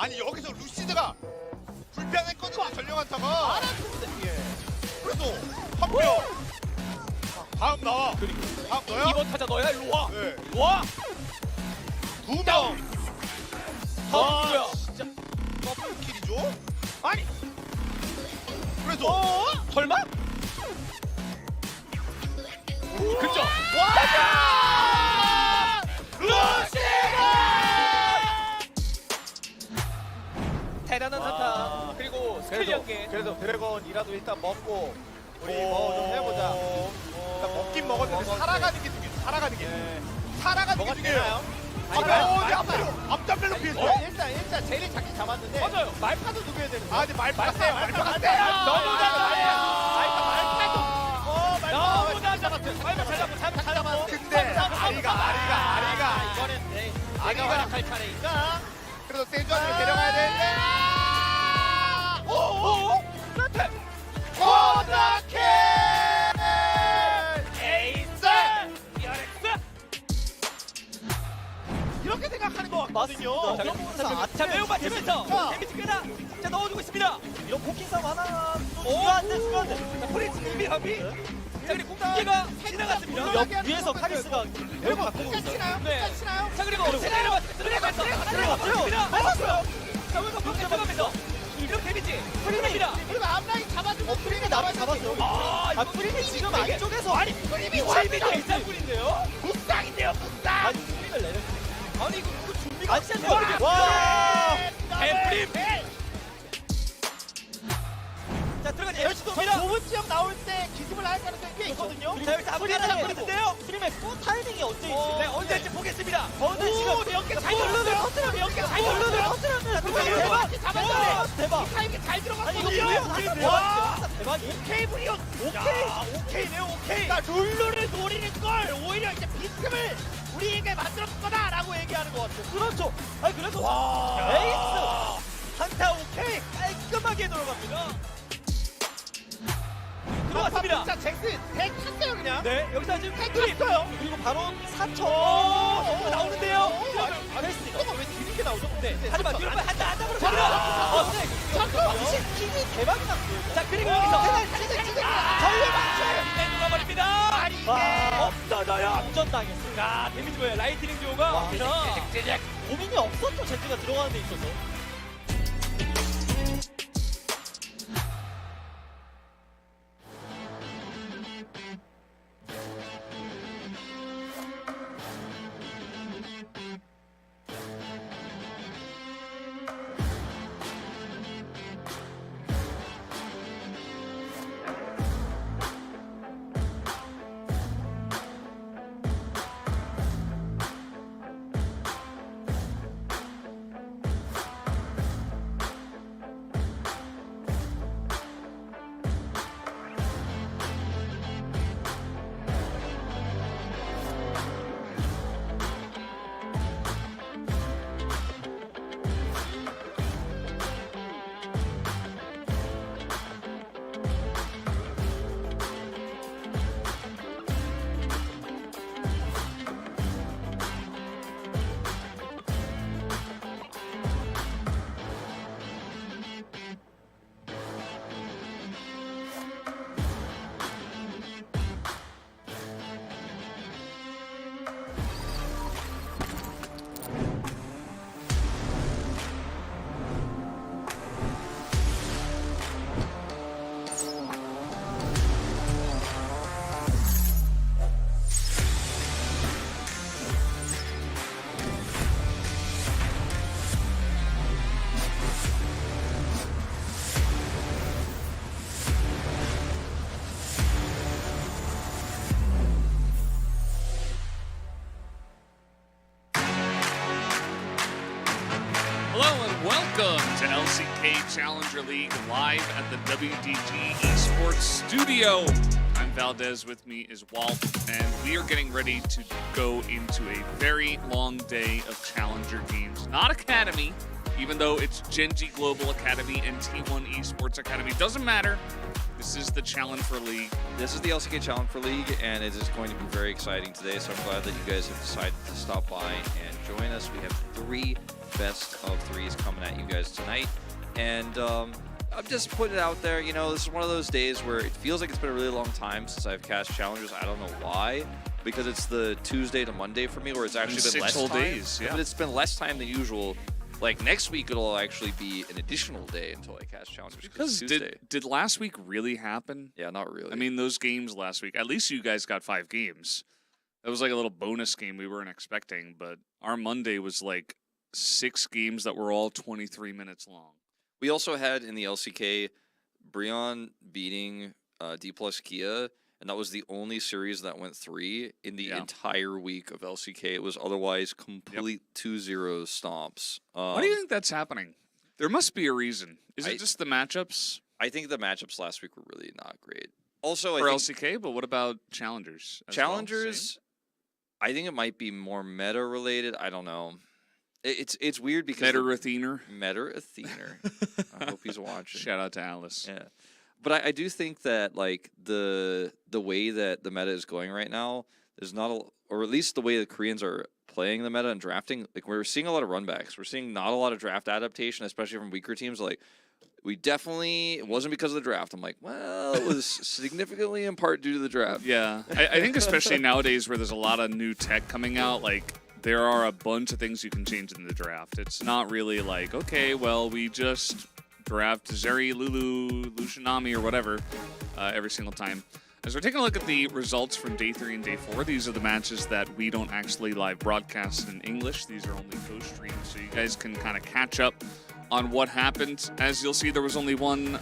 아니 여기서 루시드가 불편했거든요. 전령한타가. 알았는데. 예. 그래서 한 명. 다음 나와. 그리고 다음 너야? 이번 타자 너야. 일로 와. 네. 일로 와. 두 명. 다음 누구야? 진짜 더블킬이죠? 아니. 그래서 설마? 그쵸? 와! 루시드! 대단한 한타. 그리고 스킬 연계. 그래도 드래곤이라도 일단 먹고 우리 뭐 좀 해보자. 일단 먹긴 먹었는데 살아가는 게 중요해. 살아가는 게. 살아가는 게 뭐가 중요해요. 되나요? 내 앞으로 앞장벨로 피했어. 일단 제일 잡긴 잡았는데. 맞아요. 말파도 누구야 되는데. 아, 근데 말파 세요. 말파가 안 세요. 돼요. 너무 잘하네. 말파도. 너무 잘 잡았어. 잘 잡았어. 근데 아리가 이거는 내 아리가 내가 할 차례니까. 그래도 세주한테 데려가야 되는데. 오. 코다킬! 에이스. DRX. 이렇게 생각하는 거 같거든요. 자 매우 맞추면서 자. 데미지 끄다. 자 넣어주고 있습니다. 이런 포킹 싸움 하나 중요한데. 프린스 준비합이. 자 그리고 공기가 지나갔습니다. 옆 위에서 카리스가 여러분, 바꾸고 있어요. 치나요? 네. 치나요? 자 그리고 들어갔습니다. 먹었어요. 자 왼쪽 공기 들어가면서 이런 데미지. 프린입니다. 그리고 앞라인 잡아주고 프림이 나를 잡았어요. 아 프림이 지금 안쪽에서 아니 프린이 완전 일상군인데요. 국상인데요, 국상! 아니 프림을 내렸어. 아니 이거 준비가 아 진짜 대박이야. 와. 뱀프림. 자 들어가니 에어시도입니다. 좁은 지역 나올 때 기습을 할 가능성이 꽤 있거든요. 자 여기서 아무리나 잡고 프림의 또 타이밍이 언제 네 있지? 언제인지 보겠습니다. 근데 지금 몇개 잘 눌러요. 몇개 잘 눌러요. 대박. 잡았어요. 대박. 타이밍 잘 들어갔어. 아니 이거 와. 대박이에요. 오케이 브리온! 오케이네요, 오케이! 그러니까 룰루를 노리는 걸 오히려 이제 빈틈을 우리에게 만들었을 거다라고 얘기하는 것 같아요. 그렇죠. 아니 그래서 와. 에이스 한타 오케이 깔끔하게 들어갑니다. 들어왔습니다. 진짜 잭스 대 탔어요, 그냥. 네 여기서 지금 탔어요. 그리고 바로 4초 나오는데요. 잘했습니다. 이거 왜 뒤늦게 나오죠? 네 하지만 뒤로 한다 잡으러 자, 갑니다. 잠깐만요. 킹이 대박이 났어요. 자 그리고 여기서 전력 맞춰요. 내놓아버립니다. 와, 없어져요. 안전당했어요. 자 데미지 뭐예요? 라이트닝 듀오가 와, 제작. 고민이 없었죠. 젠지가 들어가는 데 있어서. Hello and welcome to LCK Challenger League live at the WDG Esports Studio. I'm Valdez, with me is Walt, and we are getting ready to go into a very long day of Challenger games. Not Academy, even though it's Gen.G Global Academy and T1 Esports Academy. Doesn't matter. This is the Challenger League. This is the LCK Challenger League, and it is going to be very exciting today, so I'm glad that you guys have decided to stop by and join us. We have 3 best of threes coming at you guys tonight. And I'm just putting it out there. You know, this is one of those days where it feels like it's been a really long time since I've cast challengers. I don't know why, because it's the Tuesday to Monday for me, where it's actually been less whole time. days, yeah. But it's been less time than usual. Like next week, it'll actually be an additional day until I cast challengers. Because did last week really happen? Yeah, not really. I mean, those games last week, at least you guys got 5 games. That was like a little bonus game we weren't expecting, but our Monday was like 6 games that were all 23 minutes long. We also had in the LCK, Brion beating D plus Kia, and that was the only series that went 3 in the entire week of LCK. It was otherwise complete 2-0 stomps. Why do you think that's happening? There must be a reason. Is it just the matchups? I think the matchups last week were really not great. Also, for LCK, but what about challengers? Challengers, I think it might be more meta related. I don't know. It's weird because Meta-Athener. I hope he's watching. Shout out to Alice. Yeah, but I do think that like the way that the meta is going right now, there's not a, or at least the way the Koreans are playing the meta and drafting. Like we're seeing a lot of runbacks. We're seeing not a lot of draft adaptation, especially from weaker teams. Like we definitely, it wasn't because of the draft. I'm like, well, it was significantly in part due to the draft. Yeah, I think especially nowadays where there's a lot of new tech coming out, like. There are a bunch of things you can change in the draft. It's not really like, okay, well, we just draft Zeri, Lulu, Lucianami, or whatever every single time. As we're taking a look at the results from Day 3 and Day 4, these are the matches that we don't actually live broadcast in English. These are only co-streamed, so you guys can kind of catch up on what happened. As you'll see, there was only one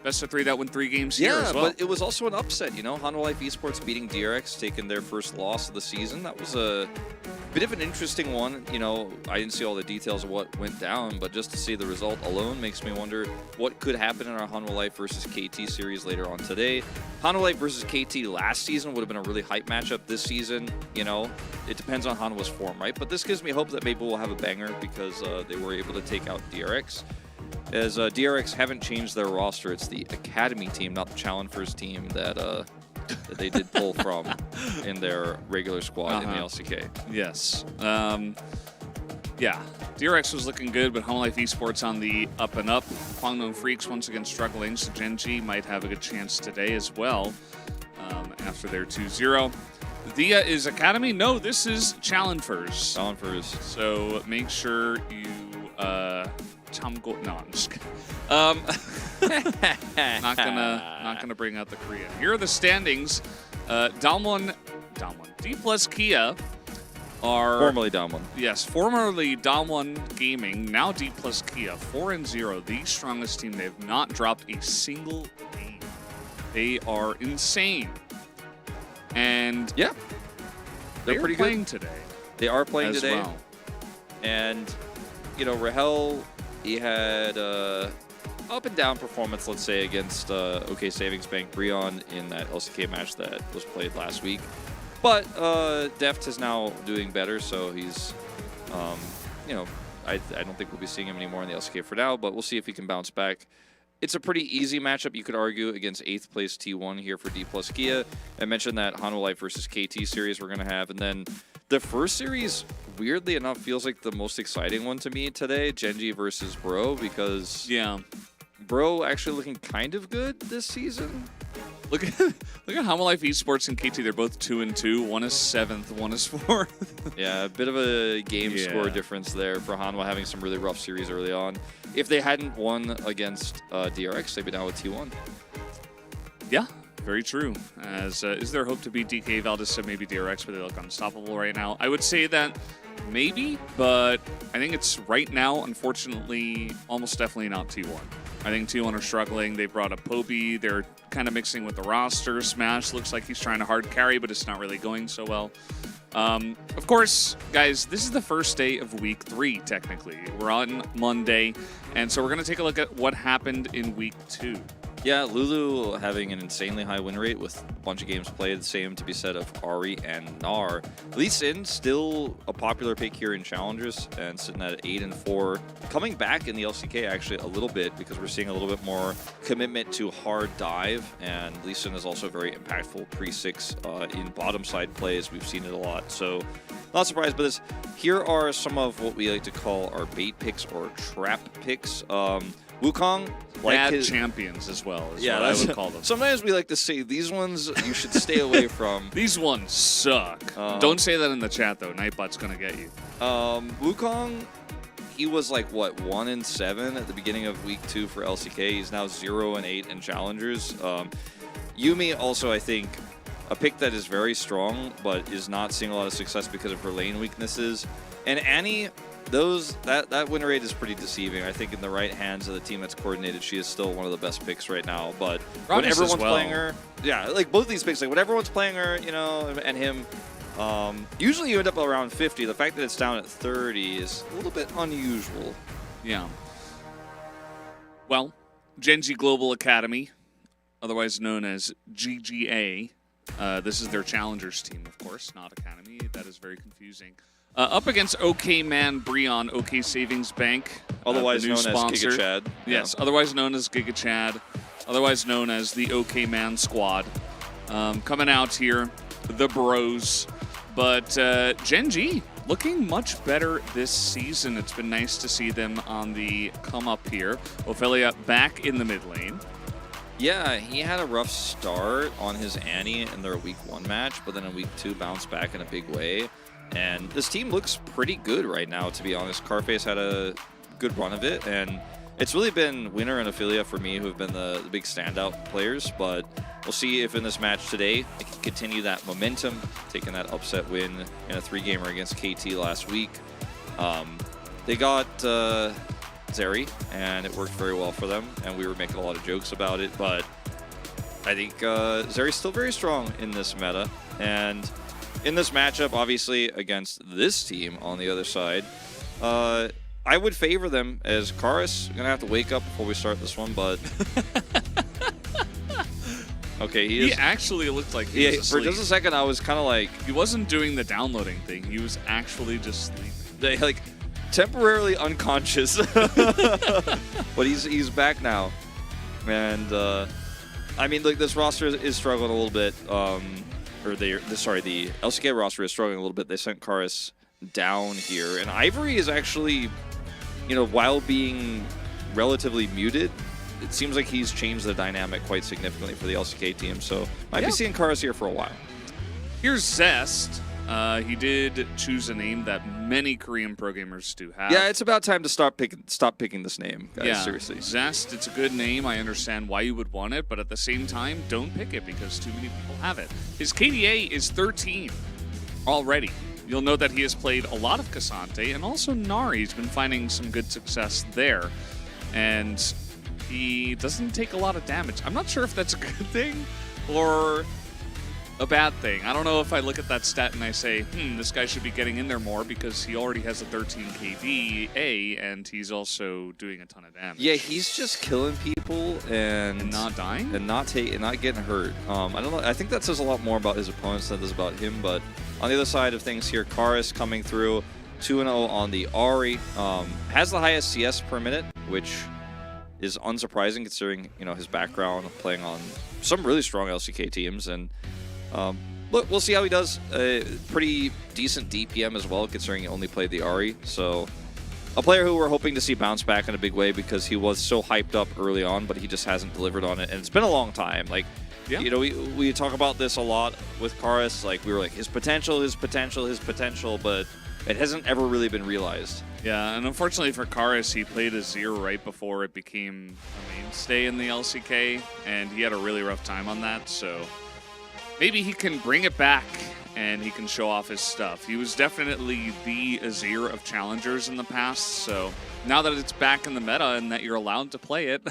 best of 3 that won 3 games here as well. But it was also an upset, you know. Hanwha Life Esports beating DRX, taking their first loss of the season. That was a bit of an interesting one. You know, I didn't see all the details of what went down, but just to see the result alone makes me wonder what could happen in our Hanwha Life versus KT series later on today. Hanwha Life versus KT last season would have been a really hype matchup this season. You know, it depends on Hanwha's form, right? But this gives me hope that maybe we'll have a banger because they were able to take out DRX. As DRX haven't changed their roster, it's the Academy team, not the Challengers team that they did pull from in their regular squad in the LCK. Yes. Yeah, DRX was looking good, but Hanwha Life Esports on the up and up. Kwangdong Freaks once again struggling, so Gen.G might have a good chance today as well after their 2-0. Dia is Academy? No, this is Challengers. Challengers. So make sure you... No, I'm just kidding. Not gonna bring out the Korean. Here are the standings. Damwon, D plus Kia are formerly Damwon. Yes, formerly Damwon Gaming, now D plus Kia, 4-0, the strongest team. They have not dropped a single game. They are insane. And yeah, they're pretty playing good today. They are playing today. Well. And you know, Rahel, he had up and down performance, let's say, against OK Savings Bank Brion in that LCK match that was played last week. But Deft is now doing better, so he's, you know, I don't think we'll be seeing him anymore in the LCK for now, but we'll see if he can bounce back. It's a pretty easy matchup, you could argue, against 8th place T1 here for D plus Kia. I mentioned that Hanwha Life versus KT series we're going to have, and then the first series, weirdly enough, feels like the most exciting one to me today, Gen.G versus Bro, because Bro actually looking kind of good this season. Look at Hanwha Life Esports and KT. They're both 2-2. One is 7th, one is 4th. Yeah, a bit of a game score difference there for Hanwha having some really rough series early on. If they hadn't won against DRX, they'd be down with T1. Yeah, very true. As is there hope to beat DK? Valdez said maybe DRX, but they look unstoppable right now. I would say that maybe, but I think it's right now, unfortunately, almost definitely not T1. I think T1 are struggling. They brought up Poby. They're kind of mixing with the roster. Smash looks like he's trying to hard carry, but it's not really going so well. Of course, guys, this is the first day of week 3, technically. We're on Monday, and so we're going to take a look at what happened in week 2. Yeah, Lulu having an insanely high win rate with a bunch of games played. Same to be said of Ari and Gnar. Lee Sin still a popular pick here in Challengers and sitting at 8-4. Coming back in the LCK actually a little bit because we're seeing a little bit more commitment to hard dive. And Lee Sin is also very impactful pre-6 in bottom side plays. We've seen it a lot. So not surprised by this. Here are some of what we like to call our bait picks or trap picks. Wukong, bad champions as well is what I would call them. Sometimes we like to say these ones you should stay away from. These ones suck. Don't say that in the chat though. Nightbot's gonna get you. Wukong, he was like what 1-7 at the beginning of week 2 for LCK. He's now 0-8 in Challengers. Yumi also I think a pick that is very strong but is not seeing a lot of success because of her lane weaknesses. And Annie. That win rate is pretty deceiving. I think in the right hands of the team that's coordinated, she is still one of the best picks right now. But when everyone's playing her, yeah, like both these picks, like when everyone's playing her, you know, and him, usually you end up around 50. The fact that it's down at 30 is a little bit unusual. Yeah. Well, Gen.G Global Academy, otherwise known as GGA. This is their challengers team, of course, not academy. That is very confusing. Up against OK Man Breon, OK Savings Bank, otherwise known sponsor. as Giga Chad. Yes, otherwise known as Giga Chad, otherwise known as the OK Man Squad. Coming out here, the bros. But Gen.G looking much better this season. It's been nice to see them on the come up here. Ophelia back in the mid lane. Yeah, he had a rough start on his Annie in their week 1 match, but then in week 2 bounced back in a big way. And this team looks pretty good right now, to be honest. Carface had a good run of it, and it's really been Winner and Ophelia for me who have been the big standout players, but we'll see if in this match today they can continue that momentum, taking that upset win in a 3-gamer against KT last week. They got Zeri, and it worked very well for them, and we were making a lot of jokes about it, but I think Zeri's still very strong in this meta, and in this matchup, obviously, against this team on the other side, I would favor them as Karis. I'm going to have to wake up before we start this one, but... Okay, he actually looked like he was asleep. For just a second, I was kind of like... He wasn't doing the downloading thing. He was actually just sleeping. Like, temporarily unconscious. But he's back now. And, I mean, like, this roster is struggling a little bit. The LCK roster is struggling a little bit. They sent Karis down here. And Ivory is actually, you know, while being relatively muted, it seems like he's changed the dynamic quite significantly for the LCK team. So might be seeing Karis here for a while. Here's Zest. He did choose a name that many Korean pro gamers do have. Yeah, it's about time to stop picking this name, guys. Yeah, seriously. Zest, it's a good name. I understand why you would want it, but at the same time, don't pick it because too many people have it. His KDA is 13 already. You'll note that he has played a lot of Cassante and also Nari. He's been finding some good success there. And he doesn't take a lot of damage. I'm not sure if that's a good thing or a bad thing. I don't know if I look at that stat and I say, this guy should be getting in there more because he already has a 13 KDA and he's also doing a ton of damage. Yeah, he's just killing people and not dying and not getting hurt. I don't know. I think that says a lot more about his opponents than it does about him. But on the other side of things here, Karis coming through 2-0 on the Ari, has the highest CS per minute, which is unsurprising considering his background playing on some really strong LCK teams. And look, we'll see how he does. Pretty decent DPM as well, considering he only played the Ari. So a player who we're hoping to see bounce back in a big way because he was so hyped up early on, but he just hasn't delivered on it. And it's been a long time. Like, we talk about this a lot with Karis. Like, we were like, his potential, but it hasn't ever really been realized. Yeah, and unfortunately for Karis, he played Azir right before it became a mainstay in the LCK, and he had a really rough time on that. So maybe he can bring it back and he can show off his stuff. He was definitely the Azir of challengers in the past, so now that it's back in the meta and that you're allowed to play it,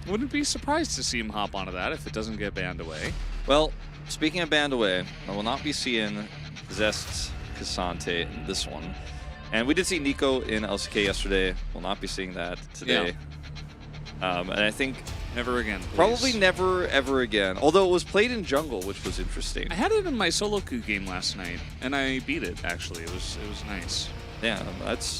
wouldn't be surprised to see him hop onto that if it doesn't get banned away. Well, speaking of banned away, I will not be seeing Zest's Cassante in this one. And we did see Nico in LCK yesterday. We'll not be seeing that today. Yeah. And I think Never again, please. Probably never, ever again. Although it was played in jungle, which was interesting. I had it in my solo queue game last night, and I beat it, actually. It was nice. Yeah,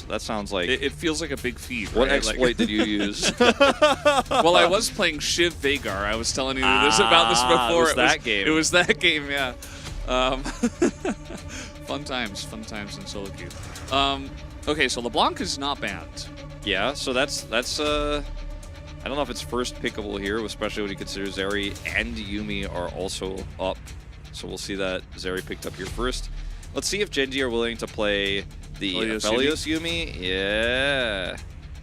that sounds like... It feels like a big feat, What right? exploit did you use? Well, I was playing Shiv Vagar. I was telling you about this before. It was that game. It was that game, yeah. Fun times in solo queue. Okay, so LeBlanc is not banned. Yeah, so that's I don't know if it's first pickable here, especially when you consider Zeri and Yuumi are also up. So we'll see that Zeri picked up here first. Let's see if Gen.G are willing to play the Aphelios Yuumi. Yeah.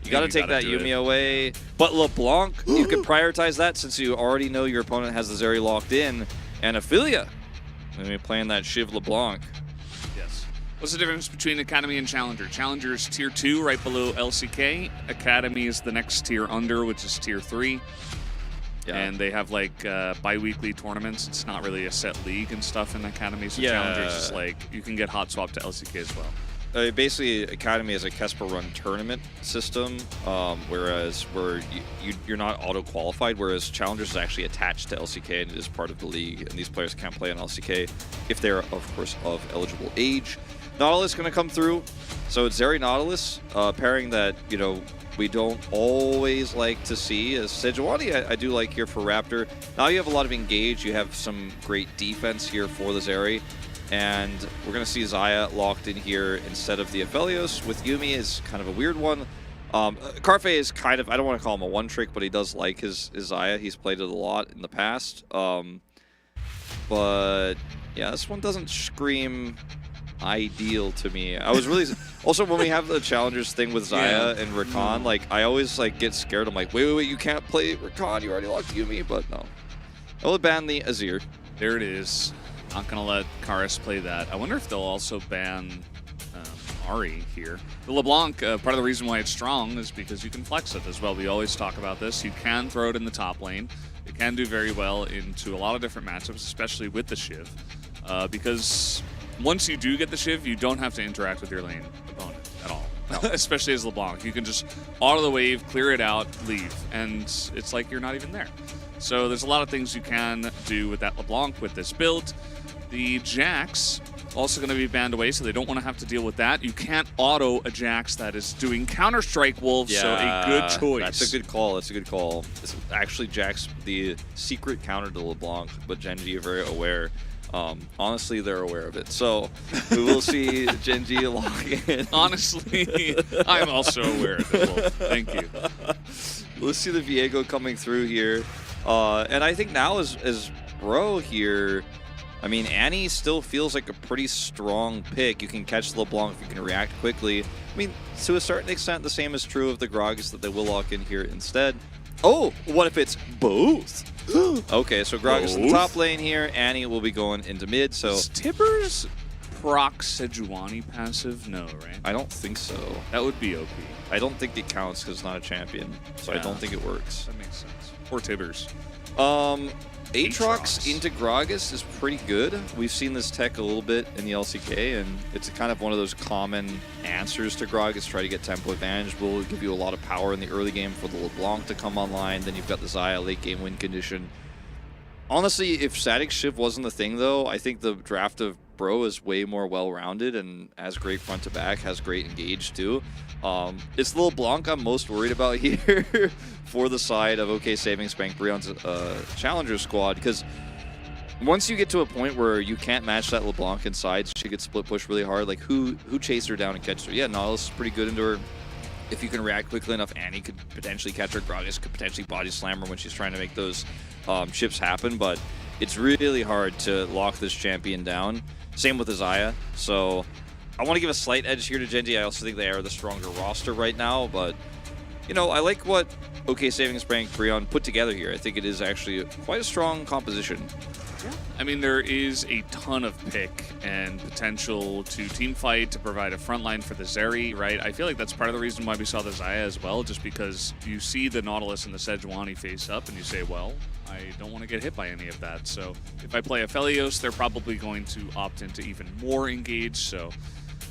You got to take that Yuumi away. But LeBlanc, you can prioritize that since you already know your opponent has the Zeri locked in. And Ophelia, going to be playing that Shiv LeBlanc. Yes. What's the difference between Academy and Challenger? Challenger is tier 2, right below LCK. Academy is the next tier under, which is tier 3. Yeah. And they have like bi-weekly tournaments. It's not really a set league and stuff in Academy. So Challenger is just like, you can get hot swap to LCK as well. Basically, Academy is a Kesper-run tournament system, whereas you're not auto-qualified, whereas Challengers is actually attached to LCK and it is part of the league, and these players can't play on LCK if they're, of course, of eligible age. Nautilus going to come through, so it's Zeri Nautilus, pairing that, you know, we don't always like to see. As Sejuani, I do like here for Raptor. Now you have a lot of engage, you have some great defense here for the Zeri. And we're going to see Xayah locked in here instead of the Aphelios. With Yuumi is kind of a weird one. Carfe is kind of, I don't want to call him a one-trick, but he does like his Xayah. He's played it a lot in the past. But yeah, this one doesn't scream ideal to me. I was really... Also, when we have the Challengers thing with Xayah and Rakan, like, I always like get scared. I'm like, wait, you can't play Rakan. You already locked Yuumi. But no. I will ban the Azir. There it is. Not going to let Karis play that. I wonder if they'll also ban Ahri here. The LeBlanc, part of the reason why it's strong is because you can flex it as well. We always talk about this. You can throw it in the top lane. It can do very well into a lot of different matchups, especially with the Shiv. Because once you do get the Shiv, you don't have to interact with your lane opponent at all. No. Especially as LeBlanc. You can just auto the wave, clear it out, leave. And it's like you're not even there. So there's a lot of things you can do with that LeBlanc with this build. The Jax also going to be banned away, so they don't want to have to deal with that. You can't auto a Jax that is doing Counter-Strike Wolf, so a good choice. That's a good call. That's a good call. It's actually Jax, the secret counter to LeBlanc, but Gen.G are very aware. Honestly, they're aware of it. So we will see Gen.G log in. Honestly, I'm also aware of it. Wolf. Thank you. We'll see the Viego coming through here. And I think now as Bro here, I mean, Annie still feels like a pretty strong pick. You can catch LeBlanc if you can react quickly. I mean, to a certain extent, the same is true of the Gragas that they will lock in here instead. Oh, what if it's both? Okay, so Gragas in the top lane here. Annie will be going into mid, so... Is Tibbers proc Sejuani passive? No, right? I don't think so. That would be OP. I don't think it counts because it's not a champion, so I don't think it works. That makes sense. Or Tibbers. Aatrox into Gragas is pretty good. We've seen this tech a little bit in the LCK, and it's kind of one of those common answers to Gragas. Try to get tempo advantage. Will give you a lot of power in the early game for the LeBlanc to come online. Then you've got the Xayah late game win condition. Honestly, if static Shiv wasn't the thing, though, I think the draft of Bro is way more well-rounded and has great front to back, has great engage too. It's the LeBlanc I'm most worried about here for the side of OK Savings Bank Brion's Challenger squad, because once you get to a point where you can't match that LeBlanc inside, she could split push really hard. Like, who chased her down and catch her? Yeah, Nautilus is pretty good into her. If you can react quickly enough, Annie could potentially catch her. Gragas could potentially body slam her when she's trying to make those chips happen, but it's really hard to lock this champion down. Same with Xayah. So I want to give a slight edge here to Gen.G. I also think they are the stronger roster right now, but you know, I like what OK Savings Bank Brion put together here. I think it is actually quite a strong composition. Yeah. I mean, there is a ton of pick and potential to team fight to provide a front line for the Zeri, right? I feel like that's part of the reason why we saw the Xayah as well, just because you see the Nautilus and the Sejuani face up and you say, well, I don't want to get hit by any of that. So if I play Aphelios, they're probably going to opt into even more engage. So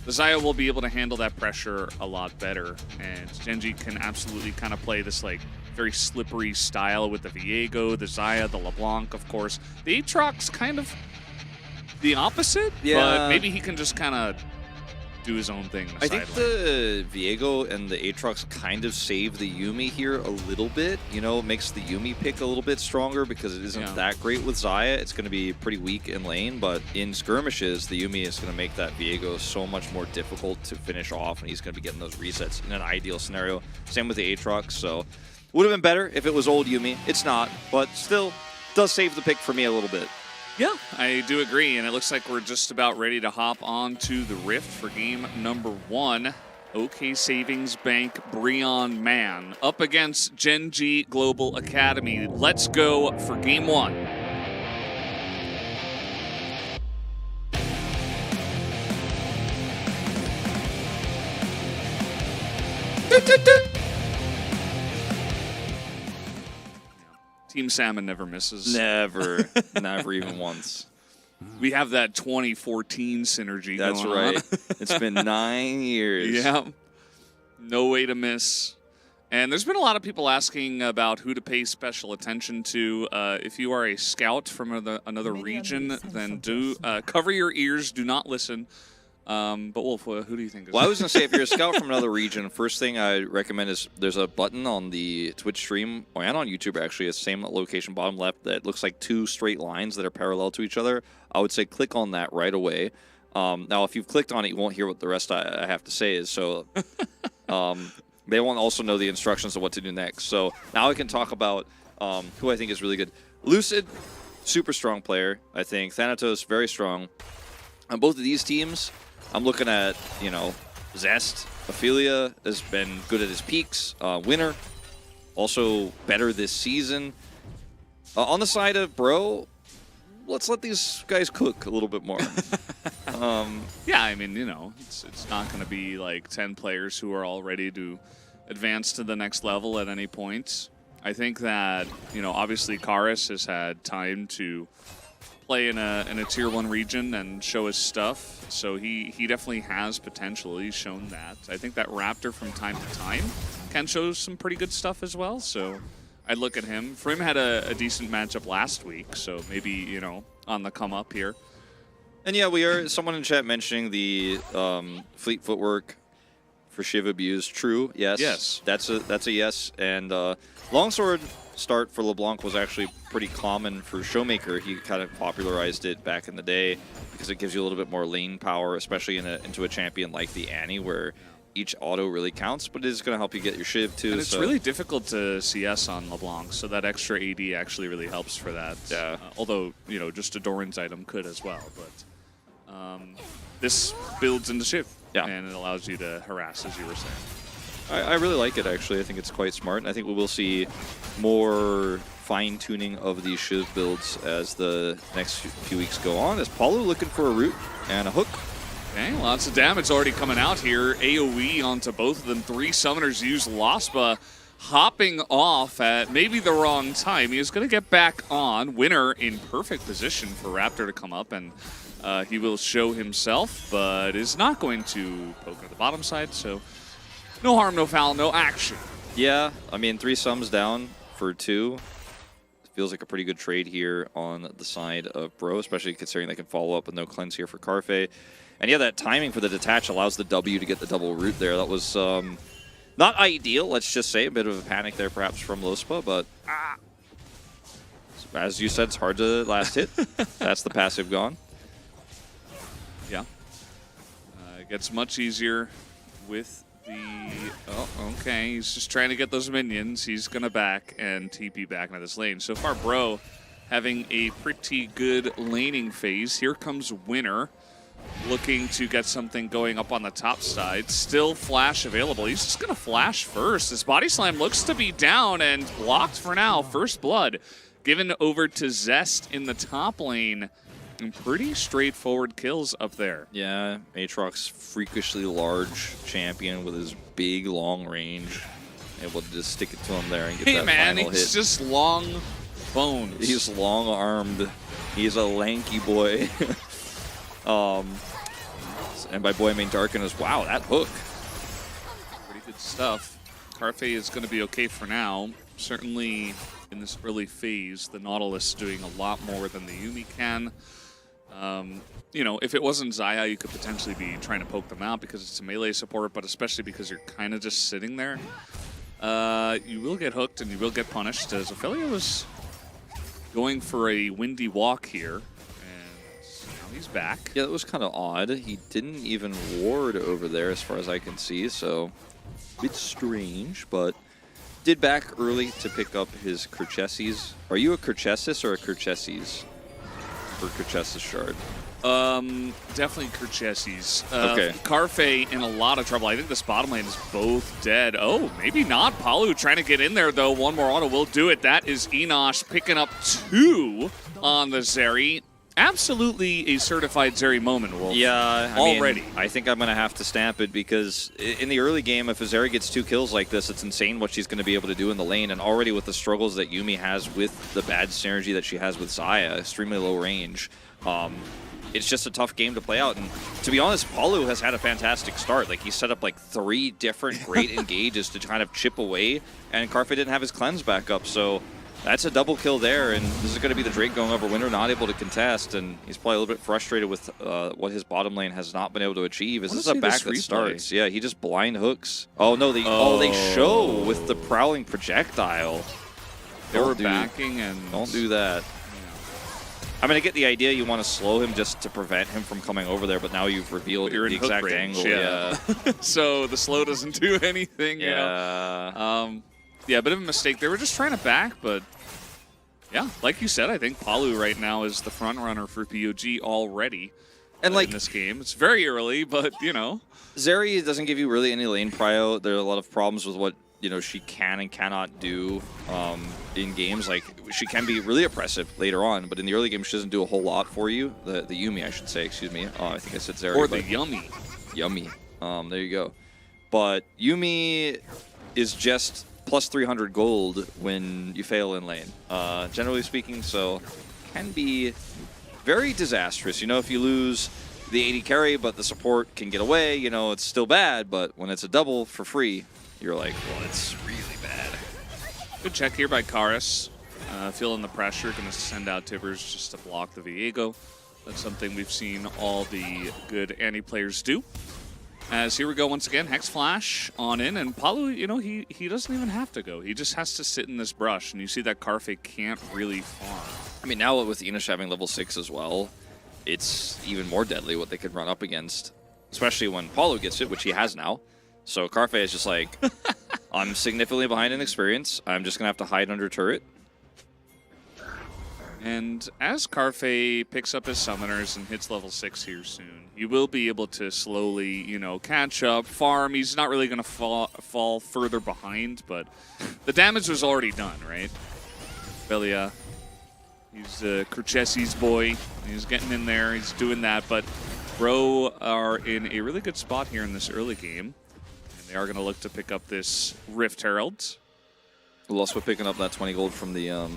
the Xayah will be able to handle that pressure a lot better. And Gen.G can absolutely kind of play this like very slippery style with the Viego, the Xayah, the LeBlanc, of course. The Aatrox kind of the opposite, but maybe he can just kind of do his own thing. I think the Viego and the Aatrox kind of save the Yuumi here a little bit. You know, it makes the Yuumi pick a little bit stronger because it isn't that great with Xayah. It's going to be pretty weak in lane, but in skirmishes, the Yuumi is going to make that Viego so much more difficult to finish off, and he's going to be getting those resets in an ideal scenario. Same with the Aatrox, so would have been better if it was old Yuumi. It's not, but still does save the pick for me a little bit. Yeah, I do agree, and it looks like we're just about ready to hop on to the Rift for game number 1. OK Savings Bank Breon Man up against Gen.G Global Academy. Let's go for game 1. Team Salmon never misses. Never. Never even once. We have that 2014 synergy That's going on. right. It's been 9 years. Yeah. No way to miss. And there's been a lot of people asking about who to pay special attention to. If you are a scout from another region, then do cover your ears. Do not listen. But Wolf, who do you think is Well, I was going to say, if you're a scout from another region, first thing I recommend is there's a button on the Twitch stream, and on YouTube actually, it's the same location, bottom left, that looks like 2 straight lines that are parallel to each other. I would say click on that right away. Now, if you've clicked on it, you won't hear what the rest I have to say is, so they won't also know the instructions of what to do next. So now I can talk about who I think is really good. Lucid, super strong player, I think. Thanatos, very strong. On both of these teams, I'm looking at, you know, Zest. Ophelia has been good at his peaks. Winner, also better this season. On the side of Bro, let's let these guys cook a little bit more. Yeah, I mean, you know, it's not going to be like 10 players who are all ready to advance to the next level at any point. I think that, you know, obviously Karis has had time to play in a tier 1 region and show his stuff, so he definitely has potential. He's shown that. I think that Raptor from time to time can show some pretty good stuff as well, so I'd look at him. Frim had a decent matchup last week, so maybe, you know, on the come up here. And yeah, we are, someone in chat mentioning the fleet footwork for Shiv abuse. True, yes. Yes. That's a yes. And Longsword start for LeBlanc was actually pretty common for Showmaker. He kind of popularized it back in the day because it gives you a little bit more lane power, especially into a champion like the Annie, where each auto really counts, but it is going to help you get your Shiv too. And it's really difficult to CS on LeBlanc, so that extra AD actually really helps for that. Yeah. Although, you know, just a Doran's item could as well, but this builds into Shiv, and it allows you to harass, as you were saying. I really like it, actually. I think it's quite smart, and I think we will see more fine-tuning of these Shiv builds as the next few weeks go on. Is Paulo looking for a root and a hook? Okay, lots of damage already coming out here. AoE onto both of them. 3 summoners use Laspa, hopping off at maybe the wrong time. He is going to get back on. Winner in perfect position for Raptor to come up, and he will show himself, but is not going to poke at the bottom side, so no harm, no foul, no action. Yeah, I mean, 3 sums down for 2. Feels like a pretty good trade here on the side of Bro, especially considering they can follow up with no cleanse here for Carfe. And yeah, that timing for the detach allows the W to get the double root there. That was not ideal, let's just say. A bit of a panic there perhaps from Lospa, but as you said, it's hard to last hit. That's the passive gone. Yeah. It gets much easier with the... Oh, okay. He's just trying to get those minions. He's going to back and TP back into this lane. So far, Bro having a pretty good laning phase. Here comes Winner, looking to get something going up on the top side. Still flash available. He's just going to flash first. His body slam looks to be down and blocked for now. First blood given over to Zest in the top lane. And pretty straightforward kills up there. Yeah, Aatrox, freakishly large champion with his big, long range. Able to just stick it to him there and get that final hit. He's just long bones. He's long-armed. He's a lanky boy. And by boy I mean Darkness. Wow, that hook. Pretty good stuff. Carfe is going to be okay for now. certainly in this early phase, the Nautilus doing a lot more than the Yuumi can. You know, if it wasn't Xayah, you could potentially be trying to poke them out because it's a melee support, but especially because you're kind of just sitting there. You will get hooked and you will get punished, as Ophelia was going for a windy walk here. And now he's back. Yeah, that was kind of odd. He didn't even ward over there as far as I can see, so a bit strange, but did back early to pick up his Kerchesses. Are you a Kerchessis or a Kerchesses? For Kerchessis shard. Definitely Kerchesses. Okay. Carfe in a lot of trouble. I think this bottom lane is both dead. Oh, maybe not. Palu trying to get in there, though. One more auto will do it. That is Enosh picking up 2 on the Zeri. Absolutely a certified Zeri moment, Wolf. Yeah, already. I think I'm going to have to stamp it because in the early game, if a Zeri gets 2 kills like this, it's insane what she's going to be able to do in the lane. And already with the struggles that Yuumi has with the bad synergy that she has with Xayah, extremely low range, it's just a tough game to play out. And to be honest, Palu has had a fantastic start. Like, he set up like 3 different great engages to kind of chip away, and Carfe didn't have his cleanse back up. So that's a double kill there, and this is going to be the Drake going over Winter, not able to contest, and he's probably a little bit frustrated with what his bottom lane has not been able to achieve. Is this a back that starts? Yeah, he just blind hooks. Oh no, they show with the prowling projectile. They were backing and don't do that. I mean, I get the idea you want to slow him just to prevent him from coming over there, but now you've revealed the exact angle. Yeah. So the slow doesn't do anything. Yeah. You know? Yeah, a bit of a mistake. They were just trying to back, but yeah, like you said, I think Palu right now is the front runner for POG already. And like in this game, it's very early, but you know, Zeri doesn't give you really any lane prio. There are a lot of problems with what she can and cannot do in games. Like, she can be really oppressive later on, but in the early game, she doesn't do a whole lot for you. The Yuumi, I should say. Excuse me. I think I said Zeri. Or the Yummy. Yummy. There you go. But Yuumi is just plus 300 gold when you fail in lane, generally speaking, so can be very disastrous. If you lose the 80 carry, but the support can get away, it's still bad, but when it's a double for free, you're like, well, it's really bad. Good check here by Karis. Feeling the pressure, going to send out Tibbers just to block the Viego. That's something we've seen all the good Annie players do. As here we go once again, Hex Flash on in, and Palu, he doesn't even have to go. He just has to sit in this brush, and you see that Carfe can't really farm. I mean, now with Enosh having level 6 as well, it's even more deadly what they could run up against, especially when Palu gets it, which he has now. So Carfe is just like, I'm significantly behind in experience. I'm just going to have to hide under turret. And as Carfe picks up his summoners and hits level 6 here soon, you will be able to slowly, catch up, farm. He's not really going to fall further behind, but the damage was already done, right? Belia, he's Kerchesses' boy. He's getting in there. He's doing that, but Bro are in a really good spot here in this early game. And they are going to look to pick up this Rift Herald. Lost with picking up that 20 gold from the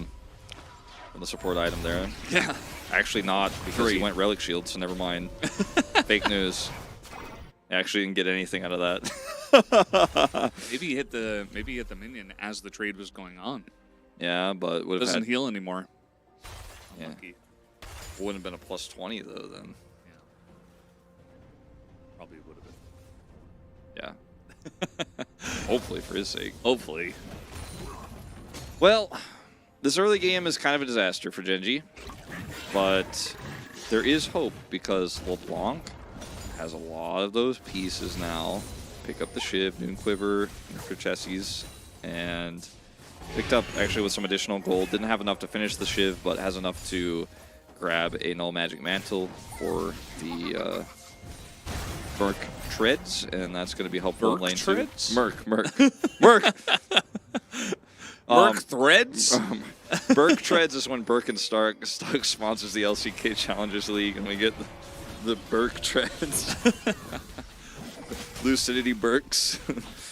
support item there. Yeah. Actually not, because he went Relic Shield, so never mind. Fake news. I actually didn't get anything out of that. Maybe he hit the minion as the trade was going on. Yeah, but would have doesn't heal anymore. Yeah. Unlucky. Wouldn't have been a plus 20 though then. Yeah. Probably would have been. Yeah. Hopefully for his sake. Hopefully. Well, this early game is kind of a disaster for Gen.G, but there is hope because LeBlanc has a lot of those pieces now. Pick up the Shiv, Noon Quiver, Kerchesses, and picked up actually with some additional gold. Didn't have enough to finish the Shiv, but has enough to grab a Null Magic Mantle for the Merc Treads, and that's going to be helpful in lane 2. Merc. Merc! Burke Threads? Burke Treads is when Birkenstock sponsors the LCK Challengers League, and we get the Burke Treads. Lucidity Burks.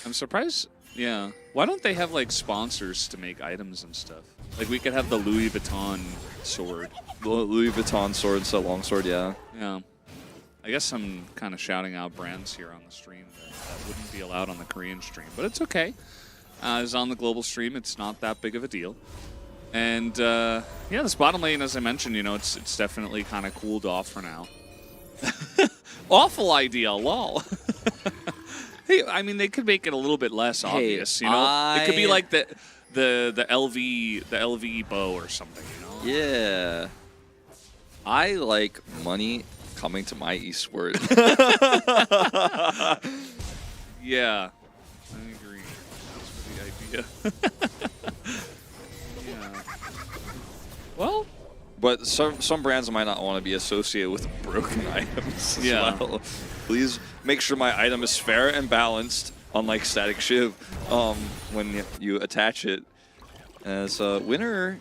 I'm surprised. Yeah. Why don't they have, like, sponsors to make items and stuff? Like, we could have the Louis Vuitton sword. Louis Vuitton sword, so longsword, yeah. Yeah. I guess I'm kind of shouting out brands here on the stream that wouldn't be allowed on the Korean stream, but it's okay. is on the global stream. It's not that big of a deal. And yeah, this bottom lane, as I mentioned, you know, it's definitely kind of cooled off for now. Awful idea, lol. Hey, I mean, they could make it a little bit less obvious, you know? It could be like the LV bow or something, you know? Yeah. I like money coming to my esport. Yeah. I agree. That's the idea. Yeah. Well, But some brands might not want to be associated with broken items as Yeah. well. Please make sure my item is fair and balanced, unlike Static Shiv, when you attach it. As winner,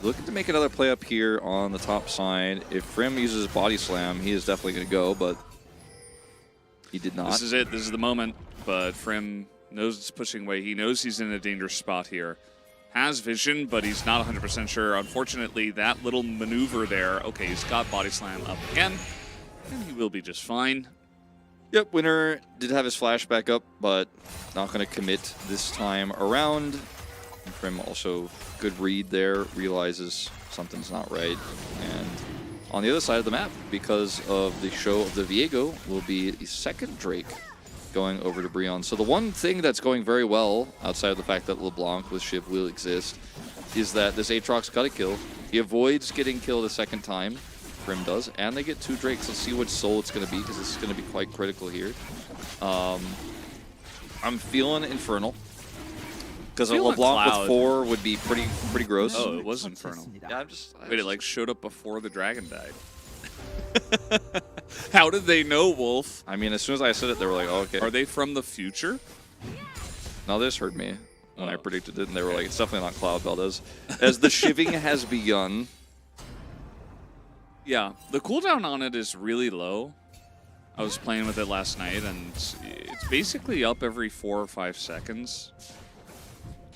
looking to make another play up here on the top side. If Frim uses Body Slam, he is definitely going to go, but he did not. this is it. This is the moment. But Frim knows it's pushing away. He knows he's in a dangerous spot here. Has vision, but he's not 100% sure. Unfortunately, that little maneuver there. Okay, he's got Body Slam up again, and he will be just fine. Yep, winner did have his flash back up, but not going to commit this time around. And Prim also good read there, realizes something's not right. And on the other side of the map, because of the show of the Viego, will be the second Drake going over to Brion. So the one thing that's going very well, outside of the fact that LeBlanc with Shiv will exist, is that this Aatrox got a kill. He avoids getting killed a second time. Prim does, and they get 2 Drakes. Let's see which soul it's going to be, because this is going to be quite critical here. I'm feeling Infernal, because a Feeling LeBlanc Cloud. with 4 would be pretty gross. Oh, it was Infernal. Yeah, I'm just... Wait, it like showed up before the dragon died. How did they know, Wolf? I mean, as soon as I said it, they were like, oh, okay. Are they from the future? No, this heard me when I Oh. predicted it, and they were like, it's definitely not Cloud, Valdez. As the shiving has begun... Yeah, the cooldown on it is really low. I was playing with it last night, and it's basically up every 4 or 5 seconds.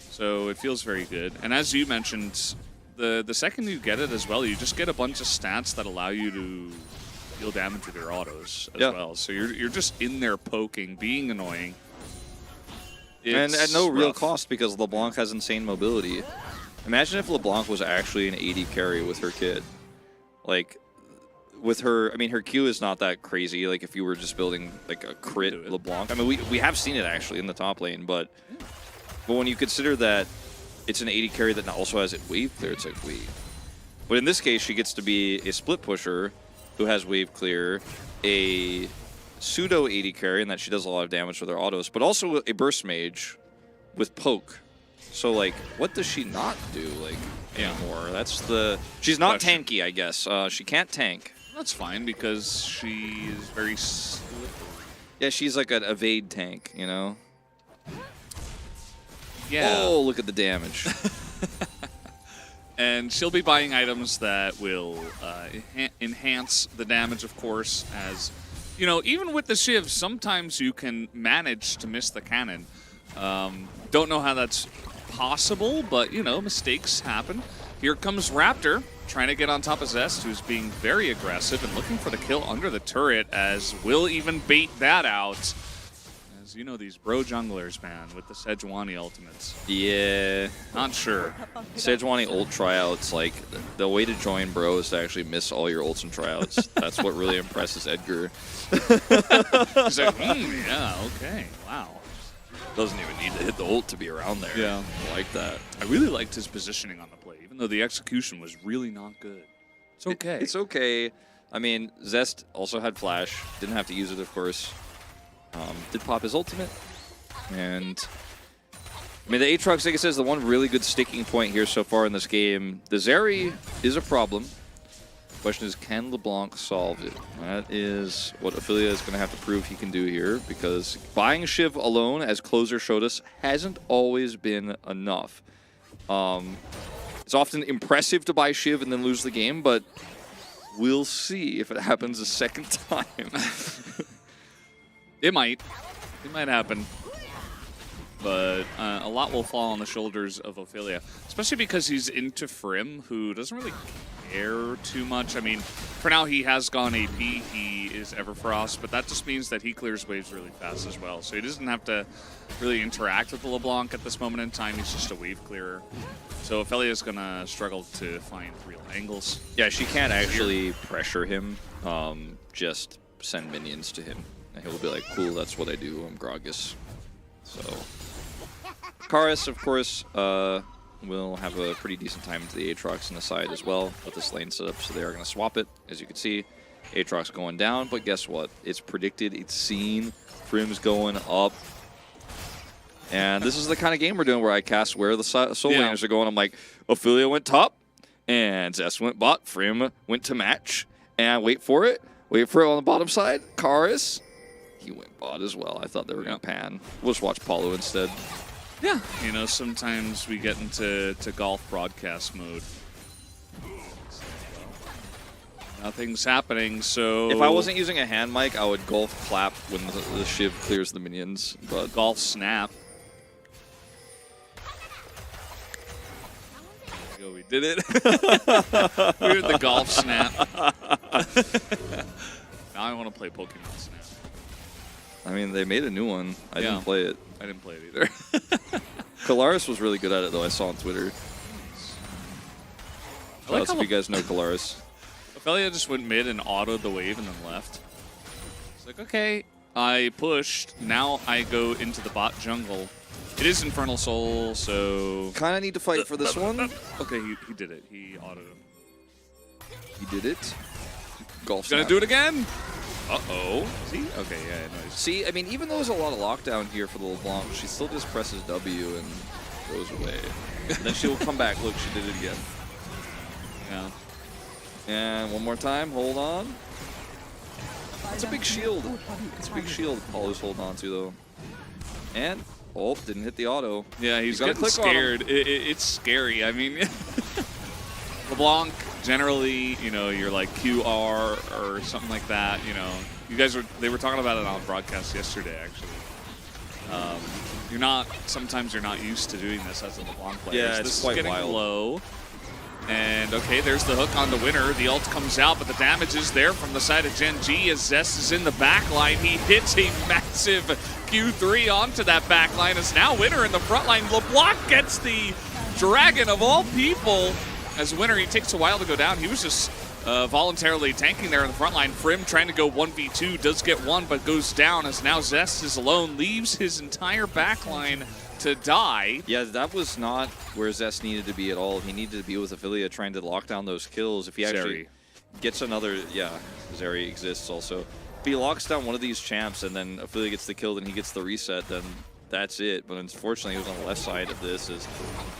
So it feels very good. And as you mentioned, the second you get it as well, you just get a bunch of stats that allow you to deal damage with your autos as well. So you're just in there poking, being annoying. And It's at no real rough. cost, because LeBlanc has insane mobility. Imagine if LeBlanc was actually an 80 carry with her kit. Like, with her, I mean, her Q is not that crazy. Like, if you were just building, like, a crit LeBlanc. I mean, we have seen it, actually, in the top lane, but when you consider that it's an 80 carry that also has it wave clear, it's like, wait. But in this case, she gets to be a split pusher who has wave clear, a pseudo 80 carry, and that she does a lot of damage with her autos, but also a burst mage with poke. So, like, what does she not do, like, anymore? That's the... She's not Question. tanky, I guess. She can't tank. That's fine, because she is very slippery. Yeah, she's like an evade tank, you know? Yeah. Oh, look at the damage. And she'll be buying items that will enhance the damage, of course, as, you know, even with the Shiv, sometimes you can manage to miss the cannon. Don't know how that's possible, but, you know, mistakes happen. Here comes Raptor, trying to get on top of Zest, who's being very aggressive and looking for the kill under the turret, as Will even bait that out. As you know, these bro junglers, man, with the Sejuani ultimates. Yeah. Not sure. Sejuani ult tryouts, like, the way to join bro is to actually miss all your ults and tryouts. That's what really impresses Edgar. He's like, yeah, okay, wow. Doesn't even need to hit the ult to be around there. Yeah. I like that. I really liked his positioning on the play, even though the execution was really not good. It's okay. It's okay. I mean, Zest also had flash. Didn't have to use it, of course. Did pop his ultimate. And, I mean, the Aatrox, like I said, is the one really good sticking point here so far in this game. The Zeri is a problem. The question is, can LeBlanc solve it? That is what Ophelia is going to have to prove he can do here, because buying Shiv alone, as Closer showed us, hasn't always been enough. It's often impressive to buy Shiv and then lose the game, but we'll see if it happens a second time. It might. It might happen. but a lot will fall on the shoulders of Ophelia, especially because he's into Frim, who doesn't really care too much. I mean, for now he has gone AP, he is Everfrost, but that just means that he clears waves really fast as well. So he doesn't have to really interact with the LeBlanc at this moment in time. He's just a wave clearer. So Ophelia's gonna struggle to find real angles. Yeah, she can't actually pressure him. Just send minions to him, and he'll be like, "Cool, that's what I do. I'm Gragas." So, Karis, of course, will have a pretty decent time to the Aatrox in the side as well with this lane setup. So they are going to swap it, as you can see. Aatrox going down, but guess what? It's predicted. It's seen. Frim's going up. And this is the kind of game we're doing where I cast where the soul laners are going. I'm like, Ophelia went top, and Zest went bot. Frim went to match, and wait for it on the bottom side. Karis, he went bot as well. I thought they were going to pan. We'll just watch Paulo instead. Yeah, you know, sometimes we get into golf broadcast mode. Nothing's happening, so... If I wasn't using a hand mic, I would golf clap when the Shiv clears the minions, but... Golf snap. There we go, we did it. We heard the golf snap. Now I want to play Pokemon Snap. I mean, they made a new one. I didn't play it. I didn't play it either. Kalaris was really good at it, though. I saw on Twitter. I like if you guys know Kalaris. Ophelia just went mid and autoed the wave and then left. It's like, okay, I pushed. Now I go into the bot jungle. It is Infernal Soul, so... Kind of need to fight for this one. Okay, he did it. He autoed him. He did it. Golf He's gonna do it again. Uh-oh. See? Okay, yeah, nice. See, I mean, even though there's a lot of lockdown here for the LeBlanc, she still just presses W and goes away. And then she will come back. Look, she did it again. Yeah. And one more time. Hold on. It's a big shield. It's a big shield Paulo's holding on to, though. And, oh, didn't hit the auto. Yeah, he's getting scared. It's scary. I mean, LeBlanc, generally, you know, you're like QR or something like that, you know. They were talking about it on the broadcast yesterday, actually. Sometimes you're not used to doing this as a LeBlanc player. Yeah, so it's this quite is getting wild. low. And, okay, there's the hook on the winner. The ult comes out, but the damage is there from the side of Gen.G as Zest is in the back line. He hits a massive Q3 onto that back line. As now winner in the front line. LeBlanc gets the dragon of all people. As winner, he takes a while to go down. He was just voluntarily tanking there in the front line. Frim trying to go 1v2, does get one, but goes down as now Zest is alone, leaves his entire back line to die. Yeah, that was not where Zest needed to be at all. He needed to be with Ophelia trying to lock down those kills. If he actually gets another... Yeah, Zeri exists also. If he locks down one of these champs and then Ophelia gets the kill, then he gets the reset, then that's it. But unfortunately, he was on the left side of this.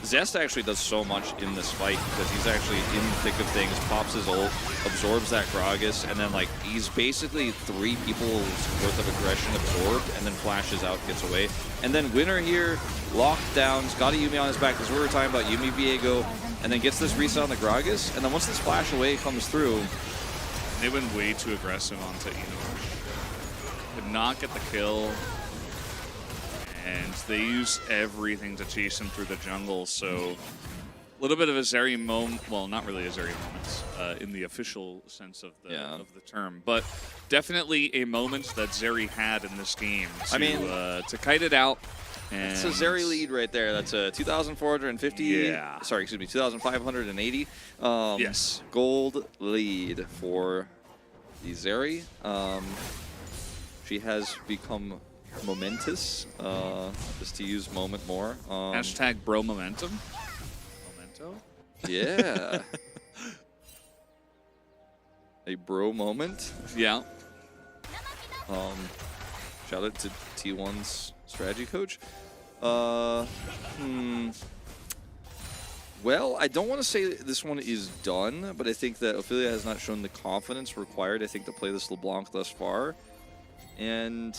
Zest actually does so much in this fight because he's actually in the thick of things, pops his ult, absorbs that Gragas, and then like he's basically 3 people's worth of aggression absorbed, and then flashes out, gets away. And then winner here, locked down, he's got a Yuumi on his back, because we were talking about Yuumi Viego, and then gets this reset on the Gragas, and then once this flash away comes through... They went way too aggressive onto Eno. Could not get the kill. And they used everything to chase him through the jungle, so a little bit of a Zeri moment. Well, not really a Zeri moment in the official sense of the term, but definitely a moment that Zeri had in this game to kite it out. And it's a Zeri lead right there. That's a 2,450. Yeah. Sorry, excuse me, 2,580. Yes. Gold lead for the Zeri. She has become momentous, just to use moment more. Hashtag bro momentum. Memento? Yeah. A bro moment. Yeah. Shout out to T1's strategy coach. Well, I don't want to say this one is done, but I think that Ophelia has not shown the confidence required, I think, to play this LeBlanc thus far. And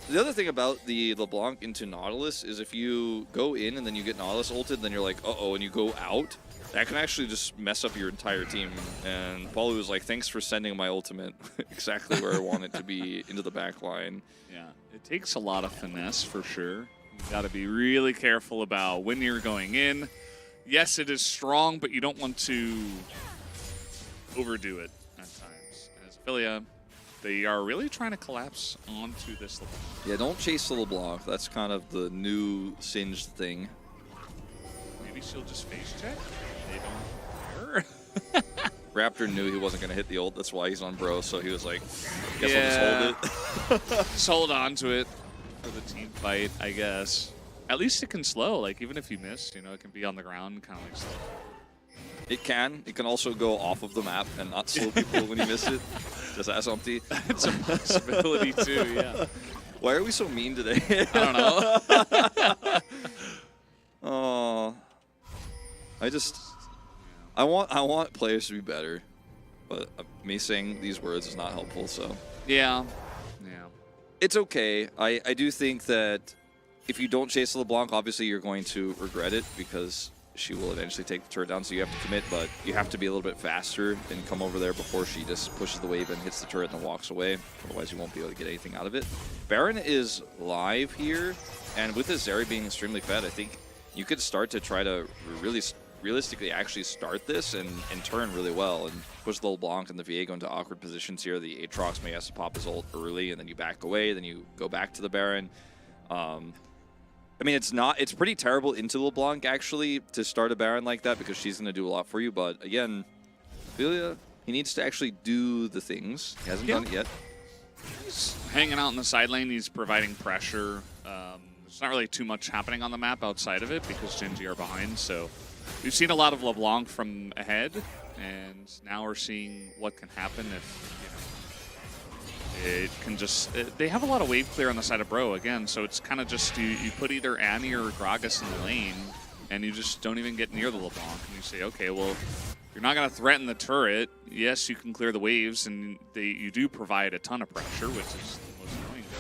the other thing about the LeBlanc into Nautilus is if you go in and then you get Nautilus ulted, then you're like, uh-oh, and you go out, that can actually just mess up your entire team. And Paulo was like, thanks for sending my ultimate exactly where I want it to be, into the back line. Yeah, it takes a lot of finesse for sure. You got to be really careful about when you're going in. Yes, it is strong, but you don't want to overdo it at times. As Ophelia, they are really trying to collapse onto this LeBlanc. Yeah, don't chase the LeBlanc. That's kind of the new Singed thing. Maybe she'll just face check? They don't care. Raptor knew he wasn't going to hit the ult. That's why he's on Bro, so he was like, guess Yeah. I'll just hold it. Just hold on to it for the team fight, I guess. At least it can slow. Like, even if you miss, you know, it can be on the ground, kind of like slow. It can. It can also go off of the map and not slow people when you miss it. Just ask Umpty. It's a possibility, too, yeah. Why are we so mean today? I don't know. Oh, I want players to be better, but me saying these words is not helpful. So Yeah. it's okay. I do think that if you don't chase LeBlanc, obviously you're going to regret it because she will eventually take the turret down. So you have to commit, but you have to be a little bit faster and come over there before she just pushes the wave and hits the turret and then walks away. Otherwise, you won't be able to get anything out of it. Baron is live here, and with this Zeri being extremely fed, I think you could start to try to really realistically actually start this and turn really well and push the LeBlanc and the Viego into awkward positions here. The Aatrox may have to pop his ult early, and then you back away, then you go back to the Baron. I mean, it's pretty terrible into LeBlanc, actually, to start a Baron like that because she's going to do a lot for you. But, again, Ophelia, he needs to actually do the things. He hasn't done it yet. He's hanging out in the side lane. He's providing pressure. There's not really too much happening on the map outside of it because Gen.G are behind. So we've seen a lot of LeBlanc from ahead, and now we're seeing what can happen if, you know, it can just... they have a lot of wave clear on the side of Bro, again, so it's kind of just you put either Annie or Gragas in the lane, and you just don't even get near the LeBlanc, and you say, okay, well, you're not going to threaten the turret. Yes, you can clear the waves, and you do provide a ton of pressure, which is the most annoying bit.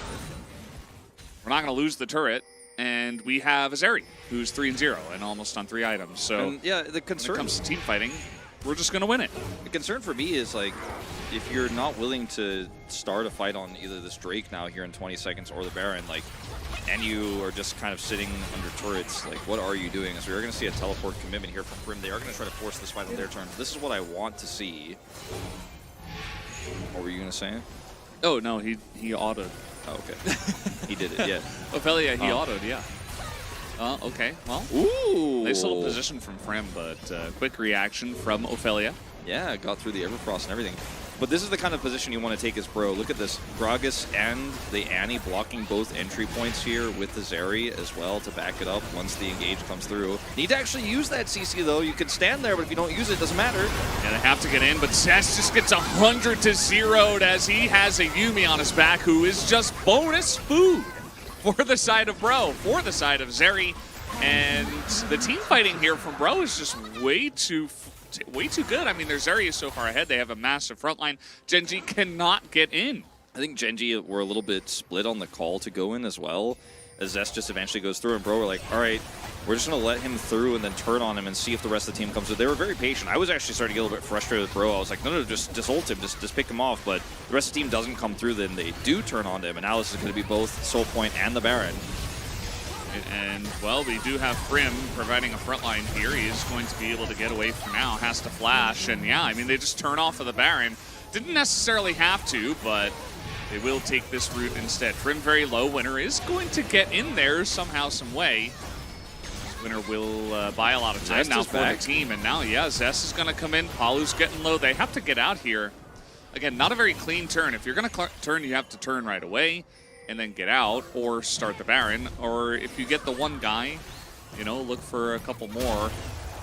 We're not going to lose the turret, and we have a Zeri, who's 3-0 and almost on 3 items. So And, yeah, the concern... when it comes to team fighting, we're just going to win it. The concern for me is, like, if you're not willing to start a fight on either this Drake now here in 20 seconds or the Baron, like, and you are just kind of sitting under turrets, like, what are you doing? So you're going to see a teleport commitment here from Prim. They are going to try to force this fight on their turn. This is what I want to see. What were you going to say? Oh, no, he autoed. Oh, okay. He did it, yeah. Ophelia, he autoed, yeah. Okay, well. Ooh! Nice little position from Frem, but quick reaction from Ophelia. Yeah, got through the Everfrost and everything. But this is the kind of position you want to take as Bro. Look at this. Gragas and the Annie blocking both entry points here with the Zeri as well to back it up once the engage comes through. Need to actually use that CC, though. You can stand there, but if you don't use it, it doesn't matter. Yeah, they have to get in, but Zest just gets 100-0'd as he has a Yuumi on his back who is just bonus food for the side of Bro, for the side of Zeri. And the team fighting here from Bro is just way too good. I mean, their Zeri is so far ahead. They have a massive front line. Gen.G cannot get in. I think Gen.G were a little bit split on the call to go in as well, as Zest just eventually goes through, and Bro were like, all right, we're just going to let him through and then turn on him and see if the rest of the team comes through. They were very patient. I was actually starting to get a little bit frustrated with Bro. I was like, no, just ult him, just pick him off. But the rest of the team doesn't come through, then they do turn on him, and now this is going to be both Soul Point and the Baron. And, well, we do have Prim providing a front line here. He is going to be able to get away from now, has to flash. And, yeah, I mean, they just turn off of the Baron. Didn't necessarily have to, but they will take this route instead. Prim very low. Winner is going to get in there somehow, some way. Winner will buy a lot of time Zest now is for back. the team. And now, yeah, Zest is going to come in. Palu's getting low. They have to get out here. Again, not a very clean turn. If you're going to turn, you have to turn right away and then get out or start the Baron. Or if you get the one guy, you know, look for a couple more.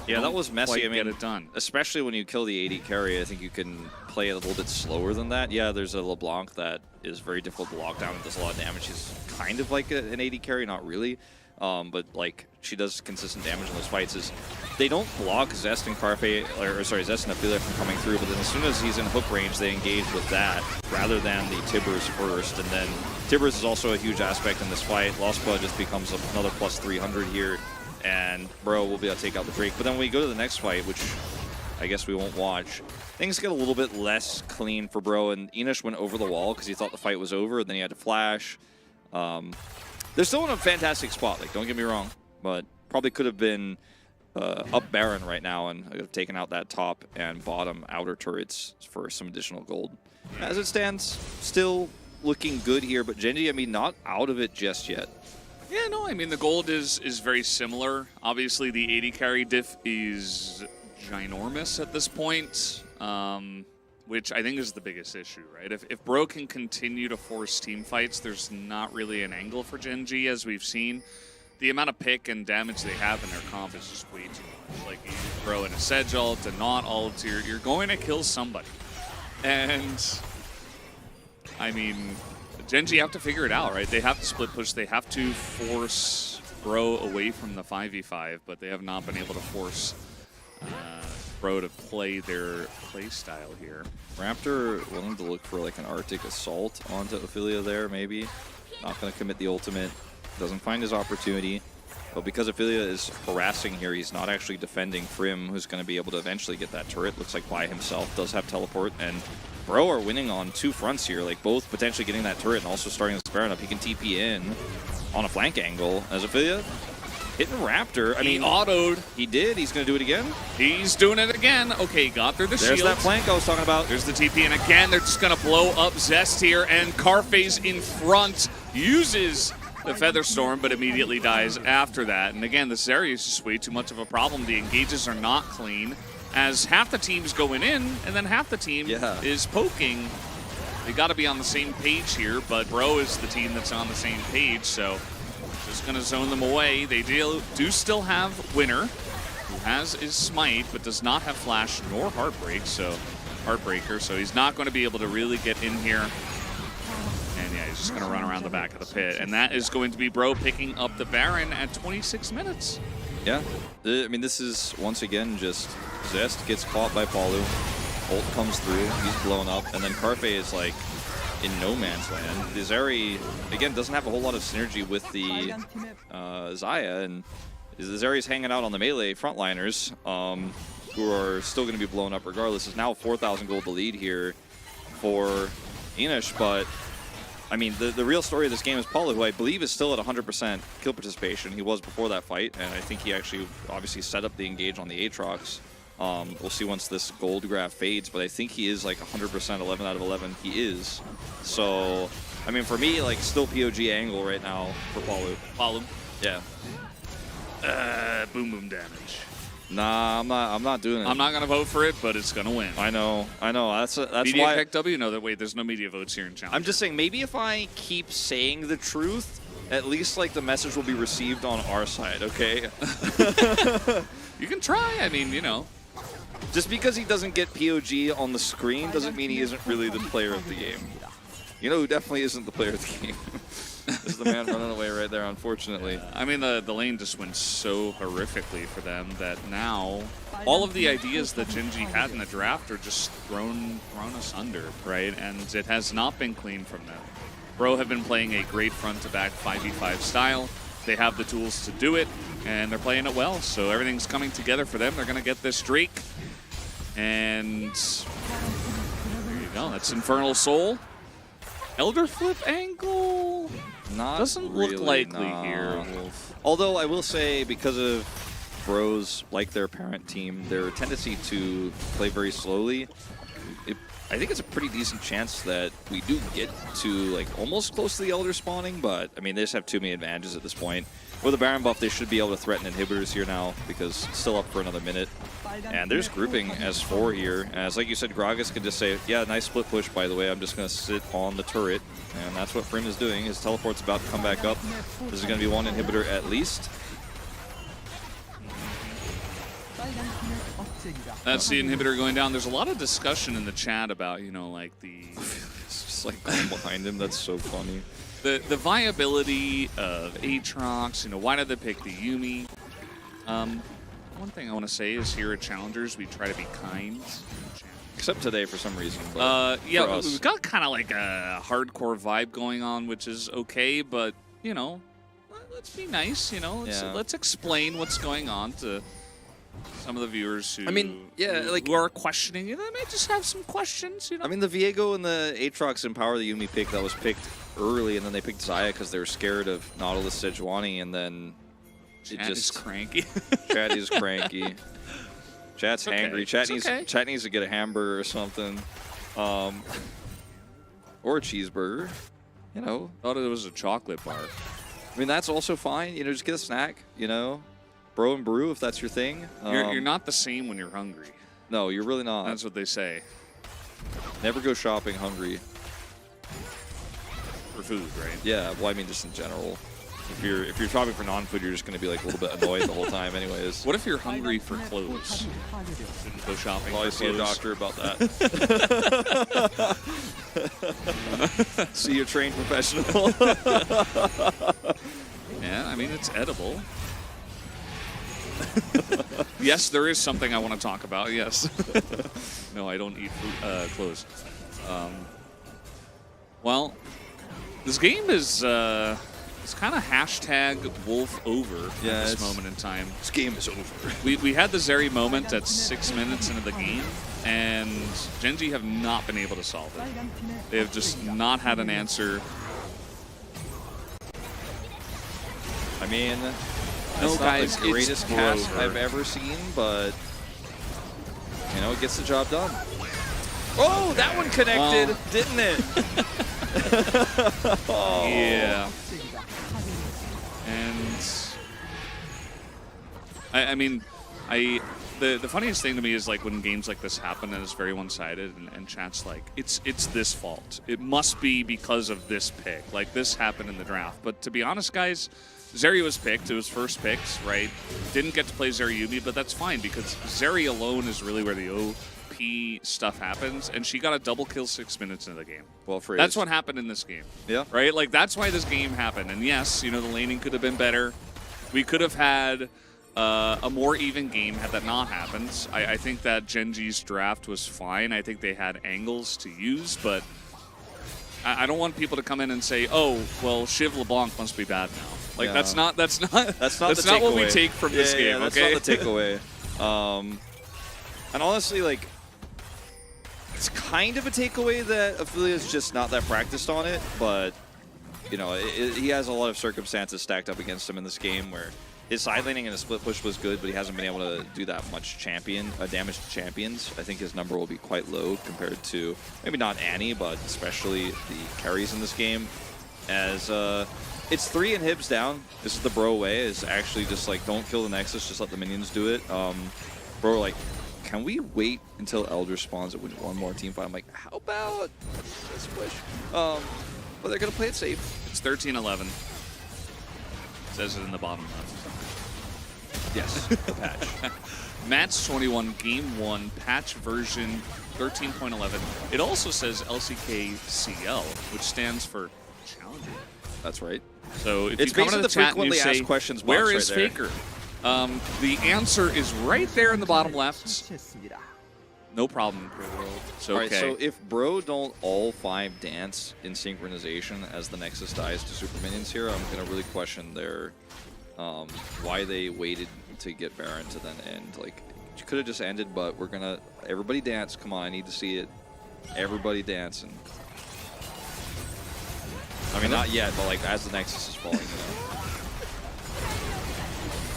Yeah, that was messy. I mean, get it done. Especially when you kill the AD carry, I think you can play it a little bit slower than that. Yeah, there's a LeBlanc that is very difficult to lock down and does a lot of damage. She's kind of like an AD carry, not really. But like she does consistent damage in those fights. Is they don't block Zest and Zest and Ophelia from coming through, but then as soon as he's in hook range, they engage with that rather than the Tibbers first. And then Tibbers is also a huge aspect in this fight. Lost Blood just becomes another plus 300 here, and Bro will be able to take out the Drake. But then when we go to the next fight, which I guess we won't watch, things get a little bit less clean for Bro, and Enish went over the wall because he thought the fight was over, and then he had to flash. They're still in a fantastic spot, like, don't get me wrong, but probably could have been up Baron right now and have taken out that top and bottom outer turrets for some additional gold. As it stands, still looking good here, but Gen.G, I mean, not out of it just yet. Yeah, no, I mean, the gold is very similar. Obviously, the 80 carry diff is ginormous at this point, which I think is the biggest issue, right? If Bro can continue to force team fights, there's not really an angle for Gen.G, as we've seen. The amount of pick and damage they have in their comp is just way too much. Like, you throw in a Sedge ult, a not ult, you're going to kill somebody. And, I mean, Gen.G have to figure it out, right? They have to split push. They have to force Bro away from the 5v5, but they have not been able to force Bro to play their play style here. Raptor willing to look for like an Arctic assault onto Ophelia there, maybe. Not going to commit the ultimate. Doesn't find his opportunity. But because Ophelia is harassing here, he's not actually defending Frim, who's going to be able to eventually get that turret. Looks like by himself, does have teleport. And Bro are winning on two fronts here, like both potentially getting that turret and also starting this Baron up. He can TP in on a flank angle as Ophelia hitting Raptor. I mean, he autoed. He did. He's going to do it again. He's doing it again. Okay, got through the shield. There's that flank I was talking about. There's the TP, and again, they're just going to blow up Zest here, and Carface in front uses the Feather Storm, but immediately dies after that. And again, this area is just way too much of a problem. The engages are not clean, as half the team's going in, and then half the team is poking. They got to be on the same page here, but Bro is the team that's on the same page, so just going to zone them away. They do still have Winner, who has his Smite, but does not have Flash nor Heartbreaker, so he's not going to be able to really get in here. And yeah, he's just going to run around the back of the pit. And that is going to be Bro picking up the Baron at 26 minutes. Yeah, I mean, this is, once again, just Zest gets caught by Palu. Ult comes through, he's blown up, and then Carfe is like in no man's land. The Zeri, again, doesn't have a whole lot of synergy with the Xayah, and the Zeri's hanging out on the melee frontliners, who are still going to be blown up regardless. It's now 4,000 gold to lead here for Enish, but I mean, the real story of this game is Palu, who I believe is still at 100% kill participation. He was before that fight, and I think he actually obviously set up the engage on the Aatrox. We'll see once this gold graph fades, but I think he is like 100%, 11 out of 11. He is. So, I mean, for me, like, still POG angle right now for Palu. Palu. Yeah. Boom damage. Nah, I'm not doing it. I'm not gonna vote for it, but it's gonna win. I know. That's media why. Effect W? No, wait, there's no media votes here in Challenge. I'm just saying, maybe if I keep saying the truth, at least like the message will be received on our side, okay? You can try. I mean, you know. Just because he doesn't get POG on the screen doesn't mean he isn't really the player of the game. You know who definitely isn't the player of the game? This is the man running away right there, unfortunately. I mean, the lane just went so horrifically for them that now all of the ideas that Gen.G had in the draft are just thrown asunder, right? And it has not been clean from them. Bro have been playing a great front-to-back 5v5 style. They have the tools to do it, and they're playing it well. So everything's coming together for them. They're going to get this streak. And there you go. That's Infernal Soul. Elder Flip angle doesn't really, look likely here. Although I will say, because of Bros, like their parent team, their tendency to play very slowly, I think it's a pretty decent chance that we do get to like almost close to the Elder spawning, but I mean, they just have too many advantages at this point. With the Baron buff, they should be able to threaten inhibitors here now, because it's still up for another minute. And there's grouping as 4 here. As like you said, Gragas can just say, yeah, nice split push, by the way. I'm just going to sit on the turret. And that's what Frim is doing. His teleport's about to come back up. This is going to be one inhibitor at least. That's the inhibitor going down. There's a lot of discussion in the chat about, you know, like the... It's just like going behind him. That's so funny. The viability of Aatrox, you know, why did they pick the Yuumi? One thing I want to say is here at Challengers, we try to be kind. Except today for some reason. But yeah, we've got kind of like a hardcore vibe going on, which is okay, but, you know, let's be nice, you know. Let's explain what's going on to some of the viewers who, I mean, yeah, like- who are questioning you, they may just have some questions, you know? I mean, the Viego and the Aatrox Empower the Yumi pick that was picked early, and then they picked Xayah because they were scared of Nautilus Sejuani, and then it Chat is just cranky. Chat is cranky. Chat's okay. hangry. Chat It's needs okay. Chat needs to get a hamburger or something, or a cheeseburger. You know, Thought it was a chocolate bar. I mean that's also fine. You know, just get a snack. You know, bro and brew if that's your thing. You're not the same when you're hungry. No, you're really not. That's what they say. Never go shopping hungry. For food, right? Yeah, well, I mean just in general. If you're shopping for non-food, you're just going to be like a little bit annoyed the whole time, anyways. What if you're hungry for clothes? Shouldn't go shopping Well, I for see a clothes. doctor about that. See a trained professional. Yeah, I mean, it's edible. Yes, there is something I want to talk about, yes. No, I don't eat food, clothes. Well, this game is it's kind of hashtag wolf over at this moment in time. This game is over. We had the Zeri moment at 6 minutes into the game, and Gen.G have not been able to solve it. They have just not had an answer. I mean, No, that's guys, not the greatest it's cast Grover. I've ever seen, but you know, it gets the job done. Oh, that one connected, Well. didn't it? Oh. Yeah. And I mean, the funniest thing to me is like when games like this happen and it's very one-sided and chat's like, it's this fault. It must be because of this pick. Like this happened in the draft. But to be honest, guys, Zeri was picked. It was first picks, right? Didn't get to play Zeri Yumi, but that's fine because Zeri alone is really where the OP stuff happens, and she got a double kill 6 minutes into the game. Well phrased. That's what happened in this game. Yeah. Right? Like, that's why this game happened. And yes, you know, the laning could have been better. We could have had a more even game had that not happened. I think that Gen.G's draft was fine. I think they had angles to use, but I don't want people to come in and say, "Oh, well, Shiv LeBlanc must be bad now." Like Yeah. that's not That's not what we take from this game. That's Okay, not the takeaway. And honestly, like, it's kind of a takeaway that Ophelia's just not that practiced on it, but you know, he has a lot of circumstances stacked up against him in this game where his side laning and his split push was good, but he hasn't been able to do that much damage to champions. I think his number will be quite low compared to maybe not Annie, but especially the carries in this game. As it's 3 inhibs down. This is the bro way. Is actually just like don't kill the Nexus, just let the minions do it. Bro, like, can we wait until Elder spawns and win one more team fight? I'm like, how about this push? But they're gonna play it safe. it's 13-11. Says it in the bottom left. Yes, the patch. Match 21, Game 1, patch version 13.11. It also says LCK CL, which stands for Challenger. That's right. So if It's you come into basically the the chat and you frequently say, asked questions box where right is there." Faker? The answer is right there in the bottom left. No problem, Clear World. It's okay. All right, so if Bro don't all 5 dance in synchronization as the Nexus dies to super minions here, I'm gonna really question their why they waited to get Baron to then end. Like, you could have just ended, but we're gonna everybody dance. Come on, I need to see it. Everybody dancing. I mean, not yet, but like as the Nexus is falling. You know.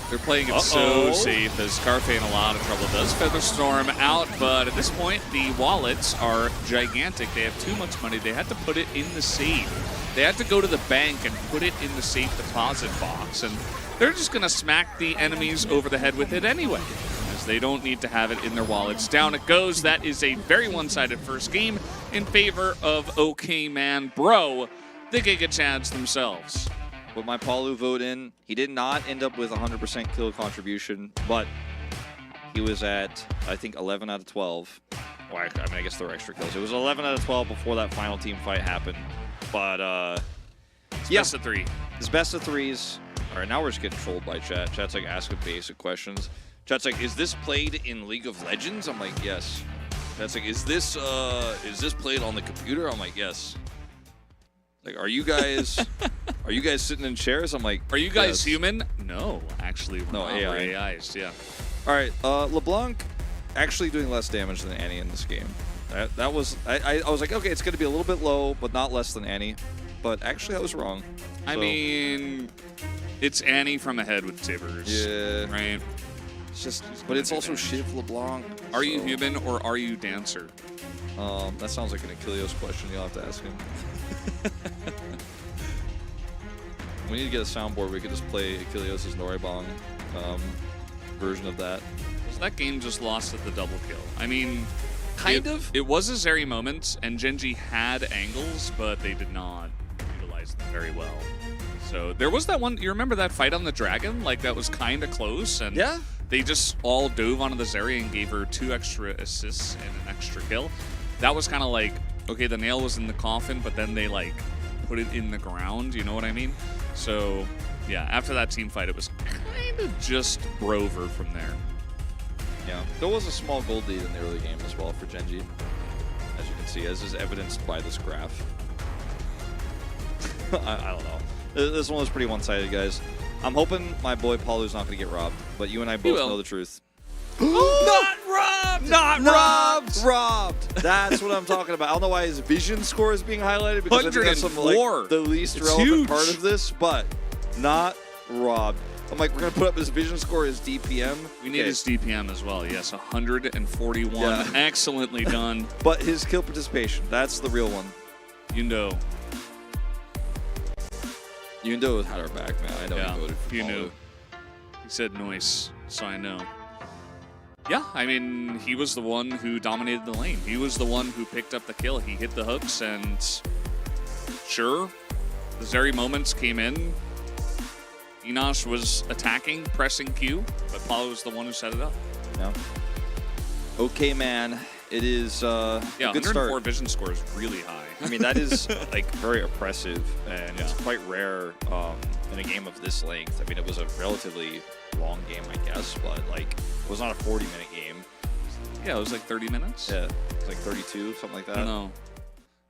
They're playing it so safe as Scarfe in a lot of trouble. Does Featherstorm out, but at this point, the wallets are gigantic. They have too much money. They had to put it in the safe. They had to go to the bank and put it in the safe deposit box, and they're just going to smack the enemies over the head with it anyway, as they don't need to have it in their wallets. Down it goes. That is a very one-sided first game in favor of OK Man Bro, the Giga Chads themselves. With my Palu vote in, he did not end up with 100% kill contribution, but he was at, I think, 11 out of 12. Well, I mean, I guess there were extra kills. It was 11 out of 12 before that final team fight happened. But, yeah. Best of 3. His best of 3s. All right, now we're just getting trolled by chat. Chat's like asking basic questions. Chat's like, is this played in League of Legends? I'm like, yes. Chat's like, is this played on the computer? I'm like, yes. Like, are you guys sitting in chairs? I'm like, Are you guys yes. human? No, actually, we're No, not. AI. We're AIs, yeah. All right, LeBlanc actually doing less damage than Annie in this game. That was I was like, okay, it's going to be a little bit low, but not less than Annie. But actually, I was wrong. I So, mean, it's Annie from ahead with Sabers. yeah, Right? it's just, but it's also Shiv LeBlanc. Are you so, human or are you dancer? That sounds like an Achilles question. You'll have to ask him. We need to get a soundboard. We could just play Achilles' Noribong version of that. So that game just lost at the double kill. I mean, Kind of. It was a Zeri moment, and Gen.G had angles, but they did not utilize them very well. So there was that one. You remember that fight on the dragon? Like that was kind of close, and Yeah. they just all dove onto the Zeri and gave her 2 extra assists and an extra kill. That was kind of like, okay, the nail was in the coffin, but then they like put it in the ground. You know what I mean? So yeah, after that team fight, it was kind of just Brover from there. Yeah, there was a small gold lead in the early game as well for Gen.G, as you can see, as is evidenced by this graph. I don't know. This one was pretty one-sided, guys. I'm hoping my boy Paulu's not going to get robbed, but you and I both know the truth. Not robbed! Not robbed! Robbed! That's what I'm talking about. I don't know why his vision score is being highlighted, because I think that's some, 104. like, the least It's relevant huge. part of this, but not robbed. I'm like, we're going to put up his vision score, his DPM. We need Okay. his DPM as well. Yes, 141. Yeah. Excellently done. But his kill participation, that's the real one. You know. Yundo had our back, man. I know Yeah, he voted for you Paulu. knew. He said noise, so I know. Yeah, I mean, he was the one who dominated the lane. He was the one who picked up the kill. He hit the hooks, and sure, the Zeri moments came in. Enosh was attacking, pressing Q, but Paolo was the one who set it up. Yeah. Okay, man. It is Yeah, a good 104 start. vision score is really high. I mean, that is like very oppressive, and it's Yeah. quite rare in a game of this length. I mean, it was a relatively long game, I guess, but like it was not a 40-minute game. Yeah, it was like 30 minutes. Yeah, it was like 32, something like that. I don't know.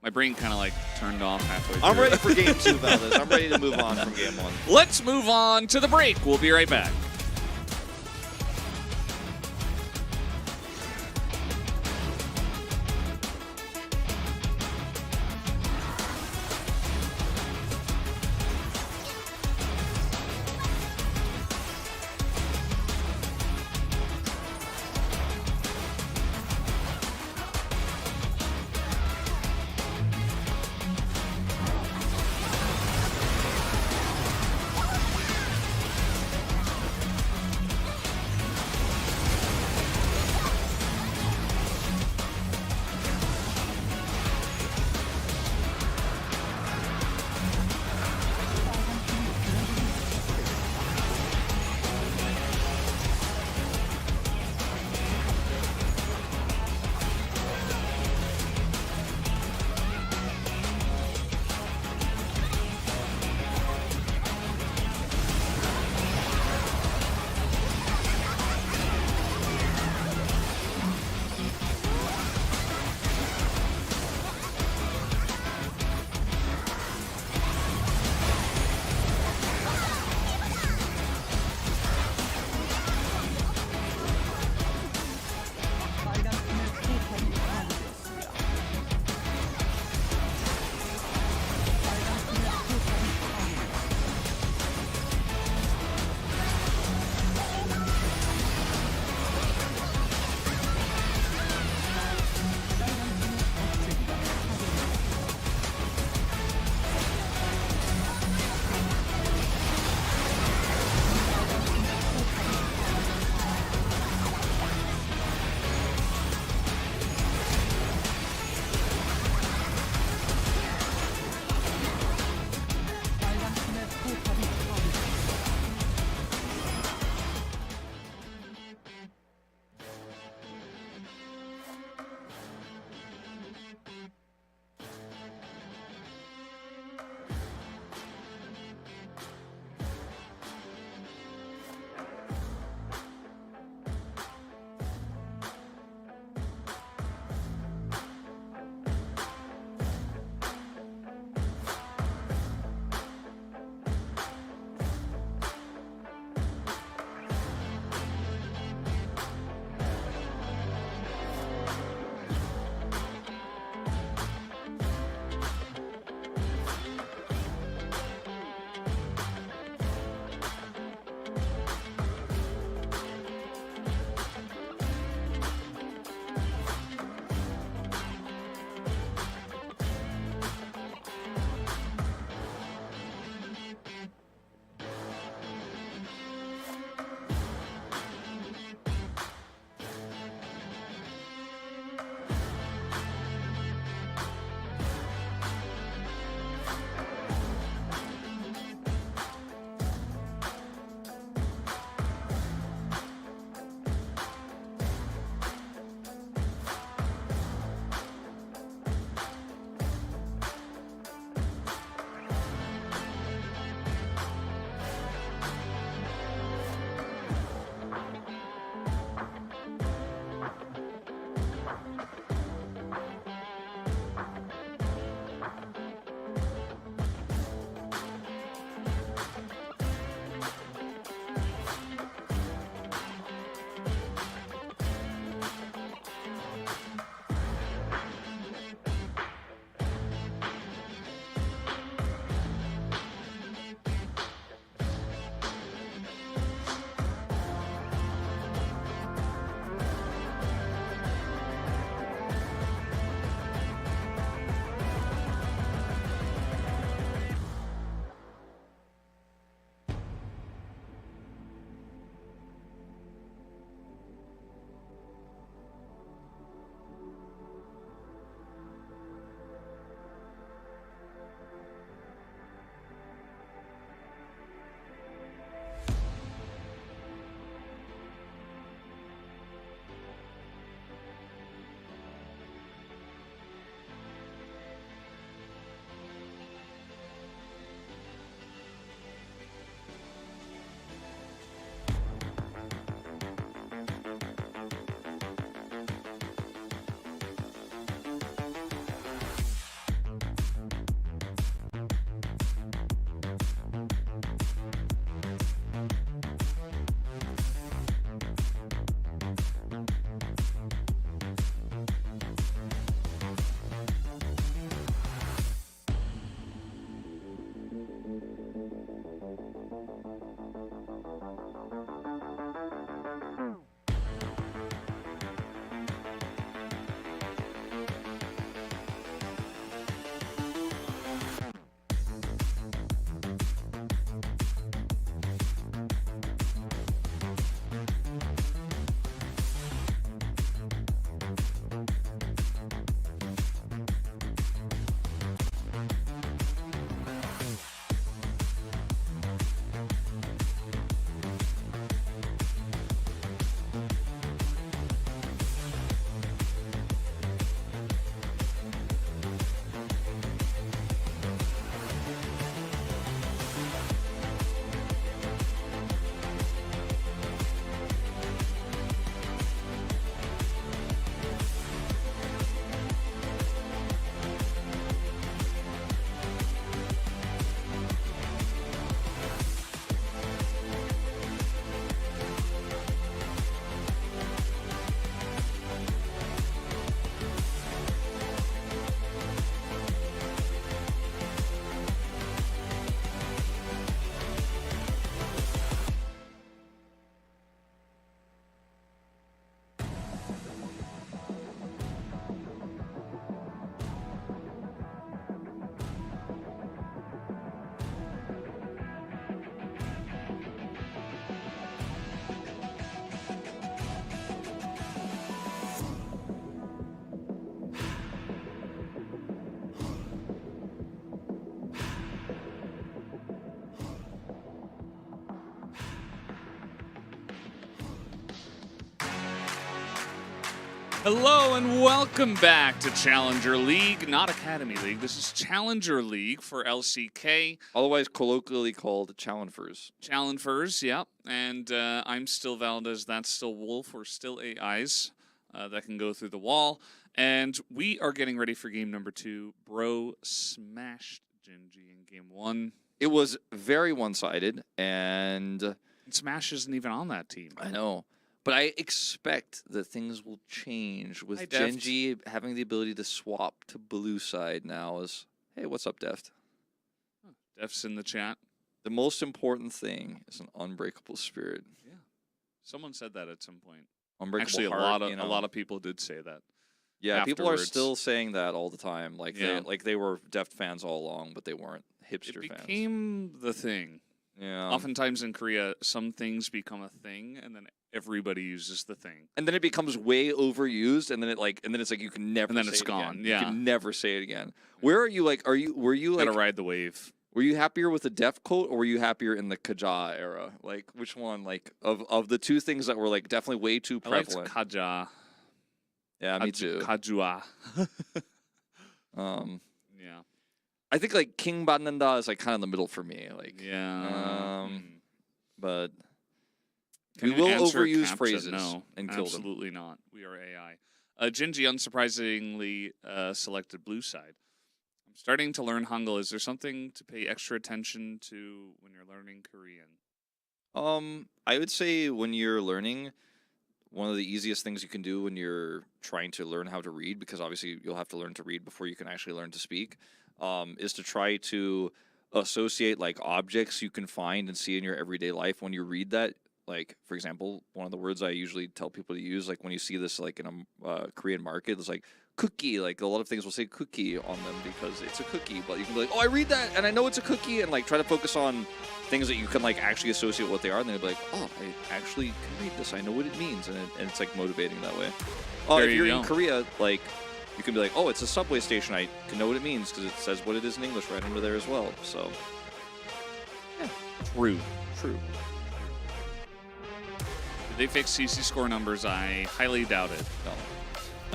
My brain kind of like turned off halfway through. I'm ready for game 2, Valdez. I'm ready to move on from game 1. Let's move on to the break. We'll be right back. Hello and welcome back to Challenger League, not Academy League. This is Challenger League for LCK. Otherwise colloquially called Challengers. Challengers, yeah. And I'm still Valdez, that's still Wolf. We're still AIs that can go through the wall. And we are getting ready for game number 2. Bro smashed Gen.G in game 1. It was very one-sided, and Smash isn't even on that team. I know. But I expect that things will change with Hi, Deft. Gen.G having the ability to swap to blue side now. Hey, what's up, Deft? Def's in the chat. The most important thing is an unbreakable spirit. Yeah. Someone said that at some point. Unbreakable Actually, heart, a lot of people did say that. Yeah, people are afterwards. still saying that all the time. Like Yeah. they were Deft fans all along, but they weren't hipster It fans. became the thing. Yeah. Oftentimes in Korea, some things become a thing, and then everybody uses the thing. And then it becomes way overused, and then it's like you can never. And then say it's it gone, Again. yeah. You can never say it again. Where are you? Like, were you like? Gotta ride the wave. Were you happier with the Def coat, or were you happier in the Kaja era? Like, which one? Like, of the two things that were like definitely way too I liked prevalent. Kaja. Yeah, me too. Kajua. Yeah. Yeah. I think like King Bananda is like kind of in the middle for me. Like, Yeah. but Can we will answer overuse CAPTCHA? phrases No, and kill them. absolutely not. We are AI. Gen.G unsurprisingly selected blue side. I'm starting to learn Hangul. Is there something to pay extra attention to when you're learning Korean? I would say when you're learning, one of the easiest things you can do when you're trying to learn how to read, because obviously you'll have to learn to read before you can actually learn to speak, is to try to associate like objects you can find and see in your everyday life when you read that. Like, for example, one of the words I usually tell people to use, like when you see this like in a Korean market, it's like cookie. Like a lot of things will say cookie on them because it's a cookie, but you can be like, oh, I read that and I know it's a cookie, and like try to focus on things that you can like actually associate what they are, and then you'll be like, oh, I actually can read this. I know what it means, and it's like motivating that way. There If you you're go. in Korea, like you can be like, oh, it's a subway station. I can know what it means because it says what it is in English right under there as well. So, yeah, True. true. Did they fix CC score numbers? I highly doubt it. No.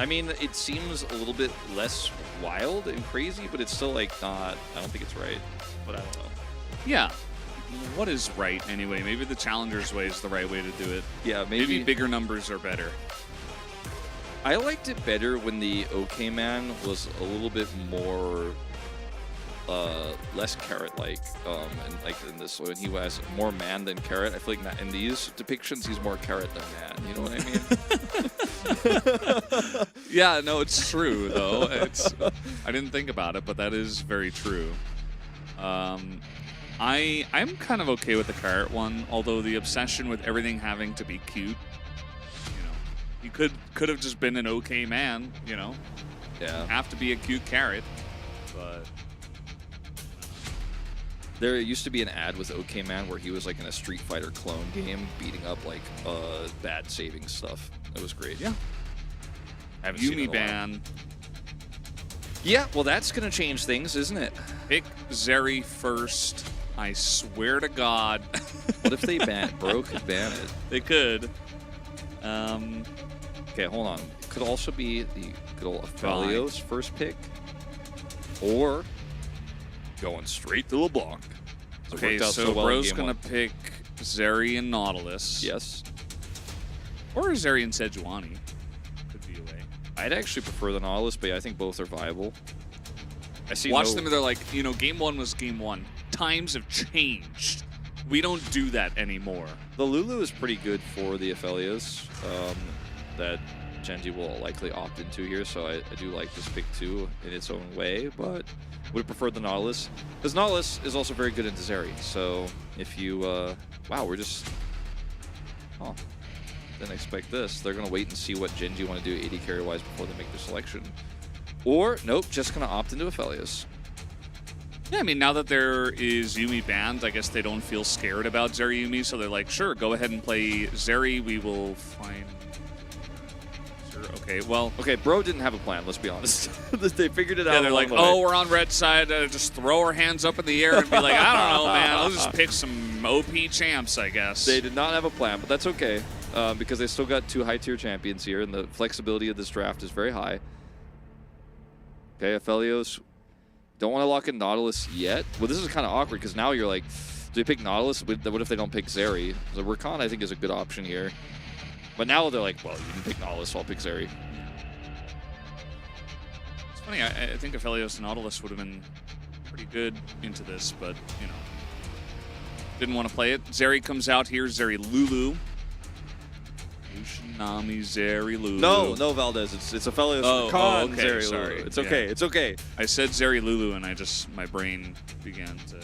I mean, it seems a little bit less wild and crazy, but it's still like not. I don't think it's right, but I don't know. Yeah. What is right anyway? Maybe the Challenger's way is the right way to do it. Yeah, Maybe bigger numbers are better. I liked it better when the OK Man was a little bit more, less carrot-like, and like in this one, he was more man than carrot. I feel like in these depictions, he's more carrot than man. You know what I mean? Yeah, no, it's true though. I didn't think about it, but that is very true. I'm kind of okay with the carrot one, although the obsession with everything having to be cute, you know, you could have just been an okay man, you know, Yeah. have to be a cute carrot, but There used to be an ad with OK Man where he was like in a Street Fighter clone game, beating up like bad saving stuff. It was great. yeah. Haven't seen it Yumi in a while. ban. Yeah, well, that's gonna change things, isn't it? Pick Zeri first. I swear to God. What if they ban it? Bro could ban it. They could. Okay, hold on. Could also be the good old Aphelios first pick, or going straight to LeBlanc. It Okay, worked out so well in Bro's game gonna one. pick Zeri and Nautilus. Yes, Or Zeri and Sejuani. Could be a way. I'd actually prefer the Nautilus, but I think both are viable. I see. Watch no, them and they're like, you know, game one was game one. Times have changed. We don't do that anymore. The Lulu is pretty good for the Aphelios that Gen.G will likely opt into here, so I do like this pick too in its own way, but would prefer the Nautilus. Because Nautilus is also very good into Zeri, so if you... wow, we're just... Oh, didn't expect this. They're going to wait and see what Gen.G want to do AD carry-wise before they make their selection. Or, nope, just going to opt into Aphelios. Yeah, I mean, now that there is Yumi banned, I guess they don't feel scared about Zeri Yumi, so they're like, sure, go ahead and play Zeri. We will find... Sure, okay, well... Okay, Bro didn't have a plan, let's be honest. They figured it out. Yeah, they're like, along the way. oh, we're on red side. Just throw our hands up in the air and be like, I don't know, man. I'll just pick some OP champs, I guess. They did not have a plan, but that's okay. because they still got 2 high-tier champions here, and the flexibility of this draft is very high. Okay, Aphelios. Don't want to lock in Nautilus yet. Well, this is kind of awkward because now you're like, do they pick Nautilus? What if they don't pick Zeri? The Rakan, I think, is a good option here. But now they're like, well, you can pick Nautilus, so I'll pick Zeri. It's funny, I think Aphelios and Nautilus would have been pretty good into this, but, you know, didn't want to play it. Zeri comes out here, Zeri Lulu. Nami, Zeri, Lulu. No, Valdez. It's Aphelios, Rakan, okay, Zeri, sorry. Lulu. It's okay. Yeah. It's okay. I said Zeri Lulu, and my brain began to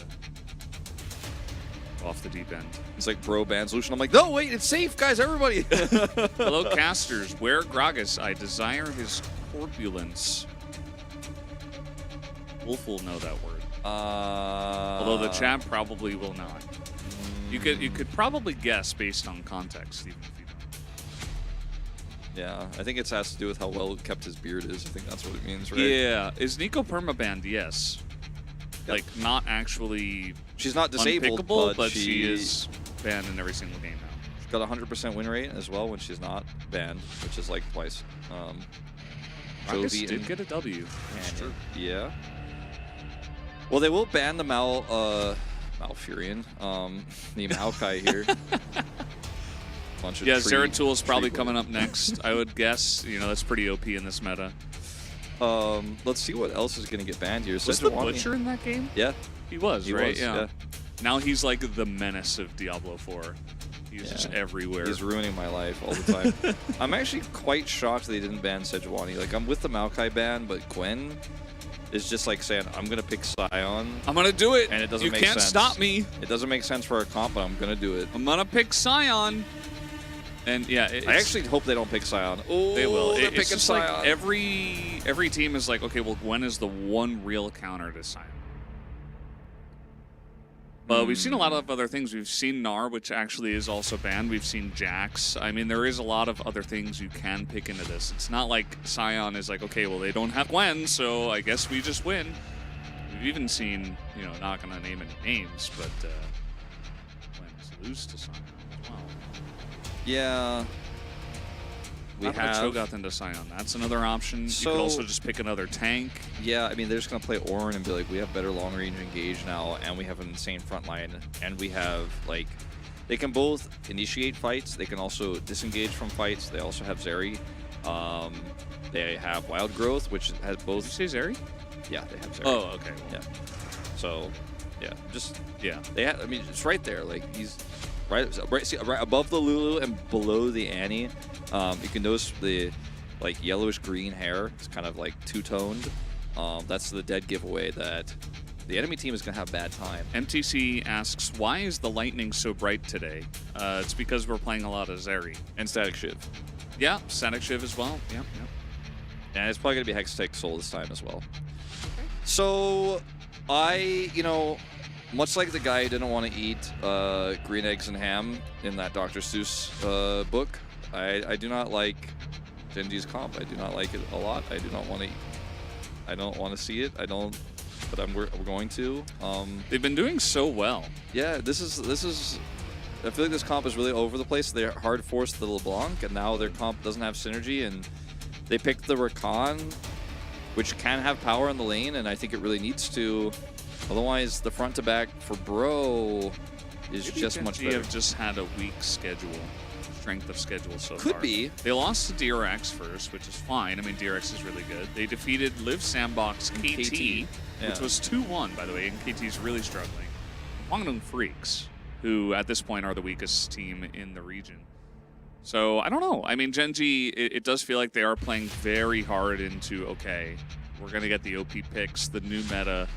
go off the deep end. It's like bro ban solution. I'm like, no, wait, it's safe, guys, everybody. Hello, casters. Where Gragas? I desire his corpulence. Wolf will know that word. Although the chat probably will not. You could probably guess based on context, even if you don't. Yeah, I think it has to do with how well kept his beard is. I think that's what it means, right? Yeah. Is Nico permabanned? Yes. Yep. Like, not actually She's not disabled, unpickable, but she is banned in every single game now. She's got a 100% win rate as well when she's not banned, which is like twice. Gragas Jovi did and get a W. That's Canyon. true. Yeah. Well, they will ban the Malfurion, the Maokai here. Yeah, Zeratul is probably coming up next, I would guess. You know, that's pretty OP in this meta. Let's see what else is going to get banned here. Was the Butcher in that game? Yeah. He was, right? Was, yeah. Now he's like the menace of Diablo 4. He's just everywhere. He's ruining my life all the time. I'm actually quite shocked they didn't ban Sejuani. Like, I'm with the Maokai ban, but Gwen is just like saying, I'm going to pick Sion. I'm going to do it. And it doesn't you make can't sense. stop me. It doesn't make sense for a comp, but I'm going to do it. I'm going to pick Sion. And yeah, I actually hope they don't pick Sion. Oh, they will. They're It's picking just Sion. like every team is like, okay, well, Gwen is the one real counter to Sion. But we've seen a lot of other things. We've seen Gnar, which actually is also banned. We've seen Jax. I mean, there is a lot of other things you can pick into this. It's not like Sion is like, okay, well, they don't have Gwen, so I guess we just win. We've even seen, you know, not going to name any names, but Gwen's lose to Sion as well. Yeah. We Not have Cho'Gath into Sion. That's another option. So, you could also just pick another tank. Yeah, I mean, they're just going to play Ornn and be like, we have better long-range engage now, and we have an insane front line, and we have, like, they can both initiate fights. They can also disengage from fights. They also have Zeri. They have Wild Growth, which has both. Did you say Zeri? Yeah, they have Zeri. Oh, okay. Well, Yeah. So, yeah, just, yeah. they have, I mean, it's right there. Like, he's right above the Lulu and below the Annie. You can notice the like yellowish green hair. It's kind of like two-toned. That's the dead giveaway that the enemy team is going to have a bad time. MTC asks, why is the lightning so bright today? It's because we're playing a lot of Zeri. And Static Shiv. Yeah, Static Shiv as well. Yep. And it's probably going to be Hextech Soul this time as well. So, you know, much like the guy who didn't want to eat green eggs and ham in that Dr. Seuss book, I do not like Gen.G's comp. I do not like it a lot. I do not want to. I don't want to see it. I don't. But we're going to. They've been doing so well. Yeah, this is. I feel like this comp is really over the place. They hard forced the LeBlanc, and now their comp doesn't have synergy, and they picked the Rakan, which can have power in the lane, and I think it really needs to. Otherwise, the front to back for Bro is Maybe just much Gen.G better. have just had a weak schedule. Strength of schedule so Could far. be. They lost to DRX first, which is fine. I mean, DRX is really good. They defeated Live Sandbox KT, which was 2-1, by the way, and KT's really struggling. Guangdong Freaks, who at this point are the weakest team in the region. So, I don't know. I mean, Gen.G, it does feel like they are playing very hard into, okay, we're going to get the OP picks, the new meta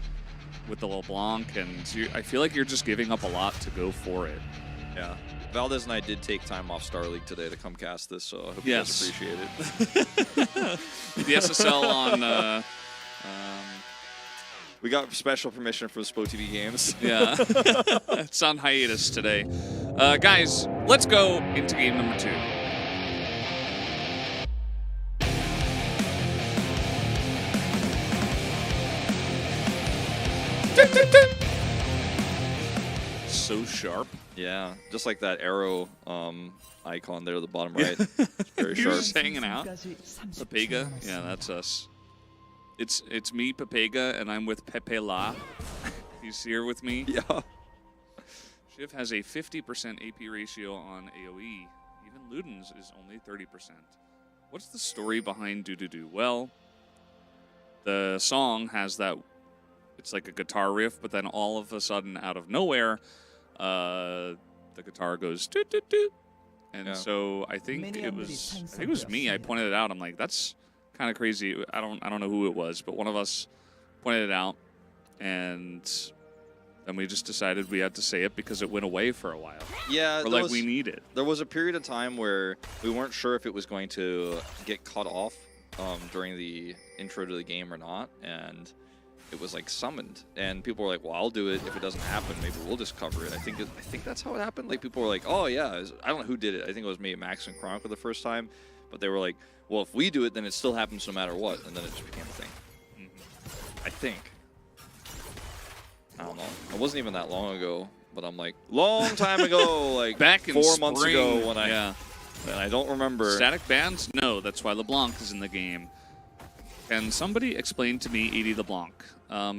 with the LeBlanc, and I feel like you're just giving up a lot to go for it. Yeah. Valdez and I did take time off Star League today to come cast this, so I hope you guys appreciate it. The SSL on... we got special permission from Spo TV Games. Yeah. It's on hiatus today. Guys, let's go into game number 2. so sharp. Yeah, just like that arrow icon there at the bottom right. It's very You're sharp. just hanging out. Pepega, yeah, that's us. It's me, Pepega, and I'm with Pepe La. He's here with me. Yeah. Shiv has a 50% AP ratio on AoE. Even Luden's is only 30%. What's the story behind Do Do Do? Well, the song has that. It's like a guitar riff, but then all of a sudden, out of nowhere, the guitar goes doo doo doo, and so I think it was me. I pointed it out. I'm like, that's kind of crazy. I don't know who it was, but one of us pointed it out, and then we just decided we had to say it because it went away for a while. Yeah, or like we need it. There was a period of time where we weren't sure if it was going to get cut off during the intro to the game or not, and it was like summoned, and people were like, well, I'll do it. If it doesn't happen, maybe we'll just cover it. I think that's how it happened. Like, people were like, oh yeah, I don't know who did it. I think it was me, Max, and Chronicle the first time, but they were like, well, if we do it, then it still happens no matter what, and then it just became a thing. I think. I don't know. It wasn't even that long ago, but I'm like, long time ago, like back in 4 months ago when yeah. And I don't remember. Static bans? No, that's why LeBlanc is in the game. Can somebody explain to me 80 LeBlanc?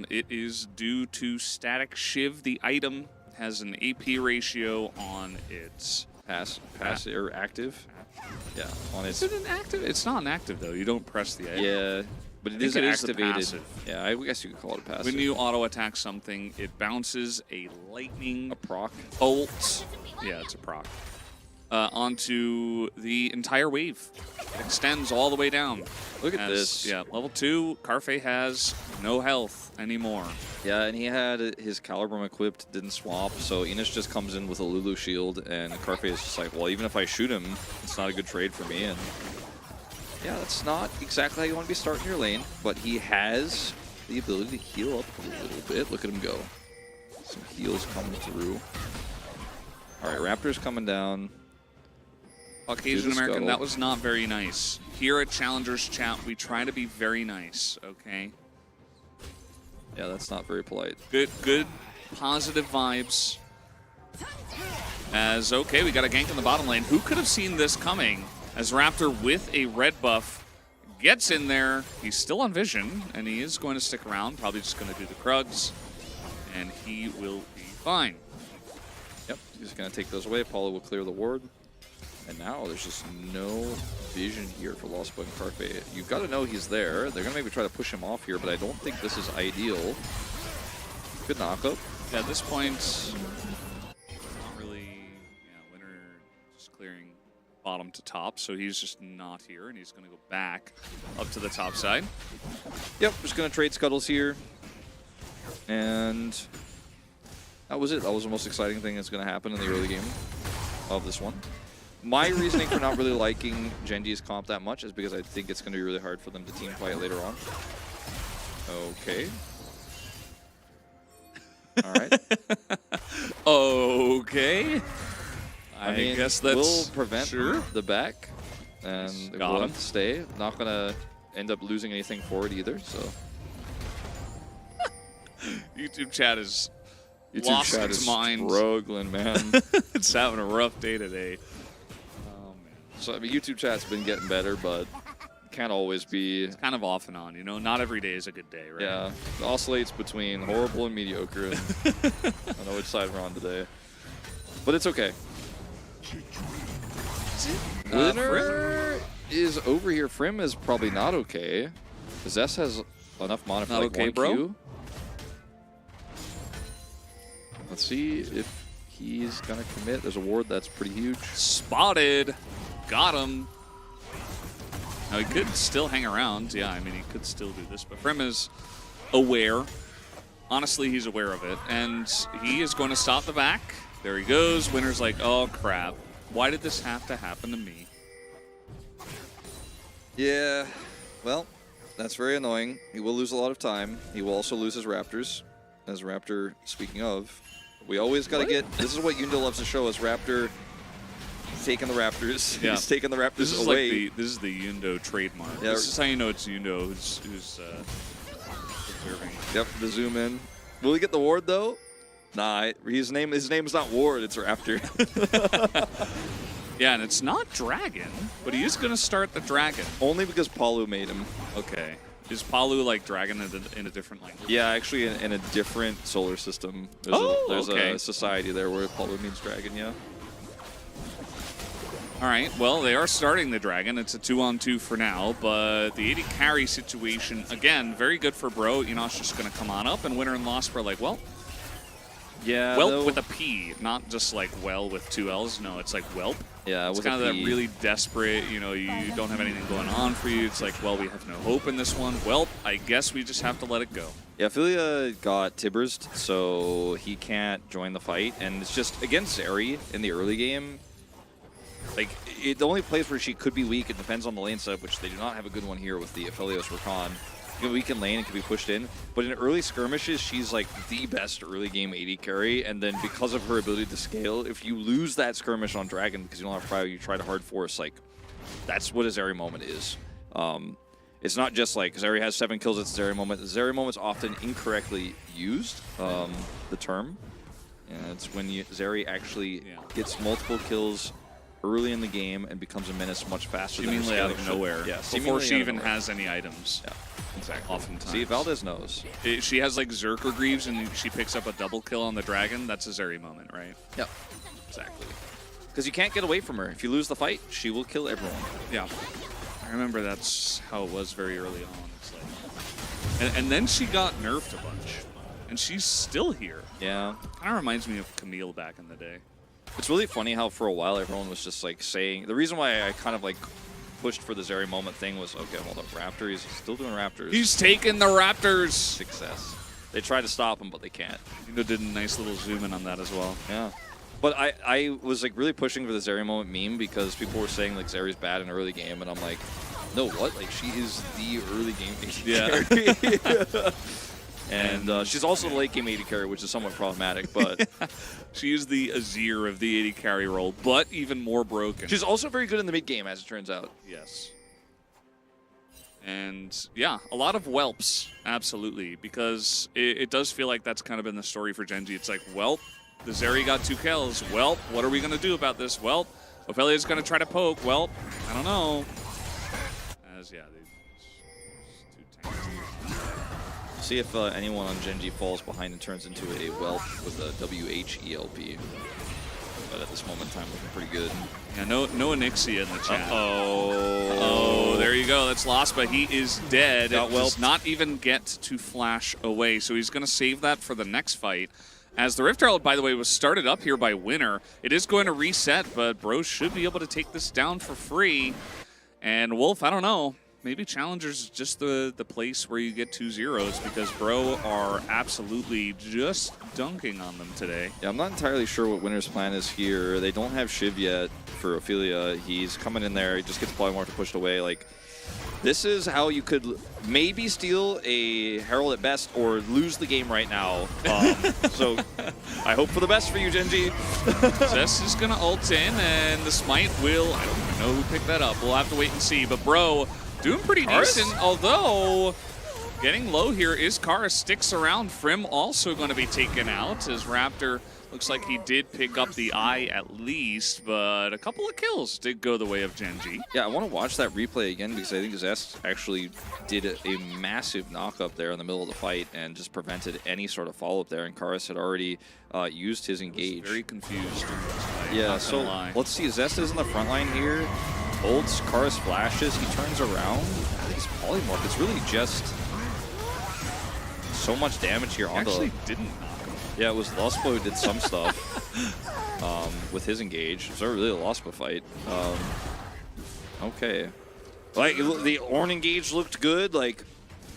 It is due to Static Shiv. The item has an AP ratio on its passive or active. Yeah, on its. Is it an active? It's not an active though. You don't press the item. Yeah, but it is activated. Yeah, I guess you could call it a passive. When you auto attack something, it bounces a lightning proc bolt. Yeah, it's a proc. Onto the entire wave. It extends all the way down. Look at this. Yeah, level 2, Carfe has no health anymore. Yeah, and he had his Calibrum equipped, didn't swap, so Enos just comes in with a Lulu shield, and Carfe is just like, well, even if I shoot him, it's not a good trade for me. And yeah, that's not exactly how you want to be starting your lane, but he has the ability to heal up a little bit. Look at him go. Some heals coming through. All right, Raptor's coming down. Caucasian American, that was not very nice. Here at Challengers Chat, we try to be very nice, okay? Yeah, that's not very polite. Good, positive vibes. As, okay, we got a gank in the bottom lane. Who could have seen this coming? As Raptor with a red buff gets in there. He's still on vision, and he is going to stick around. Probably just going to do the Krugs, and he will be fine. Yep, he's going to take those away. Paulo will clear the ward. And now there's just no vision here for Lost Boy and Carfe. You've got to know he's there. They're going to maybe try to push him off here, but I don't think this is ideal. Good knockup. Yeah, at this point, not really, yeah, Winner just clearing bottom to top, so he's just not here, and he's going to go back up to the top side. Yep, just going to trade scuttles here. And that was it. That was the most exciting thing that's going to happen in the early game of this one. My reasoning for not really liking Gen.G's comp that much is because I think it's going to be really hard for them to team fight later on. Okay. All right. Okay. I mean, guess that's we'll prevent the back, and we'll have to stay. Not going to end up losing anything for it either, so. YouTube chat is lost its mind. Struggling, man. It's having a rough day today. So, I mean, YouTube chat's been getting better, but can't always be. It's kind of off and on, you know? Not every day is a good day, right? Yeah. It oscillates between horrible and mediocre, and I don't know which side we're on today. But it's okay. Winner is over here. Frim is probably not okay. Possess has enough mana for like one Q. Let's see if he's going to commit. There's a ward that's pretty huge. Spotted. Got him. Now, he could still hang around. Yeah, I mean, he could still do this. But Frim is aware. Honestly, he's aware of it. And he is going to stop the back. There he goes. Winner's like, oh, crap. Why did this have to happen to me? Yeah, well, that's very annoying. He will lose a lot of time. He will also lose his Raptors. As Raptor, speaking of, we always got to get... This is what Yundo loves to show us. Raptor... taking the Raptors. Yeah. He's taking the Raptors away. Like this is the Yundo trademark. Yeah, this is how you know it's Yundo who's observing. Yep, the zoom in. Will he get the ward, though? Nah, his name's not Ward, it's Raptor. Yeah, and it's not Dragon, but he is going to start the Dragon. Only because Palu made him. Okay. Is Palu like Dragon in a different language? Yeah, actually in a different solar system. There's okay. a society there where Palu means dragon, yeah. All right, well, they are starting the Dragon. It's a 2-on-2 for now, but the 80 carry situation, again, very good for Bro. Enosh just going to come on up, and winner and loss for like, well, yeah, Whelp with a P, not just like well with 2 L's. No, it's like Whelp. Yeah, it's kind of that really desperate, you know, you don't have anything going on for you. It's like, well, we have no hope in this one. Well, I guess we just have to let it go. Yeah, Ophelia got Tibbersed, so he can't join the fight. And it's just, against Zeri in the early game, like, the only place where she could be weak, it depends on the lane setup, which they do not have a good one here with the Aphelios Rakan. Weak in lane and can be pushed in, but in early skirmishes, she's like the best early game AD carry, and then because of her ability to scale, if you lose that skirmish on Dragon because you don't have Cryo, you try to hard force, like, that's what a Zeri moment is. It's not just like Zeri has 7 kills, it's a Zeri moment. The Zeri moment's often incorrectly used, the term, and it's when Zeri actually gets multiple kills early in the game and becomes a menace much faster than seemingly out of nowhere. Yeah, before she even has any items. Yeah. Exactly. Oftentimes. See, Valdez knows. She has like Zerker Greaves and she picks up a double kill on the Dragon. That's a Zeri moment, right? Yep. Exactly. Because you can't get away from her. If you lose the fight, she will kill everyone. Yeah. I remember that's how it was very early on. It's like, and then she got nerfed a bunch. And she's still here. Yeah. Kind of reminds me of Camille back in the day. It's really funny how for a while everyone was just like saying, the reason why I kind of like pushed for the Zeri moment thing was, okay, hold up, Raptor, he's still doing Raptors. He's taking the Raptors. Success. They tried to stop him, but they can't. You did a nice little zoom in on that as well. Yeah. But I was like really pushing for the Zeri moment meme because people were saying like Zeri's bad in early game, and I'm like, no, what? Like, she is the early game AD carry. And she's also the late game AD carry, which is somewhat problematic, but... She is the Azir of the AD carry role, but even more broken. She's also very good in the mid game, as it turns out. Yes. And yeah, a lot of whelps, absolutely, because it does feel like that's kind of been the story for Gen.G. It's like, well, the Zeri got 2 kills. Well, what are we going to do about this? Well, Ophelia's going to try to poke. Well, I don't know. As, yeah, it's 2 tanks. See if anyone on Gen.G falls behind and turns into a whelp with a WHELP. But at this moment in time, looking pretty good. Yeah, no Anixia in the chat. Uh-oh. Oh, there you go. That's lost, but he is dead. Got Does whelped. not even get to flash away, so he's going to save that for the next fight. As the Rift Herald, by the way, was started up here by Winner. It is going to reset, but Bro should be able to take this down for free. And Wolf, I don't know. Maybe Challenger's just the place where you get 2 zeros because Bro are absolutely just dunking on them today. Yeah, I'm not entirely sure what Winner's plan is here. They don't have Shiv yet for Ophelia. He's coming in there. He just gets Polymorph pushed away. Like, this is how you could maybe steal a Herald at best or lose the game right now. So I hope for the best for you, Gen.G. Zest is going to ult in, and the Smite will... I don't even know who picked that up. We'll have to wait and see. But Bro... doing pretty decent, although getting low here is Kara. Sticks around. Frim also going to be taken out as Raptor looks like he did pick up the eye at least, but a couple of kills did go the way of Gen.G. Yeah, I want to watch that replay again because I think Zest actually did a massive knock up there in the middle of the fight and just prevented any sort of follow-up there, and Karis had already used his engage. Very confused. Yeah, so let's see. Zest is in the front line here. Ults, Karis flashes, he turns around. He's polymorph. It's really just so much damage here on the... Actually didn't knock him. Yeah, it was Lostbo who did some stuff with his engage. It was really a Lostbo fight. Okay. Like, the Ornn engage looked good. Like,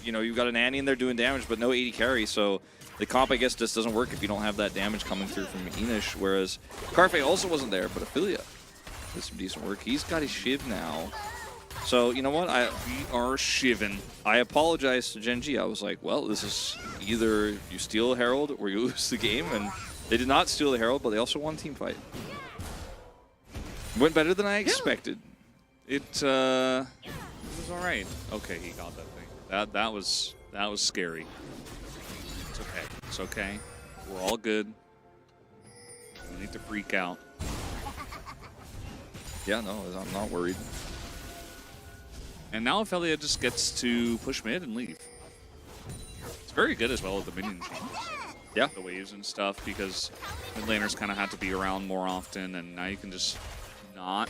you know, you've got an Annie in there doing damage, but no 80 carry, so the comp, I guess, just doesn't work if you don't have that damage coming through from Enish, whereas Carfe also wasn't there, but Ophelia did some decent work. He's got his Shiv now. So, you know what? We are shivin'. I apologize to Gen.G. I was like, well, this is either you steal a Herald or you lose the game, and they did not steal the Herald, but they also won team fight. Went better than I expected. It was all right. Okay, he got that thing. That was scary. It's okay. It's okay. We're all good. need to freak out. Yeah, no, I'm not worried. And now Ophelia just gets to push mid and leave. It's very good as well with the minion changes. Yeah. The waves and stuff, because mid laners kind of had to be around more often, and now you can just not.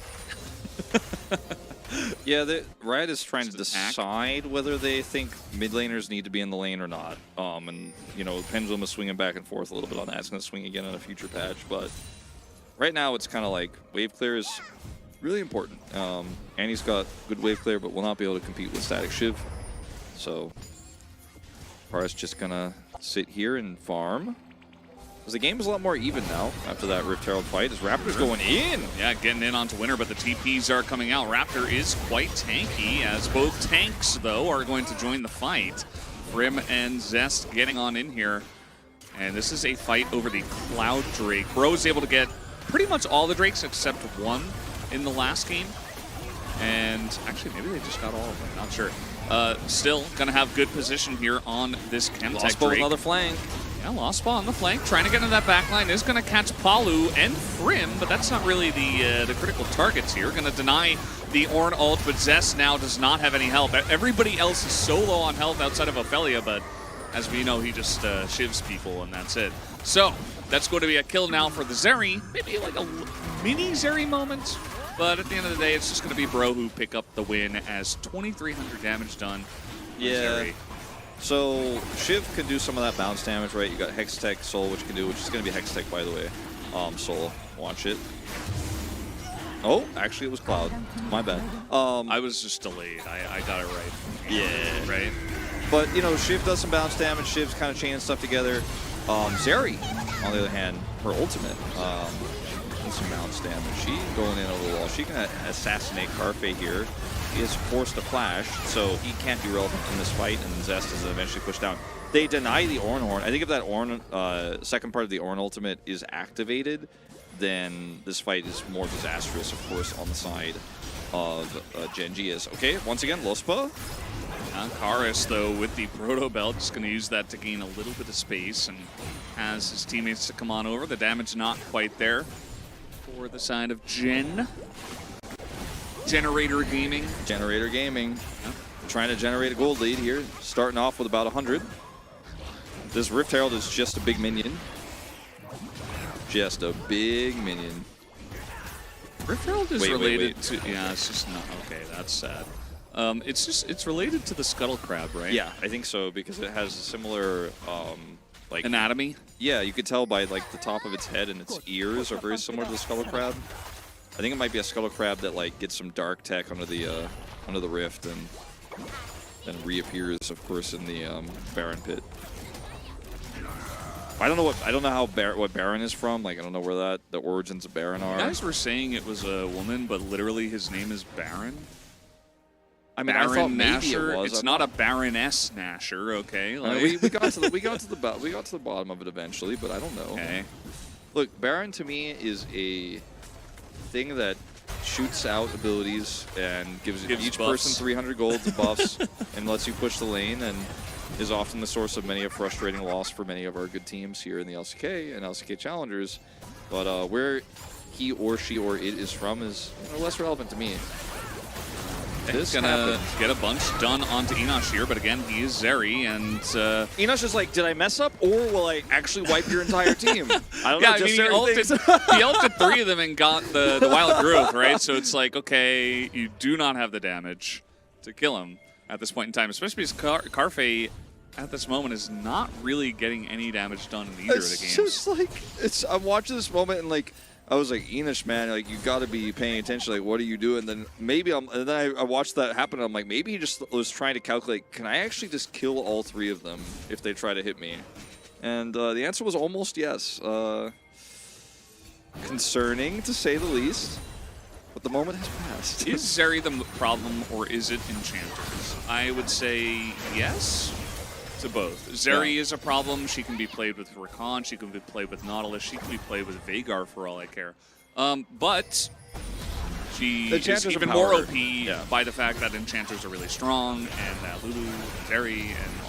Yeah, Riot is trying to Just attack. decide whether they think mid laners need to be in the lane or not. And, you know, Pendulum is swinging back and forth a little bit on that. It's going to swing again in a future patch, but right now it's kind of like wave clear is really important. Annie's got good wave clear, but will not be able to compete with Static Shiv. So, Para's just going to sit here and farm. Because the game is a lot more even now after that Rift Herald fight, as Raptor's going in. Yeah, getting in onto winner, but the TPs are coming out. Raptor is quite tanky, as both tanks, though, are going to join the fight. Brim and Zest getting on in here. And this is a fight over the Cloud Drake. Bro is able to get pretty much all the Drakes except one in the last game. And actually, maybe they just got all of them, not sure. Still gonna have good position here on this Chemtech Lost ball with Drake. another flank. Yeah, lost ball on the flank, trying to get into that back line. Is going to catch Palu and Frim, but that's not really the critical targets here. Going to deny the Ornn ult, but Zest now does not have any help. Everybody else is so low on health outside of Ophelia, but as we know, he just shivs people, and that's it. So, that's going to be a kill now for the Zeri. Maybe like a mini Zeri moment, but at the end of the day, it's just going to be Bro who pick up the win as 2,300 damage done. Yeah. Zeri. So Shiv can do some of that bounce damage, right? You got Hextech, Soul, which can do, which is going to be Hextech, by the way. Soul, watch it. Oh, actually, it was Cloud. My bad. I was just delayed. I got it right. Yeah. Right? But, you know, Shiv does some bounce damage. Shiv's kind of chaining stuff together. Zeri, on the other hand, her ultimate, does some bounce damage. She going in over the wall. She can assassinate Carfe here. He is forced to flash, so he can't be relevant in this fight, and Zest is eventually pushed down. They deny the Ornn Horn. I think if that Ornn, second part of the Ornn ultimate is activated, then this fight is more disastrous, of course, on the side of Gen.G is. Okay, once again, Lospa. Karis, though, with the Proto Belt, just going to use that to gain a little bit of space and has his teammates to come on over. The damage not quite there for the side of Gen. Generator Gaming. Generator Gaming. Yeah. Trying to generate a gold lead here, starting off with about 100. This Rift Herald is just a big minion. Just a big minion. Rift Herald is related wait. to... Yeah, it's just not... Okay, that's sad. It's related to the Scuttle Crab, right? Yeah, I think so, because it has a similar... like Anatomy? Yeah, you could tell by like the top of its head and its ears are very similar to the Scuttle Crab. I think it might be a Scuttle Crab that like gets some dark tech under the rift and then reappears, of course, in the Baron pit. I don't know how what Baron is from. Like I don't know where the origins of Baron are. You guys were saying it was a woman, but literally his name is Baron. I mean, Baron I thought maybe Nashor. it was. It's not a Baroness Nashor, okay? Like, we got to the bottom of it eventually, but I don't know. okay. Look, Baron to me is a thing that shoots out abilities and gives each buffs. person 300 gold buffs and lets you push the lane, and is often the source of many a frustrating loss for many of our good teams here in the LCK and LCK Challengers. But where he or she or it is from is less relevant to me. He's gonna get a bunch done onto Enosh here, but again, he is Zeri, and Enosh is like, did I mess up, or will I actually wipe your entire team? I don't yeah, know. I Just mean, he ulted 3 of them and got the wild growth, right? So it's like, okay, you do not have the damage to kill him at this point in time, especially because Carfe at this moment is not really getting any damage done in either of the games. It's just like, I'm watching this moment and like, I was like, Enosh, man, like you got to be paying attention. Like, what are you doing? Then maybe and then I watched that happen. And I'm like, maybe he just was trying to calculate, can I actually just kill all 3 of them if they try to hit me? And the answer was almost yes. Concerning, to say the least. But the moment has passed. Is Zeri the problem, or is it Enchanters? I would say yes to both. Zeri is a problem. She can be played with Rakan. She can be played with Nautilus. She can be played with Veigar for all I care. But she is even more OP by the fact that Enchanters are really strong, and that Lulu, and Zeri, and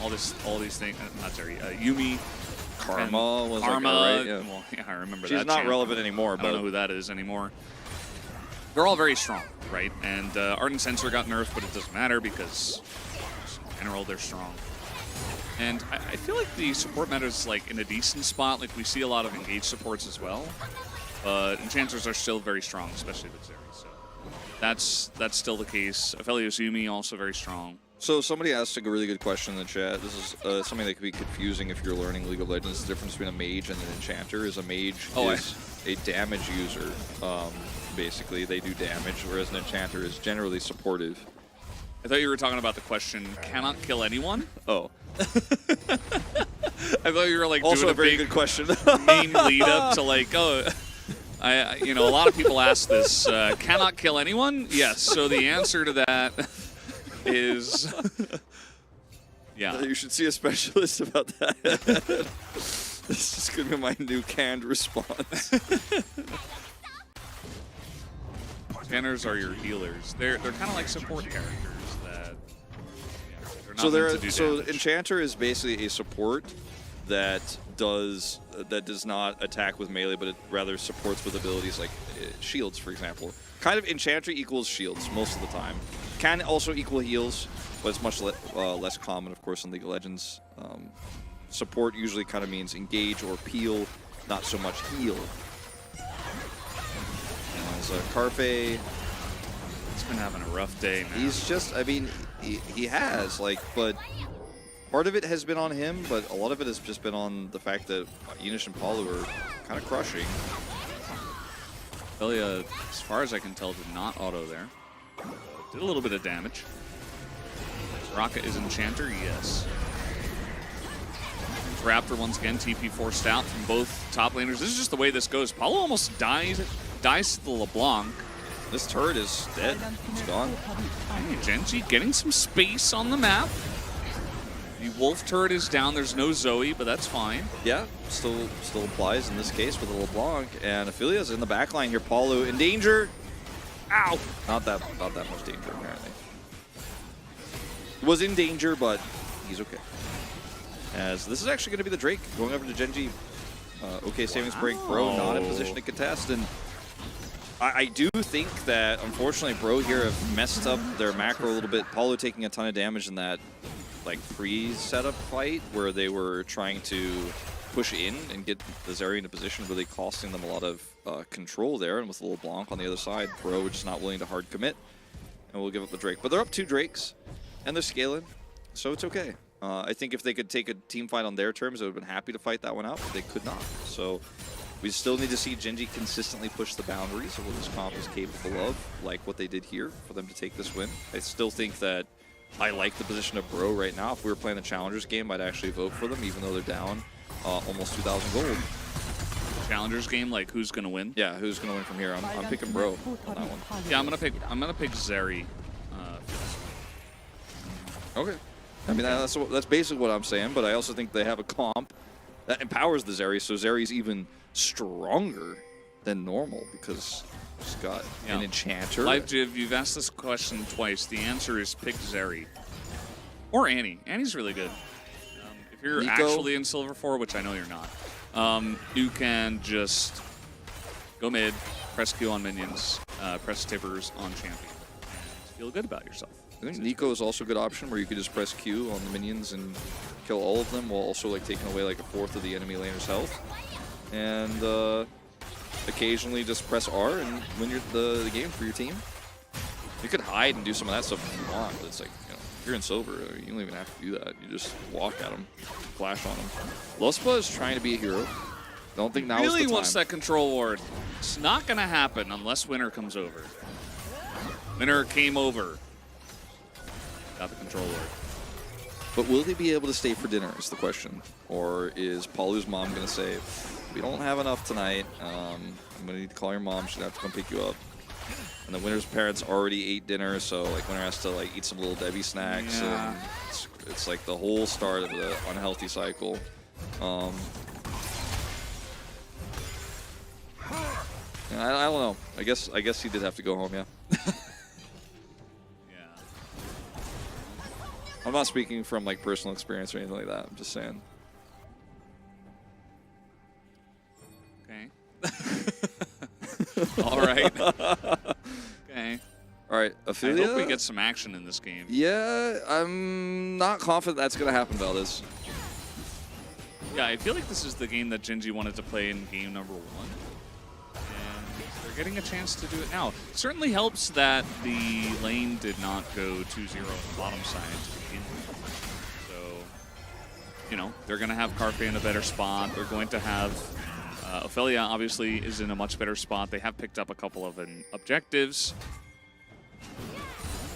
all these things. Not Zeri, Yumi, Karma was Karma, like that, right? Yeah. well, yeah, I remember She's that. not champ. relevant anymore, I but don't know who that is anymore. They're all very strong, right? And Ardent Sensor got nerfed, but it doesn't matter because in general they're strong. And I feel like the support meta is like in a decent spot. Like we see a lot of engaged supports as well, but enchanters are still very strong, especially with Zeri. So that's still the case. Aphelios Yumi also very strong. So somebody asked a really good question in the chat. This is something that could be confusing if you're learning League of Legends. The difference between a mage and an enchanter is a mage is a damage user. Basically, they do damage, whereas an enchanter is generally supportive. I thought you were talking about the question, cannot kill anyone? Oh. I thought you were like Also doing a very big good question. main lead up to like, oh, you know, a lot of people ask this, cannot kill anyone? Yes, so the answer to that is, yeah. You should see a specialist about that. This is going to be my new canned response. Scanners are your healers. They're kind of like support characters that, yeah, they're not So meant to do damage. enchanter is basically a support that does not attack with melee, but it rather supports with abilities like shields, for example. Kind of enchanter equals shields most of the time. Can also equal heals, but it's much less common, of course, in League of Legends. Support usually kind of means engage or peel, not so much heal. So Carpe, He's been having a rough day, man. he's just, I mean, he has, like, but part of it has been on him, but a lot of it has just been on the fact that Eunice and Palu are kind of crushing. Aphelios, as far as I can tell, did not auto there. Did a little bit of damage. Soraka is Enchanter, yes. Raptor once again, TP forced out from both top laners. This is just the way this goes. Paulo almost dies to the LeBlanc. This turret is dead. It's gone. Hey, Gen.G getting some space on the map. The Wolf turret is down. There's no Zoe, but that's fine. Yeah, still applies in this case with the LeBlanc. And Aphelios in the backline here. Palu in danger. Ow! Not that much danger, apparently. He was in danger, but he's okay. As this is actually going to be the Drake going over to Gen.G. Okay, savings break. Bro not in position to contest. And I do think that, unfortunately, Bro here have messed up their macro a little bit. Paulo taking a ton of damage in that like pre-setup fight where they were trying to push in and get the Zeri into position, really costing them a lot of control there. And with a little Blanc on the other side, Bro just not willing to hard commit. And we'll give up the Drake. But they're up 2 Drakes, and they're scaling, so it's okay. I think if they could take a team fight on their terms, they would have been happy to fight that one out, but they could not. So we still need to see Gen.G consistently push the boundaries of what this comp is capable of, like what they did here, for them to take this win. I still think that I like the position of Bro right now. If we were playing the Challengers game, I'd actually vote for them, even though they're down almost 2,000 gold. Challengers game, like who's gonna win? Yeah, who's gonna win from here? I'm picking Bro on that one. Yeah, I'm gonna pick Zeri. Okay. I mean, that's basically what I'm saying, but I also think they have a comp that empowers the Zeri, so Zeri's even stronger than normal because he's got an Enchanter. Live Jiv, you've asked this question twice. The answer is pick Zeri. Or Annie. Annie's really good. If you're Nico. actually in Silver 4, which I know you're not, you can just go mid, press Q on minions, press Tippers on champion, and feel good about yourself. I think Nico is also a good option where you could just press Q on the minions and kill all of them while also like taking away like a fourth of the enemy laner's health. And occasionally just press R and win the game for your team. You could hide and do some of that stuff if you want, but it's like, you know, if you're in silver, you don't even have to do that. You just walk at them, flash on them. Lospa is trying to be a hero. Don't think now is the time. Really wants that control ward. It's not going to happen unless Winner comes over. Winner came over. Got the control ward. But will they be able to stay for dinner is the question. Or is Paulu's mom going to say, we don't have enough tonight. I'm going to need to call your mom. She's going to have to come pick you up. And the Winner's parents already ate dinner, so like Winner has to like eat some little Debbie snacks. Yeah. And it's like the whole start of the unhealthy cycle. I don't know. I guess he did have to go home, yeah. I'm not speaking from like personal experience or anything like that. I'm just saying. All right. Okay. All right, I Ophelia. hope we get some action in this game. Yeah, I'm not confident that's going to happen, Valdez. Yeah, I feel like this is the game that Gen.G wanted to play in game number 1. And they're getting a chance to do it now. It certainly helps that the lane did not go 2-0 on the bottom side to begin with. So, you know, they're going to have Carpe in a better spot. They're going to have Ophelia obviously is in a much better spot. They have picked up a couple of objectives.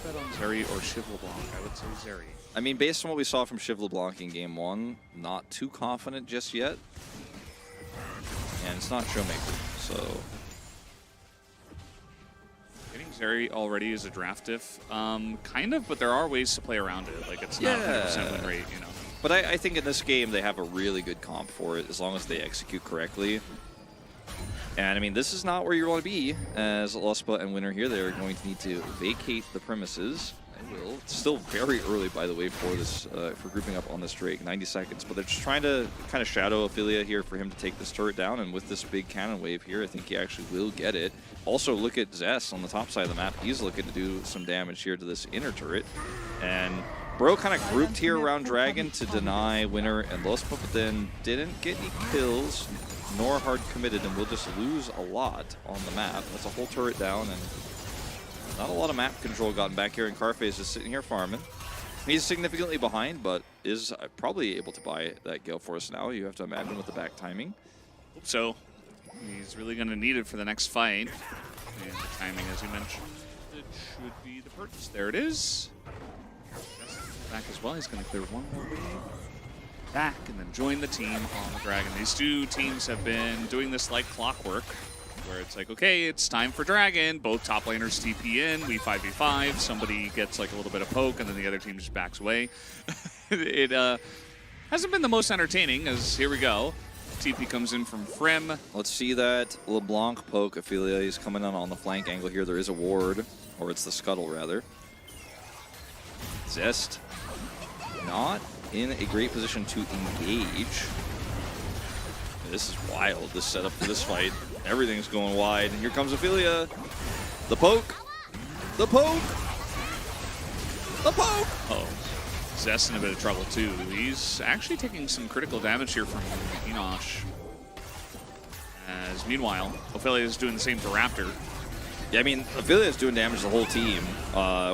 Bet on Zeri or Shiv LeBlanc. I would say Zeri. I mean, based on what we saw from Shiv LeBlanc in game 1, not too confident just yet. And it's not Showmaker, so... Getting Zeri already is a draft diff. Kind of, but there are ways to play around it. Like, it's not 100% win rate, you know. But I think in this game, they have a really good comp for it, as long as they execute correctly. And, I mean, this is not where you want to be as Luspa and Winner here. They're going to need to vacate the premises. They will. It's still very early, by the way, for this for grouping up on this Drake. 90 seconds. But they're just trying to kind of shadow Ophelia here for him to take this turret down. And with this big cannon wave here, I think he actually will get it. Also, look at Zest on the top side of the map. He's looking to do some damage here to this inner turret. And Bro kind of grouped here around Dragon to deny Winner and Luspa, but then didn't get any kills, nor hard committed, and will just lose a lot on the map. That's a whole turret down, and not a lot of map control gotten back here, and Carfe is just sitting here farming. He's significantly behind, but is probably able to buy that Gale Force now. You have to imagine with the back timing. Hope so. He's really going to need it for the next fight. And the timing, as you mentioned, it should be the purchase. There it is. Back as well. He's going to clear one more wave. Back and then join the team on the Dragon. These two teams have been doing this like clockwork, where it's like, okay, it's time for Dragon. Both top laners TP in. We 5v5. Somebody gets like a little bit of poke, and then the other team just backs away. It hasn't been the most entertaining, as here we go. TP comes in from Frim. Let's see that LeBlanc poke. Ophelia, he's coming in on the flank angle here. There is a ward, or it's the scuttle rather. Zest not in a great position to engage. This is wild, this setup for this fight. Everything's going wide, and here comes Ophelia. The poke! The poke! The poke! Oh, Zest in a bit of trouble too. He's actually taking some critical damage here from Enosh. As meanwhile, Ophelia is doing the same to Raptor. Yeah, I mean, Ophelia is doing damage to the whole team,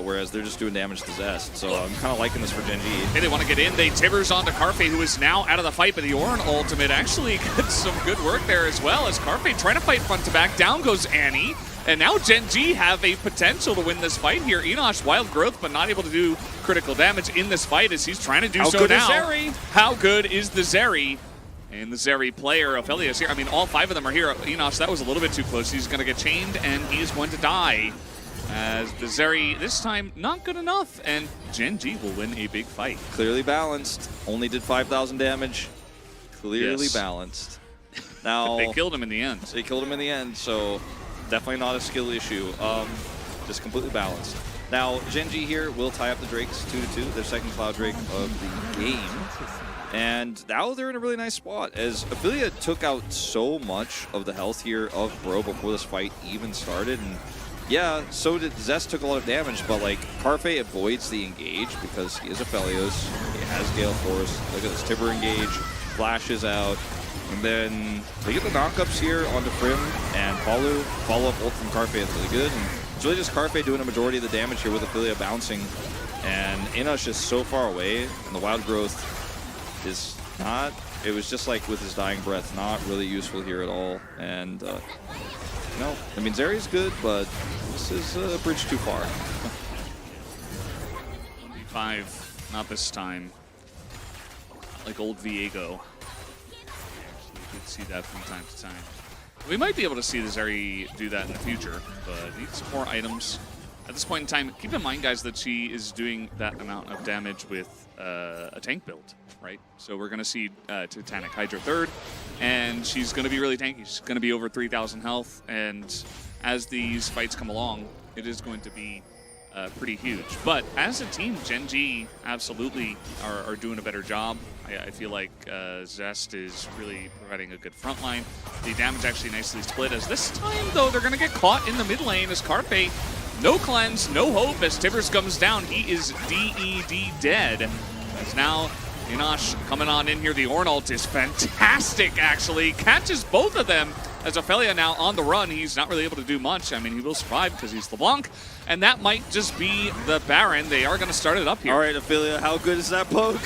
whereas they're just doing damage to Zest. So I'm kind of liking this for Gen.G. Hey, they want to get in. They Tibbers onto Carfe, who is now out of the fight, but the Ornn ultimate actually gets some good work there as well, as Carfe trying to fight front to back. Down goes Annie. And now Gen.G have a potential to win this fight here. Enosh, wild growth, but not able to do critical damage in this fight as he's trying to do so now. How good is Zeri? How good is the Zeri? And the Zeri player, Ophelia, is here. I mean, all 5 of them are here. Enosh, that was a little bit too close. He's going to get chained, and he is going to die. As the Zeri, this time, not good enough. And Gen.G will win a big fight. Clearly balanced. Only did 5,000 damage. Clearly balanced. Now they killed him in the end. They killed him in the end, so definitely not a skill issue. Just completely balanced. Now, Gen.G here will tie up the Drakes 2-2, their second Cloud Drake of the game. And now they're in a really nice spot, as Ophelia took out so much of the health here of Bro before this fight even started. And yeah, so did Zest, took a lot of damage, but like Carfe avoids the engage because he is Ophelios. He has Gale Force. Look at this Tibber engage, flashes out. And then they get the knockups here onto Frim and follow-up ult from Carfe is really good. And it's really just Carfe doing a majority of the damage here with Ophelia bouncing. And Enosh is so far away, and the wild growth is not, it was just like with his dying breath, not really useful here at all. And, no, I mean, Zeri's good, but this is a bridge too far. 1v5, not this time. Not like old Viego. You could see that from time to time. We might be able to see the Zeri do that in the future, but need some more items. At this point in time, keep in mind, guys, that she is doing that amount of damage with a tank build, right? So we're going to see Titanic Hydra third, and she's going to be really tanky. She's going to be over 3,000 health, and as these fights come along, it is going to be pretty huge. But as a team, Gen.G absolutely are doing a better job. I feel like Zest is really providing a good front line. The damage actually nicely split, as this time, though, they're going to get caught in the mid lane as Carpe, no cleanse, no hope, as Tibbers comes down. He is DED dead. As now, Inosh coming on in here. The Ornn ult is fantastic, actually. Catches both of them. As Ophelia now on the run, he's not really able to do much. I mean, he will survive because he's LeBlanc, and that might just be the Baron. They are going to start it up here. All right, Ophelia, how good is that poke?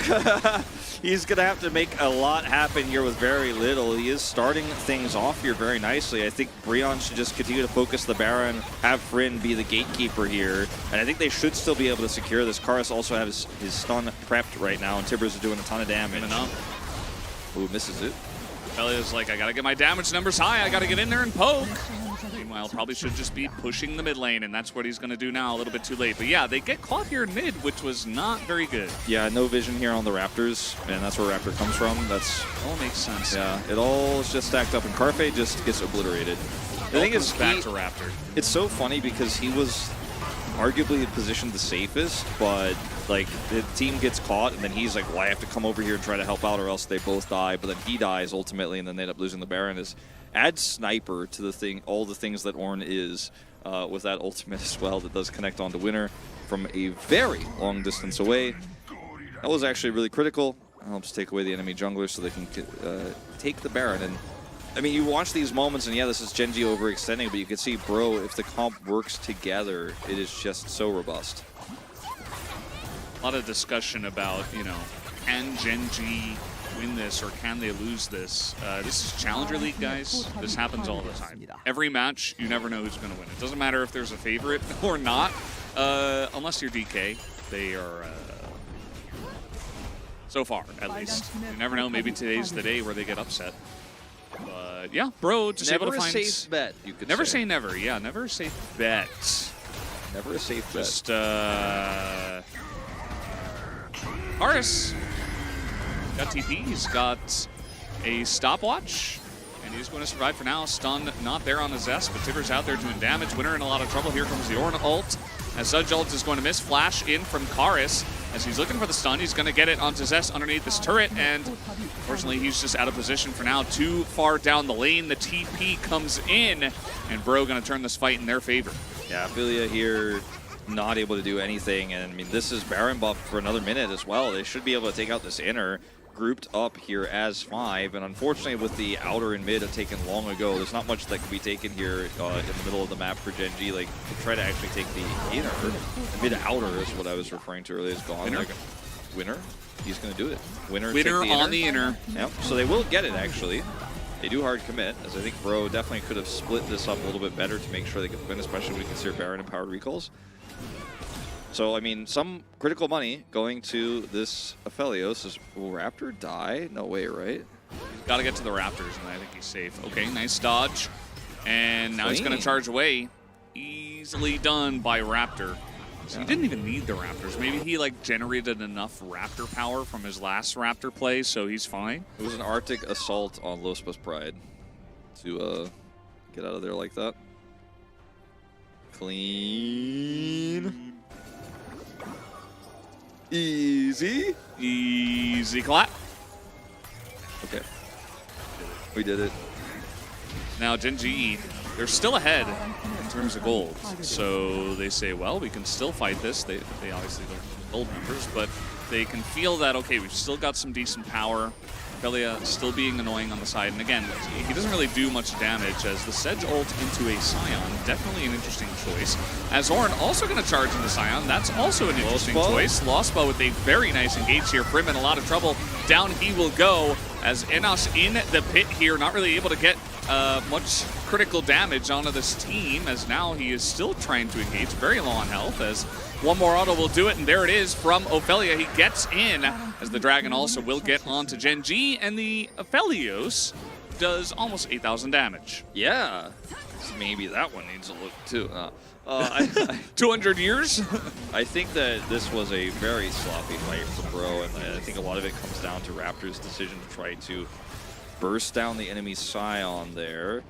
He's going to have to make a lot happen here with very little. He is starting things off here very nicely. I think Breon should just continue to focus the Baron, have Fryn be the gatekeeper here, and I think they should still be able to secure this. Karras also has his stun prepped right now, and Tibbers is doing a ton of damage. Ooh, misses it. Ophelia's like, I gotta get my damage numbers high, I gotta get in there and poke. Meanwhile, probably should just be pushing the mid lane, and that's what he's gonna do now, a little bit too late. But yeah, they get caught here in mid, which was not very good. Yeah, no vision here on the Raptors, and that's where Raptor comes from. That's all makes sense. Yeah, it all is just stacked up, and Carpe just gets obliterated. The thing is, back to Raptor. It's so funny because he was arguably positioned the safest, but like the team gets caught, and then he's like, well, I have to come over here and try to help out, or else they both die. But then he dies ultimately, and then they end up losing the Baron. Is add sniper to the thing, all the things that Ornn is with that ultimate as well. That does connect onto Winner from a very long distance away. That was actually really critical. Helps take away the enemy jungler so they can take the Baron. And I mean, you watch these moments, and yeah, this is Gen.G overextending, but you can see, bro, if the comp works together, it is just so robust. A lot of discussion about, you know, can Gen.G win this or can they lose this? This is Challenger League, guys. This happens all the time. Every match, you never know who's going to win. It doesn't matter if there's a favorite or not, unless you're DK. They are, so far, at least. You never know. Maybe today's the day where they get upset. But yeah, bro, just never able to find... Never a safe bet, you could never say never. Yeah, never a safe bet. Never a safe bet. Just, Karras got TP, he's got a stopwatch, and he's going to survive for now. Stun not there on the Zest, but Tibbers out there doing damage. Winner in a lot of trouble. Here comes the Ornn ult, as Zudge ult is going to miss. Flash in from Karras, as he's looking for the stun. He's going to get it onto Zest underneath this turret, and unfortunately he's just out of position for now. Too far down the lane. The TP comes in, and Bro going to turn this fight in their favor. Yeah, Ophelia here not able to do anything, and I mean, this is Baron buff for another minute as well. They should be able to take out this inner, grouped up here as 5, and unfortunately with the outer and mid taken long ago, there's not much that can be taken here in the middle of the map for Gen.G. Like, to try to actually take the inner, the mid-outer is what I was referring to earlier, is gone. Winner? Like, Winner? He's going to do it. Winner On the inner. Yep, so they will get it, actually. They do hard commit, as I think Bro definitely could have split this up a little bit better to make sure they could win, especially when you consider Baron and powered recalls. So, I mean, some critical money going to this Aphelios. Will Raptor die? No way, right? He's got to get to the Raptors, and I think he's safe. Okay, nice dodge. And now he's going to charge away. Easily done by Raptor. So he didn't even need the Raptors. Maybe he, like, generated enough Raptor power from his last Raptor play, so he's fine. It was an Arctic assault on Lospa's pride to get out of there like that. Clean. Easy. Easy clap. Okay. We did it. Now Gen.G, they're still ahead in terms of gold. So they say, well, we can still fight this. They obviously don't have gold numbers, but they can feel that, okay, we've still got some decent power. Ophelia still being annoying on the side. And again, he doesn't really do much damage, as the Sedge ult into a Scion, definitely an interesting choice. As Ornn also going to charge into Scion, that's also an interesting choice. Lostbow with a very nice engage here. Prim in a lot of trouble. Down he will go, as Enosh in the pit here, not really able to get much critical damage onto this team, as now he is still trying to engage, very low on health, as one more auto will do it, and there it is from Ophelia. He gets in, as the Dragon also will get onto Gen.G, and the Aphelios does almost 8,000 damage. Yeah. Maybe that one needs a look too. 200 years? I think that this was a very sloppy fight for Bro, and I think a lot of it comes down to Raptor's decision to try to burst down the enemy Scion there.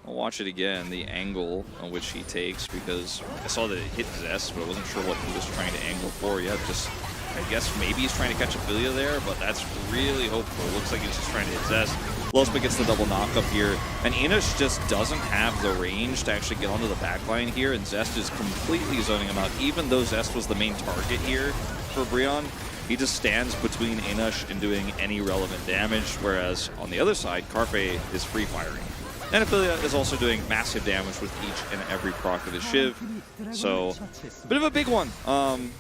I'll watch it again, the angle on which he takes, because I saw that it hit Zest, but I wasn't sure what he was trying to angle for yet. Just, I guess maybe he's trying to catch Ophelia there, but that's really hopeful. Looks like he's just trying to hit Zest. Lospa gets the double knock up here, and Enosh just doesn't have the range to actually get onto the backline here, and Zest is completely zoning him out. Even though Zest was the main target here for Brion, he just stands between Enosh and doing any relevant damage, whereas on the other side, Carpe is free firing. And Ophelia is also doing massive damage with each and every proc of his Shiv. So, bit of a big one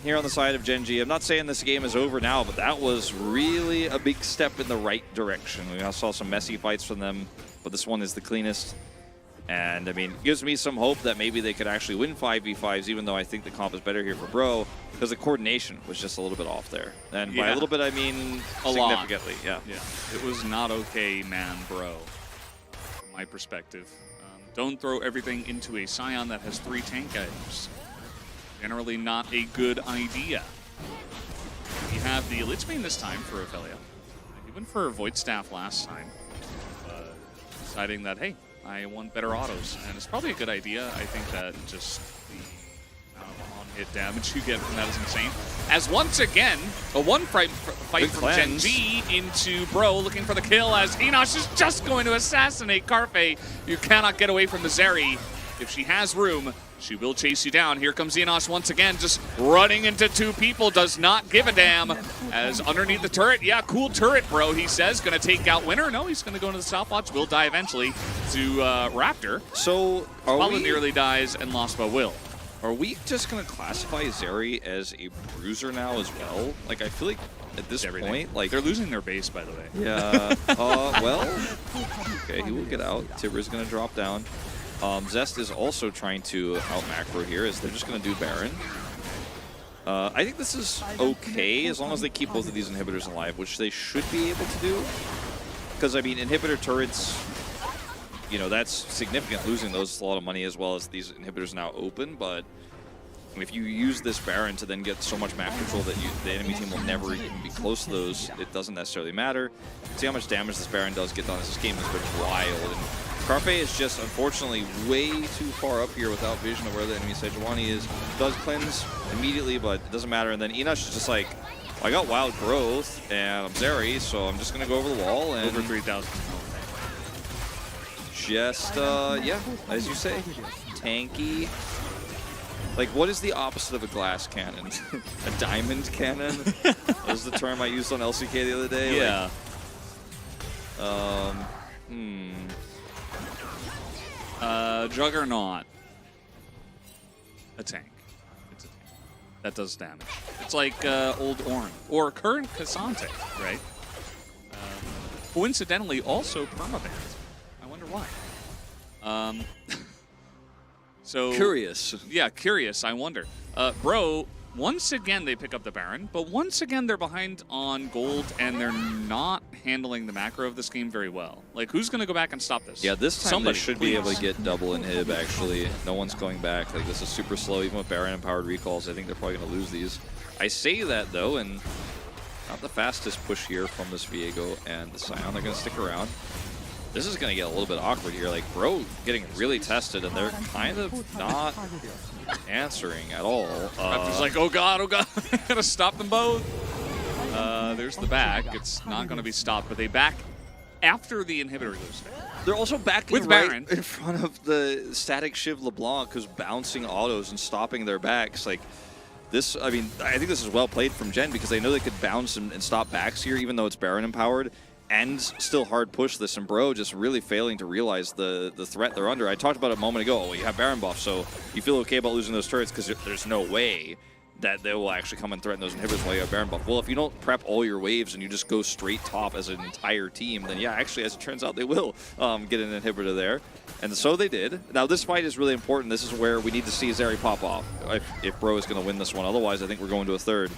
here on the side of Gen.G. I'm not saying this game is over now, but that was really a big step in the right direction. We also saw some messy fights from them, but this one is the cleanest. And, I mean, it gives me some hope that maybe they could actually win 5v5s, even though I think the comp is better here for Bro, because the coordination was just a little bit off there. And by a little bit, I mean significantly. Yeah. It was not okay, man, Bro. My perspective. Don't throw everything into a Scion that has 3 tank items. Generally not a good idea. You have the Lich Bane this time for Ophelia. He went for a Void Staff last time, deciding that, hey, I want better autos. And it's probably a good idea. I think that just the amount of on-hit damage you get from that is insane. As once again, a one-fight from Gen.G into Bro looking for the kill as Enosh is just going to assassinate Carpe. You cannot get away from the Zeri. If she has room, she will chase you down. Here comes Enosh once again, just running into 2 people, does not give a damn. As underneath the turret, yeah, cool turret, Bro, he says. Gonna take out Winner. No, he's gonna go into the stopwatch. Will die eventually to Raptor. So, Paula nearly dies, and Lospa will. Are we just going to classify Zeri as a bruiser now as well? Like, I feel like at this point, like... They're losing their base, by the way. Yeah. Well, okay, he will get out. Tibra's going to drop down. Zest is also trying to out-macro here, as they're just going to do Baron. I think this is okay, as long as they keep both of these inhibitors alive, which they should be able to do. Because, I mean, inhibitor turrets... You know, that's significant. Losing those is a lot of money, as well as these inhibitors now open. But I mean, if you use this Baron to then get so much map control that the enemy team will never even be close to those, it doesn't necessarily matter. See how much damage this Baron does get done. This game has been wild. And Carpe is just, unfortunately, way too far up here without vision of where the enemy Sejuani is. Does cleanse immediately, but it doesn't matter. And then Enosh is just like, I got wild growth, and I'm Zeri, so I'm just going to go over the wall. And over 3,000. Just, yeah, as you say, tanky. Like, what is the opposite of a glass cannon? A diamond cannon? That was the term I used on LCK the other day. Yeah. Juggernaut. A tank. It's a tank. That does damage. It's like old Ornn. Or current Cassante, right? Coincidentally, also permabanned. Why? So Curious. Yeah, curious. I wonder. Bro, once again they pick up the Baron, but once again they're behind on gold, and they're not handling the macro of this game very well. Like, who's going to go back and stop this? Yeah, this time Somebody, they should be able to get double inhib, actually. No one's going back. Like, this is super slow. Even with Baron and powered recalls, I think they're probably going to lose these. I say that, though, and not the fastest push here from this Viego and the Scion. They're going to stick around. This is going to get a little bit awkward here. Like, Bro getting really tested, and they're kind of not answering at all. Raptor's like, oh god, gotta stop them both. There's the back. It's not going to be stopped, but they back after the inhibitor goes down. They're also backing with right Baron in front of the static Shiv LeBlanc, who's bouncing autos and stopping their backs. Like, this, I mean, I think this is well played from Gen, because they know they could bounce and stop backs here, even though it's Baron empowered. And still hard push this, and Bro just really failing to realize the threat they're under. I talked about it a moment ago. Well, you have Baron buff, so you feel okay about losing those turrets because there's no way that they will actually come and threaten those inhibitors while you have Baron buff. Well, if you don't prep all your waves and you just go straight top as an entire team, then yeah, actually, as it turns out, they will get an inhibitor there. And so they did. Now, this fight is really important. This is where we need to see Zeri pop off if Bro is going to win this one. Otherwise, I think we're going to a third.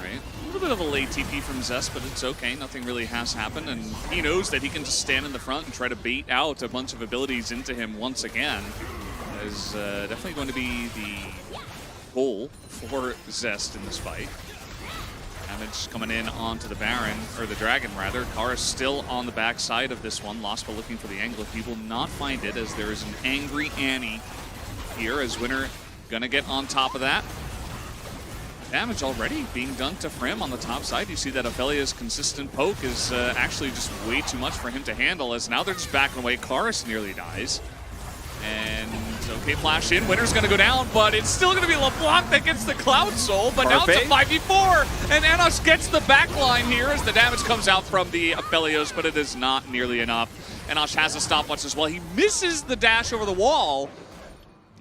A little bit of a late TP from Zest, but it's okay. Nothing really has happened, and he knows that he can just stand in the front and try to bait out a bunch of abilities into him once again. That is definitely going to be the goal for Zest in this fight. Damage coming in onto the Baron, or the Dragon rather. Kara still on the back side of this one. Lospa looking for the angle. He will not find it as there is an angry Annie here as Winner gonna get on top of that. Damage already being done to Frim on the top side. You see that Ophelia's consistent poke is actually just way too much for him to handle, as now they're just backing away. Karis nearly dies. And okay, flash in. Winner's gonna go down, but it's still gonna be LeBlanc that gets the Cloud Soul, but now it's a 5v4, and Anos gets the backline here as the damage comes out from the Aphelios, but it is not nearly enough. Anos has a stopwatch as well. He misses the dash over the wall,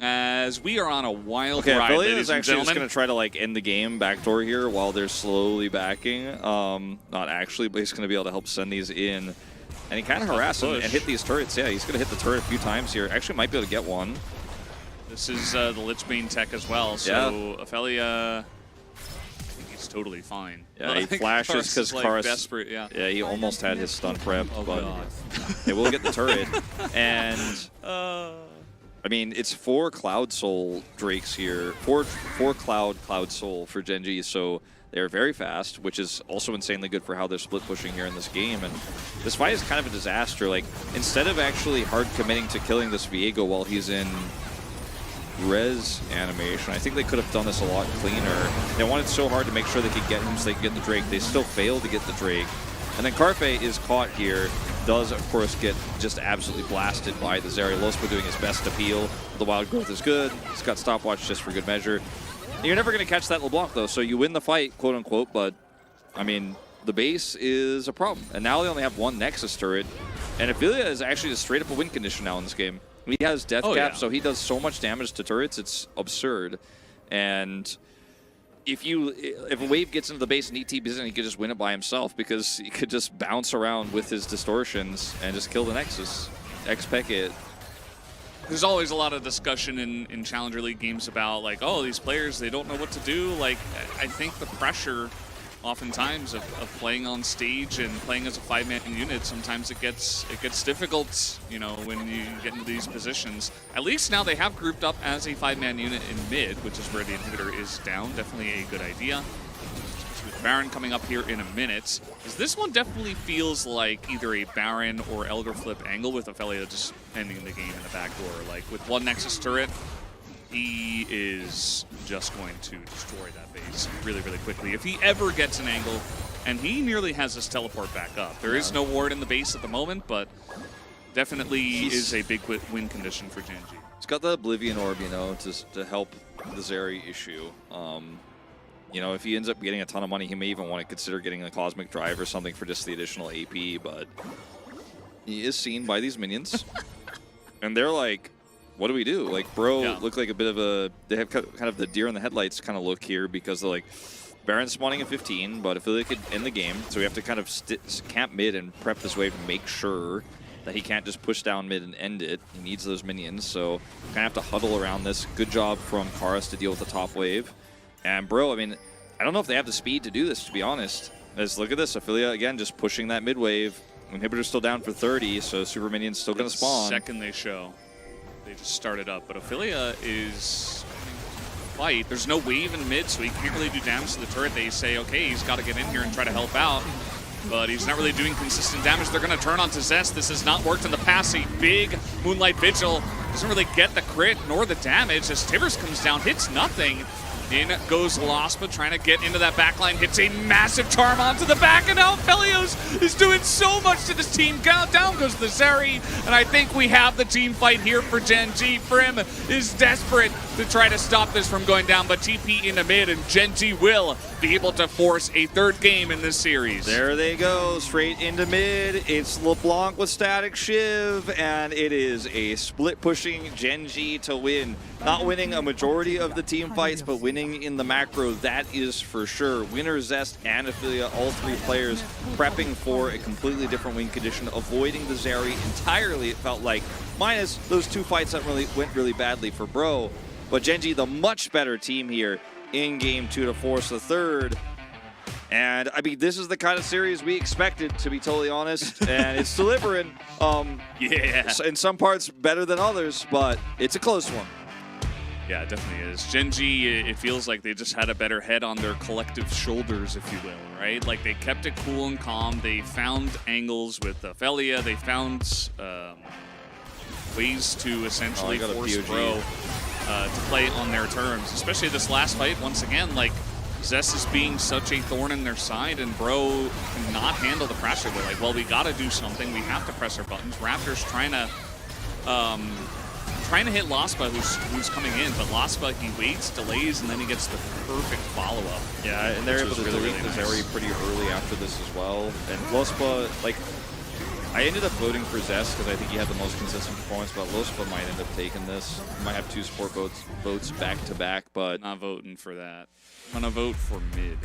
as we are on a wild ride, Aphelios ladies is and actually just gentlemen. going to try to like end the game backdoor here while they're slowly backing. Not actually, but he's going to be able to help send these in. And he kind of harass him and hit these turrets. Yeah, he's going to hit the turret a few times here. Actually might be able to get one. This is the Lichbane tech as well, so Ophelia, I think he's totally fine. Yeah, he flashes because like desperate, yeah, he almost had his stun prep, but God. they will get the turret. And I mean, it's 4 Cloud Soul Drakes here, 4 Cloud Soul for Gen.G, so they're very fast, which is also insanely good for how they're split pushing here in this game. And this fight is kind of a disaster. Like, instead of actually hard committing to killing this Viego while he's in res animation, I think they could have done this a lot cleaner. They wanted so hard to make sure they could get him so they could get the Drake. They still failed to get the Drake. And then Carfe is caught here, does of course get just absolutely blasted by the Zeri. Lospa doing his best to peel. The wild growth is good. He's got stopwatch just for good measure. You're never going to catch that LeBlanc though, so you win the fight, quote unquote, but I mean, the base is a problem. And now they only have 1 Nexus turret, and Ophelia is actually just straight up a win condition now in this game. He has death cap, so he does so much damage to turrets, it's absurd. And if a wave gets into the base and ET isn't, he could just win it by himself because he could just bounce around with his distortions and just kill the Nexus, X-Peck it. There's always a lot of discussion in Challenger League games about, like, oh, these players, they don't know what to do. Like, I think the pressure oftentimes of playing on stage and playing as a 5-man unit, sometimes it gets difficult, you know, when you get into these positions. At least now they have grouped up as a 5-man unit in mid, which is where the inhibitor is down. Definitely a good idea. With Baron coming up here in a minute, because this one definitely feels like either a Baron or Elder Flip angle with Ophelia just ending the game in the back door. Like, with 1 Nexus turret, he is just going to destroy that base really, really quickly. If he ever gets an angle, and he nearly has his teleport back up. There is no ward in the base at the moment, but definitely is a big win condition for Gen.G. He's got the Oblivion Orb, you know, to help the Zeri issue. You know, if he ends up getting a ton of money, he may even want to consider getting a Cosmic Drive or something for just the additional AP, but he is seen by these minions. And they're like, what do we do? Like, bro, look like a bit of a... They have kind of the deer in the headlights kind of look here because they're like, Baron's spawning at 15, but Ophelia could end the game, so we have to kind of camp mid and prep this wave to make sure that he can't just push down mid and end it. He needs those minions, so kind of have to huddle around this. Good job from Karis to deal with the top wave. And bro, I mean, I don't know if they have the speed to do this, to be honest. Let's look at this. Ophelia, again, just pushing that mid wave. Inhibitor's still down for 30, so Super Minion's still going to spawn. Second they show. They just started up, but Ophelia is fight. There's no wave in mid, so he can't really do damage to the turret. They say, okay, he's got to get in here and try to help out, but he's not really doing consistent damage. They're going to turn on to Zest. This has not worked in the past. A big Moonlight Vigil doesn't really get the crit nor the damage as Tivers comes down, hits nothing. In goes Lospa, trying to get into that backline, hits a massive charm onto the back, and now Felios is doing so much to this team. Down goes the Zeri, and I think we have the team fight here for Gen.G. Frim is desperate to try to stop this from going down, but TP into mid, and Gen.G will be able to force a 3rd game in this series. There they go, straight into mid. It's LeBlanc with Static Shiv, and it is a split-pushing Gen.G to win. Not winning a majority of the team fights, but winning in the macro, that is for sure. Winner, Zest, and Ophelia, all 3 players prepping for a completely different win condition, avoiding the Zeri entirely, it felt like, minus those 2 fights that went really badly for Bro. But Gen.G, the much better team here in game 2 to force the 3rd. And I mean, this is the kind of series we expected, to be totally honest, and it's delivering. Yeah. In some parts better than others, but it's a close one. Yeah, it definitely is. Gen.G, it feels like they just had a better head on their collective shoulders, if you will, right? Like, they kept it cool and calm. They found angles with Ophelia. They found ways to essentially force Bro to play on their terms, especially this last fight. Once again, like, Zest is being such a thorn in their side, and Bro cannot handle the pressure. They're like, well, we got to do something. We have to press our buttons. Raptor's trying to hit Laspa, who's coming in, but Laspa, he waits, delays, and then he gets the perfect follow-up. Yeah, and they're able to delete the nice. Zeri pretty early after this as well. And Laspa, like, I ended up voting for Zest because I think he had the most consistent performance, but Laspa might end up taking this. He might have 2 support votes back-to-back, but... Not voting for that. I'm gonna vote for mid.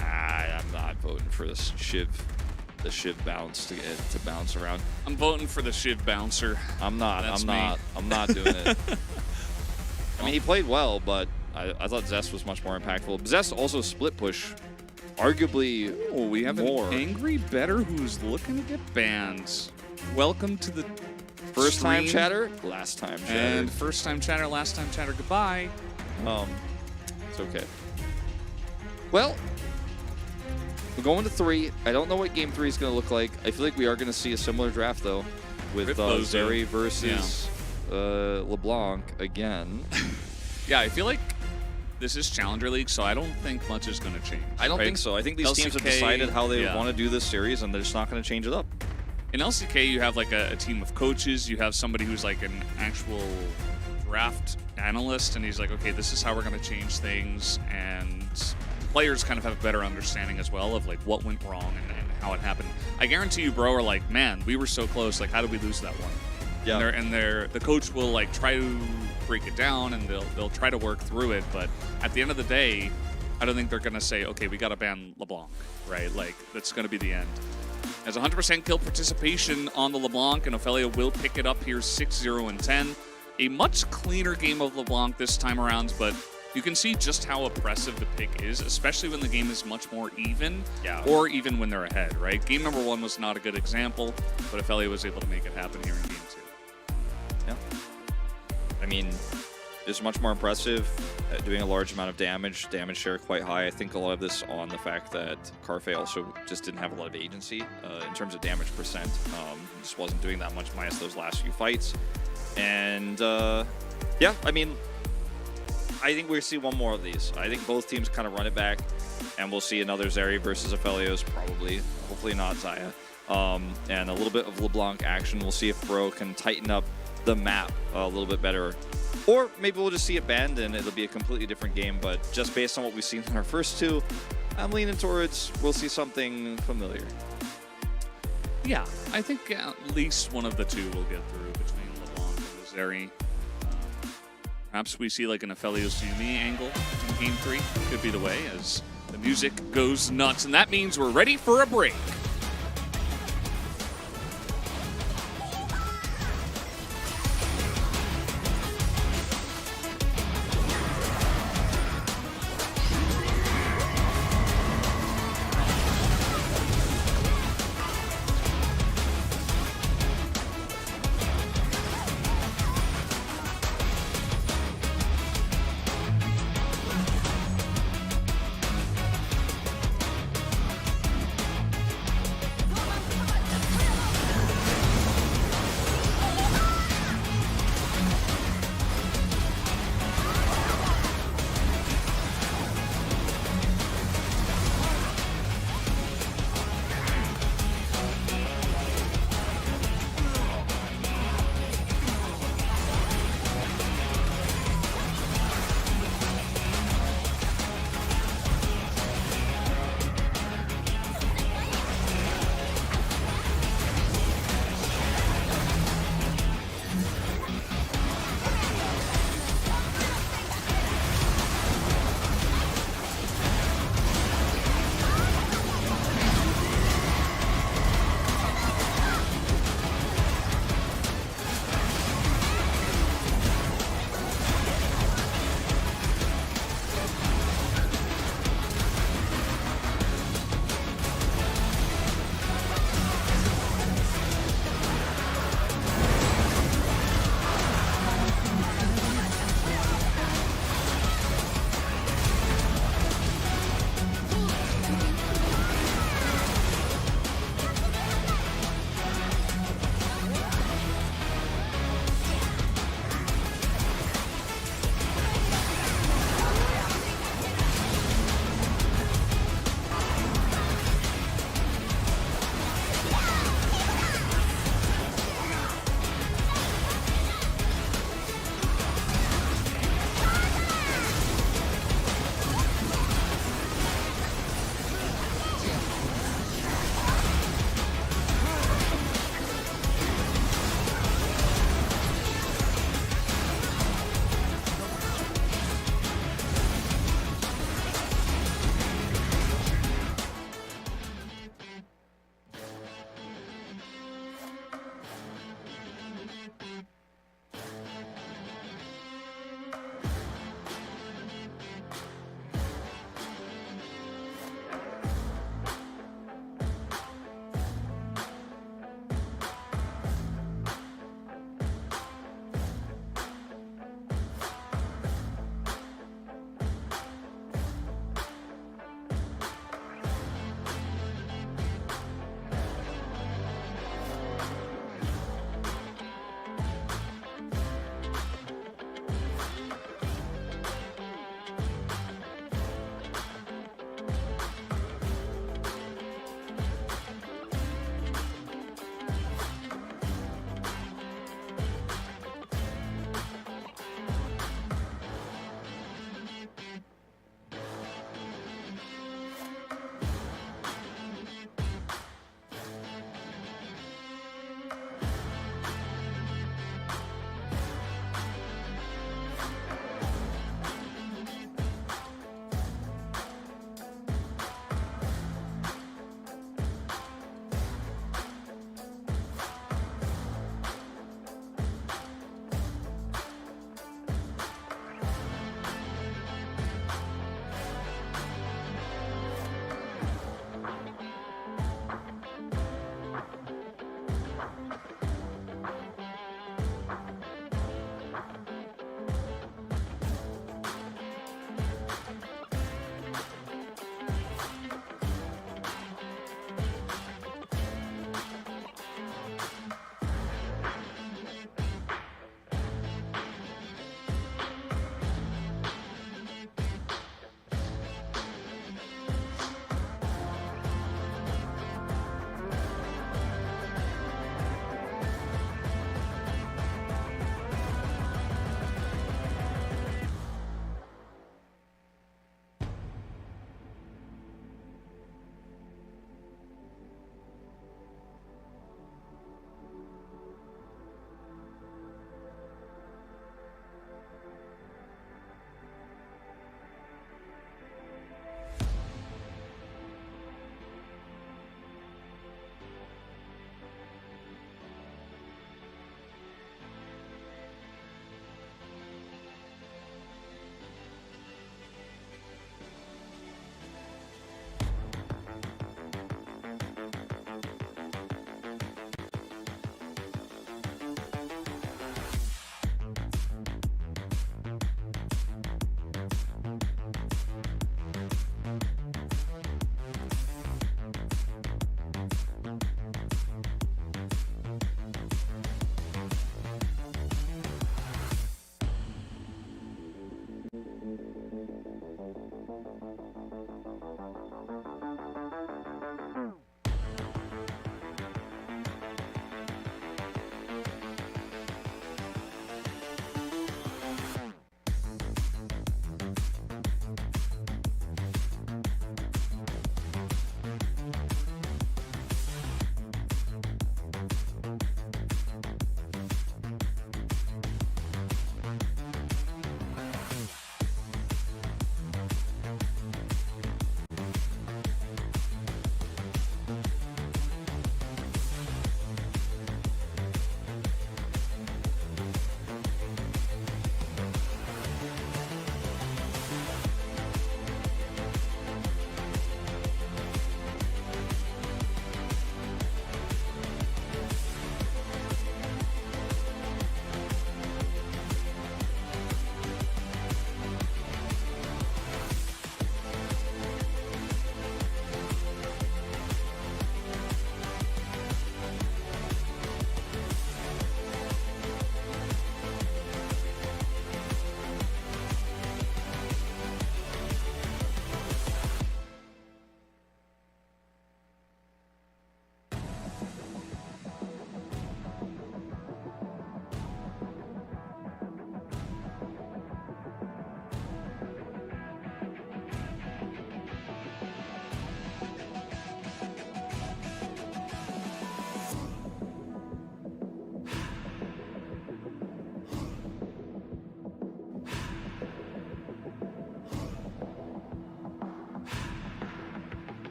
I'm not voting for this Shiv bounce to bounce around. I'm voting for the Shiv bouncer. I'm not doing it. I mean, he played well, but I thought Zest was much more impactful. Zest also split push, arguably we have more. an angry better who's looking to get banned. Welcome to the First time stream. chatter, last time chatter. And first time chatter, last time chatter, goodbye. It's okay. Well, we're going to 3. I don't know what game 3 is going to look like. I feel like we are going to see a similar draft, though, with Zeri versus LeBlanc again. Yeah, I feel like this is Challenger League, so I don't think much is going to change. I don't think so. I think these teams have decided how they want to do this series, and they're just not going to change it up. In LCK, you have like a team of coaches. You have somebody who's like an actual draft analyst, and he's like, okay, this is how we're going to change things, and players kind of have a better understanding as well of like what went wrong and how it happened. I guarantee you, Bro, are like, man, we were so close. Like, how did we lose that one? Yeah. And the coach will like try to break it down, and they'll try to work through it. But at the end of the day, I don't think they're going to say, okay, we got to ban LeBlanc, right? Like, that's going to be the end. As 100% kill participation on the LeBlanc, and Ophelia will pick it up here 6-0 and 10. A much cleaner game of LeBlanc this time around, but you can see just how oppressive the pick is, especially when the game is much more even, or even when they're ahead, right? Game number 1 was not a good example, but Ophelia was able to make it happen here in game 2. Yeah. I mean, it's much more impressive at doing a large amount of damage share quite high. I think a lot of this on the fact that Carfe also just didn't have a lot of agency in terms of damage percent. Just wasn't doing that much minus those last few fights. And yeah, I mean, I think we'll see one more of these. I think both teams kind of run it back, and we'll see another Zeri versus Ophelios probably. Hopefully not Zaya. And a little bit of LeBlanc action. We'll see if Bro can tighten up the map a little bit better. Or maybe we'll just see it bend and it'll be a completely different game. But just based on what we've seen in our first 2, I'm leaning towards we'll see something familiar. Yeah, I think at least one of the 2 will get through between LeBlanc and the Zeri. Perhaps we see like an Ophelios Yumi angle in game 3. Could be the way as the music goes nuts. And that means we're ready for a break.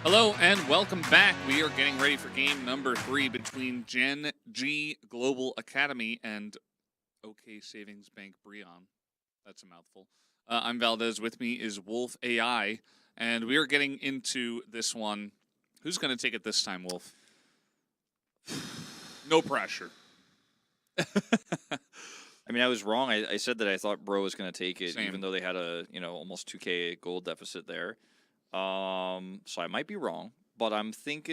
Hello and welcome back. We are getting ready for game number 3 between Gen.G Global Academy and OK Savings Bank Breon. That's a mouthful. I'm Valdez. With me is Wolf AI, and we are getting into this one. Who's going to take it this time, Wolf? No pressure. I mean, I was wrong. I said that I thought Bro was going to take it, Same. even though they had a almost 2K gold deficit there. So I might be wrong, but I think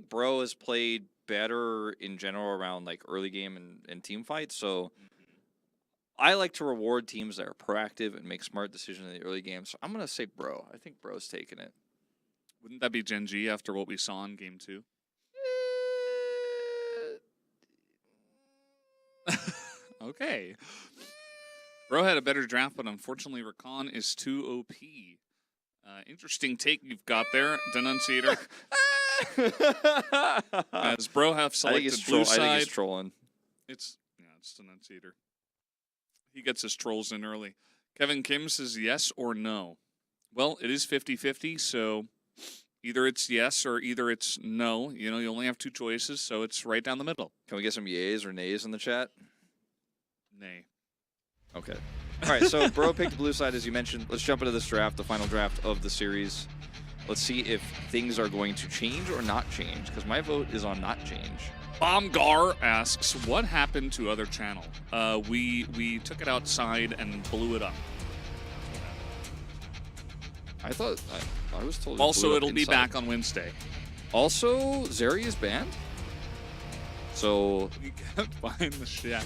Bro has played better in general around like early game and team fights. So I like to reward teams that are proactive and make smart decisions in the early game. So I'm gonna say Bro. I think Bro's taking it. Wouldn't that be Gen.G after what we saw in game 2? Okay. Bro had a better draft, but unfortunately Rakan is too OP. Interesting take you've got there, Denunciator. As Bro have selected blue side. I think he's trolling. It's Denunciator. He gets his trolls in early. Kevin Kim says yes or no. Well, it is 50-50, so either it's yes or either it's no. You know, you only have 2 choices, so it's right down the middle. Can we get some yays or nays in the chat? Nay. Okay. All right, so Bro picked the blue side, as you mentioned. Let's jump into this draft, the final draft of the series. Let's see if things are going to change or not change, because my vote is on not change. Bomgar asks, what happened to other channel? We took it outside and blew it up. I thought I was told. Also, it'll be inside. back on Wednesday. Also, Zeri is banned. So We can't find the chat.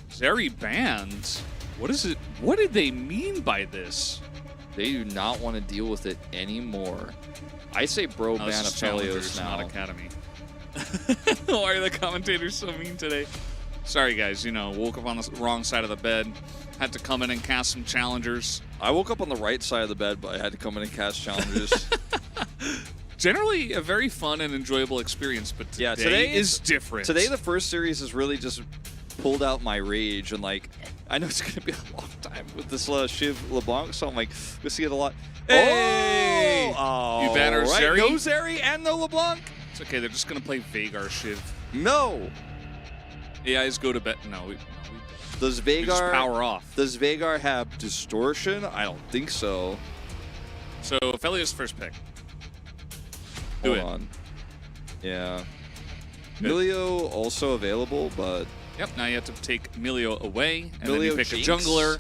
Zeri banned? What is it? What did they mean by this? they do not want to deal with it anymore. I say Bro ban This is Challengers, Aphelios now. not Academy. Why are the commentators so mean today? Sorry, guys. You know, woke up on the wrong side of the bed. Had to come in and cast some challengers. I woke up on the right side of the bed, but I had to come in and cast challenges. Generally, a very fun and enjoyable experience, but today is different. Today, the first series has really just pulled out my rage, and like, I know it's going to be a long time with this Shiv LeBlanc, so I'm like, we'll see it a lot. Hey! Oh, You ban our right. Zeri? No Zeri and no LeBlanc? It's okay. They're just going to play Veigar Shiv. No. AIs go to bed. No, we Does just Veigar power off. Does Veigar have distortion? I don't think so. So, Aphelios first pick. Do Hold it. on. Yeah. Good. Milio also available, but Yep, now you have to take Milio away, and then Milio you pick Jinx? a jungler.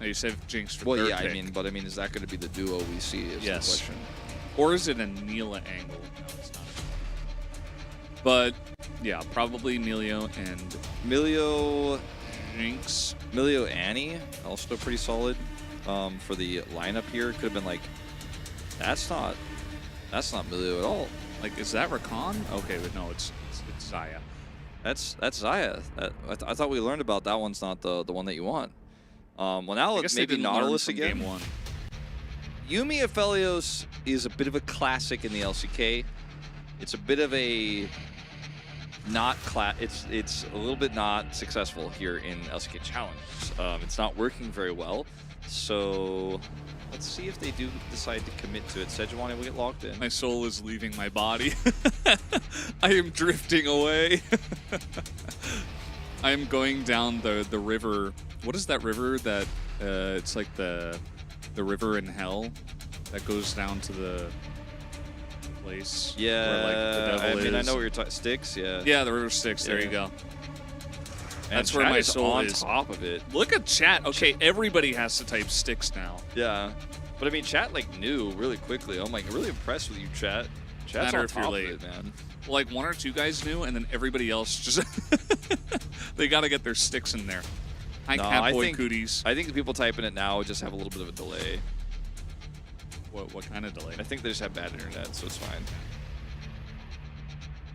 Now you save Jinx for well, third yeah. pick. I mean, is that going to be the duo we see? Is Yes. the question. Or is it a Neela angle? No, it's not. But, yeah, probably Milio and Milio Jinx. Annie also pretty solid for the lineup here. Could have been like, that's not Milio at all. Like, is that Rakan? Okay, but no, it's Zaya. That's Zaya. I thought we learned about that one's not the one that you want. Well, now I guess maybe they didn't learn Nautilus from again. Game 1. Yumi Aphelios is a bit of a classic in the LCK. It's a bit of a it's a little bit not successful here in LCK Challenge. It's not working very well. So let's see if they do decide to commit to it. Sejuani will get locked in. My soul is leaving my body. I am drifting away. I am going down the river. What is that river that it's like the river in hell that goes down to the place? Yeah, where, like, the devil I mean, I is. know what you're talking. Styx, yeah. Yeah, the river Styx. There Yeah. you go. And That's where chat my is soul on is. top of it. Look at chat. Okay, everybody has to type Styx now. Yeah, but I mean, chat like knew really quickly. I'm like really impressed with you, chat. Chat's Matter on if you're top late. of it, man. Like 1 or 2 guys knew, and then everybody else just they got to get their sticks in there. Hi, No, I Catboy think- Cooties. I think the people typing it now just have a little bit of a delay. What kind of delay? I think they just have bad internet, so it's fine.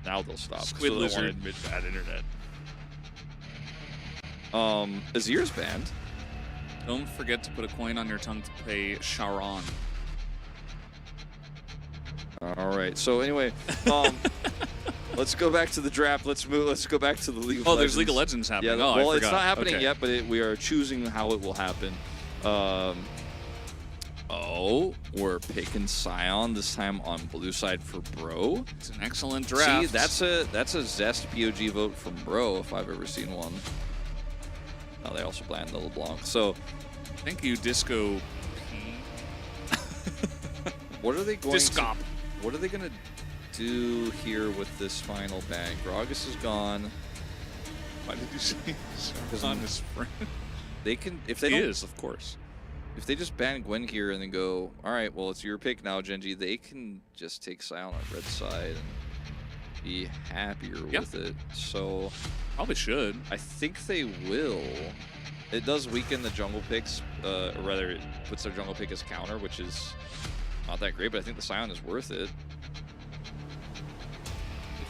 Now they'll stop. 'cause Squid they don't want to lizard. admit bad internet. Azir's banned. Don't forget to put a coin on your tongue to play Sharon. All right. So anyway, let's go back to the draft. Let's go back to the League of Oh, Legends. there's League of Legends happening. Yeah. Oh, Well, I it's forgot. not happening Okay. yet, but we are choosing how it will happen. Oh, Oh, we're picking Scion this time on blue side for Bro. It's an excellent draft. See, that's a Zest POG vote from Bro if I've ever seen one. Oh, they also banned the LeBlanc. So, Thank you, Disco P. what are they going Discop. to? What are they going to do here with this final ban? Gragas is gone. Why did you say on his friend? They can if they He don't, is, of course. if they just ban Gwen here and then go, all right, well it's your pick now, Gen.G. They can just take Scion on red side and be happier with it. So Probably should. I think they will. It does weaken the jungle picks, or rather, it puts their jungle pick as counter, which is not that great. But I think the Scion is worth it. It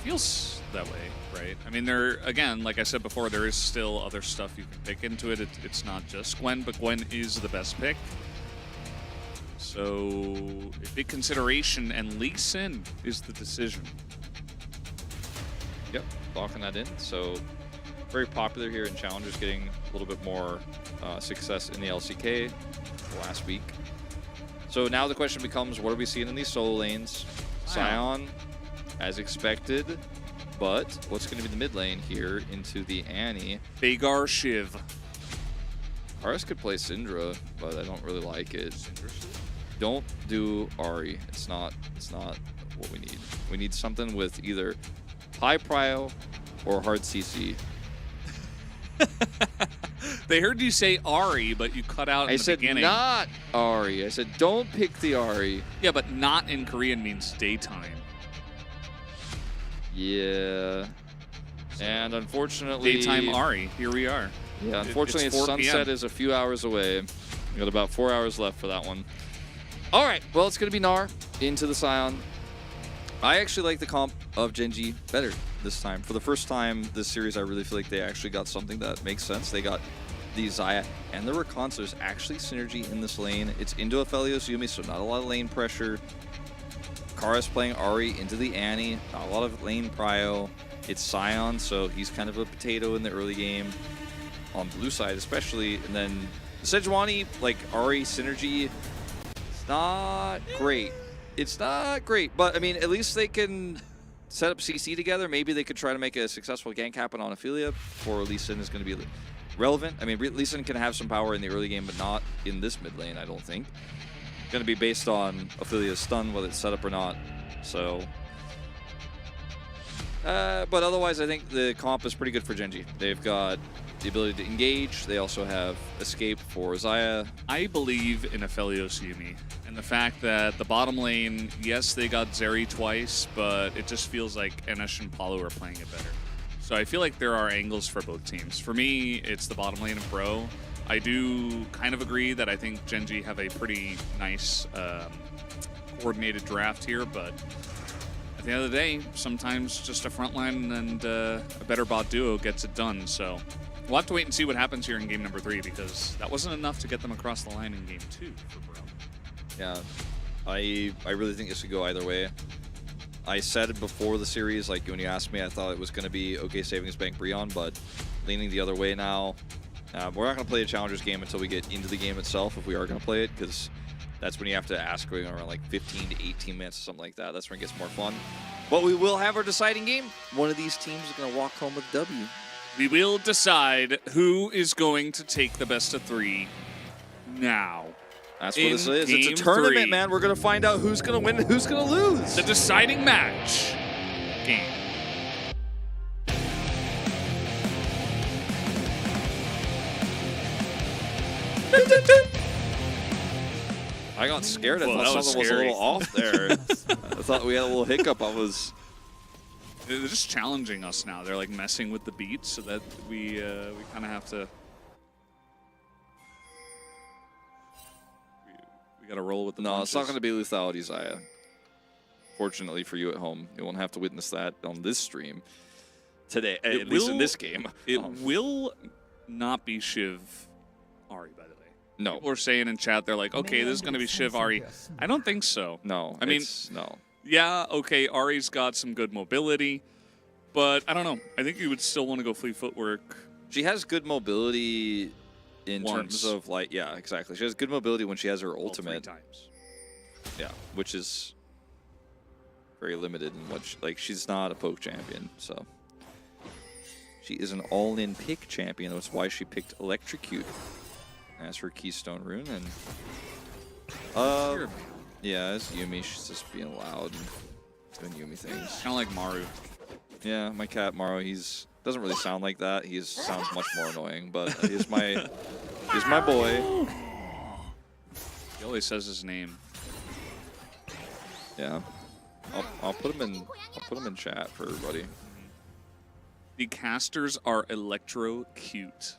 feels that way, right? I mean, there again, like I said before, there is still other stuff you can pick into it. It's not just Gwen, but Gwen is the best pick. So, a big consideration, and Lee Sin is the decision. Yep, locking that in. So very popular here in Challengers, getting a little bit more success in the LCK last week. So now the question becomes, what are we seeing in these solo lanes? Scion, as expected, but what's going to be the mid lane here into the Annie? Vagar Shiv. Aris could play Syndra, but I don't really like it. Don't do Ahri. It's not what we need. We need something with either high prio or hard CC. They heard you say Ahri, but you cut out in the beginning. I said not Ahri. I said don't pick the Ahri. Yeah, but not in Korean means daytime. Yeah. And unfortunately... Daytime Ahri. Here we are. Yeah, unfortunately, It's its 4 sunset PM. is a few hours away. We got about 4 hours left for that one. All right, well, it's going to be Gnar into the Scion. I actually like the comp of Gen.G better this time. For the first time this series, I really feel like they actually got something that makes sense. They got the Xayah and the Rakan, so there's actually synergy in this lane. It's into Aphelios Yumi, so not a lot of lane pressure. Kara's playing Ahri into the Annie, not a lot of lane prio. It's Scion, so he's kind of a potato in the early game. On blue side especially, and then Sejuani, like Ahri synergy, it's not great. It's not great, but I mean, at least they can set up CC together. Maybe they could try to make a successful gank happen on Ophelia before Lee Sin is going to be relevant. I mean, Lee Sin can have some power in the early game, but not in this mid lane, I don't think. It's going to be based on Ophelia's stun, whether it's set up or not. So, but otherwise, I think the comp is pretty good for Gen.G. They've got the ability to engage. They also have escape for Xayah. I believe in Aphelios Yumi, and the fact that the bottom lane, yes, they got Zeri twice, but it just feels like Enesh and Palu are playing it better. So I feel like there are angles for both teams. For me, it's the bottom lane of Bro. I do kind of agree that I think Gen.G have a pretty nice coordinated draft here, but at the end of the day, sometimes just a front line and a better bot duo gets it done. So we'll have to wait and see what happens here in game number 3, because that wasn't enough to get them across the line in game 2 for Bro. Yeah, I really think this could go either way. I said it before the series, like when you asked me, I thought it was going to be OK Savings Bank Breon, but leaning the other way now. We're not going to play a Challengers game until we get into the game itself, if we are going to play it, because that's when you have to ask going around like 15 to 18 minutes or something like that. That's when it gets more fun. But we will have our deciding game. One of these teams is going to walk home with a W. We will decide who is going to take the best of 3 now. That's what this is. It's Game a tournament, 3. man. We're going to find out who's going to win and who's going to lose. The deciding match game. I got scared. I Well, that thought was something was a scary. little off there. I thought we had a little hiccup. They're just challenging us now. They're like messing with the beats so that we kind of have to. We got to roll with the No, it's not punches. going to be lethality, Xayah. Fortunately for you at home, you won't have to witness that on this stream today, at least in this game. It will not be Shiv Ahri, by the way. No, People are saying in chat, they're like, okay, this is going to be Shiv Ahri. I don't think so. no. I mean, it's- no. Yeah, okay, Ari's got some good mobility, but I don't know. I think you would still want to go Fleet Footwork. She has good mobility in Once. terms of like, yeah, exactly. She has good mobility when she has her Well, 3 ultimate. times. Yeah, which is very limited in what she's not a poke champion, so she is an all-in pick champion. That's why she picked Electrocute as her keystone rune. And yeah, it's Yumi. She's just being loud and doing Yumi things. Kind of like Maru. Yeah, my cat Maru. He's doesn't really sound like that. He sounds much more annoying, but he's my boy. He always says his name. Yeah, I'll put him in chat for everybody. The casters are electro cute.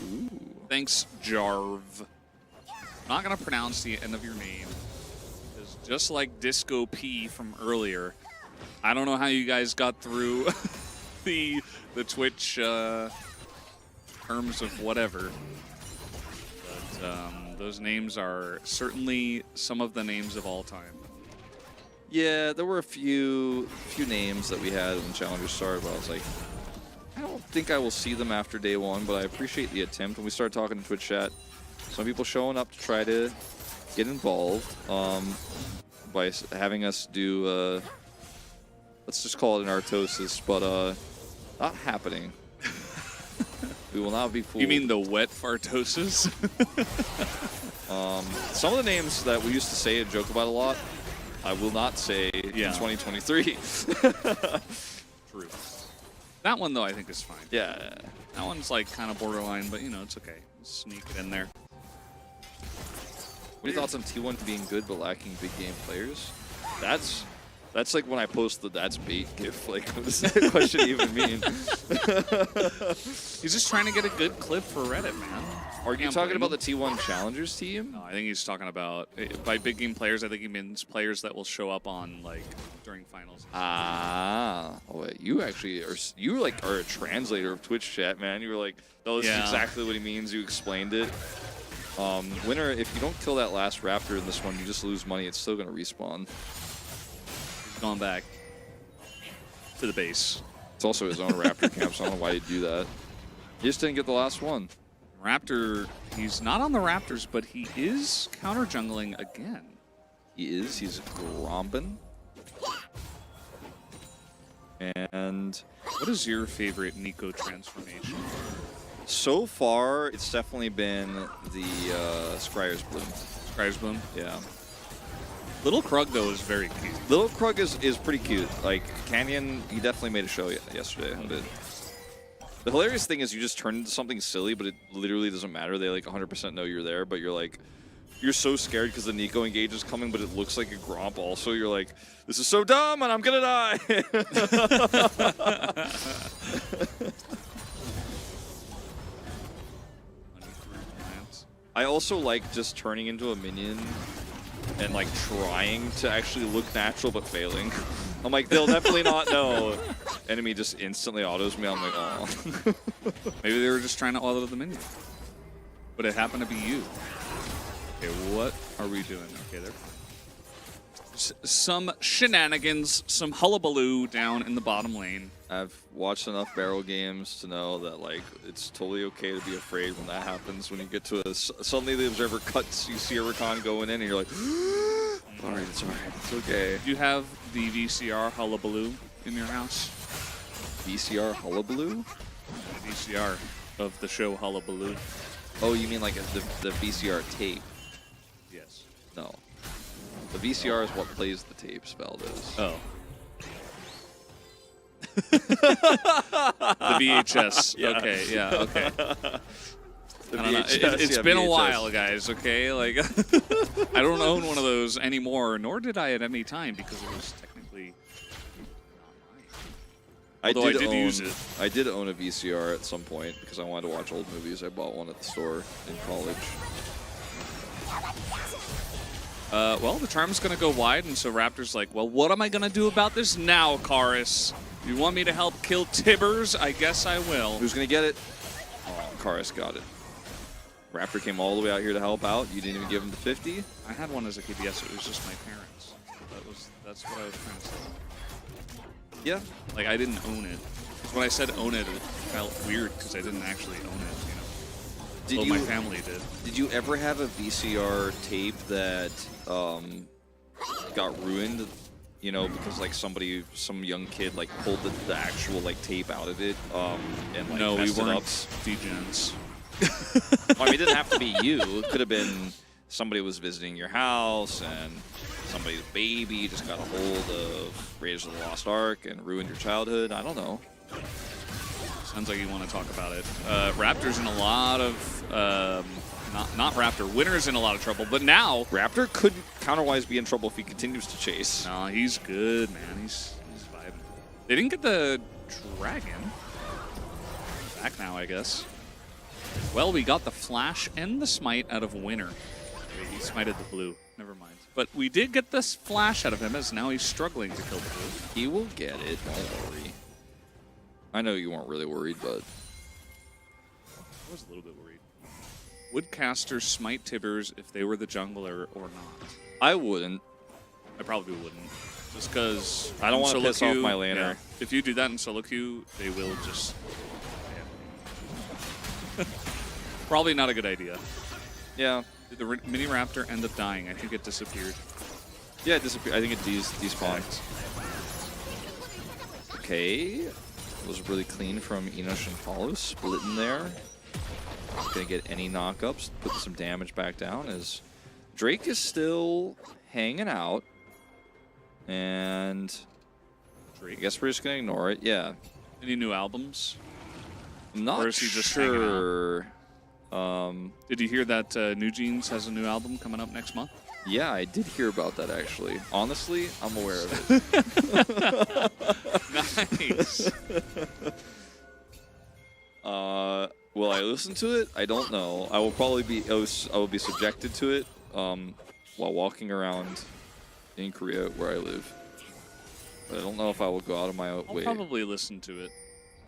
Ooh. Thanks, Jarv. I'm not gonna pronounce the end of your name, because just like Disco P from earlier, I don't know how you guys got through the Twitch terms of whatever. But those names are certainly some of the names of all time. Yeah, there were a few names that we had when Challenger started, but I was like, I don't think I will see them after day one, but I appreciate the attempt. When we started talking in Twitch chat, some people showing up to try to get involved by having us do, let's just call it an artosis, but not happening. We will not be fooled. You mean the wet fartosis? Some of the names that we used to say and joke about a lot, I will not say in 2023. True. That one, though, I think is fine. Yeah. That one's like kind of borderline, but you know, it's okay. Sneak it in there. What are your thoughts on T1 being good but lacking big game players? That's like when I post the "that's bait" gif. Like, what does that question even mean? He's just trying to get a good clip for Reddit, man. Are you talking about the T1 Challengers team? No, I think he's talking about, by big game players, I think he means players that will show up on, like, during finals. Ah. Oh, wait, you actually are a translator of Twitch chat, man. You were like, no, this is exactly what he means. You explained it. Winner, if you don't kill that last raptor in this one, you just lose money. It's still going to respawn. He's going back to the base. It's also his own raptor camp, so I don't know why he'd do that. He just didn't get the last one. Raptor, he's not on the Raptors, but he is counter jungling again. He is. He's Grompin. And what is your favorite Nico transformation? so far, it's definitely been the Scryer's Bloom. Scryer's Bloom? Yeah. Little Krug, though, is very cute. Little Krug is pretty cute. Like, Canyon, he definitely made a show yesterday. The hilarious thing is you just turn into something silly, but it literally doesn't matter. They, like, 100% know you're there, but you're, like, you're so scared because the Nico engage is coming, but it looks like a Gromp also. You're like, this is so dumb, and I'm gonna die! I also like just turning into a minion and, like, trying to actually look natural, but failing. I'm like, they'll definitely not know. Enemy just instantly autos me. I'm like, oh. Maybe they were just trying to auto the minion. But it happened to be you. Okay, what are we doing? Okay, there. Some shenanigans, some hullabaloo down in the bottom lane. I've watched enough barrel games to know that, like, it's totally okay to be afraid when that happens. When you get to suddenly the observer cuts, you see a Rakan going in, and you're like, sorry, it's alright, it's okay. Do you have the VCR hullabaloo in your house? VCR hullabaloo? The VCR of the show Hullabaloo. Oh, you mean like the VCR tape? Yes. No. The VCR is what plays the tapes, Valdez. Oh. The VHS. Yeah. Okay, yeah, okay. The I don't know. VHS, It's yeah, been VHS. a while, guys, okay? Like, I don't own one of those anymore, nor did I at any time because it was technically not mine. Although I did use it. I did own a VCR at some point because I wanted to watch old movies. I bought one at the store in college. Well, the charm's going to go wide, and so Raptor's like, well, what am I going to do about this now, Karis? You want me to help kill Tibbers? I guess I will. Who's going to get it? Oh, Karis got it. Raptor came all the way out here to help out. You didn't even give him the 50? I had one as a kid, yes. It was just my parents. That's what I was trying to say. Yeah. Like, I didn't own it. Because when I said own it, it felt weird because I didn't actually own it, you know. My family did. Did you ever have a VCR tape that got ruined, you know, because like some young kid like pulled the actual like tape out of it, and like No, we messed it weren't up. degens. Well, I mean, it didn't have to be you. It could have been somebody was visiting your house and somebody's baby just got a hold of Raiders of the Lost Ark and ruined your childhood. I don't know. Sounds like you want to talk about it. Raptor's in a lot of, not Raptor, Winner's in a lot of trouble, but now, Raptor could counterwise be in trouble if he continues to chase. no, he's good, man. He's vibing. They didn't get the dragon. Back now, I guess. Well, we got the flash and the smite out of Winner. Wait, he smited the blue. Never mind. But we did get this flash out of him, as now he's struggling to kill the blue. He will get it. Don't worry. I know you weren't really worried, but I was a little bit worried. Would casters smite Tibbers if they were the jungler or not? I wouldn't. I probably wouldn't. Just because I don't want to piss off my laner. Yeah, if you do that in solo queue, they will just... Yeah. Probably not a good idea. Yeah. Did the mini raptor end up dying? I think it disappeared. Yeah, it disappeared. I think it despawned. Okay. It was really clean from Enosh and Paulo. Split in there. Not going to get any knockups. Putting some damage back down as Drake is still hanging out. And Drake. I guess we're just going to ignore it. Yeah. Any new albums? I'm not Or is he just hanging out? sure. Did you hear that New Jeans has a new album coming up next month? Yeah, I did hear about that actually. Honestly, I'm aware of it. Nice. Will I listen to it? I don't know. I will probably be. I will be subjected to it while walking around in Korea where I live. But I don't know if I will go out of my I'll way. probably listen to it.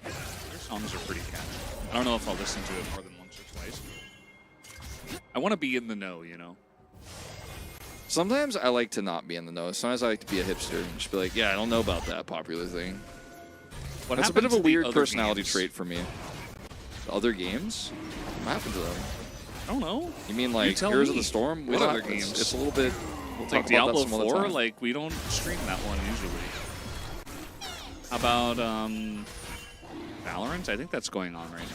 Their songs are pretty catchy. I don't know if I'll listen to it more than once or twice. I want to be in the know, you know? Sometimes I like to not be in the know. Sometimes I like to be a hipster and just be like, yeah, I don't know about that popular thing. What That's a happened bit of a to the weird other personality games? trait for me. The other games? What happened to them? I don't know. You mean like tell Heroes me. of the Storm? What Well, other it's- games? It's a little bit. We'll talk Like about Diablo that some other 4, time. like we don't stream that one usually. How about Valorant? I think that's going on right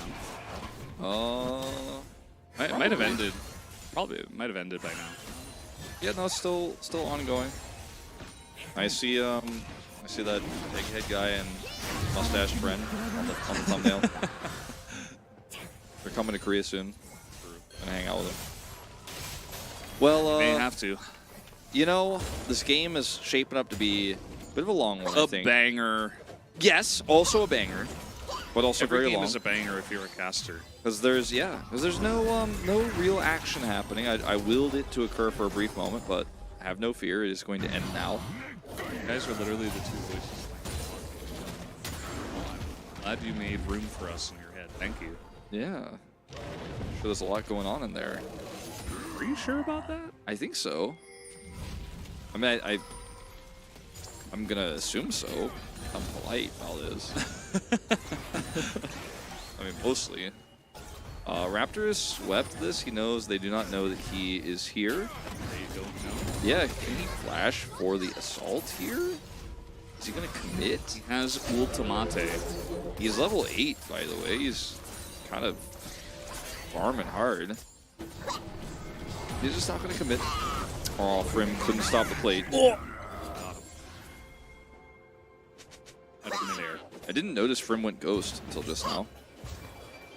now. It might have ended. Probably it might have ended by now. Yeah, no, it's still ongoing. I see that egghead guy and mustache friend on the thumbnail. They're coming to Korea soon. Gonna hang out with them. Well, May have to. you know, this game is shaping up to be a bit of a long one. I A think. banger. Yes, also a banger, but also Every very game long. is a banger if you're a caster. Because there's no real action happening. I willed it to occur for a brief moment, but have no fear, it is going to end now. You guys are literally the two voices. I'm glad you made room for us in your head. Thank you. Yeah, sure, there's a lot going on in there. Are you sure about that? I think so. I mean, I'm gonna assume so. I'm polite, Valdez. I mean, mostly. Raptor has swept this. He knows they do not know that he is here. They don't know. Yeah, can he flash for the assault here? Is he gonna commit? He has Ultimate. He's level 8, by the way. He's kind of farming hard. He's just not gonna commit. Oh, Frim couldn't stop the plate. Oh! Out of midair. I didn't notice Frim went ghost until just now.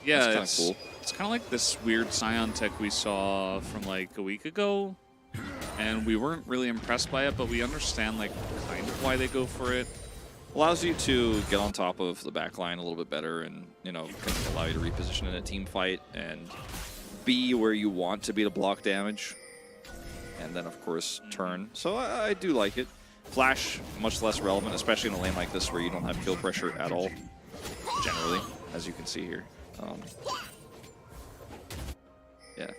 Yeah, That's kinda cool. It's kind of like this weird Scion tech we saw from like a week ago, and we weren't really impressed by it, but we understand like kind of why they go for it. Allows you to get on top of the back line a little bit better and, you know, can allow you to reposition in a team fight and be where you want to be to block damage. And then, of course, turn. So I do like it. Flash, much less relevant, especially in a lane like this where you don't have kill pressure at all, generally, as you can see here. Yeah.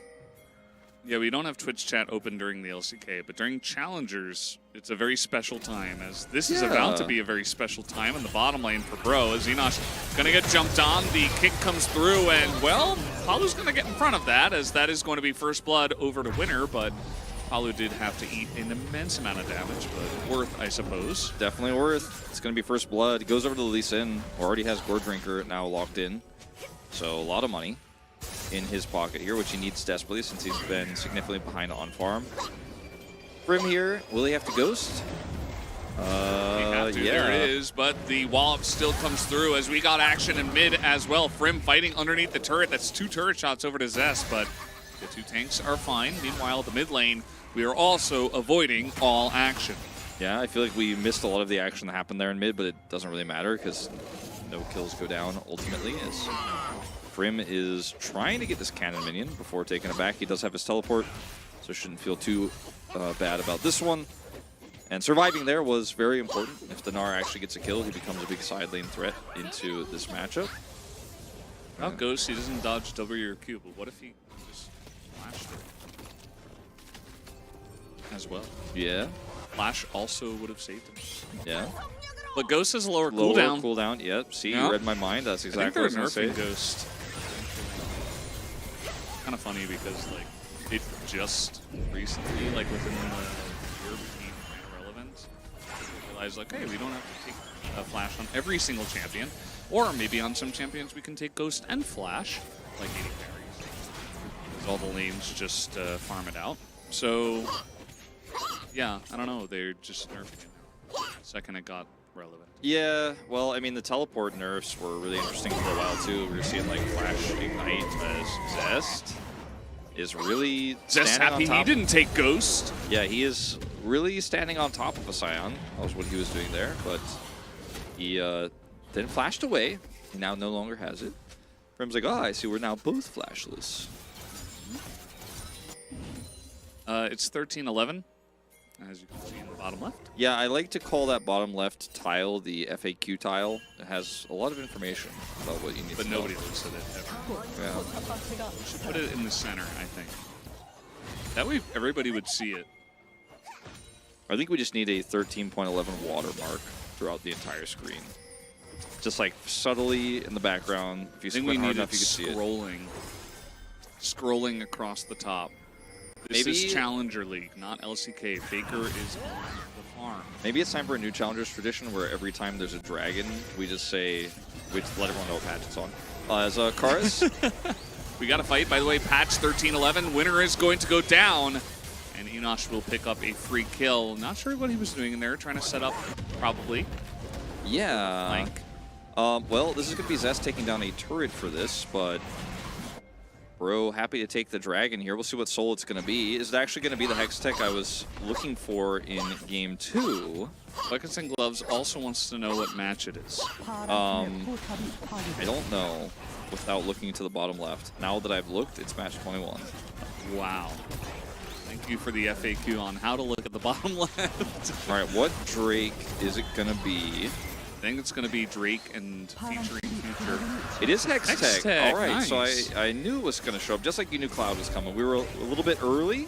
Yeah, we don't have Twitch chat open during the LCK, but during Challengers, it's a very special time, as this is about to be a very special time in the bottom lane for Bro, as Enosh gonna get jumped on, the kick comes through, and, well, Palu's gonna get in front of that, as that is going to be first blood over to Winner, but Palu did have to eat an immense amount of damage, but worth, I suppose. Definitely worth. It's going to be first blood. Goes over to Lee Sin, who already has Gore Drinker now locked in. So a lot of money in his pocket here, which he needs desperately since he's been significantly behind on farm. Brim here, will he have to ghost? Yeah. There it is, but the wallop still comes through as we got action in mid as well. Frim fighting underneath the turret. That's 2 turret shots over to Zest, but the 2 tanks are fine. Meanwhile, the mid lane, we are also avoiding all action. Yeah, I feel like we missed a lot of the action that happened there in mid, but it doesn't really matter because no kills go down ultimately. As Frim is trying to get this cannon minion before taking it back. He does have his teleport, so shouldn't feel too bad about this one. And surviving there was very important. If the Gnar actually gets a kill, he becomes a big side lane threat into this matchup. Without Ghost, he doesn't dodge W or Q, but what if he just flashed it as well? Yeah. Flash also would have saved him. Yeah. But Ghost has a lower Lower cooldown. cooldown, yep. See, Yeah. you read my mind. That's exactly what I was nerfing going to say. Ghost. Kind of funny because like it just recently, like within the year, became kind of relevant. We realized like, hey, we don't have to take a Flash on every single champion, or maybe on some champions we can take Ghost and Flash, like 80 carries. Because all the lanes just farm it out. So yeah, I don't know. They're just nerfing it now. The second it got relevant. Yeah, well, I mean, the teleport nerfs were really interesting for a while, too. We were seeing, like, Flash Ignite as Zest is really Zest standing happy on top. he didn't take Ghost. Yeah, he is really standing on top of a Scion. That was what he was doing there, but he then flashed away. He now no longer has it. Prim's like, oh, I see we're now both flashless. It's 13-11, as you can see in the bottom left. Yeah, I like to call that bottom left tile the FAQ tile. It has a lot of information about what you need But to know. nobody looks at it ever. Yeah. We should put it in the center, I think. That way everybody would see it. I think we just need a 13.11 watermark throughout the entire screen. Just like subtly in the background. If you I think we squint hard need enough, it you can see it. scrolling across the top. This Maybe- is Challenger League, not LCK. Faker is on the farm. Maybe it's time for a new Challengers tradition where every time there's a dragon, we just say, we just let everyone know what patch it's on. As Karis, We got a fight, by the way, patch 13-11. Winner is going to go down, and Enosh will pick up a free kill. Not sure what he was doing in there, trying to set up, probably. yeah. Flank. Well, this is going to be Zest taking down a turret for this, but Bro, happy to take the dragon here. We'll see what soul it's going to be. Is it actually going to be the Hex Tech I was looking for in Game 2? Buckets and Gloves also wants to know what match it is. I don't know without looking to the bottom left. Now that I've looked, it's match 21. Wow. Thank you for the FAQ on how to look at the bottom left. All right, what Drake is it going to be? I think it's going to be Drake and featuring Future. It is Hex Hex Tech. Tech, All right, nice. so I knew it was going to show up, just like you knew Cloud was coming. We were a little bit early,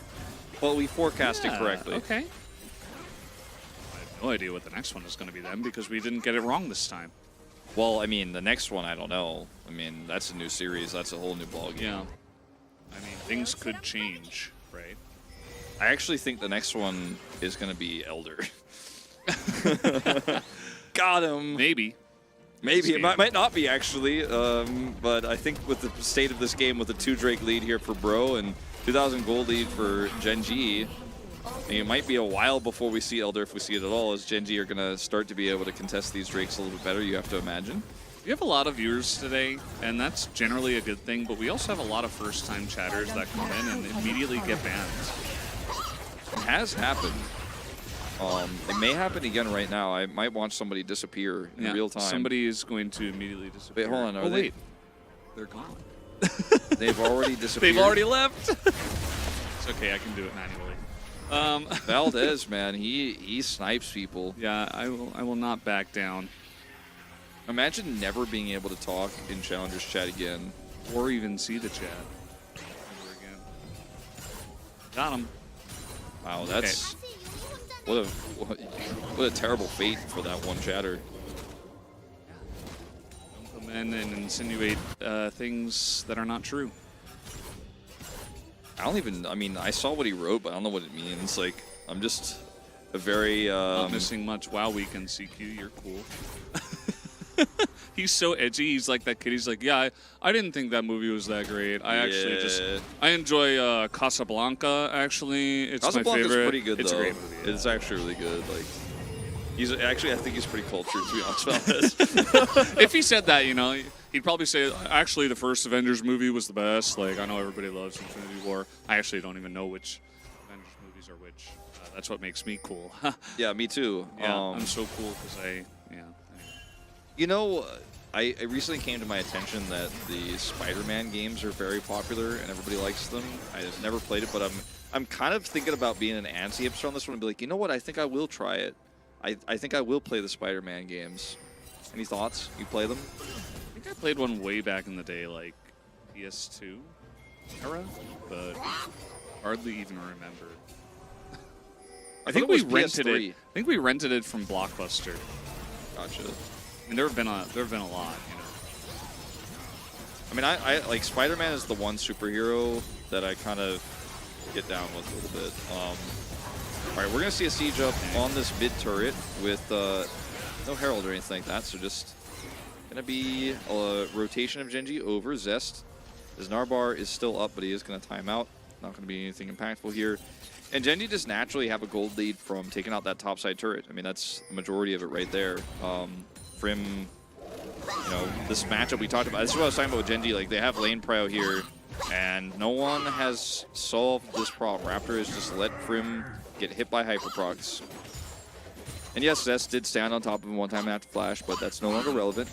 but we forecasted correctly. Okay. I have no idea what the next one is going to be then because we didn't get it wrong this time. Well, I mean, the next one, I don't know. I mean, that's a new series. That's a whole new ballgame. Yeah. I mean, things could change, right? I actually think the next one is going to be Elder. Got him. Maybe. Maybe. It might not be, actually. But I think with the state of this game, with a 2 Drake lead here for Bro and 2,000 gold lead for Gen.G, I think it might be a while before we see Elder, if we see it at all, as Gen.G are going to start to be able to contest these Drakes a little bit better, you have to imagine. We have a lot of viewers today, and that's generally a good thing, but we also have a lot of first-time chatters that come in and immediately get banned. It has happened. It may happen again right now. I might watch somebody disappear in real time. Somebody is going to immediately disappear. Wait, hold on. Oh, wait. They're gone. They've already disappeared. They've already left. It's okay. I can do it manually. Valdez, man, he snipes people. Yeah, I will not back down. Imagine never being able to talk in Challengers chat again. Or even see the chat. Ever again. Got him. Wow, that's what a terrible fate for that one chatter. Don't come in and insinuate things that are not true. I don't even, I mean, I saw what he wrote, but I don't know what it means. Like, I'm just a very... Not missing much. WoW weekend, CQ, you're cool. He's so edgy. He's like that kid. He's like, yeah, I didn't think that movie was that great. I actually just, I enjoy Casablanca, actually. It's my favorite. Casablanca's pretty good, it's though. A great movie. Yeah. It's actually really good. Like, he's actually, I think he's pretty cultured, to be honest about this. If he said that, you know, he'd probably say, actually, the first Avengers movie was the best. Like, I know everybody loves Infinity War. I actually don't even know which Avengers movies are which. That's what makes me cool. Yeah, me too. Yeah, I'm so cool because yeah. You know, I recently came to my attention that the Spider-Man games are very popular and everybody likes them. I've never played it, but I'm kind of thinking about being an anti-hipster on this one and be like, you know what? I think I will try it. I think I will play the Spider-Man games. Any thoughts? You play them? I think I played one way back in the day, like PS2 era, but hardly even remember. I think we rented it. I think we rented it from Blockbuster. Gotcha. And there have been a lot, you know. I mean, I like Spider-Man is the one superhero that I kind of get down with a little bit. All right, we're gonna see a siege up on this mid turret with no herald or anything like that, so just gonna be a rotation of Gen.G over Zest. His Narbar is still up, but he is gonna time out. Not gonna be anything impactful here. And Gen.G just naturally have a gold lead from taking out that topside turret. I mean, that's the majority of it right there. Frim, you know, this matchup we talked about, this is what I was talking about with Gen.G. Like, they have lane prio here, and no one has solved this problem. Raptor has just let Frim get hit by hyperprocs. And yes, Zest did stand on top of him one time after flash, but that's no longer relevant.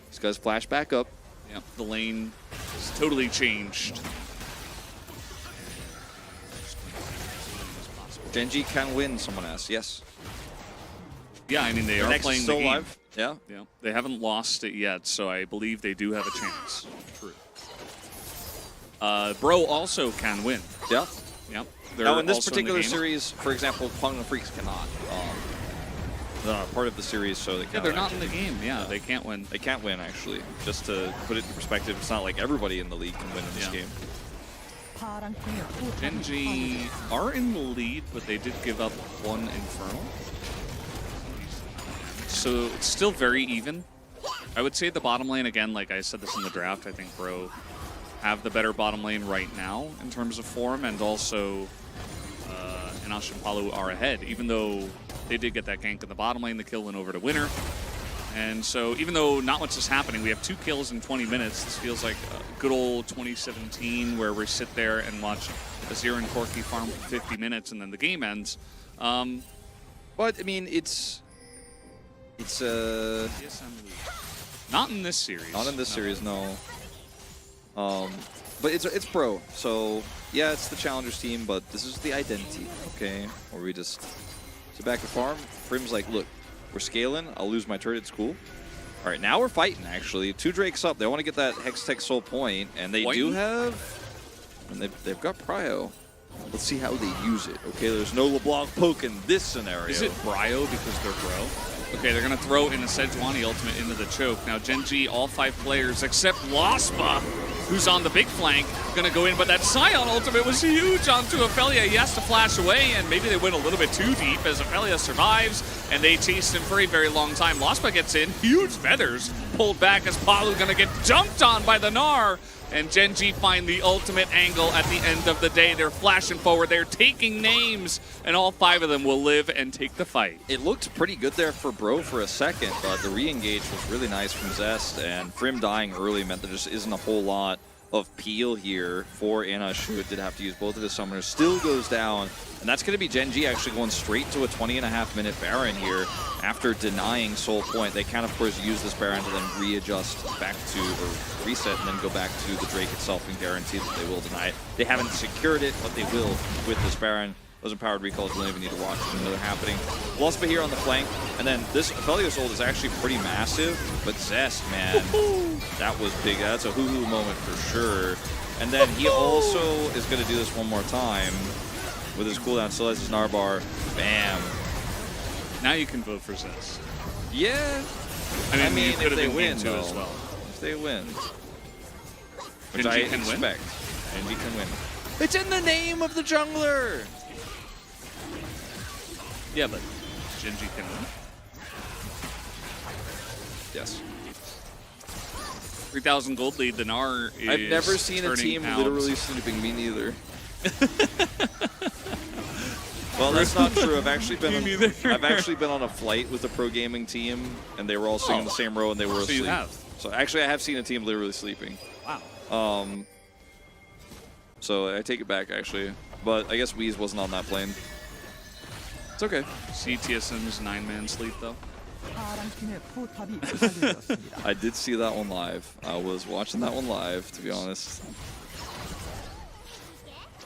This guy's flash back up. Yeah, the lane has totally changed. Gen.G can win, someone asks. Yes. Yeah, I mean, they are playing the game. Live. Yeah. Yeah, they haven't lost it yet, so I believe they do have a chance. True. Bro also can win. Yeah. Yep. Now, in this particular series, for example, Pong and Freaks cannot. They're not part of the series, so they can't. Yeah, they're not in the game. Yeah, they can't win. They can't win, actually. Just to put it in perspective, it's not like everybody in the league can win in this game. Gen.G are in the lead, but they did give up one Infernal. So it's still very even. I would say the bottom lane, again, like I said this in the draft, I think Bro have the better bottom lane right now in terms of form, and also Inash and Palu are ahead, even though they did get that gank in the bottom lane, the kill went over to winner. And so even though not much is happening, we have 2 kills in 20 minutes. This feels like a good old 2017 where we sit there and watch Azir and Corki farm for 50 minutes and then the game ends. But, I mean, it's not in this series. Not in this series, no. But it's pro, so yeah, it's the challengers team, but this is the identity, okay? Where we just sit back and farm. Frim's like, look, we're scaling. I'll lose my turret. It's cool. All right, now we're fighting. Actually, 2 Drakes up. They want to get that Hextech Soul Point, and they do have, and they've got Prio. Let's see how they use it. Okay, there's no LeBlanc poke in this scenario. Is it Brio because they're Bro? Okay, they're going to throw in a Sejuani ultimate into the choke. Now, Gen.G, all 5 players except Laspa, who's on the big flank, going to go in. But that Scion ultimate was huge onto Ophelia. He has to flash away, and maybe they went a little bit too deep as Ophelia survives, and they chased him for a very long time. Laspa gets in, huge feathers pulled back as Palu going to get jumped on by the Gnar. And Gen.G find the ultimate angle at the end of the day. They're flashing forward. They're taking names, and all 5 of them will live and take the fight. It looked pretty good there for Bro for a second, but the re-engage was really nice from Zest, and Frim dying early meant there just isn't a whole lot of peel here for Inash, who did have to use both of his summoners. Still goes down, and that's going to be Gen.G actually going straight to a 20.5-minute Baron here after denying Soul Point. They can, of course, use this Baron to then readjust back to, or reset, and then go back to the Drake itself and guarantee that they will deny it. They haven't secured it, but they will with this Baron. Those empowered recalls, we don't even need to watch them. They're happening. Laspa here on the flank, and then this Ophelia's ult is actually pretty massive, but Zest, man, that was big. That's a hoo-hoo moment for sure. And then he also is going to do this one more time with his cooldown. Still has his Narbar. Bam. Now you can vote for Zest. Yeah. I mean if they win, too as well. If they win. Which Gen.G I can expect. Gen.G can win. It's in the name of the jungler. Yeah, but Gen.G can win. Yes. 3,000 gold lead. The Gnar is I've never seen a team out. literally sleeping. Me neither. Well, that's not true. I've actually been on a flight with a pro gaming team, and they were all sitting in the same row, and they were So asleep. you have. So actually, I have seen a team literally sleeping. Wow. So I take it back actually, but I guess Weez wasn't on that plane. It's okay. See TSM's 9-man sleep though. I did see that one live. I was watching that one live, to be honest.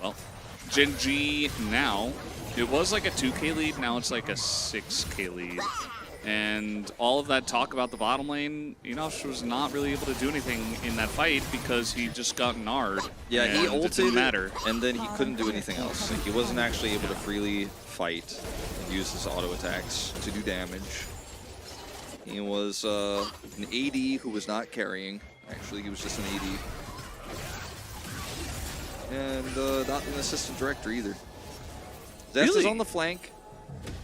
Well, Gen.G now, it was like a 2K lead, now it's like a 6K lead. And all of that talk about the bottom lane, Enosh was not really able to do anything in that fight because he just got Nard. Yeah, he and it ulted, didn't matter. and then he couldn't do anything else. Like, he wasn't actually able to freely fight and use his auto attacks to do damage. He was an AD who was not carrying. Actually, he was just an AD. And not an assistant director either. Zest is Really? on the flank.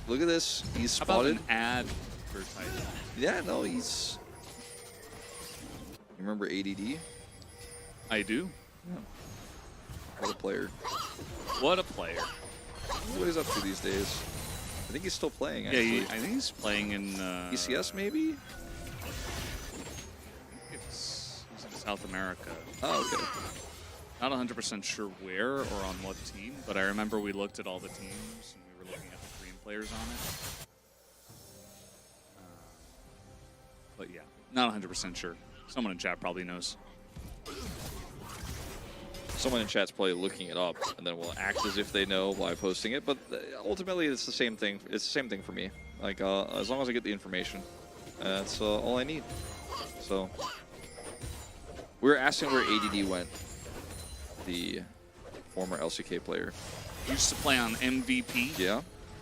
Look at this. He's How about spotted. an ad for Titan? Yeah, no, he's... You remember ADD? I do. What a player. What a player. What he's up to these days. I think he's still playing, Yeah, actually. I think he's playing in... ECS, maybe? He's in South America. Oh, okay. Not 100% sure where or on what team, but I remember we looked at all the teams and we were looking at the Korean players on it. But yeah, not 100% sure. Someone in chat probably knows. Someone in chat's probably looking it up, and then will act as if they know by posting it. But ultimately, it's the same thing. It's the same thing for me. Like, as long as I get the information, that's all I need. So, we were asking where ADD went, the former LCK player. He used to play on MVP. Yeah.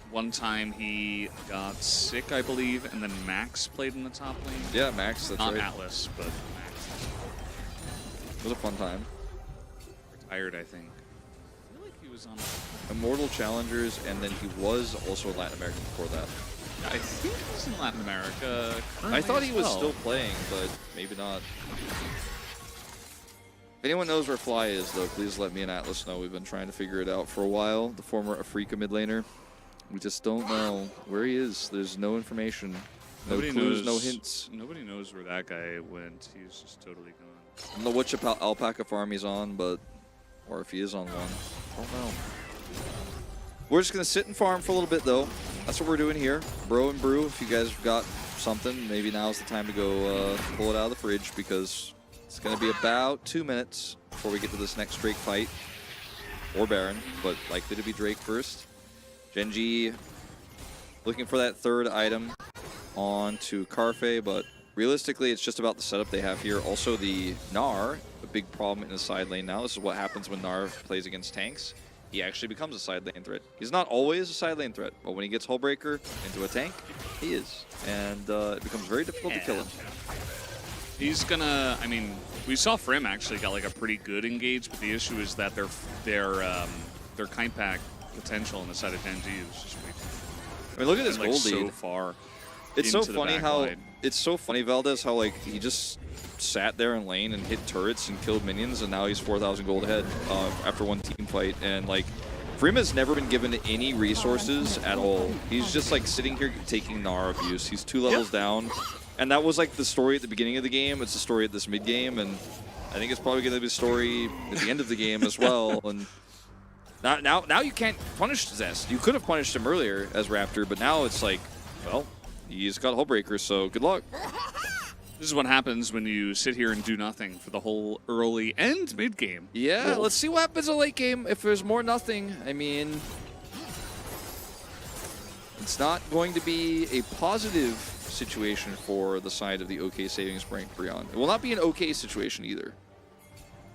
One time he got sick, I believe, and then Max played in the top lane. Yeah, Max. That's Not right. Atlas, but Max. It was a fun time. Retired, I think. I feel like he was on... Immortal Challengers, and then he was also Latin American before that. I think he was in Latin America. I thought he was well. still playing, but maybe not. If anyone knows where Fly is, though, please let me and Atlas know. We've been trying to figure it out for a while. The former Afrika mid laner. We just don't know where he is. There's no information. No Nobody clues, knows, no hints. Nobody knows where that guy went. He's just totally gone. I don't know which alpaca farm he's on, but... Or if he is on one. I don't know. We're just going to sit and farm for a little bit, though. That's what we're doing here. Bro and brew. If you guys have got something, maybe now's the time to go pull it out of the fridge, because it's going to be about 2 minutes before we get to this next Drake fight. Or Baron, but likely to be Drake first. Gen.G looking for that third item onto Carfe, but realistically, it's just about the setup they have here. Also, the Gnar, a big problem in the side lane now. This is what happens when Gnar plays against tanks. He actually becomes a side lane threat. He's not always a side lane threat, but when he gets Hullbreaker into a tank, he is. And it becomes very difficult to kill him. He's gonna, I mean, we saw Frim actually got like a pretty good engage, but the issue is that their kite pack potential on the side of Gen.G is just way too I mean, look at this like gold so lead. far. It's so into the funny back how line. it's so funny, Valdez, how like he just sat there in lane and hit turrets and killed minions, and now he's 4,000 gold ahead after one team fight. And like, Frima's never been given any resources at all. He's just like sitting here taking Gnar abuse. He's 2 levels down, and that was like the story at the beginning of the game. It's the story at this mid game, and I think it's probably going to be the story at the end of the game as well. And now you can't punish Zest. You could have punished him earlier as Raptor, but now it's like, well, he's got Hullbreaker, so good luck. This is what happens when you sit here and do nothing for the whole early and mid game. Yeah, let's see what happens in the late game. If there's more nothing, I mean, it's not going to be a positive situation for the side of the OK Savings Bank Breon. It will not be an OK situation either.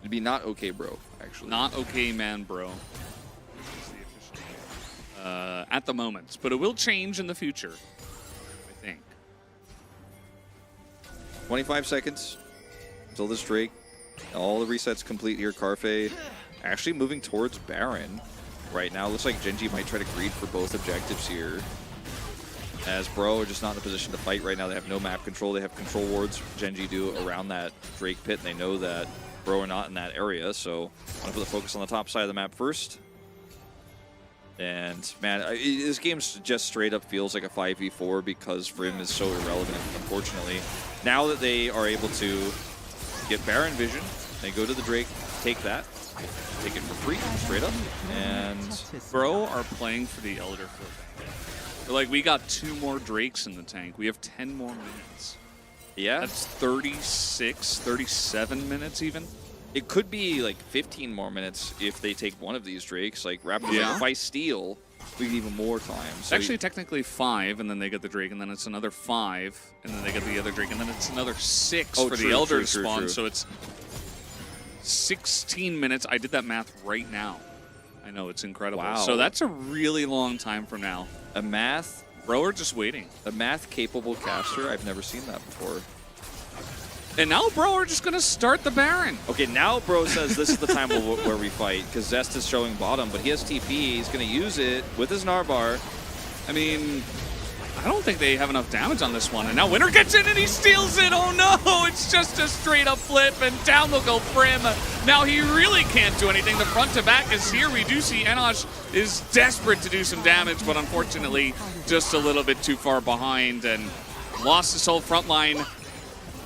It'd be not OK, bro, actually. Not okay, man, bro. At the moment, but it will change in the future, I think. 25 seconds until this Drake All the resets complete here. Carfe actually moving towards Baron right now. Looks like Gen.G might try to greed for both objectives here. As Bro are just not in a position to fight right now. They have no map control. They have control wards. Gen.G do around that Drake pit, and they know that Bro are not in that area. So want to put the focus on the top side of the map first. And man, this game just straight up feels like a 5v4 because Frim is so irrelevant, unfortunately. Now that they are able to get Baron vision, they go to the Drake, take that, take it for free, straight up, and Bro are playing for the Elder Flip. They're like, we got 2 more Drakes in the tank. We have 10 more minutes. yeah, That's 36, 37 minutes even. it could be like 15 more minutes if they take one of these Drakes. Like Raptors, Yeah. like, if I steal, we get even more time. It's So actually technically 5, and then they get the Drake, and then it's another 5, and then they get the other Drake, and then it's another 6 Oh, for true, the Elder true, to true, spawn. true. So it's 16 minutes. I did that math right now. I know, it's incredible. Wow. So that's a really long time from now. a math Bro are just waiting. capable caster. I've never seen that before. And now Bro are just going to start the Baron. Okay, now Bro says this is the time where we fight because Zest is showing bottom, but he has TP. He's going to use it with his Narbar. I mean, I don't think they have enough damage on this one. And now Winner gets in and he steals it. Oh no, it's just a straight up flip and down will go Prim. Now he really can't do anything. The front to back is here. We do see Enosh is desperate to do some damage, but unfortunately just a little bit too far behind and lost his whole front line.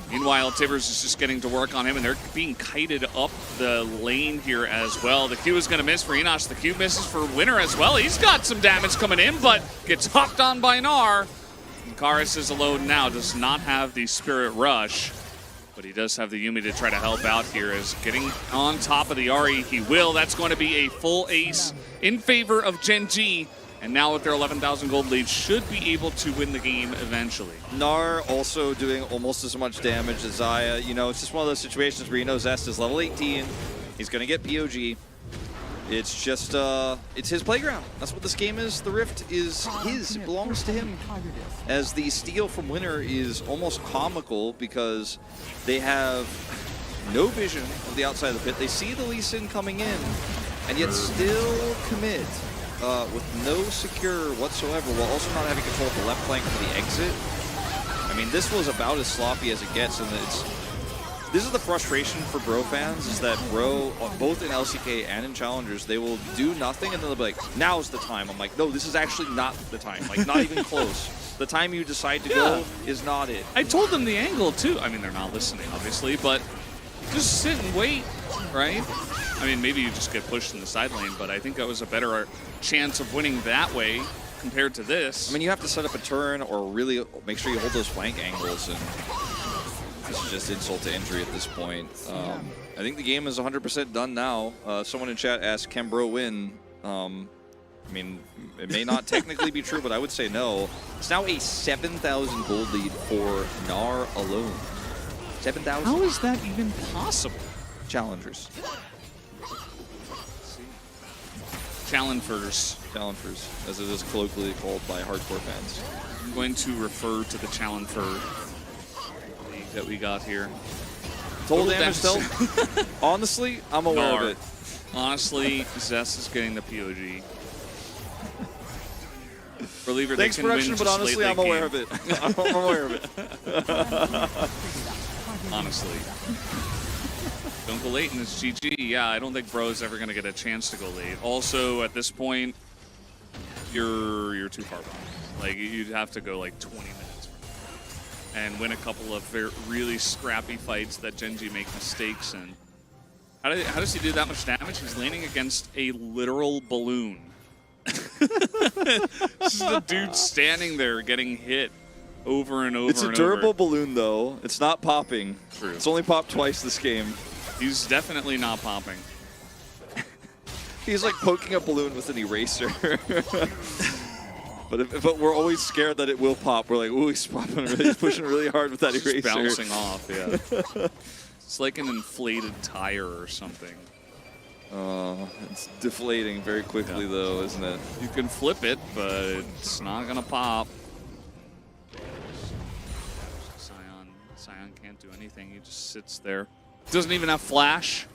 Meanwhile, Tibbers is just getting to work on him, and they're being kited up the lane here as well. The Q is going to miss for Enosh. The Q misses for Winner as well. He's got some damage coming in, but gets hopped on by Gnar. And Karis is alone now, does not have the Spirit Rush, but he does have the Yuumi to try to help out here. As getting on top of the Ahri, he will. That's going to be a full ace in favor of Gen.G. And now with their 11,000 gold lead, should be able to win the game eventually. Gnar also doing almost as much damage as Xayah. You know, it's just one of those situations where you know Zest is level 18. He's going to get POG. It's just, it's his playground. That's what this game is. The Rift is his. It belongs to him. As the steal from Winner is almost comical because they have no vision of the outside of the pit. They see the Lee Sin coming in and yet still commit. With no secure whatsoever, while also not having control of the left flank for the exit. I mean, this was about as sloppy as it gets, and this is the frustration for Bro fans, is that Bro, both in LCK and in Challengers, they will do nothing, and then they'll be like, now's the time. I'm like, no, this is actually not the time. Like, not even close. The time you decide to go is not it. I told them the angle too. I mean, they're not listening, obviously, but just sit and wait, right? I mean, maybe you just get pushed in the side lane, but I think that was a better chance of winning that way compared to this. I mean, you have to set up a turn or really make sure you hold those flank angles, and this is just insult to injury at this point. I think the game is 100% done now. Someone in chat asked, can Bro win? I mean, it may not technically be true, but I would say no. It's now a 7,000 gold lead for Gnar alone. 7,000? How is that even possible? Challengers. Challengers. Challengers, as it is colloquially called by hardcore fans. I'm going to refer to the Challenger league that we got here. Total damage still? Honestly, I'm aware of it. Honestly, Zest is getting the POG. Reliever, Thanks, they can production, win but just honestly, late I'm aware game. of it. I'm aware of it. Honestly. Don't go late and it's GG. Yeah, I don't think Bro's ever going to get a chance to go late. Also, at this point, you're too far behind. Like, you'd have to go like 20 minutes and win a couple of really scrappy fights that Gen.G make mistakes in. How does he do that much damage? He's landing against a literal balloon. Just a dude standing there getting hit over and over. It's a durable balloon, though. It's not popping. True. It's only popped twice this game. He's definitely not popping. He's like poking a balloon with an eraser. But we're always scared that it will pop. We're like, ooh, he's popping really, he's pushing really hard with that It's eraser. just bouncing off, yeah. It's like an inflated tire or something. It's deflating very quickly, though, isn't it? You can flip it, but it's not gonna pop. Sion can't do anything. He just sits there. Doesn't even have flash.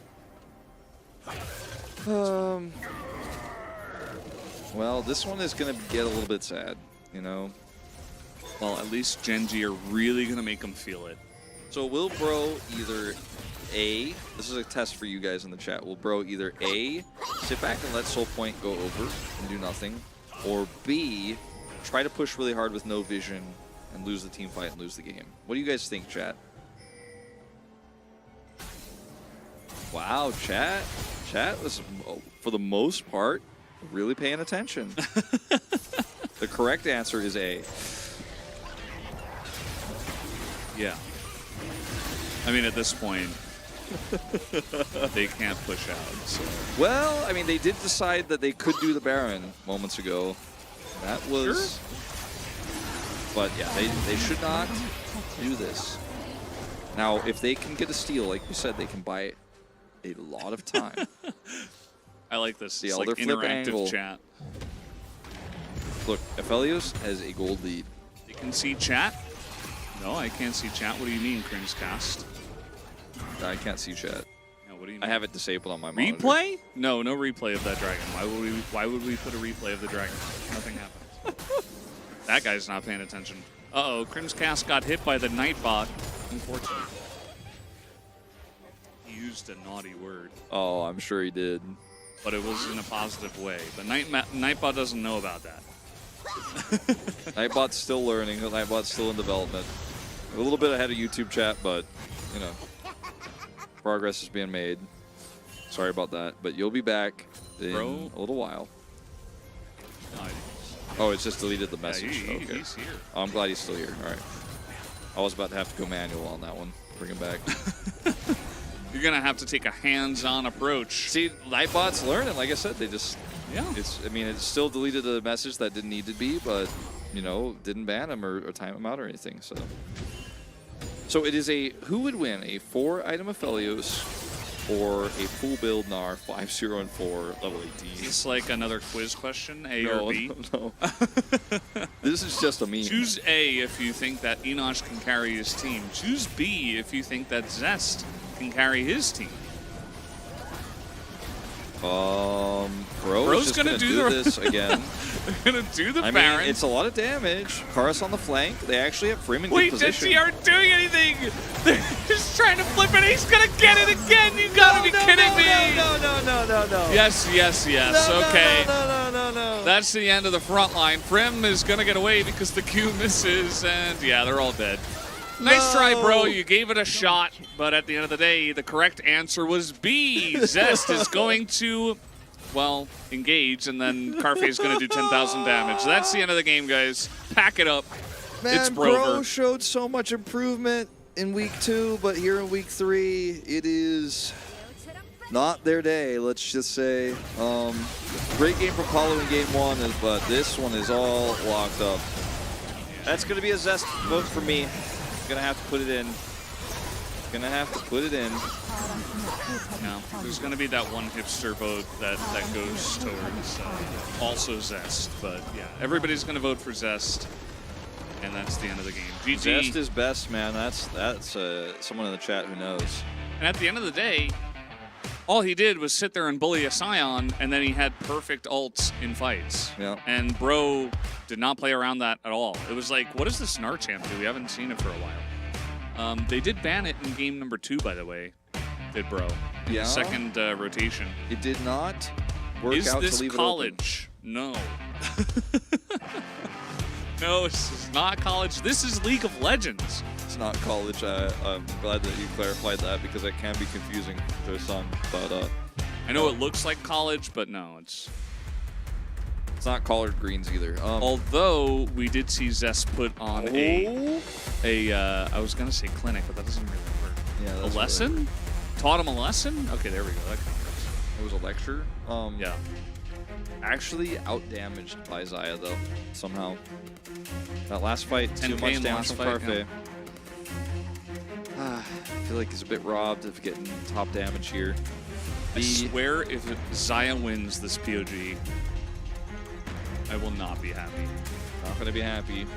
Well, this one is going to get a little bit sad, you know. Well, at least Gen.G are really going to make them feel it. So will Bro either A, this is a test for you guys in the chat, will Bro either A, sit back and let Soul Point go over and do nothing, or B, try to push really hard with no vision and lose the team fight and lose the game? What do you guys think, chat? Wow, chat was, for the most part, really paying attention. The correct answer is A. Yeah. I mean, at this point, they can't push out. So. Well, I mean, they did decide that they could do the Baron moments ago. That was... Sure. But yeah, they should not do this. Now, if they can get a steal, like you said, they can buy a lot of time. I like this. The it's elder like flip interactive angle. chat. Look, Aphelios has a gold lead. You can see chat? No, I can't see chat. What do you mean, Crimscast? I can't see chat. No, what do you mean? I have it disabled on my monitor. Replay? No, no replay of that dragon. Why would we put a replay of the dragon? Nothing happened. That guy's not paying attention. Uh-oh, Crimscast got hit by the Nightbot. Unfortunately. He used a naughty word. Oh, I'm sure he did. But it was in a positive way. But Nightbot doesn't know about that. Nightbot's still learning. Nightbot's still in development. A little bit ahead of YouTube chat, but, you know, progress is being made. Sorry about that, but you'll be back in a little while. Oh, it's just deleted the message. Yeah, okay. He's here. Oh, I'm glad he's still here. All right. I was about to have to go manual on that one. Bring him back. You're going to have to take a hands-on approach. See, Nightbot's learning. Like I said, they just... Yeah. I mean, it still deleted a message that didn't need to be, but, you know, didn't ban him or time him out or anything. So it is a... Who would win? A 4-item Aphelios or a full build Gnar 5-0 and 4 level 18? It's like another quiz question, A or B? No. This is just a meme. Choose A if you think that Enosh can carry his team. Choose B if you think that Zest can carry his team. Bro's just gonna do this again. They're gonna do the I Baron. mean, it's a lot of damage. Karas on the flank. They actually have Freeman in good position. Gen.G aren't doing anything. They're just trying to flip it. He's gonna get it again. You gotta be kidding me. No. Yes. Okay. No. That's the end of the front line. Prim is gonna get away because the Q misses, and yeah, they're all dead. Nice try, bro. You gave it a shot, but at the end of the day, the correct answer was B. Zest is going to, well, engage, and then Carfe is going to do 10,000 damage. That's the end of the game, guys. Pack it up. Man, it's Bro showed so much improvement in week 2, but here in week 3, it is not their day, let's just say. Great game from Paulo in game 1, but this one is all locked up. That's going to be a Zest vote for me. Gonna have to put it in. No, there's gonna be that one hipster vote that goes towards also Zest, but yeah, everybody's gonna vote for Zest, and that's the end of the game. GG. Zest is best, man. That's someone in the chat who knows. And at the end of the day, all he did was sit there and bully a Scion, and then he had perfect ults in fights. Yeah. And Bro did not play around that at all. It was like, what does this Gnar champ do? We haven't seen it for a while. They did ban it in game number 2, by the way. Did Bro? In the second rotation. It did not work Is out this to leave college? No. No, this is not college. This is League of Legends. It's not college. I'm glad that you clarified that because it can be confusing to some. But I know it looks like college, but no, it's not collard greens either. Although we did see Zest put on I was gonna say clinic, but that doesn't really work. Yeah, a lesson? Really... Taught him a lesson? Okay, there we go. That kind of works. It was a lecture. Yeah. Actually out-damaged by Xayah, though, somehow. That last fight, too much damage from Carfe. I feel like he's a bit robbed of getting top damage here. I swear if Xayah wins this POG, I will not be happy. Not going to be happy.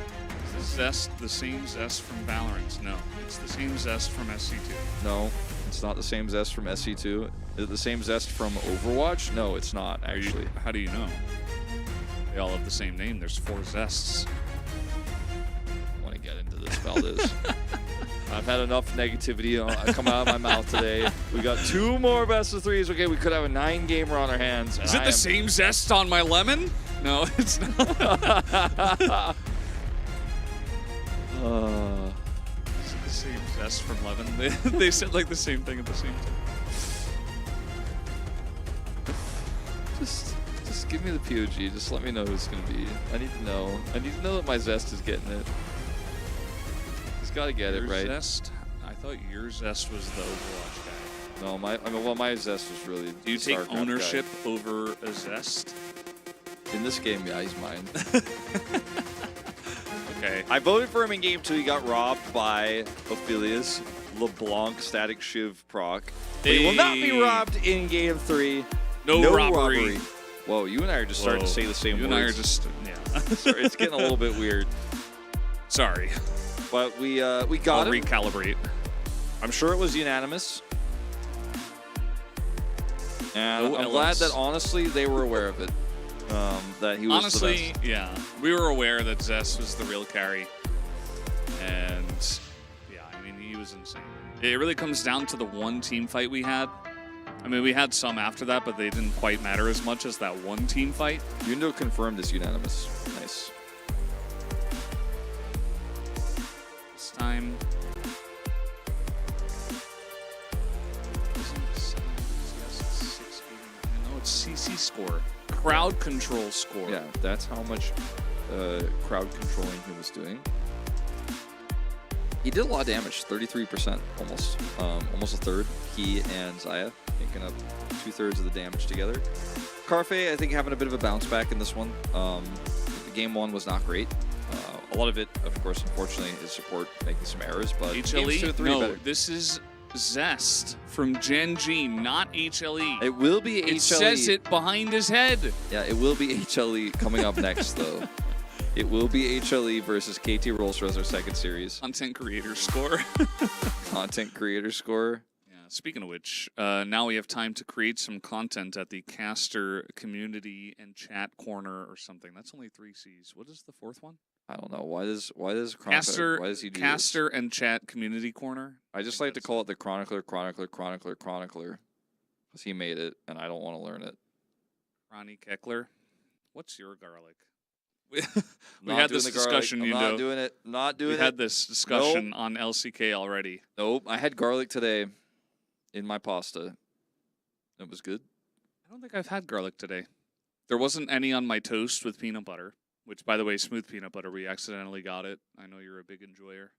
Is Zest the same Zest from Valorant? No, it's the same Zest from SC2. No, It's not the same Zest from SC2. Is it the same Zest from Overwatch? No, it's not, actually. How do you know? They all have the same name. There's 4 Zests. I want to get into this, Valdez. I've had enough negativity come out of my mouth today. We got 2 more best of 3s. Okay, we could have a 9-gamer on our hands. Is it the same Zest on my lemon? No, it's not. It's the same Zest from Lemon. They said like the same thing at the same time. Just give me the POG. Just let me know who it's going to be. I need to know. I need to know that my Zest is getting it. He's got to get it right. Zest? I thought your Zest was the Overwatch guy. No, my Zest was really. Do you take ownership over a Zest? In this game, yeah, he's mine. Okay. I voted for him in game 2. He got robbed by Ophelia's LeBlanc Static Shiv proc. But he will not be robbed in game 3. No robbery. Whoa, you and I are just starting to say the same words. You and I are just, yeah. Sorry, it's getting a little bit weird. Sorry. But we got I'll him. recalibrate. I'm sure it was unanimous. And No I'm LS. glad that, honestly, they were aware of it. That he was Honestly, the best. yeah. We were aware that Zest was the real carry. And, yeah, I mean, he was insane. It really comes down to the one team fight we had. I mean, we had some after that, but they didn't quite matter as much as that one team fight. Yundo confirmed as unanimous. Nice. This time... No, it's CC score. Crowd control score. Yeah, that's how much crowd controlling he was doing. He did a lot of damage, 33% almost. Almost a third. He and Zaya making up 2/3 of the damage together. Carfe, I think, having a bit of a bounce back in this one. Game 1 was not great. A lot of it, of course, unfortunately, is support making some errors, but games 2 HLE? and 3 No, better. this is Zest from Gen.G, not HLE. It will be HLE. It says it behind his head. Yeah, it will be HLE coming up next, though. It will be HLE versus KT Rolls-Royce, our second series. Content creator score. Content creator score. Yeah, speaking of which, now we have time to create some content at the caster community and chat corner or something. That's only 3 C's. What is the 4th one? I don't know. Why does Caster, why does he do caster and chat community corner? this? I just like to call it the Chronicler, because he made it, and I don't want to learn it. Ronnie Keckler. What's your garlic? We Not had doing this the garlic. discussion, I'm you not know. doing it. I'm not doing We it. had this discussion on LCK already. Nope. I had garlic today in my pasta. It was good. I don't think I've had garlic today. There wasn't any on my toast with peanut butter, which, by the way, smooth peanut butter. We accidentally got it. I know you're a big enjoyer.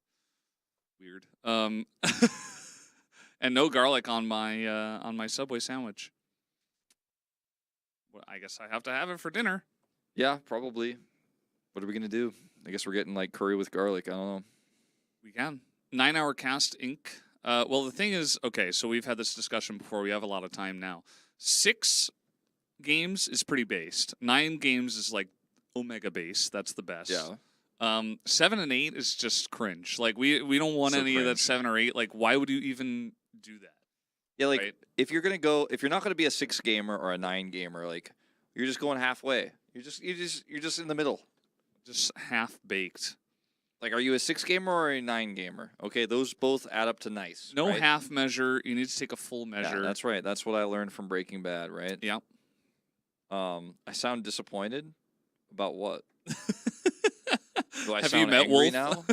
Weird. And no garlic on my Subway sandwich. Well, I guess I have to have it for dinner. Yeah, probably. What are we gonna do? I guess we're getting like curry with garlic. I don't know. We can. 9-hour cast Inc. Well, the thing is, okay, so we've had this discussion before. We have a lot of time now. 6 games is pretty based. 9 games is like Omega base. That's the best. Yeah. 7 and 8 is just cringe. Like we don't want So any of that cringe. 7 or 8. Like why would you even do that? Yeah, like Right. if you're not gonna be a 6 gamer or a 9 gamer, like you're just going halfway. You're just in the middle. Just half baked. Like, are you a 6 gamer or a 9 gamer? Okay, those both add up to nice. No right? half measure. You need to take a full measure. Yeah, that's right. That's what I learned from Breaking Bad, right? Yep. I sound disappointed about what? Do I Have sound you met angry Wolf? now?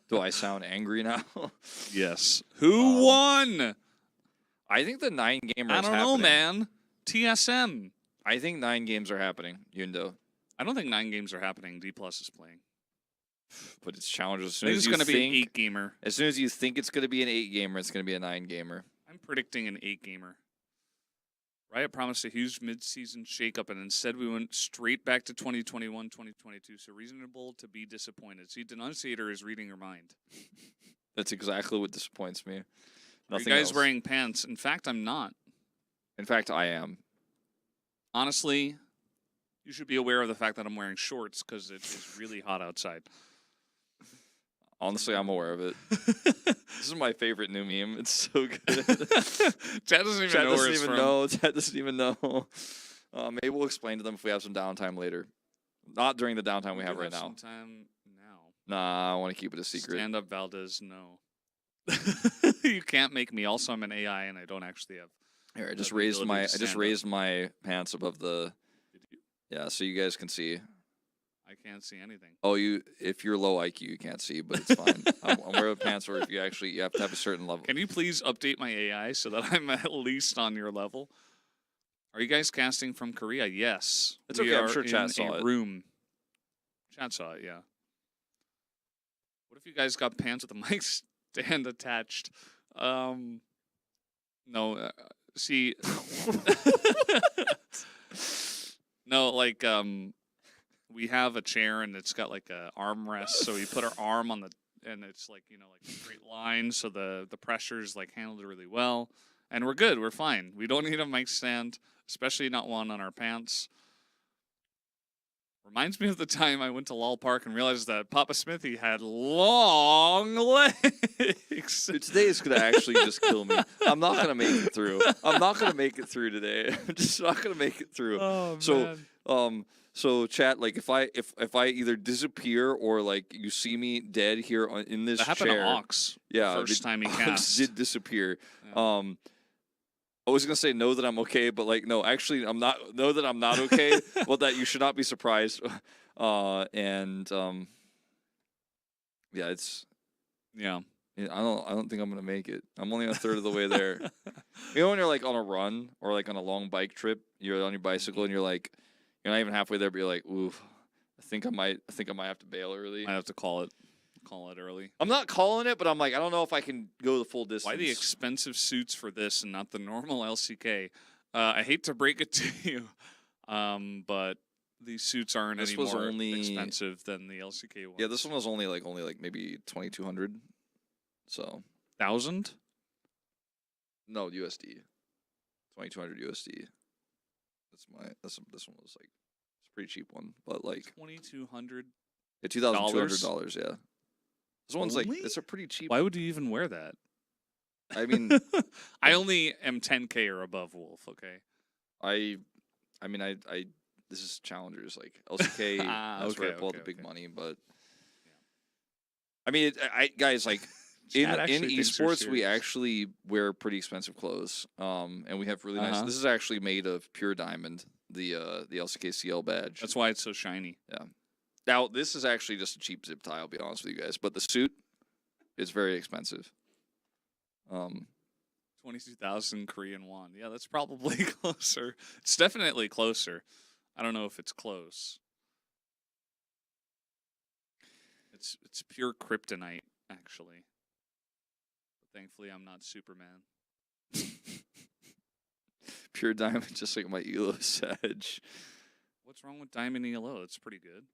Do I sound angry now? Yes. Who won? I think the 9 gamers. I don't know, man. TSM. I think 9 games are happening, Yundo. I don't think 9 games are happening. D+ is playing. But it's challengers. As I soon think as it's you going to be an think, 8 gamer. as soon as you think it's going to be an 8 gamer, it's going to be a 9 gamer. I'm predicting an 8 gamer. Riot promised a huge mid-season shakeup, and instead we went straight back to 2021, 2022. So reasonable to be disappointed. See, Denunciator is reading your mind. That's exactly what disappoints me. Are you Nothing guys else. wearing pants? In fact, I'm not. In fact, I am. Honestly, you should be aware of the fact that I'm wearing shorts because it is really hot outside. Honestly, I'm aware of it. This is my favorite new meme. It's so good. Chad doesn't even Chad know where doesn't it's even from. know. Chad doesn't even know. Maybe we'll explain to them if we have some downtime later. Not during the downtime we have right now. Some time now. Nah, I want to keep it a secret. Stand up, Valdez. No. You can't make me. Also, I'm an AI, and I don't actually have. Here, I just the raised ability my to I just stand raised my pants above the. Did you? Yeah, so you guys can see. I can't see anything. Oh, if you're low IQ, you can't see, but it's fine. I'm wearing pants where if you have to have a certain level. Can you please update my AI so that I'm at least on your level? Are you guys casting from Korea? Yes. It's We okay, I'm are sure in Chad saw a it. room. Chad saw it, yeah. What if you guys got pants with a mic stand attached? No, see. No, like, we have a chair and it's got like a armrest, so we put our arm on the, and it's like, you know, like a straight line, so the pressure's like handled really well, and we're good, we're fine. We don't need a mic stand, especially not one on our pants. Reminds me of the time I went to Lal Park and realized that Papa Smithy had long legs. Dude, today is gonna actually just kill me. I'm not gonna make it through. I'm not gonna make it through today. I'm just not gonna make it through. Oh, So, man. So chat, like if I either disappear or like you see me dead here in this That happened chair, to Ox. yeah, First time he Ox cast. did disappear. Yeah. I was gonna say know that I'm okay, but like no, actually I'm not. Know that I'm not okay, but that you should not be surprised. Yeah, it's. Yeah. I don't think I'm gonna make it. I'm only a third of the way there. You know when you're like on a run or like on a long bike trip, you're on your bicycle and you're like, you're not even halfway there, but you're like, ooh, I think I might have to bail early. I have to call it early. I'm not calling it, but I'm like, I don't know if I can go the full distance. Why the expensive suits for this and not the normal LCK? I hate to break it to you, but these suits aren't This any was more only- expensive than the LCK ones. Yeah, this one was only like maybe 2,200. So 1,000? no USD, 2,200 USD. This one was like it's a pretty cheap one, but like $2,200. yeah, $2,200. Yeah, this one's like Only? it's a pretty cheap. Why would you even wear that? I mean, I only am 10K or above, Wolf. Okay. I mean, this is challengers like LCK. That's where I okay, pull out the okay, big okay. money, but I mean, guys, like in Chad actually thinks you're esports, we serious. actually wear pretty expensive clothes. And we have really nice. Uh-huh. This is actually made of pure diamond. The LCK CL badge. That's why it's so shiny. Now this is actually just a cheap zip tie. I'll be honest with you guys, but the suit is very expensive. 22,000 Korean won. Yeah, that's probably closer. It's definitely closer. I don't know if it's close. It's pure kryptonite, actually. But thankfully, I'm not Superman. Pure diamond, just like my Elo Sedge. What's wrong with Diamond ELO? It's pretty good.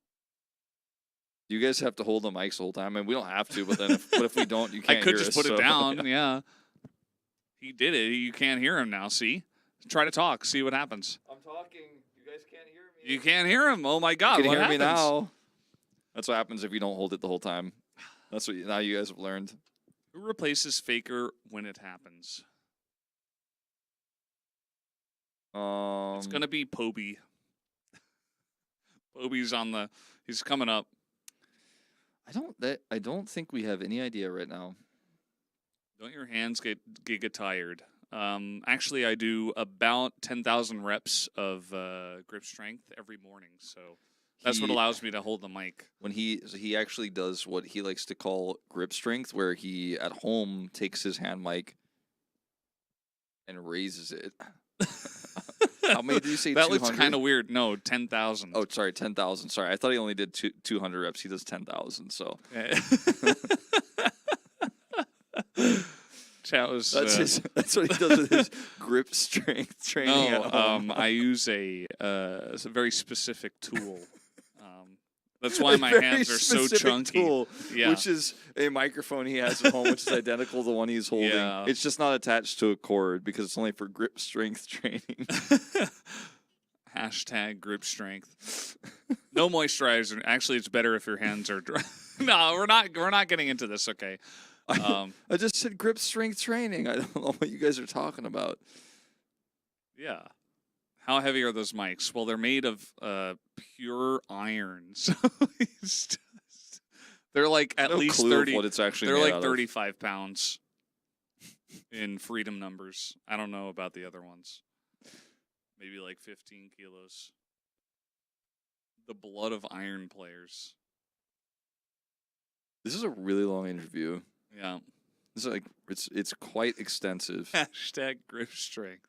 You guys have to hold the mics the whole time, and we don't have to. But then, if we don't, you I can't. could hear just us, put it so- down. Yeah. He did it. You can't hear him now. See? Try to talk. See what happens. I'm talking. You guys can't hear me. You can't hear him. Oh my God! You can what hear me happens? now. That's what happens if you don't hold it the whole time. That's what now you guys have learned. Who replaces Faker when it happens? It's gonna be Poby. Poby's on the. He's coming up. I don't think we have any idea right now. Don't your hands get tired? Actually, I do about 10,000 reps of grip strength every morning, so that's what He- allows me to hold the mic. When he actually does what he likes to call grip strength, where he at home takes his hand mic and raises it. How many did you say? That 200? looks kind of weird. No, 10,000. Oh, sorry, 10,000. Sorry, I thought he only did 200 reps. He does 10,000. So Chat was. that's what he does with his grip strength training. No, at home. I use a very specific tool. That's why my Very hands are so specific chunky. tool, Yeah. which is a microphone he has at home, which is identical to the one he's holding. Yeah. It's just not attached to a cord because it's only for grip strength training. Hashtag grip strength. No moisturizer. Actually, it's better if your hands are dry. No, we're not getting into this, okay? I just said grip strength training. I don't know what you guys are talking about. Yeah. How heavy are those mics? Well, they're made of pure iron. So they're like at least 30. What it's actually they're made like out 35 pounds in freedom numbers. I don't know about the other ones. Maybe like 15 kilos. The blood of iron players. This is a really long interview. Yeah. This is like it's quite extensive. Hashtag grip strength.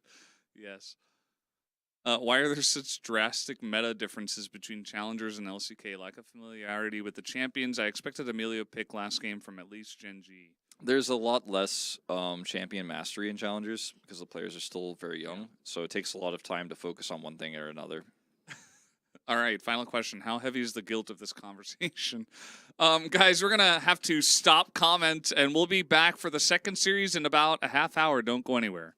Yes. Why are there such drastic meta differences between challengers and LCK? Lack of familiarity with the champions. I expected Emilio pick last game from at least Gen.G. There's a lot less champion mastery in challengers because the players are still very young. So it takes a lot of time to focus on one thing or another. All right, final question. How heavy is the guilt of this conversation? Guys, we're going to have to stop comment, and we'll be back for the second series in about a half hour. Don't go anywhere.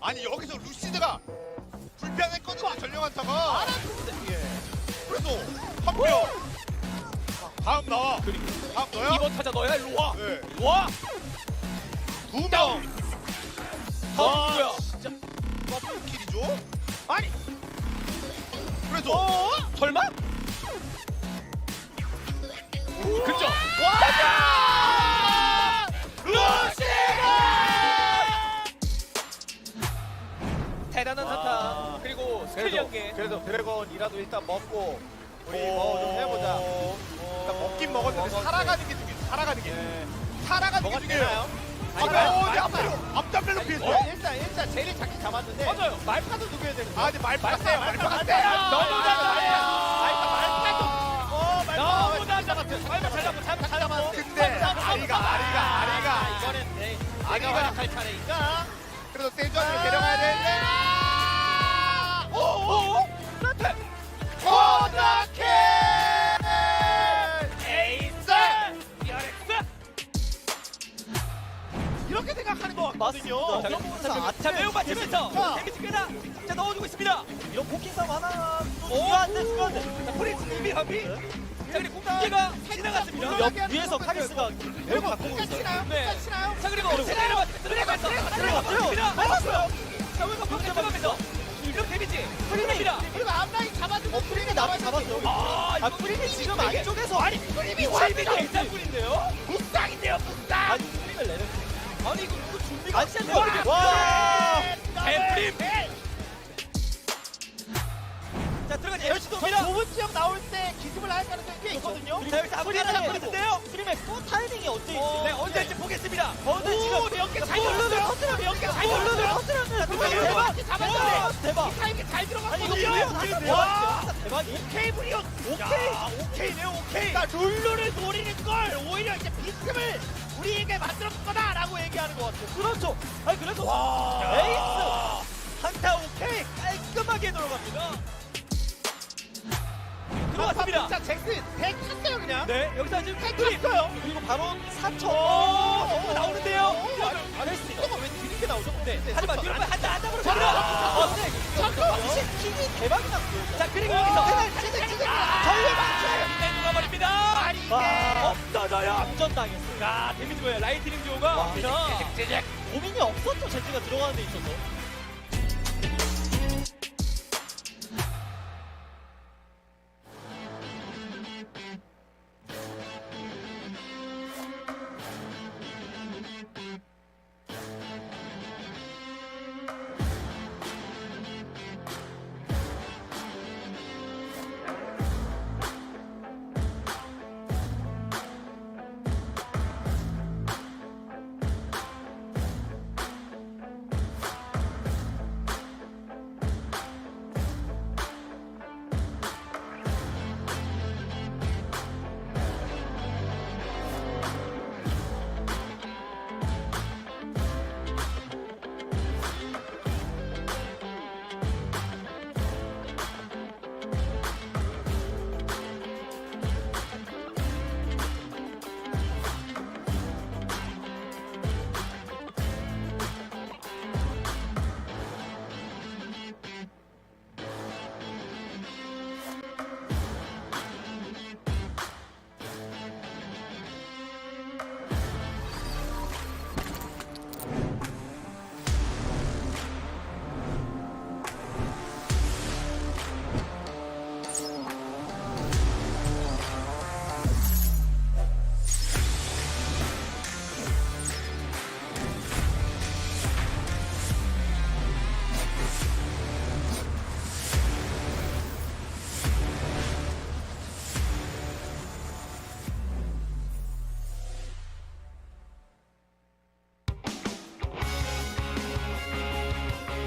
아니 여기서 루시드가 불편했거든요 전령한타가. 알았는데. 예. 그래서 한 명. 다음 나와. 다음 너야? 2번 타자 너야. 일로 와. 네. 일로 와. 두 명. 다음 누구야? 진짜 더블킬이죠? 아니. 그래서 설마? 그쵸? 와! 대단한 사타. 그리고 스킬 연계. 그래도 드래곤이라도 일단 먹고 우리 뭐 좀 해보자. 일단 먹긴 먹었는데 살아가는 게 중요해. 살아가는 게. 살아가는 게 중요해요. 앞담벨로 피했어요. 일단 제일 잡긴 잡았는데. 맞아요. 말파도 누구야 되는 거야? 아 근데 말파 세요. 말파 말파 세요. 너무 잘해. 말파 좀. 너무 잘 잡았어. 잘 잡았어. 근데 아리가 이거는 내 아리가 활약할 차례니까. 그래도 세주한테 데려가야 되는데. 오. 나태. 코너킬! 에이스. DRX. 이렇게 생각하는 거 맞거든요. 자, 매우 맞추면서 데미지 꽤나 자 넣어주고 있습니다. 이런 포킹 싸움 하나 자, 프린스 준비 합의. 자, 그리고 공개가 지나갔습니다. 옆 위에서 카리스가 매우 바꾸고 있어요. 네. 자, 그리고 들어갔습니다. 맞았어요. 자, 왼쪽 공개 들어가면서 이런 데미지. 프린입니다. 그리고 앞라인 잡아주고 프림이 나도 잡았어요. 아, 프림이 지금 안쪽에서 아니, 프린이 완전 일상뿐인데요. 묵상인데요, 묵상. 아니, 프린을 내려. 아니, 이거 준비가 안 됐네. 와! 뱀프림. 자, 들어가지. 열시도입니다. 좁은 지역 나올 때 기습을 할 가능성이 꽤 있거든요. 자, 여기서 아무리가 잡혔는데요. 프림의 또 타이밍이 어때 네, 언제인지 보겠습니다. 근데 지금 몇개잘 들었어요. 몇개잘 들었어요. 대박! 잡았는데 대박. 이 타이밍 잘 들어갔거든요. 이거 와! 대박. 오케이 브리온. 오케이네요. 오케이. 그러니까 룰루를 노리는 걸 오히려 이제 비스듬을 우리에게 만들었을 거다라고 얘기하는 것 같아요. 그렇죠. 아니, 그래서 와. 에이스. 한타 오케이. 깔끔하게 들어갑니다. 들어갔습니다. 진짜 잭슨 백 쳤어요 그냥. 네, 여기서 지금 백 팩토리. 쳤어요. 그리고 바로 4초. 나오는데요. 잘했습니다. 이거 왜 뒤늦게 나오죠? 네, 하지만 뒤로 한다 잡니다. 네. 잠깐. 킹이 대박이 났어요. 자, 그리고 여기서 전력 맞춰요. 넘어버립니다. 이게 없어져요. 암전당했어요. 자, 데미지 뭐예요? 라이트닝 듀오가 제작. 고민이 없었죠. 제지가 들어가는 데 있어서.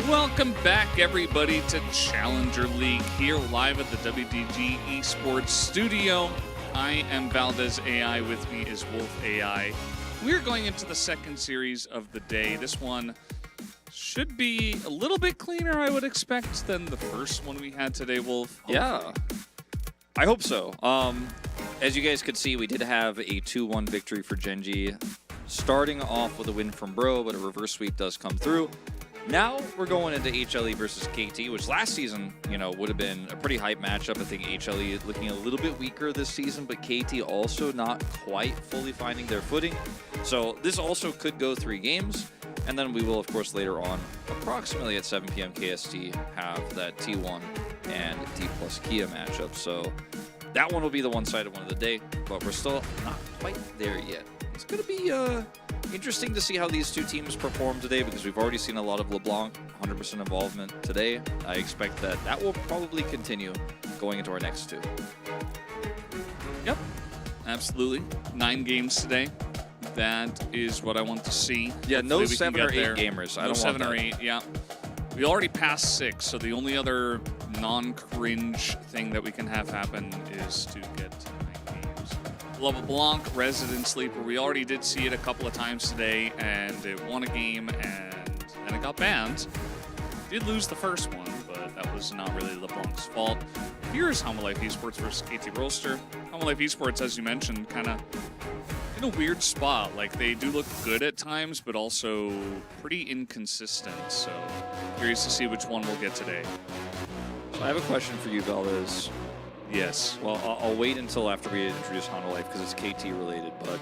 Welcome back, everybody, to Challenger League here live at the WDG Esports Studio. I am Valdez AI. With me is Wolf AI. We're going into the second series of the day. This one should be a little bit cleaner, I would expect, than the first one we had today, Wolf. Yeah, I hope so. As you guys could see, we did have a 2-1 victory for Gen.G. Starting off with a win from Bro, but a reverse sweep does come through. Now we're going into HLE versus KT, which last season, you know, would have been a pretty hype matchup. I think HLE looking a little bit weaker this season, but KT also not quite fully finding their footing. So this also could go 3 games. And then we will, of course, later on, approximately at 7 p.m. KST, have that T1 and D plus Kia matchup. So that one will be the one-sided one of the day, but we're still not quite there yet. It's going to be interesting to see how these two teams perform today, because we've already seen a lot of LeBlanc 100% involvement today. I expect that that will probably continue going into our next 2. Yep, absolutely. 9 games today. That is what I want to see. Yeah, no Hopefully we 7 can or get 8 there. gamers. I No don't 7 want or that. 8, yeah. We already passed 6, so the only other non-cringe thing that we can have happen is to get to 9 games. LeBlanc Resident Sleeper, we already did see it a couple of times today, and it won a game, and then it got banned. Did lose the first one, but that was not really LeBlanc's fault. Here's Homolife Esports versus KT Roaster. Homolife Esports, as you mentioned, kind of in a weird spot. Like, they do look good at times, but also pretty inconsistent. So curious to see which one we'll get today. So I have a question for you, Valdez. Yes. Well, I'll wait until after we introduce Homolife because it's KT related, but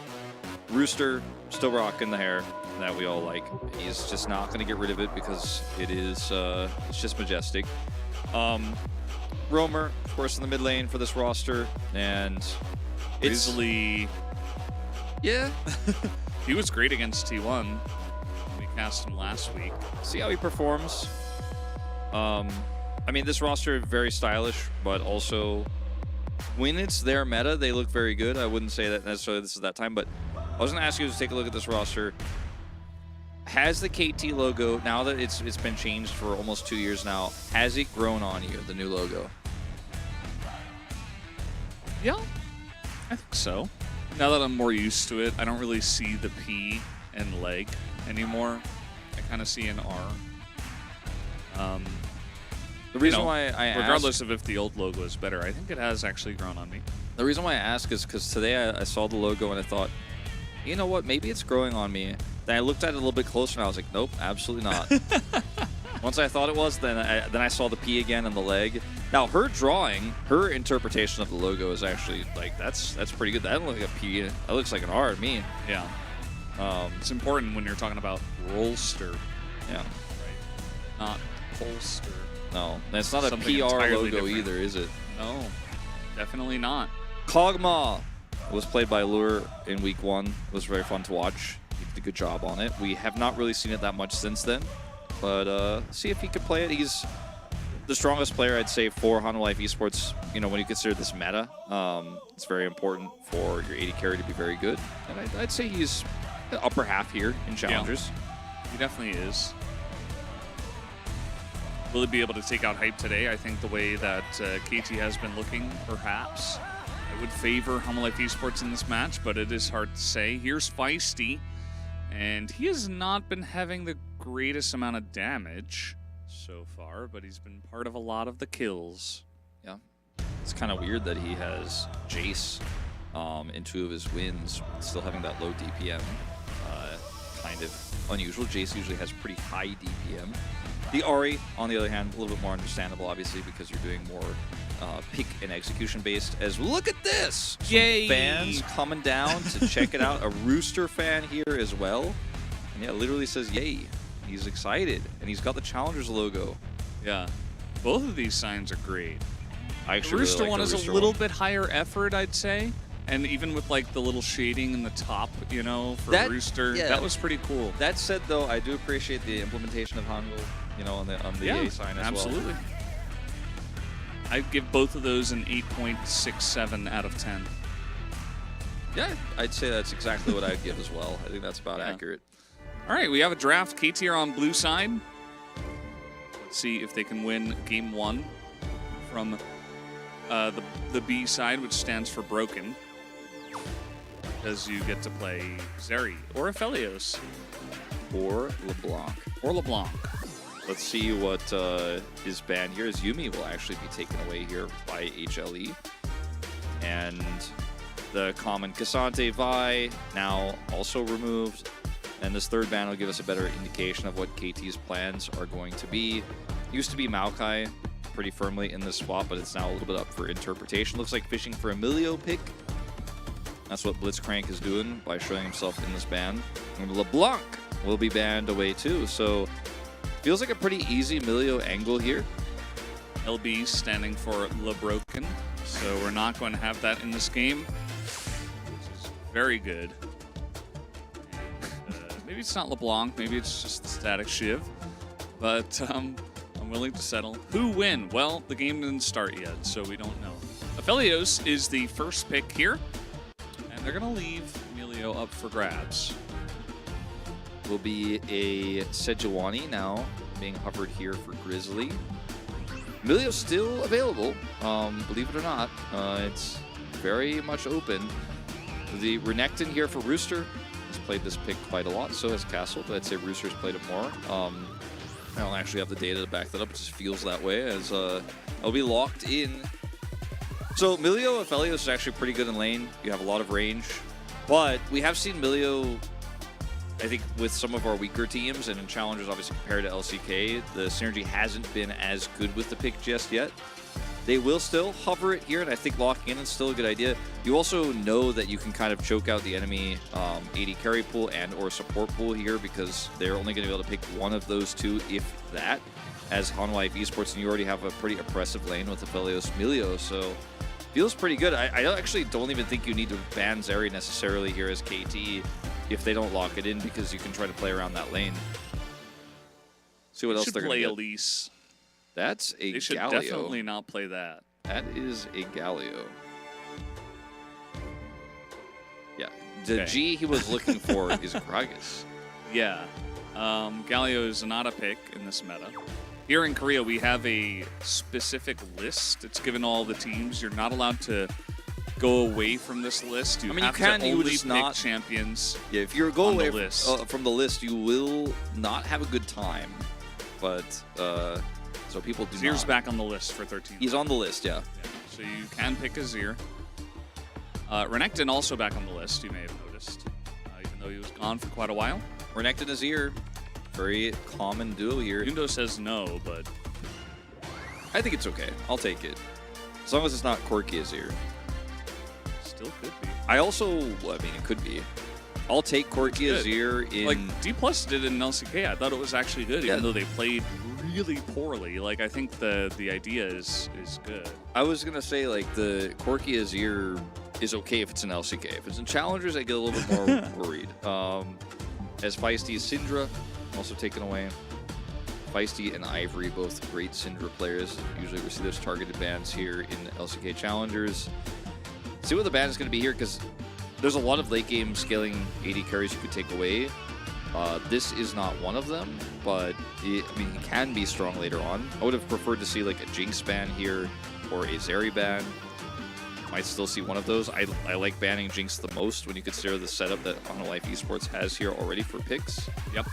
Rooster still rocking the hair that we all like. He's just not going to get rid of it because it is it's just majestic. Roamer, of course, in the mid lane for this roster, and it's Grizzly, yeah. he was great against T1. We cast him last week. See how he performs. I mean, this roster very stylish, but also when it's their meta, they look very good. I wouldn't say that necessarily this is that time, but I was going to ask you to take a look at this roster. Has the KT logo, now that it's been changed for almost 2 years now, has it grown on you, the new logo? Yeah, I think so. Now that I'm more used to it, I don't really see the P and leg anymore. I kind of see an R. The reason You know, why I regardless of if the old logo is better, I think it has actually grown on me. The reason why I ask is because today I saw the logo and I thought, you know what, maybe it's growing on me. Then I looked at it a little bit closer and I was like, nope, absolutely not. Once I thought it was, then I saw the P again and the leg. Now her drawing, her interpretation of the logo is actually like that's pretty good. That doesn't look like a P. That looks like an R to me. Yeah. It's important when you're talking about rollster, Yeah. right? Not holster. No, it's not a Something PR entirely logo different. either, is it? No, definitely not. Kog'Maw was played by Lure in week 1. It was very fun to watch. He did a good job on it. We have not really seen it that much since then, but see if he could play it. He's the strongest player, I'd say, for Homolife Esports. You know, when you consider this meta, it's very important for your AD carry to be very good. And I'd say he's the upper half here in challengers. He definitely is. Will he be able to take out hype today? I think the way that KT has been looking, perhaps. I would favor Homolife Esports in this match, but it is hard to say. Here's Feisty, and he has not been having the greatest amount of damage so far, but he's been part of a lot of the kills. Yeah. It's kind of weird that he has Jace in 2 of his wins, still having that low DPM. Kind of unusual. Jace usually has pretty high DPM. The Ahri, on the other hand, a little bit more understandable, obviously, because you're doing more pick and execution based. As look at this! Some Yay! fans coming down to check it out. A Rooster fan here as well. And yeah, it literally says yay. He's excited. And he's got the Challengers logo. Yeah, both of these signs are great. I The actually Rooster really like one the is Rooster a little one. bit higher effort, I'd say. And even with like the little shading in the top, you know, for That- Rooster, yeah. that was pretty cool. That said, though, I do appreciate the implementation of Hangul, you know, on the EA sign as absolutely. well. I'd give both of those an 8.67 out of 10. Yeah, I'd say that's exactly what I'd give as well. I think that's about Yeah. accurate. All right, we have a draft. KT are on blue side. Let's see if they can win game 1 from the B side, which stands for broken. Because you get to play Zeri or Aphelios Or LeBlanc. or LeBlanc. Let's see what his ban here is. Yuumi will actually be taken away here by HLE. And the common Cassante Vi now also removed. And this third ban will give us a better indication of what KT's plans are going to be. Used to be Maokai pretty firmly in this spot, but it's now a little bit up for interpretation. Looks like fishing for Emilio pick. That's what Blitzcrank is doing by showing himself in this ban. And LeBlanc will be banned away too, so feels like a pretty easy Emilio angle here. LB standing for LeBroken, so we're not going to have that in this game, which is very good. And, maybe it's not LeBlanc, maybe it's just the static Shiv, but I'm willing to settle. Who win? Well, the game didn't start yet, so we don't know. Aphelios is the first pick here, and they're going to leave Emilio up for grabs. Will be a Sejuani now being hovered here for Grizzly. Emilio's still available, believe it or not. It's very much open. The Renekton here for Rooster has played this pick quite a lot, so has Castle, but I'd say Rooster's played it more. I don't actually have the data to back that up, it just feels that way as I'll be locked in. So Emilio Aphelios is actually pretty good in lane. You have a lot of range, but we have seen Emilio, I think, with some of our weaker teams and in challengers, obviously compared to LCK, the synergy hasn't been as good with the pick just yet. They will still hover it here, and I think locking in is still a good idea. You also know that you can kind of choke out the enemy AD carry pool and or support pool here because they're only going to be able to pick one of those two, if that, as Hanwha Esports, and you already have a pretty oppressive lane with Aphelios Emilio, so feels pretty good. I actually don't even think you need to ban Zeri necessarily here as KT if they don't lock it in, because you can try to play around that lane. See what else they're going to play get. Elise. That's a They should Galio. definitely not play that. That is a Galio. Yeah. The Okay. G he was looking for is Gragas. Yeah. Galio is not a pick in this meta. Here in Korea, we have a specific list. It's given all the teams. You're not allowed to go away from this list. You I mean, have you can, to you only just pick not champions. Yeah, if you go On the away list. from the list, you will not have a good time. But, so people do Zir's not. back on the list for 13. He's on the list, yeah. Yeah, so you can pick a Zir. Renekton also back on the list, you may have noticed, even though he was gone for quite a while. Renekton is here. Very common duo here. Yundo says no, but I think it's okay. I'll take it. As long as it's not Corki Azir. still could be. I also, well, I mean, it could be. I'll take Corki It's good. Azir in... Like, D+ did it in LCK. I thought it was actually good, Yeah. even though they played really poorly. Like, I think the idea is good. I was going to say, like, the Corki Azir is okay if it's in LCK. If it's in Challengers, I get a little bit more worried. As Feisty is Syndra, also taken away. Feisty and Ivory, both great Syndra players. Usually we see those targeted bans here in LCK Challengers. See what the ban is going to be here, because there's a lot of late game scaling AD carries you could take away. This is not one of them, but I mean, he can be strong later on. I would have preferred to see like a Jinx ban here or a Zeri ban. Might still see one of those. I like banning Jinx the most when you consider the setup that Hanwha Esports has here already for picks. Yep.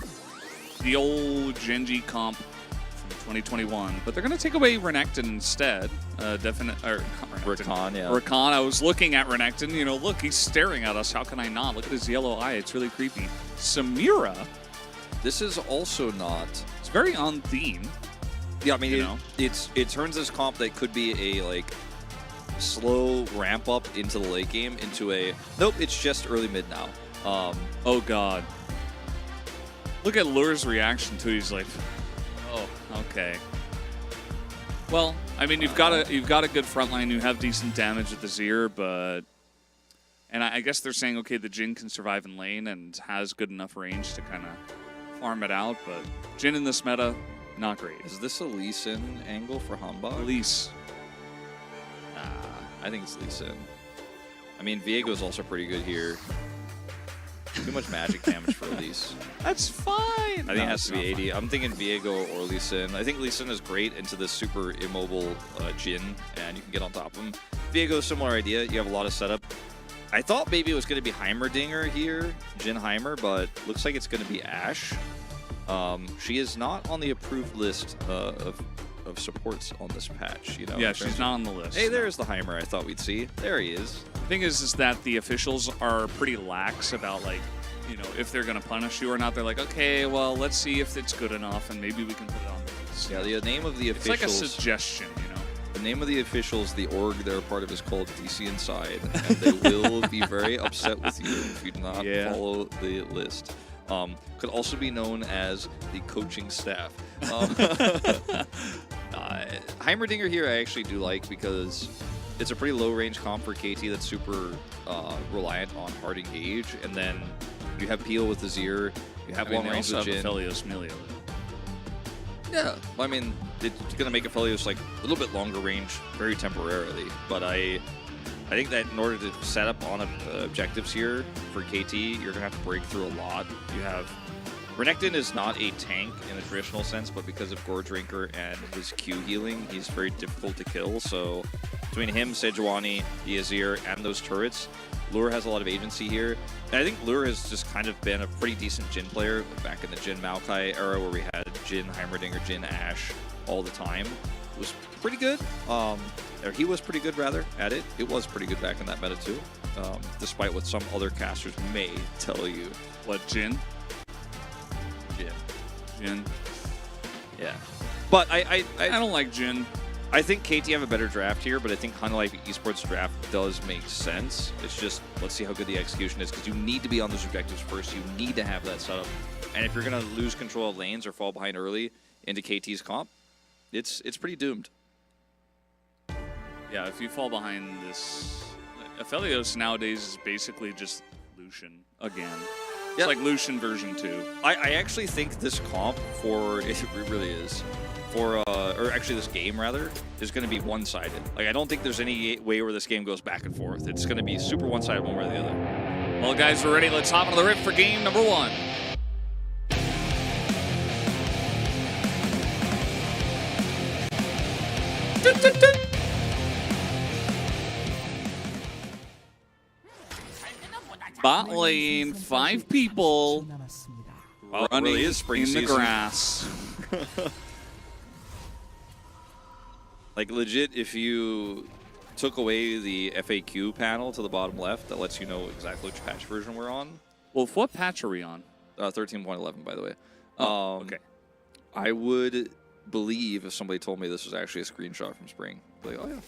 The old Gen.G comp from 2021, but they're going to take away Renekton instead. Rakan, yeah. Rakan, I was looking at Renekton. You know, look, he's staring at us. How can I not? Look at his yellow eye. It's really creepy. Samira, This is also not... it's very on theme. Yeah, I mean, You know? it turns this comp that could be a, like, slow ramp up into the late game into a... Nope, it's just early mid now. Oh, God. Look at Lure's reaction to it. He's like, oh, okay. Well, I mean, you've got a good front line. You have decent damage with the Zir, but... And I guess they're saying, okay, the Jhin can survive in lane and has good enough range to kind of farm it out, but Jhin in this meta, not great. Is this a Lee Sin angle for Hanbok? Elise. Nah, I think it's Lee Sin. I mean, Viego's also pretty good here. Too much magic damage for Elise. That's fine. I think it has to be 80. I'm thinking Viego or Lee Sin. I think Lee Sin is great into this super immobile Jhin, and you can get on top of him. Viego, similar idea. You have a lot of setup. I thought maybe it was going to be Heimerdinger here, Jhin Heimer, but looks like it's going to be Ashe. She is not on the approved list of supports on this patch. You know, Yeah, she's not on the list. Hey, there's the Heimer I thought we'd see. There he is. The thing is that the officials are pretty lax about, like, you know, if they're going to punish you or not. They're like, okay, well, let's see if it's good enough, and maybe we can put it on the list. Yeah, the name of the It's officials. like a suggestion, you know. The name of the officials, the org they're a part of, is called DC Inside, and they will be very upset with you if you do not follow the list. Could also be known as the coaching staff. Heimerdinger here I actually do like because it's a pretty low-range comp for KT that's super reliant on hard engage, and then you have Peel with Azir, you have long range with Jin. Aphelios Melio. Yeah, I mean, it's going to make Aphelios like a little bit longer range very temporarily, but I think that in order to set up on objectives here for KT, you're going to have to break through a lot. You have Renekton is not a tank in a traditional sense, but because of Gore Drinker and his Q healing, he's very difficult to kill. So between him, Sejuani, the Azir, and those turrets, Lure has a lot of agency here. And I think Lure has just kind of been a pretty decent Jhin player back in the Jhin Maokai era where we had Jhin Heimerdinger, Jhin Ashe all the time. It was pretty good. Or he was pretty good, rather, at it. It was pretty good back in that meta, too, despite what some other casters may tell you. What, Jhin? Jhin. Yeah. But I don't like Jhin. I think KT have a better draft here, but I think Hanalife Esports draft does make sense. It's just, let's see how good the execution is, because you need to be on those objectives first. You need to have that setup. And if you're going to lose control of lanes or fall behind early into KT's comp, it's pretty doomed. Yeah, if you fall behind this... Aphelios nowadays is basically just Lucian again. It's like Lucian version 2. I actually think this comp for... It really is. For, or actually this game, rather, is going to be one-sided. Like, I don't think there's any way where this game goes back and forth. It's going to be super one-sided one way or the other. Well, guys, we're ready. Let's hop on the rift for game number 1. Bot lane, 5 people running really is spring in season. the grass. Like, legit, if you took away the FAQ panel to the bottom left, that lets you know exactly which patch version we're on. Well, what patch are we on? 13.11, by the way. Okay. I would believe if somebody told me this was actually a screenshot from spring. Like, oh, yeah.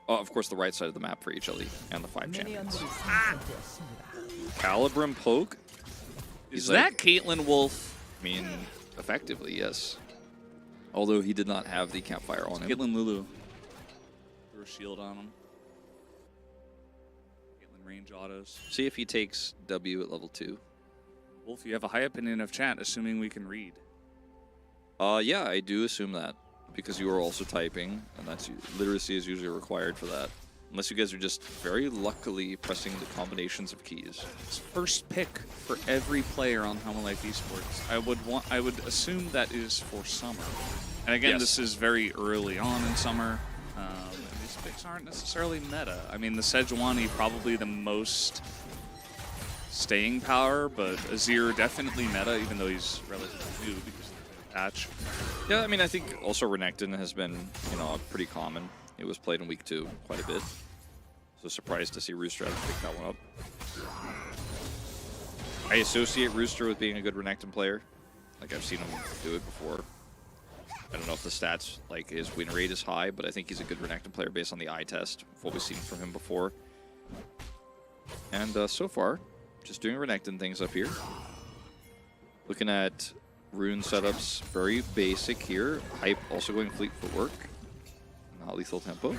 Oh, of course, the right side of the map for HLE and the 5 champions. Calibrim Poke? Is that Caitlyn Wolf? I mean, effectively, yes. Although he did not have the campfire on him. Caitlyn Lulu. Threw a shield on him. Caitlyn range autos. See if he takes W at level 2. Wolf, you have a high opinion of chat, assuming we can read. Yeah, I do assume that. Because you are also typing, and that's literacy is usually required for that. Unless you guys are just very luckily pressing the combinations of keys. It's first pick for every player on Hanalife Esports. I would assume that is for summer. And again, this is very early on in summer. And these picks aren't necessarily meta. I mean, the Sejuani probably the most staying power, but Azir definitely meta, even though he's relatively new because of the patch. Yeah, I mean, I think also Renekton has been, you know, pretty common. It was played in week 2 quite a bit. So surprised to see Rooster have to pick that one up. I associate Rooster with being a good Renekton player. Like, I've seen him do it before. I don't know if the stats, like his win rate is high, but I think he's a good Renekton player based on the eye test of what we've seen from him before. And so far, just doing Renekton things up here. Looking at rune setups, very basic here. Hype also going fleet footwork. Not lethal tempo.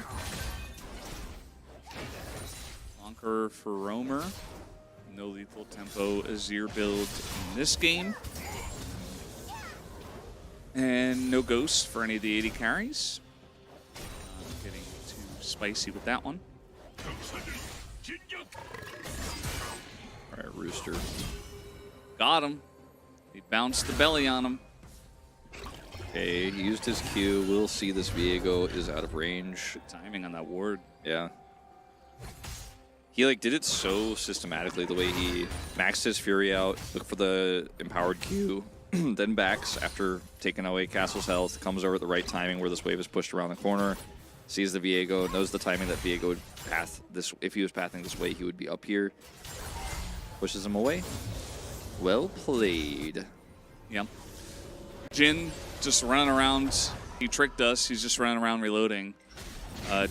Conqueror for Roamer. No lethal tempo Azir build in this game. And no ghosts for any of the 80 carries. Getting too spicy with that one. Alright, Rooster. Got him. He bounced the belly on him. Okay, he used his Q. We'll see this Viego is out of range. Good timing on that ward. Yeah. He like did it so systematically, the way he maxed his Fury out, looked for the empowered Q, then backs after taking away Castle's health, comes over at the right timing where this wave is pushed around the corner, sees the Viego, knows the timing that Viego would path this. If he was pathing this way, he would be up here. Pushes him away. Well played. Yeah. Jin just running around. He tricked us. He's just running around reloading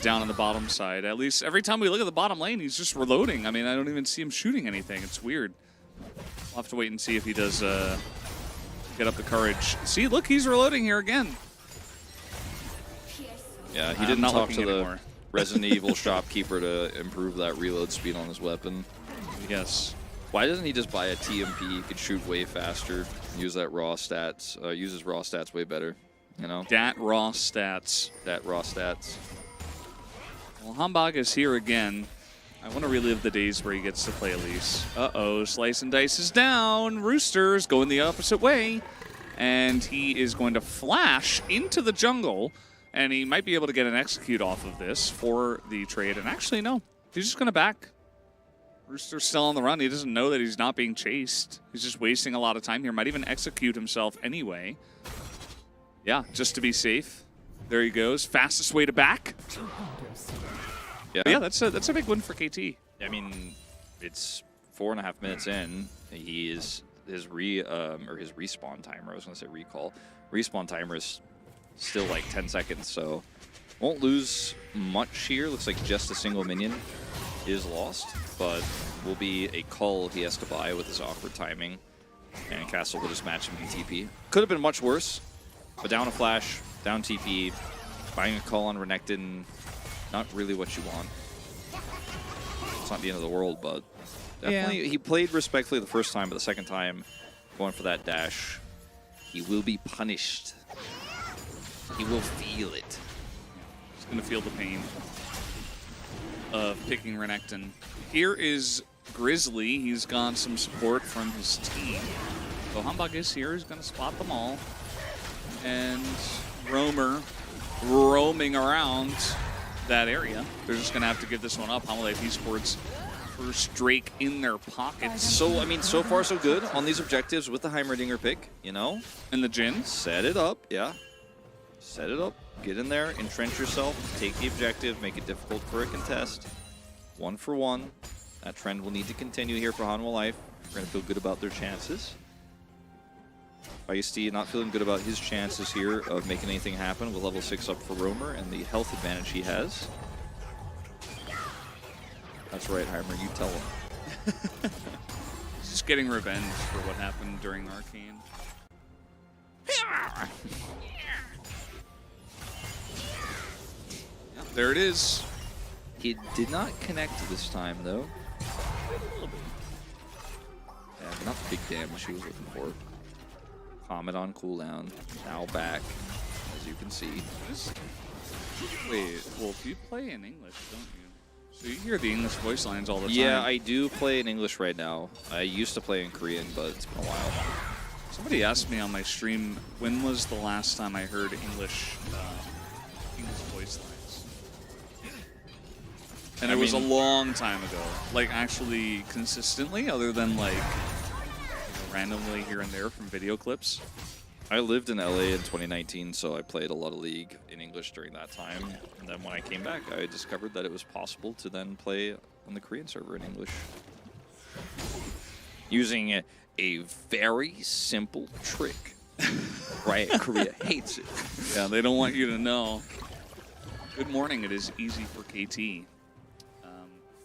down on the bottom side. At least every time we look at the bottom lane, he's just reloading. I mean, I don't even see him shooting anything. It's weird. We'll have to wait and see if he does get up the courage. See, look, he's reloading here again. Yeah, he didn't talk to anymore. the Resident Evil shopkeeper to improve that reload speed on his weapon. Yes. Why doesn't he just buy a TMP? He could shoot way faster. Use that raw stats. Uses raw stats way better. You know. Dat raw stats. That raw stats. Well, Hambag is here again. I want to relive the days where he gets to play Elise. Uh-oh, Slice and Dice is down. Rooster's going the opposite way. And he is going to flash into the jungle. And he might be able to get an execute off of this for the trade. And actually, no. He's just going to back. Rooster's still on the run. He doesn't know that he's not being chased. He's just wasting a lot of time here. Might even execute himself anyway. Yeah, just to be safe. There he goes. Fastest way to back. Yeah, that's a big win for KT. I mean, it's 4.5 minutes in. His respawn timer. I was gonna say recall. Respawn timer is still like 10 seconds, so won't lose much here. Looks like just a single minion is lost, but will be a cull he has to buy with his awkward timing, and Castle will just match him in TP. Could have been much worse, but down a flash, down TP, buying a cull on Renekton, not really what you want. It's not the end of the world, but definitely he played respectfully the first time, but the second time, going for that dash, he will be punished. He will feel it. He's going to feel the pain of picking Renekton. Here is Grizzly. He's got some support from his team. So Hambag is here. He's going to spot them all. And Roamer roaming around that area. They're just going to have to give this one up. Homolife Esports first Drake in their pockets. So, I mean, so far so good on these objectives with the Heimerdinger pick, you know? And the Jin. Set it up, yeah. Set it up, get in there, entrench yourself, take the objective, make it difficult for a contest. 1 for 1. That trend will need to continue here for Hanwha Life. We're going to feel good about their chances. Feisty not feeling good about his chances here of making anything happen with level 6 up for Roamer and the health advantage he has. That's right, Heimer, you tell him. He's just getting revenge for what happened during Arcane. Yep, there it is. He did not connect this time, though. Yeah, not the big damage he was looking for. Comet on cooldown, now back, as you can see. Wait, well, you play in English, don't you? So you hear the English voice lines all the time. Yeah, I do play in English right now. I used to play in Korean, but it's been a while. Somebody asked me on my stream, when was the last time I heard English voice lines? And it was a long time ago. Like, actually consistently, other than, like, randomly here and there from video clips. I lived in LA in 2019, so I played a lot of League in English during that time. And then when I came back, I discovered that it was possible to then play on the Korean server in English. Using a very simple trick. Right? Korea hates it. Yeah, they don't want you to know. Good morning, it is easy for KT.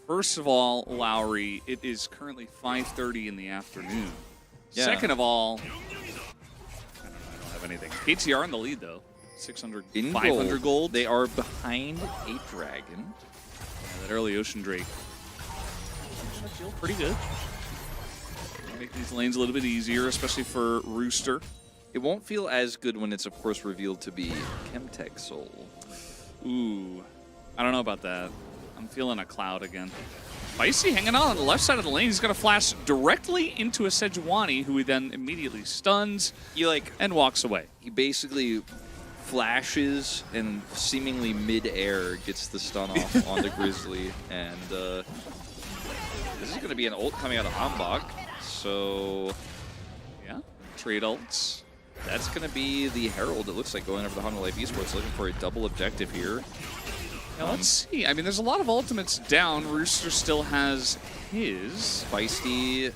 First of all, Lowry, it is currently 5:30 in the afternoon. Yeah. Second of all, I don't have anything. KTR in the lead, though. 600, In 500 gold. They are behind a dragon. Yeah, that early Ocean Drake. I feel pretty good. Make these lanes a little bit easier, especially for Rooster. It won't feel as good when it's, of course, revealed to be Chemtech Soul. Ooh, I don't know about that. I'm feeling a cloud again. Feisty hanging out on the left side of the lane. He's going to flash directly into a Sejuani, who he then immediately stuns and walks away. He basically flashes and seemingly mid-air gets the stun off on the Grizzly. And this is going to be an ult coming out of Hambag. So, yeah, trade ults. That's going to be the Herald, it looks like, going over to Hanwha Life Esports, looking for a double objective here. Now let's see. I mean, there's a lot of ultimates down. Rooster still has his. Feisty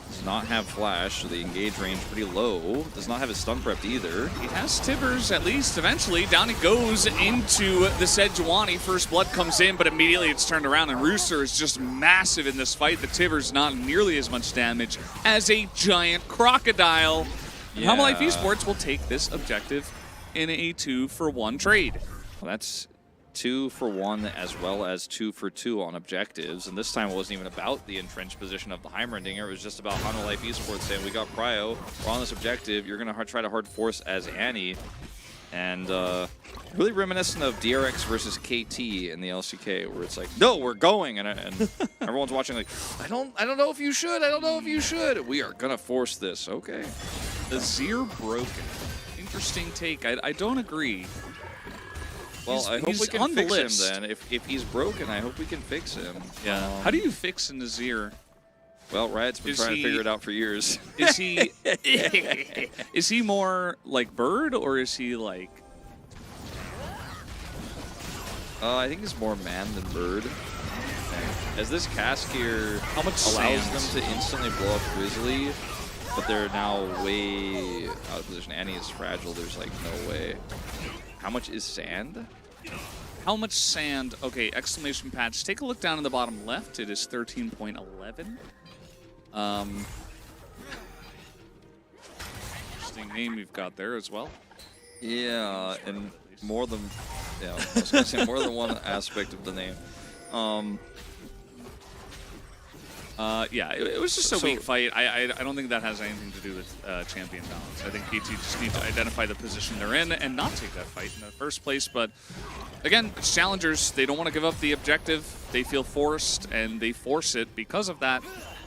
does not have flash, so the engage range pretty low. Does not have his stun prepped either. He has Tibbers at least eventually. Down he goes into the Sejuani. First blood comes in, but immediately it's turned around, and Rooster is just massive in this fight. The Tibbers not nearly as much damage as a giant crocodile. And Humble Life Esports will take this objective in a 2-for-1 trade. Well, that's 2 for 1 as well as 2 for 2 on objectives. And this time it wasn't even about the entrenched position of the Heimerdinger. It was just about Humble Life Esports saying, we got Cryo, we're on this objective, you're going to try to hard force as Annie. And really reminiscent of DRX versus KT in the LCK, where it's like, no, we're going, and everyone's watching like, I don't know if you should, I don't know if you should. We are gonna force this, okay. Azir broken. Interesting take. I don't agree. Well, I hope he's we can on the fix list. him then. If he's broken, I hope we can fix him. Yeah. How do you fix an Azir? Well, Riot's been trying to figure it out for years. Is he is he more like Bird, or is he like? I think he's more man than bird. As this cast here allows them to instantly blow up Grizzly, but they're now way out of position. Annie is fragile. There's like no way. How much is sand? How much sand? Okay, exclamation patch. Take a look down in the bottom left. It is 13.11. Interesting name we've got there as well. Yeah, and more than I was gonna say more than one aspect of the name. Yeah, it was just a weak fight. I don't think that has anything to do with champion balance. I think KT just need to identify the position they're in and not take that fight in the first place. But again, it's challengers. They don't want to give up the objective. They feel forced, and they force it because of that.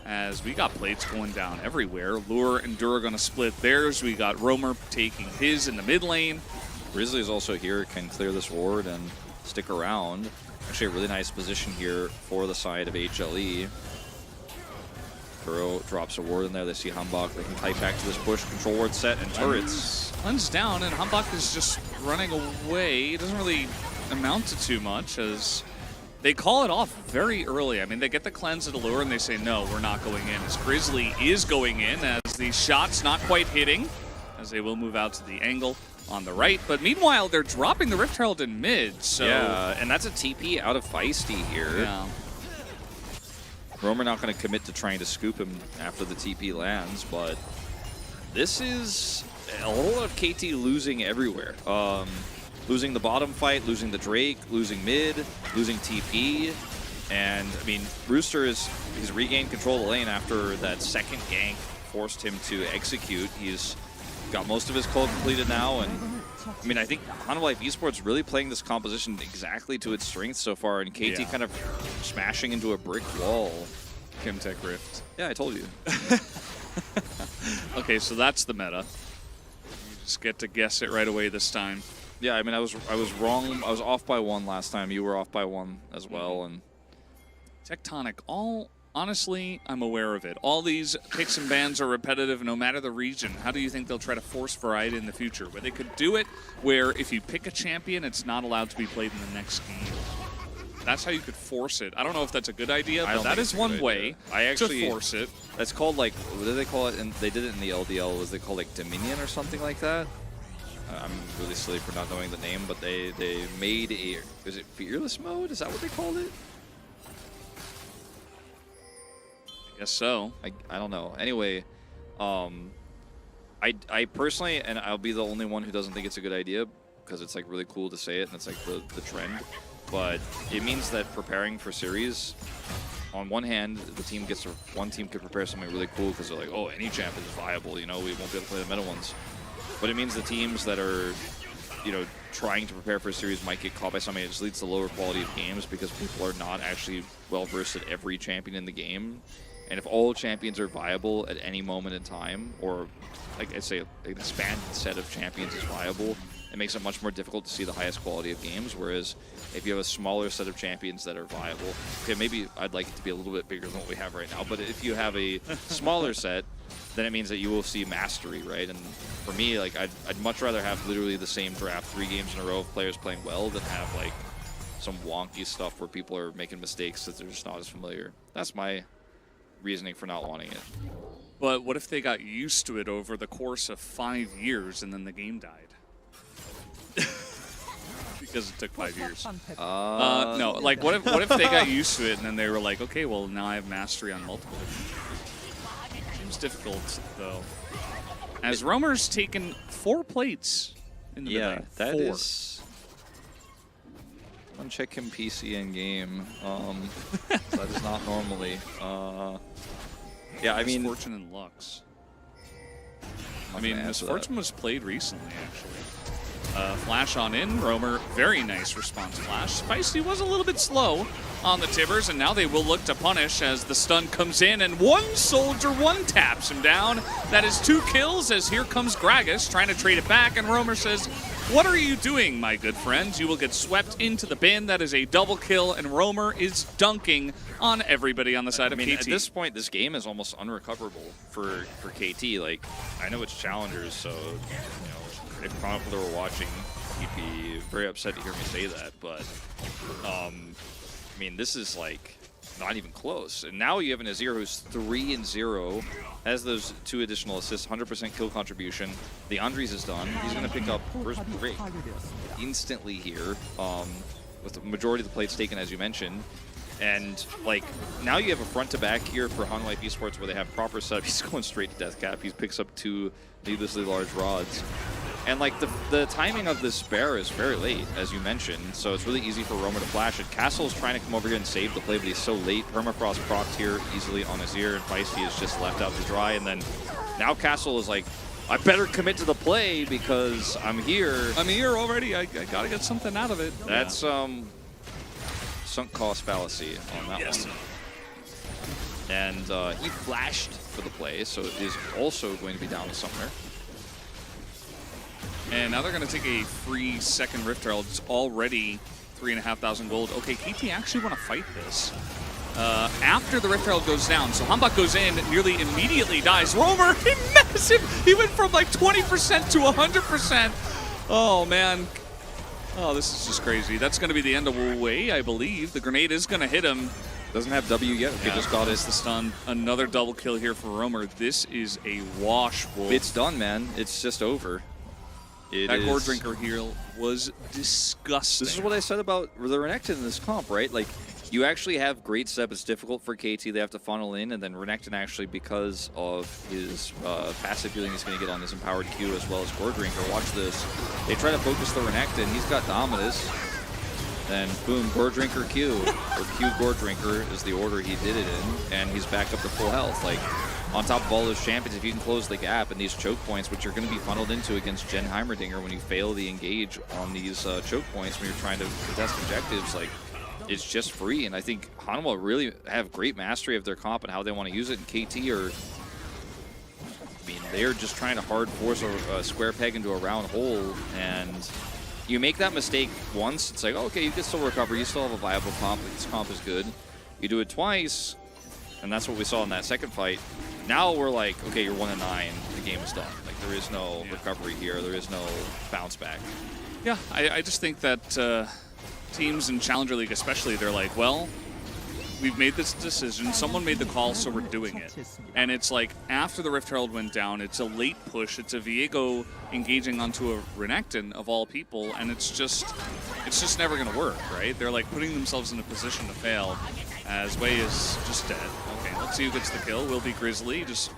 As we got plates going down everywhere. Lure and Dura going to split theirs. We got Roamer taking his in the mid lane. Grizzly is also here, can clear this ward and stick around. Actually a really nice position here for the side of HLE. Kuro drops a ward in there. They see Humbok. They can type back to this push. Control ward set and turrets. Cleanse down, and Humbok is just running away. It doesn't really amount to too much, as they call it off very early. I mean, they get the cleanse at the lure, and they say, no, we're not going in. As Grizzly is going in, as the shot's not quite hitting, as they will move out to the angle on the right. But meanwhile, they're dropping the Rift Herald in mid, so... Yeah, and that's a TP out of Feisty here. Yeah. Roamer not going to commit to trying to scoop him after the TP lands, but this is a whole lot of KT losing everywhere. Losing the bottom fight, losing the Drake, losing mid, losing TP. And, I mean, Rooster he's regained control of the lane after that second gank forced him to execute. He's got most of his code completed now, and I mean, I think Humble Life Esports really playing this composition exactly to its strengths so far, and KT kind of smashing into a brick wall. Chemtech Rift. Yeah, I told you. Okay, so that's the meta. You just get to guess it right away this time. Yeah, I mean, I was wrong. I was off by 1 last time. You were off by 1 as well, and Tectonic, honestly, I'm aware of it. All these picks and bans are repetitive no matter the region. How do you think they'll try to force variety in the future? Where they could do it where if you pick a champion, it's not allowed to be played in the next game. That's how you could force it. I don't know if that's a good idea, but that is one way to force it. That's called, like, what do they call it? And they did it in the LDL. Was they called, like, Dominion or something like that? I'm really silly for not knowing the name, but they made a... Is it Fearless mode? Is that what they called it? Guess so. I don't know. Anyway, I personally, and I'll be the only one who doesn't think it's a good idea because it's like really cool to say it and it's like the trend, but it means that preparing for series, on one hand, one team could prepare something really cool because they're like, oh, any champ is viable, you know, we won't be able to play the meta ones. But it means the teams that are, you know, trying to prepare for a series might get caught by something that just leads to lower quality of games because people are not actually well versed at every champion in the game. And if all champions are viable at any moment in time, or like I say, an expanded set of champions is viable, it makes it much more difficult to see the highest quality of games. Whereas if you have a smaller set of champions that are viable, okay, maybe I'd like it to be a little bit bigger than what we have right now, but if you have a smaller set, then it means that you will see mastery, right? And for me, like I'd much rather have literally the same draft 3 games in a row of players playing well than have like some wonky stuff where people are making mistakes that they're just not as familiar. That's my reasoning for not wanting it. But what if they got used to it over the course of 5 years and then the game died? Because it took 5 years. No, like what if they got used to it and then they were like, okay, well now I have mastery on multiple. Seems difficult though. As Roamer's taken 4 plates in the Yeah, mid-lane. that 4. is. Uncheck him PC in game. That is not normally. Yeah, I mean, Misfortune and Lux. I I'm mean, gonna answer Misfortune was played recently, actually. Flash on in, Roamer, very nice response flash. Spicy was a little bit slow on the Tibbers, and now they will look to punish as the stun comes in, and one soldier one-taps him down. That is 2 kills as here comes Gragas trying to trade it back, and Roamer says, "What are you doing, my good friends? You will get swept into the bin." That is a double kill, and Roamer is dunking on everybody on the side of KT. At this point, this game is almost unrecoverable for KT. Like, I know it's challengers, so you know, if Chronicler were watching, he'd be very upset to hear me say that. But I mean, this is like not even close. And now you have an Azir who's 3-0, has those 2 additional assists, 100% kill contribution. The Andres is done. He's going to pick up first break instantly here, with the majority of the plates taken, as you mentioned. And like now you have a front to back here for Han Life Esports where they have proper setup. He's going straight to death cap. He picks up 2 needlessly large rods. And like the timing of this bear is very late, as you mentioned, so it's really easy for Roamer to flash it. Castle's trying to come over here and save the play, but he's so late. Permafrost procced here easily on Azir, and Feisty is just left out to dry. And then now Castle is like, I better commit to the play because I'm here. I'm here already. I gotta get something out of it. That's sunk cost fallacy on that one. And he flashed for the play, so it is also going to be down to Summoner. And now they're going to take a free second Rift Herald. It's already 3,500 gold. Okay, KT actually want to fight this. After the Rift Herald goes down, so Hambak goes in, nearly immediately dies. Roamer, he massive! He went from like 20% to 100%. Oh, man. Oh, this is just crazy. That's going to be the end of Wu Wei, I believe. The grenade is going to hit him. Doesn't have W yet. Okay, just got it. The stun. Another double kill here for Roamer. This is a wash, Wolf. It's done, man. It's just over. That Gore Drinker heal was disgusting. This is what I said about the Renekton in this comp, right? Like, you actually have great setup. It's difficult for KT. They have to funnel in, and then Renekton actually, because of his passive healing he's going to get on his empowered Q as well as Gore Drinker. Watch this. They try to focus the Renekton. He's got Dominus. Then, boom, Gore Drinker Q. Or Q Gore Drinker is the order he did it in, and he's back up to full health. Like, on top of all those champions, if you can close the gap and these choke points, which you're going to be funneled into against Gen Heimerdinger when you fail the engage on these choke points when you're trying to contest objectives, like, it's just free. And I think Hanwha really have great mastery of their comp and how they want to use it. And KT are, I mean, they're just trying to hard force a square peg into a round hole. And you make that mistake once, it's like, okay, you can still recover. You still have a viable comp. Like, this comp is good. You do it twice, and that's what we saw in that second fight. Now we're like, okay, you're 1-9. The game is done. Like, there is no recovery here. There is no bounce back. Yeah, I just think that teams in Challenger League especially, they're like, well, we've made this decision. Someone made the call, so we're doing it. And it's like, after the Rift Herald went down, it's a late push. It's a Viego engaging onto a Renekton, of all people, and it's just never going to work, right? They're like putting themselves in a position to fail, as Wei is just dead. Okay, let's see who gets the kill. Will be Grizzly. Just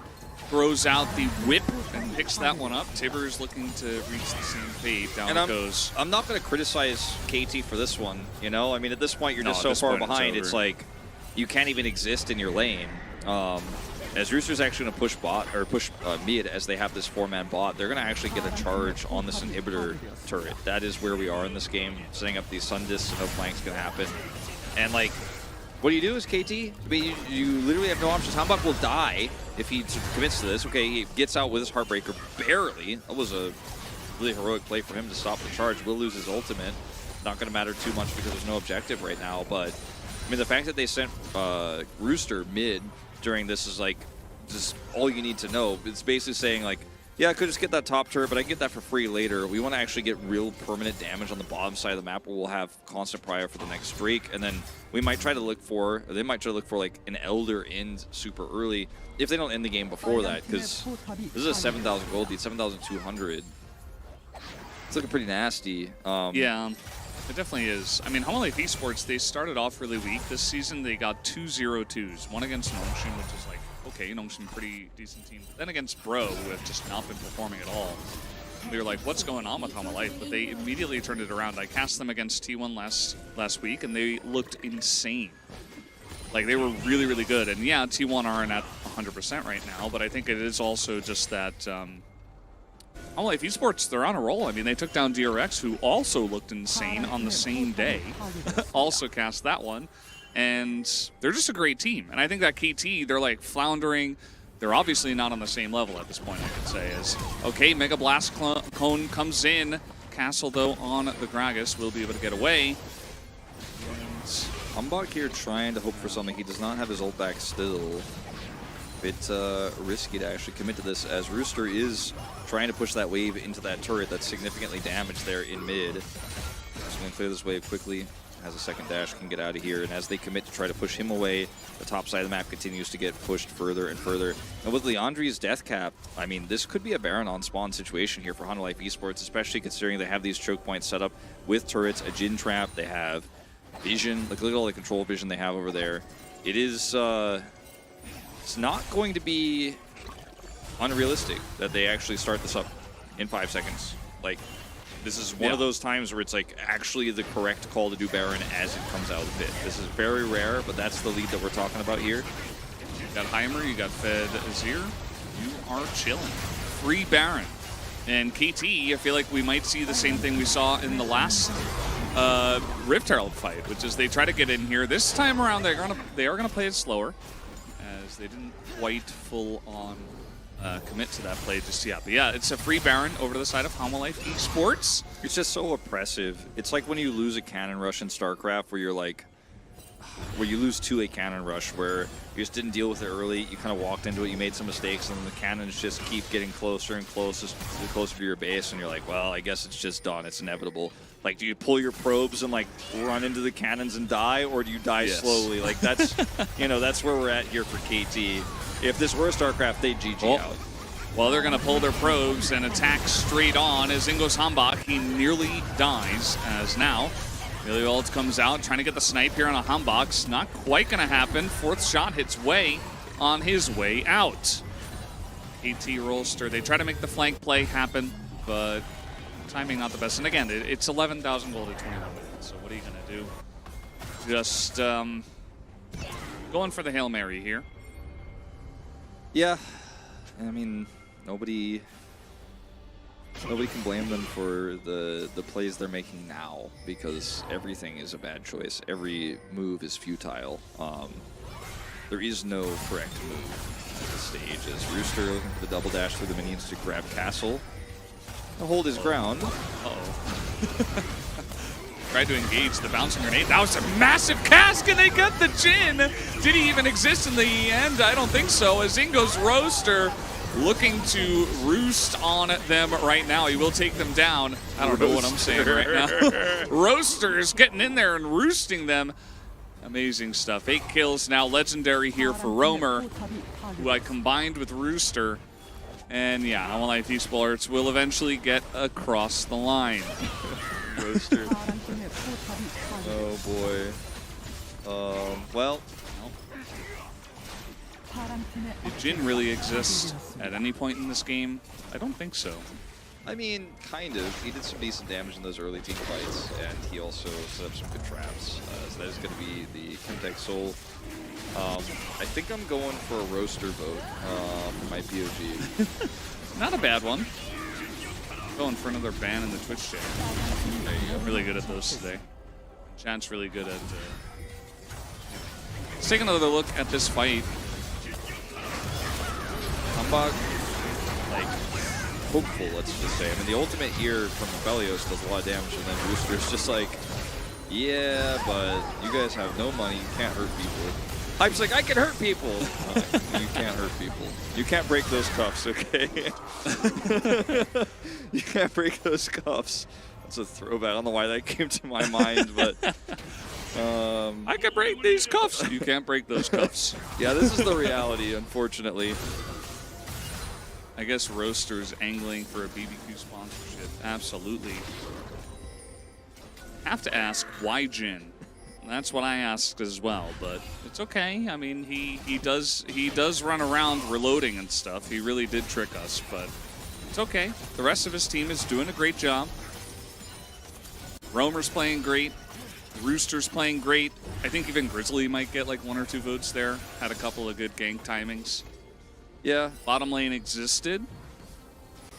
throws out the whip and picks that one up. Tibber's looking to reach the same fate. Down it goes. I'm not going to criticize KT for this one, you know? I mean, at this point, you're just so far behind. It's like, you can't even exist in your lane. As Rooster's actually going to push bot or push mid as they have this 4-man bot, they're going to actually get a charge on this inhibitor turret. That is where we are in this game. Setting up these sun discs, no flank's going to happen. And like, what do you do as KT? I mean, you literally have no options. Hambak will die if he commits to this. Okay, he gets out with his Heartbreaker barely. That was a really heroic play for him to stop the charge. Will lose his ultimate. Not going to matter too much because there's no objective right now, but I mean, the fact that they sent Rooster mid during this is like just all you need to know. It's basically saying like, Yeah, I could just get that top turret, but I can get that for free later. We want to actually get real permanent damage on the bottom side of the map where we'll have constant prio for the next streak, and then we might try to look for, or they might try to look for like an Elder end super early if they don't end the game before that, because this is a 7,000 gold lead, 7,200. It's looking pretty nasty. Yeah, it definitely is. I mean, Hollow Life Esports, they started off really weak this season. They got 2 0-2s, one against Nongshin, which is like, okay, Nongshin, pretty decent team. But then against Bro, who have just not been performing at all. We were like, what's going on with Hollow Life? But they immediately turned it around. I cast them against T1 last week, and they looked insane. Like, they were really, really good. And yeah, T1 aren't at 100% right now, but I think it is also just that Hollow Life Esports, they're on a roll. I mean, they took down DRX, who also looked insane on the same day. Also cast that one. And they're just a great team. And I think that KT, they're like floundering. They're obviously not on the same level at this point, I could say. As, okay, Mega Blast Cone comes in. Castle, though, on the Gragas will be able to get away. Humbug here trying to hope for something. He does not have his ult back still. Bit risky to actually commit to this, as Rooster is trying to push that wave into that turret that's significantly damaged there in mid. Just going to clear this wave quickly. Has a second dash, can get out of here, and as they commit to try to push him away, the top side of the map continues to get pushed further and further. And with Leandri's death cap, I mean, this could be a Baron on spawn situation here for Hollow Life Esports, especially considering they have these choke points set up with turrets, a Jin trap, they have vision. Look at all the control vision they have over there. It is, it's not going to be unrealistic that they actually start this up in 5 seconds. Like, this is one of those times where it's like actually the correct call to do Baron as it comes out of the pit. This is very rare, but that's the lead that we're talking about here. You got Heimer, you got Fed Azir. You are chilling. Free Baron. And KT, I feel like we might see the same thing we saw in the last Rift Herald fight, which is they try to get in here. This time around, they are gonna play it slower, as they didn't quite full on commit to that play just yet. But yeah, it's a free Baron over to the side of Hollow Life Esports. It's just so oppressive. It's like when you lose a cannon rush in StarCraft, where you're like, where you lose to a cannon rush, where you just didn't deal with it early, you kind of walked into it, you made some mistakes, and then the cannons just keep getting closer and closer to your base, and you're like, well, I guess it's just done, it's inevitable. Like, do you pull your probes and like run into the cannons and die, or do you die slowly? Like, that's, you know, that's where we're at here for KT. If this were StarCraft, they'd GG out. Well, they're going to pull their probes and attack straight on as Ingos Hambach, he nearly dies, as now Miliult comes out trying to get the snipe here on a Hambach. Not quite going to happen. Fourth shot hits way on his way out. KT Rolster, they try to make the flank play happen, but timing not the best. And again, it's 11,000 gold at 21 minutes, so what are you going to do? Just going for the Hail Mary here. Yeah, I mean, nobody can blame them for the plays they're making now, because everything is a bad choice. Every move is futile. There is no correct move at this stage, as Rooster looking for the double dash through the minions to grab Castle. He'll hold his ground. Uh-oh. Tried to engage the bouncing grenade. That was a massive cast, and they get the Jin. Did he even exist in the end? I don't think so, as Ingo's Roaster looking to roost on them right now. He will take them down. I don't know what I'm saying right now. Roaster is getting in there and roosting them. Amazing stuff. 8 kills now. Legendary here for Roamer, who I combined with Rooster. And yeah, Hollow Life Esports will eventually get across the line. Roaster. Oh boy. Well. Did Jin really exist at any point in this game? I don't think so. I mean, kind of. He did some decent damage in those early team fights, and he also set up some good traps. So that is going to be the Chemtech Soul. I think I'm going for a Roaster vote for my POG. Not a bad one. Going for another ban in the Twitch chat. I'm really good at those today. Chant's really good at... Let's take another look at this fight. Humbug, like, hopeful, let's just say. I mean, the ultimate here from Aphelios does a lot of damage, and then Rooster's just like, yeah, but you guys have no money, you can't hurt people. Hype's like, I can hurt people. You can't hurt people. You can't break those cuffs, okay? You can't break those cuffs. That's a throwback. I don't know why that came to my mind, but... I can break these cuffs. You can't break those cuffs. yeah, this is the reality, unfortunately. I guess Roaster's angling for a BBQ sponsorship. Absolutely. Have to ask, why Jin? That's what I asked as well, but it's okay. I mean, he does run around reloading and stuff. He really did trick us, but it's okay. The rest of his team is doing a great job. Roamer's playing great. Rooster's playing great. I think even Grizzly might get like 1 or 2 votes there. Had a couple of good gank timings. Yeah. Bottom lane existed.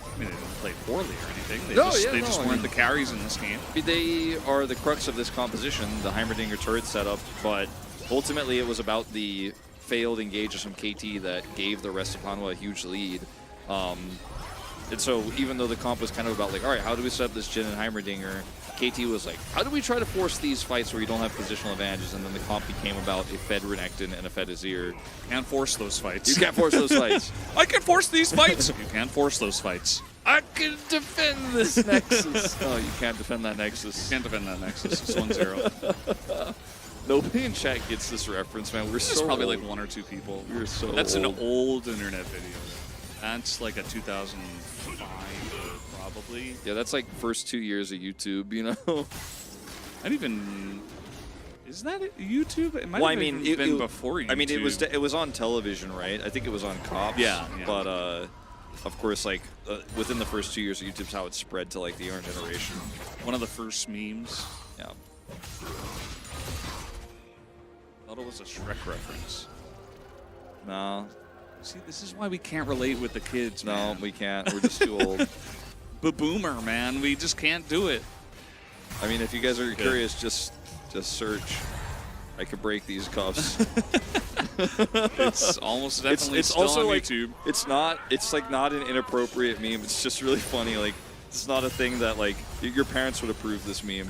I mean, they didn't play poorly or anything. They No, just weren't the carries in this game. They are the crux of this composition, the Heimerdinger turret setup, but ultimately it was about the failed engages from KT that gave the rest of Hanwha a huge lead. And so even though the comp was kind of about like, all right, how do we set up this Jin and Heimerdinger? KT was like, how do we try to force these fights where you don't have positional advantages? And then the comp became about a fed Renekton and a fed Azir. Can't force those fights. You can't force those fights. I can force these fights. You can't force those fights. I can defend this Nexus. Oh, you can't defend that Nexus. Can't defend that Nexus. It's 1-0. Nobody in chat gets this reference, man. We're There's so probably old. like 1 or 2 people. We're so That's old. an old internet video. That's like a 2005 probably. Yeah, that's like first 2 years of YouTube, you know? Not even... Is that YouTube? It might Well, have I mean, even been before YouTube. I mean, it was on television, right? I think it was on Cops. Yeah. But, of course, like, within the first 2 years of YouTube's how it spread to, like, the younger generation. One of the first memes. Yeah. Thought it was a Shrek reference. No. See, this is why we can't relate with the kids, No, man. we can't. We're just too old. Boomer, man. We just can't do it. I mean, if you guys are curious, just search. I could break these cuffs. It's almost definitely it's still also on like YouTube. it's like not an inappropriate meme. It's just really funny. Like, it's not a thing that like your parents would approve this meme.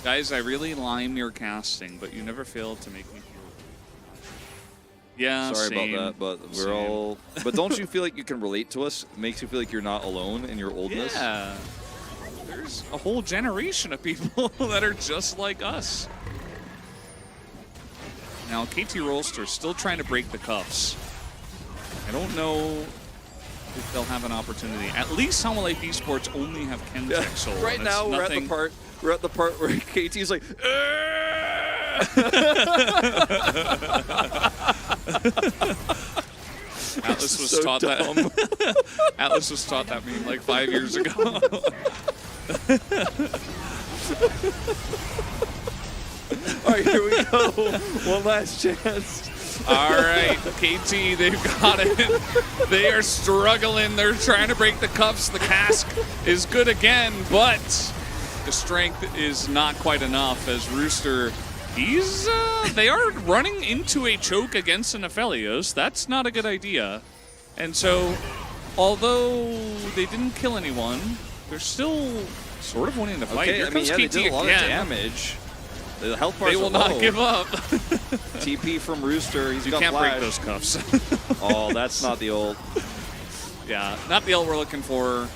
Guys, I really lime your casting, but you never failed to make me feel. Yeah, Sorry same. about that, but we're Same. all. But don't you feel like you can relate to us? It makes you feel like you're not alone in your oldness. Yeah. There's a whole generation of people that are just like us. Now, KT Rolster's still trying to break the cuffs. I don't know if they'll have an opportunity. At least Summer Life Esports only have Kencheck Soul. Right and it's now, nothing... we're at the part where KT's like. Atlas was so taught dumb. that. Atlas was taught that meme like 5 years ago. All right, here we go. One last chance. All right, KT, they've got it. They are struggling. They're trying to break the cuffs. The cask is good again, but the strength is not quite enough as Rooster, they are running into a choke against an Aphelios. That's not a good idea. And so, although they didn't kill anyone, they're still sort of winning the fight. Okay, Here I mean, comes yeah, KT they did a lot again. of damage. The health bars They will are not low. give up. TP from Rooster. He's You got can't flash. break those cuffs. Oh, that's not the old. Yeah, not the ult we're looking for.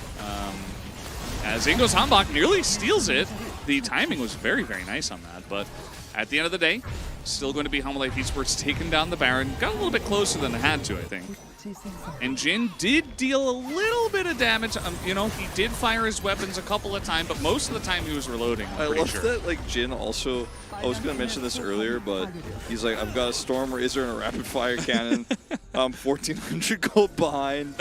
As Ingo's Hanbok nearly steals it. The timing was very, very nice on that. But at the end of the day, still going to be Hanwha Life Esports taking down the Baron. Got a little bit closer than it had to, I think. And Jin did deal a little bit of damage. You know, he did fire his weapons a couple of times, but most of the time he was reloading. I I'm love pretty sure. that, like, Jin also, I was going to mention this earlier, but he's like, I've got a Storm Razor and a Rapid Fire Cannon. I'm 1,400 gold behind.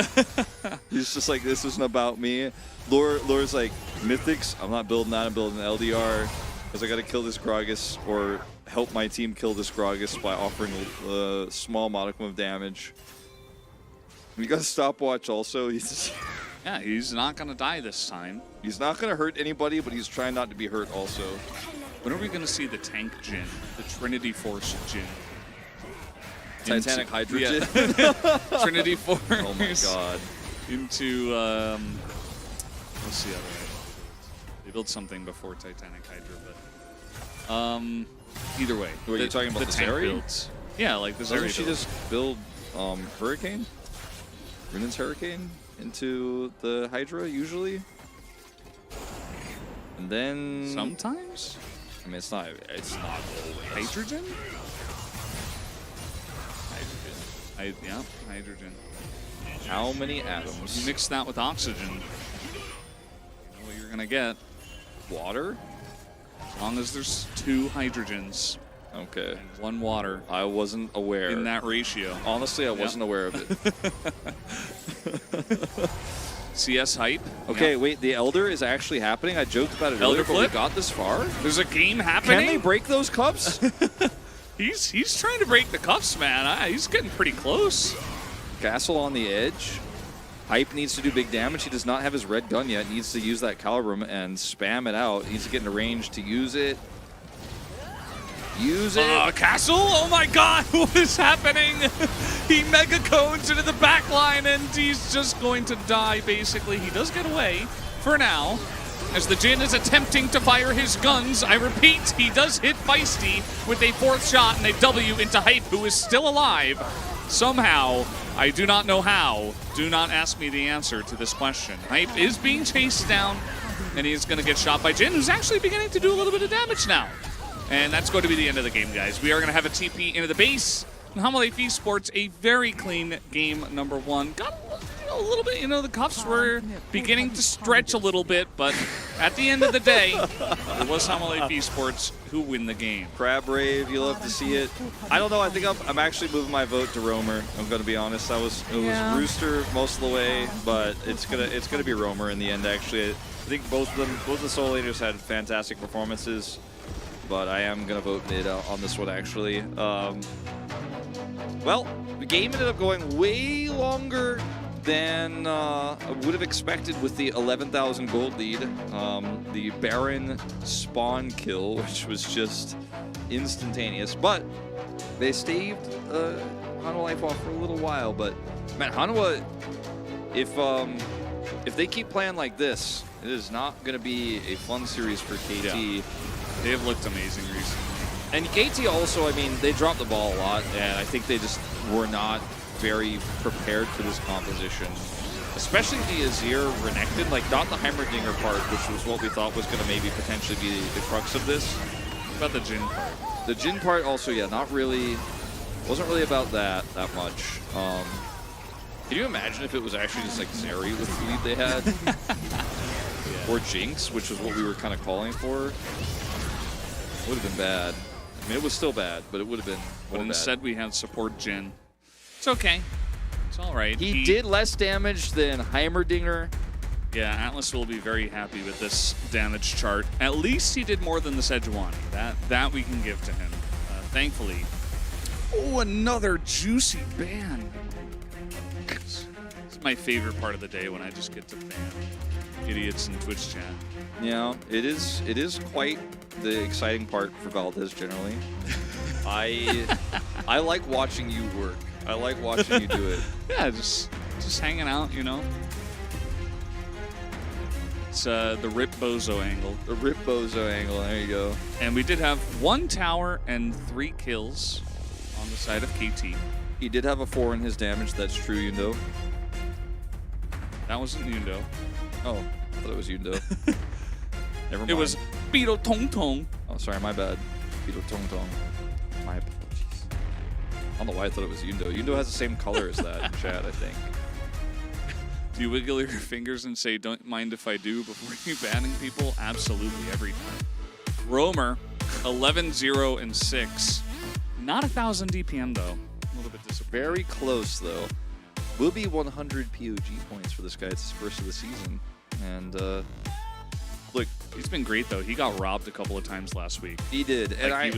He's just like, this isn't about me. Lore's like, Mythics, I'm not building that, I'm building an LDR, because I got to kill this Gragas, or help my team kill this Gragas by offering a small modicum of damage. You got a stopwatch also. Yeah, he's not going to die this time. He's not going to hurt anybody, but he's trying not to be hurt also. When are we going to see the tank Jin? The Trinity Force Jin? Titanic Hydra Jin? Yeah. Trinity Force. Oh my god. Into, what's the other one? They built something before Titanic Hydra, but, Either way. Were you talking about the tank Zeri? builds? Yeah, like the Zeri Doesn't she build. just build Hurricane? Runen's Hurricane into the Hydra usually? And then... Sometimes? I mean, it's not always. Hydrogen? Yeah, hydrogen. How many You atoms? mix that with oxygen, you know what you're gonna get. Water? As long as there's 2 hydrogens Okay. and 1 water I wasn't aware. in that ratio. Honestly, I wasn't aware of it. CS hype. Okay, Yeah. wait, the Elder is actually happening. I joked about it Elder earlier, but we flip? got this far. There's a game Can happening. they break those cups? He's trying to break the cuffs, man. He's getting pretty close. Castle on the edge. Hype needs to do big damage. He does not have his red gun yet. Needs to use that Calibrum and spam it out. He needs to get into range to use it. Use it. Castle? Oh my god, what is happening? He mega cones into the back line and he's just going to die, basically. He does get away for now. As the Jin is attempting to fire his guns, I repeat, he does hit Feisty with a 4th shot and a W into Hype, who is still alive. Somehow, I do not know how. Do not ask me the answer to this question. Hype is being chased down, and he's going to get shot by Jin, who's actually beginning to do a little bit of damage now. And that's going to be the end of the game, guys. We are going to have a TP into the base. And Hamaleif Esports, a very clean game number 1. Got a little bit, the cuffs were beginning to stretch a little bit, but at the end of the day, it was Hamaleif Esports who win the game. Crab Rave, you love to see it. I don't know, I think I'm actually moving my vote to Roamer. I'm going to be honest. It was Rooster most of the way, but it's gonna be Roamer in the end, actually. I think both the solo leaders had fantastic performances, but I am going to vote mid on this one, actually. Well, the game ended up going way longer than I would have expected with the 11,000 gold lead. The Baron spawn kill, which was just instantaneous, but they staved Hanwha life off for a little while. But man, Hanwha, if they keep playing like this, it is not going to be a fun series for KT. Yeah. They've looked amazing recently. And KT also, I mean, they dropped the ball a lot, and I think they just were not very prepared for this composition. Especially the Azir Renekton, like not the Heimerdinger part, which was what we thought was going to maybe potentially be the crux of this. What about the Jin part? The Jin part also, yeah, not really, wasn't really about that much. Can you imagine if it was actually just like Zeri with the lead they had? Yeah. Or Jinx, which was what we were kind of calling for? Would have been bad. I mean, it was still bad, but it would have been But more instead, we had support Jin. It's okay. It's all right. He did less damage than Heimerdinger. Yeah, Atlas will be very happy with this damage chart. At least he did more than the Sejuani. That we can give to him, thankfully. Oh, another juicy ban. It's my favorite part of the day when I just get to ban idiots in Twitch chat. Yeah, it is quite the exciting part for Valdez generally. I like watching you work. I like watching you do it. Yeah, just hanging out, It's the Rip Bozo angle. The Rip Bozo angle, there you go. And we did have 1 tower and 3 kills on the side of KT. He did have a 4 in his damage, that's true, Yundo. That wasn't Yundo. Oh, I thought it was Yundo. Never mind. It was Beetle Tong Tong. Oh, sorry, my bad. Beetle Tong Tong. My apologies. I don't know why I thought it was Yundo. Yundo has the same color as that in chat, I think. Do you wiggle your fingers and say, don't mind if I do, before you banning people? Absolutely, every time. Roamer, 11-0 and 6. Not 1,000 DPM, though. A little bit disappointing. Very close, though. Will be 100 POG points for this guy. It's his first of the season. And, Look, he's been great, though. He got robbed a couple of times last week. he did. And Like, he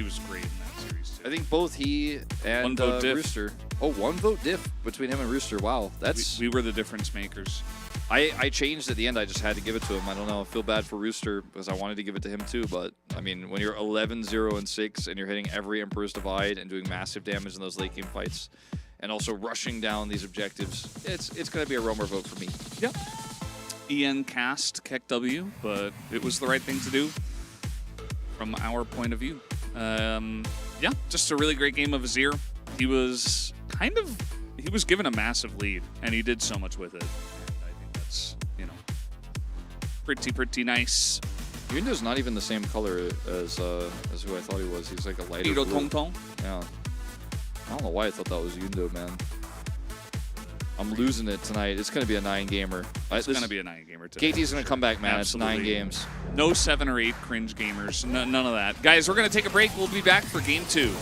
was great in that series, too. I think both he and 1 vote diff. Rooster. Oh, 1 vote diff between him and Rooster. Wow, that's... We were the difference makers. I changed at the end. I just had to give it to him. I don't know. I feel bad for Rooster because I wanted to give it to him too. But, I mean, when you're 11-0 and 6 and you're hitting every Emperor's Divide and doing massive damage in those late game fights and also rushing down these objectives, it's going to be a Roamer vote for me. Yep. EN cast Keck W, but it was the right thing to do from our point of view. Yeah, just a really great game of Azir. He was given a massive lead, and he did so much with it. And I think that's, you know, pretty nice. Yundo's not even the same color as who I thought he was. He's like a lighter Hiro blue. Tong Tong. Yeah. I don't know why I thought that was Yundo, man. I'm losing it tonight. It's going to be a 9-gamer. It's going to be a 9-gamer today. KT's going to come back, man. Absolutely. It's 9 games. No 7 or 8 cringe gamers. None of that. Guys, we're going to take a break. We'll be back for game 2.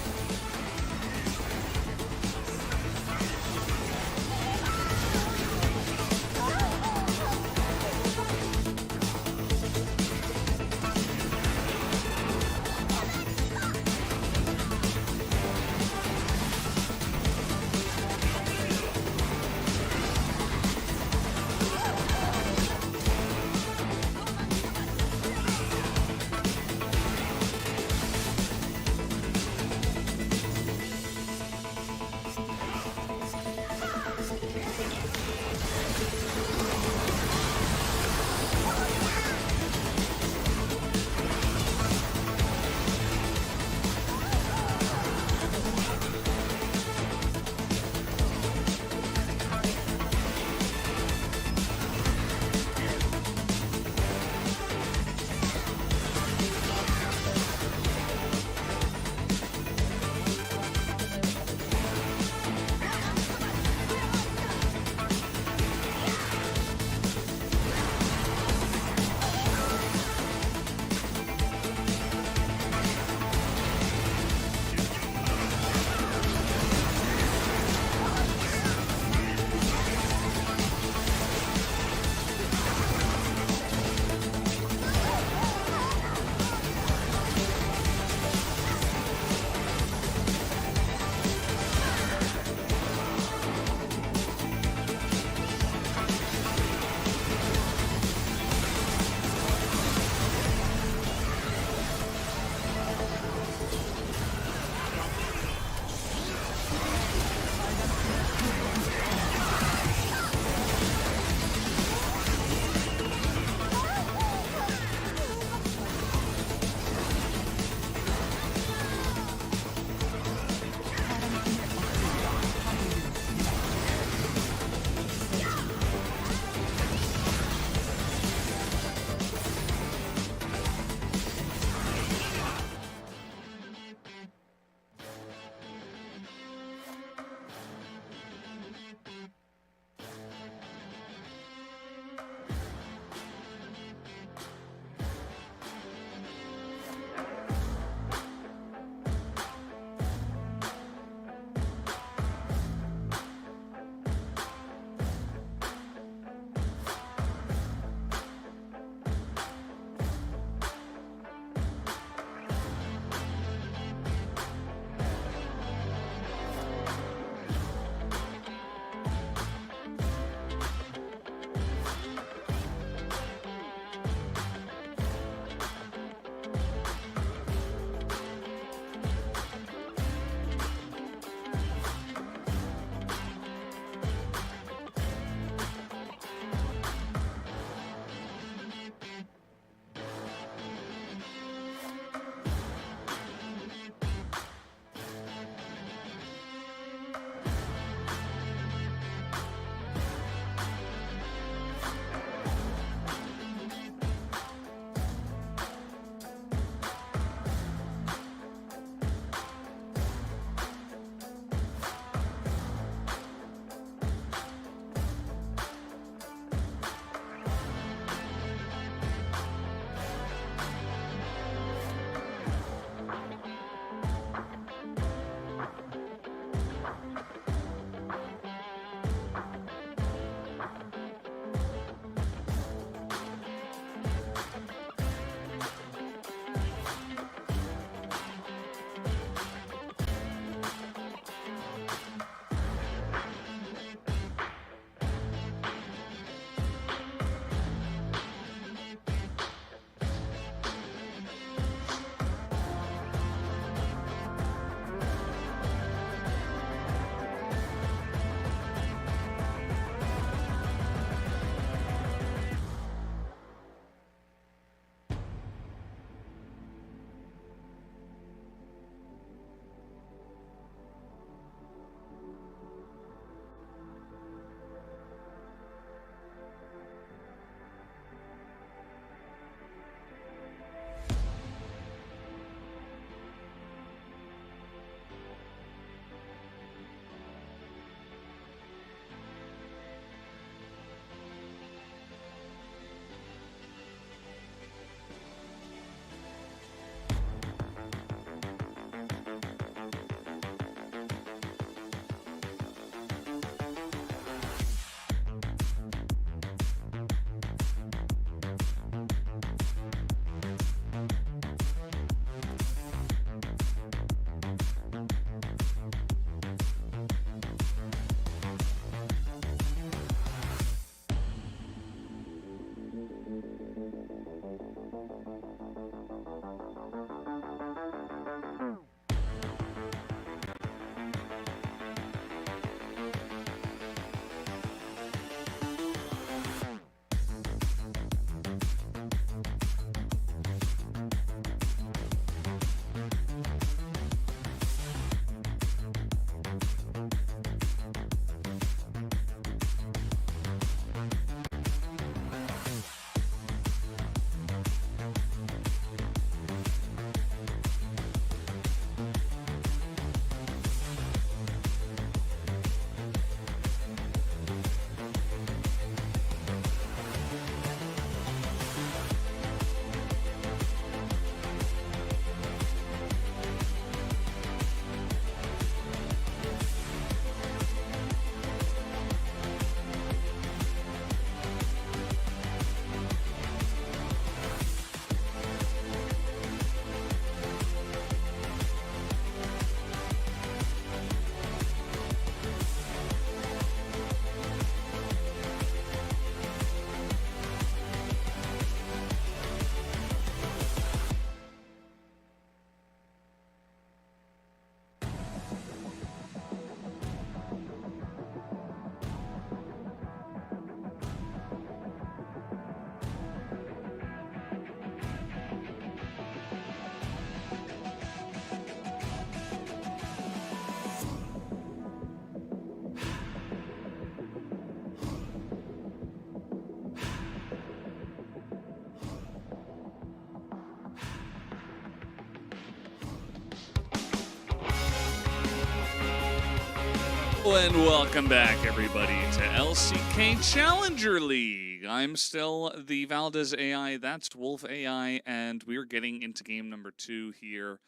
And welcome back, everybody, to LCK Challenger League. I'm still the Valdez AI, that's Wolf AI, and we're getting into game number 2 here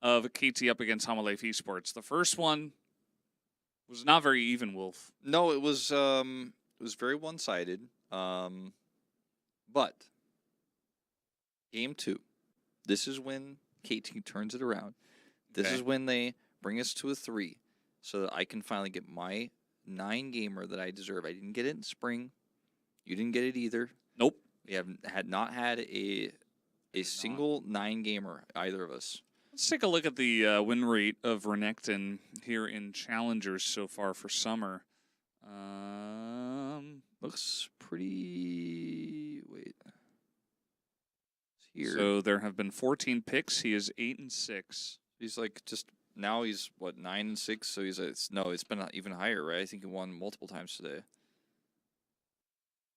of KT up against Homolife Esports. The first one was not very even, Wolf. No, it was very one-sided. But game 2, this is when KT turns it around. This is when they bring us to a 3. So that I can finally get my 9 gamer that I deserve. I didn't get it in spring. You didn't get it either. Nope. We have not had a single 9 gamer, either of us. Let's take a look at the win rate of Renekton here in Challengers so far for summer. Looks pretty. Wait. It's here. So there have been 14 picks. He is 8-6. He's like just. Now he's, what, 9-6? So he's it's been even higher, right? I think he won multiple times today.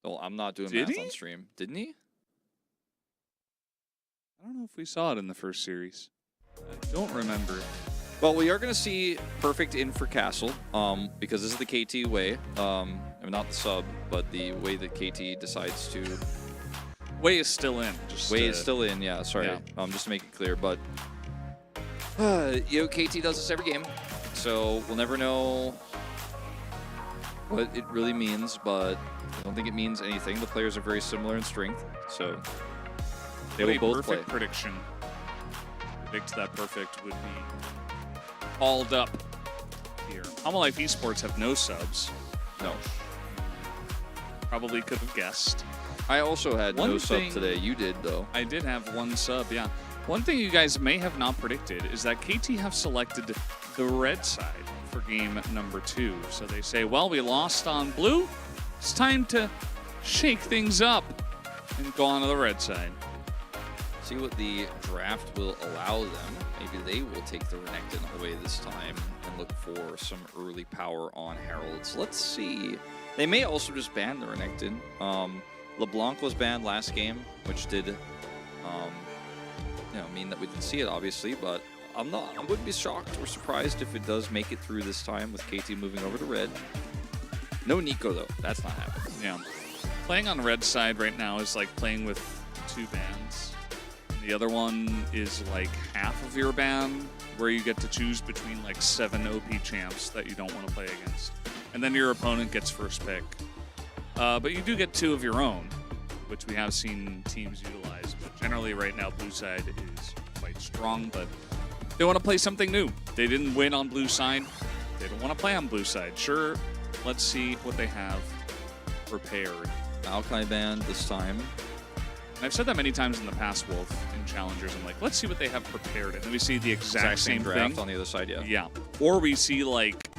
Well, I'm not doing math on stream. Didn't he? I don't know if we saw it in the first series. I don't remember. Well, we are going to see Perfect in for Castle, because this is the KT way. Not the sub, but the way that KT decides to... Way is still in. Way is still in, yeah, sorry. Yeah. Just to make it clear, but... KT does this every game, so we'll never know what it really means, but I don't think it means anything. The players are very similar in strength, so they will both play. Perfect prediction. Predict that Perfect would be hauled up here. Homolife Esports have no subs. No. Probably could have guessed. I also had no sub today. You did, though. I did have 1 sub, yeah. One thing you guys may have not predicted is that KT have selected the red side for game number 2. So they say, well, we lost on blue. It's time to shake things up and go on to the red side. See what the draft will allow them. Maybe they will take the Renekton away this time and look for some early power on Heralds. Let's see. They may also just ban the Renekton. LeBlanc was banned last game, which did... mean that we didn't see it, obviously, but I wouldn't be shocked or surprised if it does make it through this time with KT moving over to red. No Nico, though. That's not happening. Yeah. Playing on red side right now is like playing with 2 bans. The other one is like half of your ban, where you get to choose between like 7 OP champs that you don't want to play against. And then your opponent gets first pick. But you do get 2 of your own, which we have seen teams utilize. But generally right now, blue side is quite strong, but they want to play something new. They didn't win on blue side. They don't want to play on blue side. Sure, let's see what they have prepared. Alkai banned this time. And I've said that many times in the past, Wolf, in Challengers. I'm like, let's see what they have prepared. And then we see the exact same draft thing on the other side, yeah. Yeah. Or we see, like,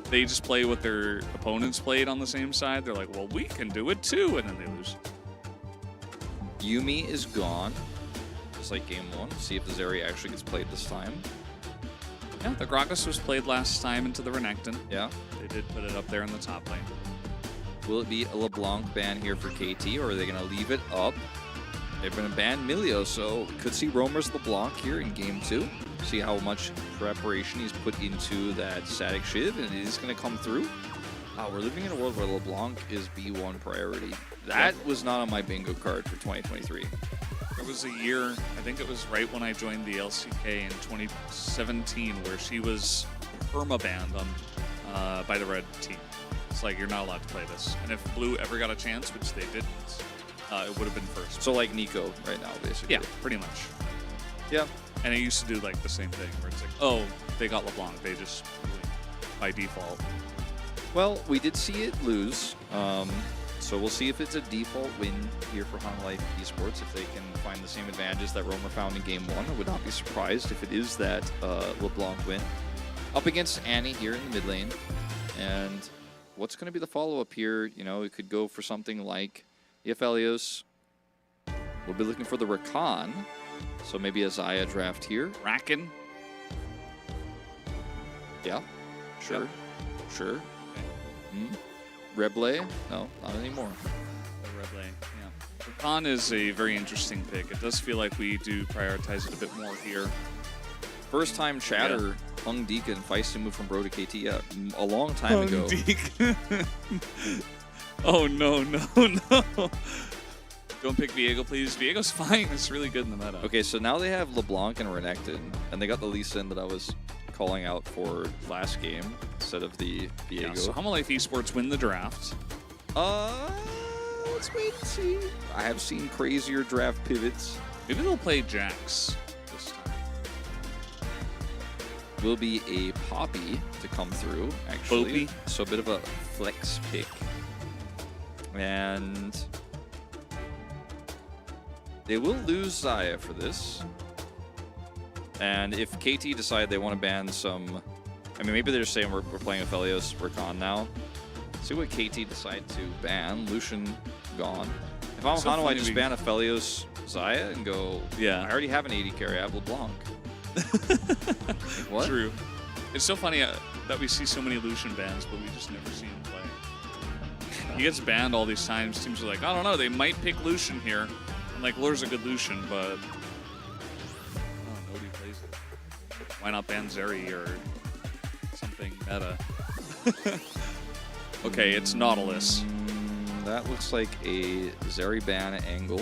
they just play what their opponents played on the same side. They're like, well, we can do it too. And then they lose. Yumi is gone. Just like game 1. See if the Zeri actually gets played this time. Yeah, the Gragas was played last time into the Renekton. Yeah. They did put it up there in the top lane. Will it be a LeBlanc ban here for KT, or are they going to leave it up? They're going to ban Milio, so could see Roamer's LeBlanc here in game 2. See how much preparation he's put into that static shiv, and it is going to come through. Wow, we're living in a world where LeBlanc is B1 priority. That was not on my bingo card for 2023. There was a year, I think it was right when I joined the LCK in 2017, where she was perma-banned by the red team. It's like, you're not allowed to play this. And if blue ever got a chance, which they didn't, it would have been first. So like Nico right now, basically. Yeah, pretty much. Yeah. And it used to do like the same thing, where it's like, oh, they got LeBlanc. They just win by default. Well, we did see it lose. So we'll see if it's a default win here for Homolife Esports, if they can find the same advantages that Roamer found in game 1. I would not be surprised if it is that LeBlanc win. Up against Annie here in the mid lane. And what's going to be the follow-up here? You know, it could go for something like Ephelios. We'll be looking for the Rakan. So maybe a Xayah draft here. Rakan? Yeah. Sure. Yep. Sure. Okay. Reble? No, not anymore. Reble, yeah. Rakan is a very interesting pick. It does feel like we do prioritize it a bit more here. First time chatter Hung Dika and Feisty move from Bro to KT? Yeah, a long time ago. Oh, no, no, no. Don't pick Viego, please. Viego's fine. It's really good in the meta. Okay, so now they have LeBlanc and Renekton, and they got the Lee Sin that I was calling out for last game instead of the Viego. Yeah, so Life Esports win the draft. Let's wait and see. I have seen crazier draft pivots. Maybe they'll play Jax this time. Will be a Poppy to come through, actually. Poppy. So a bit of a flex pick. And they will lose Xayah for this. And if KT decide they want to ban some... I mean, maybe they're just saying we're playing Aphelios, we're gone now. See what KT decide to ban. Lucian gone. If I'm So Hano, I funny just we- ban Aphelios Xayah and go, Yeah. I already have an 80 carry, I have LeBlanc. What? True. It's so funny that we see so many Lucian bans, but we just never see him play. He gets banned all these times. Teams are like, I don't know, they might pick Lucian here. And like, Lur's a good Lucian, but nobody plays it. Why not ban Zeri or something meta? Okay, it's Nautilus. That looks like a Zeri ban angle.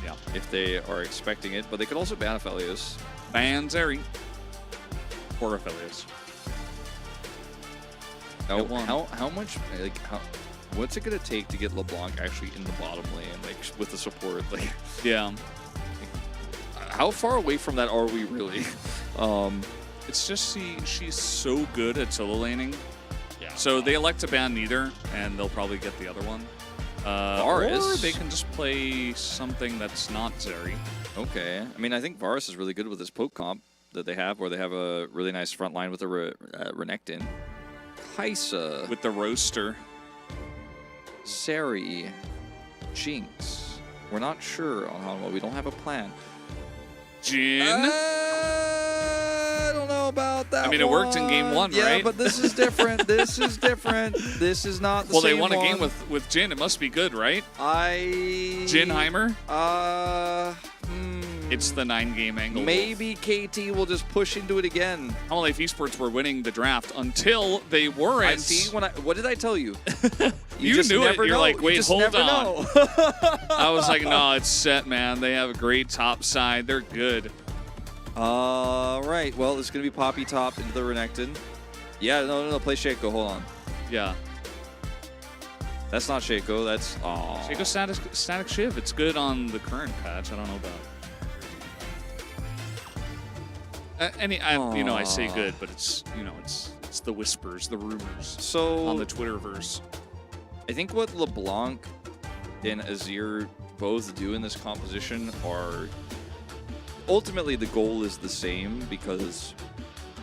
Yeah. If they are expecting it, but they could also ban Aphelios. Ban Zeri. Or Aphelios. Now, It won. how much, like, what's it gonna take to get LeBlanc actually in the bottom lane, like, with the support? Like, Yeah. how far away from that are we really? It's just she's so good at solo laning. Yeah. So they elect to ban neither, and they'll probably get the other one. Or Varus. they can just play something that's not Zeri. Okay. I mean, I think Varus is really good with this poke comp that they have, where they have a really nice front line with a Renekton. Kaisa, With the roaster. Seri, Jinx. We're not sure on Hanwha. We don't have a plan. Jin. I don't know about that. I mean, it worked in game one, yeah, right? but this is different. This is different. This is not the Well, same they won a game one. with Jin. It must be good, right? Jinheimer? It's the 9-game angle. Maybe KT will just push into it again. Life Esports were winning the draft until they weren't. I see. What did I tell you? You just knew it. never You're know. like, You wait, just hold never on. know. I was like, no, it's set, man. They have a great top side. They're good. Right. Well, it's gonna be Poppy top into the Renekton. Yeah. No. Play Shaco. Hold on. Yeah. That's not Shaco. That's Shaco static Shiv. It's good on the current patch. I don't know about. I say good, but it's it's the whispers, the rumors So on the Twitterverse. I think what LeBlanc and Azir both do in this composition are ultimately the goal is the same, because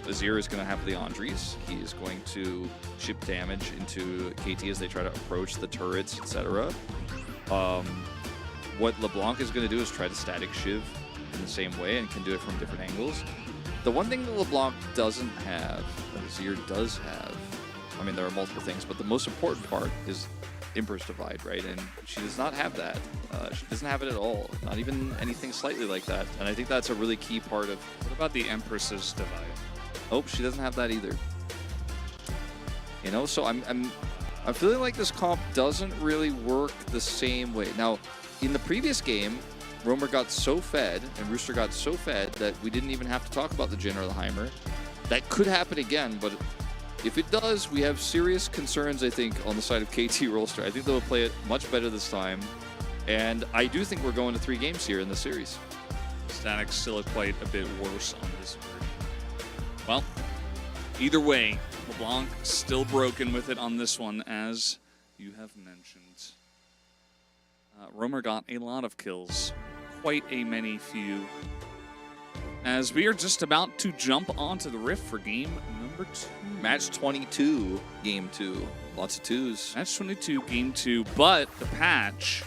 Azir is going to have Leandries. He is going to ship damage into KT as they try to approach the turrets, etc. What LeBlanc is going to do is try to static Shiv in the same way and can do it from different angles. The one thing that LeBlanc doesn't have, that Azir does have, I mean, there are multiple things, but the most important part is Emperor's Divide, right? And she does not have that. She doesn't have it at all. Not even anything slightly like that. And I think that's a really key part of... What about the Empress's Divide? Oh, she doesn't have that either. You know, so I'm feeling like this comp doesn't really work the same way. Now, in the previous game, Roamer got so fed and Rooster got so fed that we didn't even have to talk about the Jhin or the Heimer. That could happen again, but if it does, we have serious concerns, I think, on the side of KT Rollster. I think they'll play it much better this time, and I do think we're going to 3 games here in the series. Static's still quite a bit worse on this version. Well, either way, LeBlanc still broken with it on this one, as you have mentioned. Roamer got a lot of kills, quite a many few. As we are just about to jump onto the Rift for game number 2. Match 22, game 2. Lots of 2s. Match 22, game 2, but the patch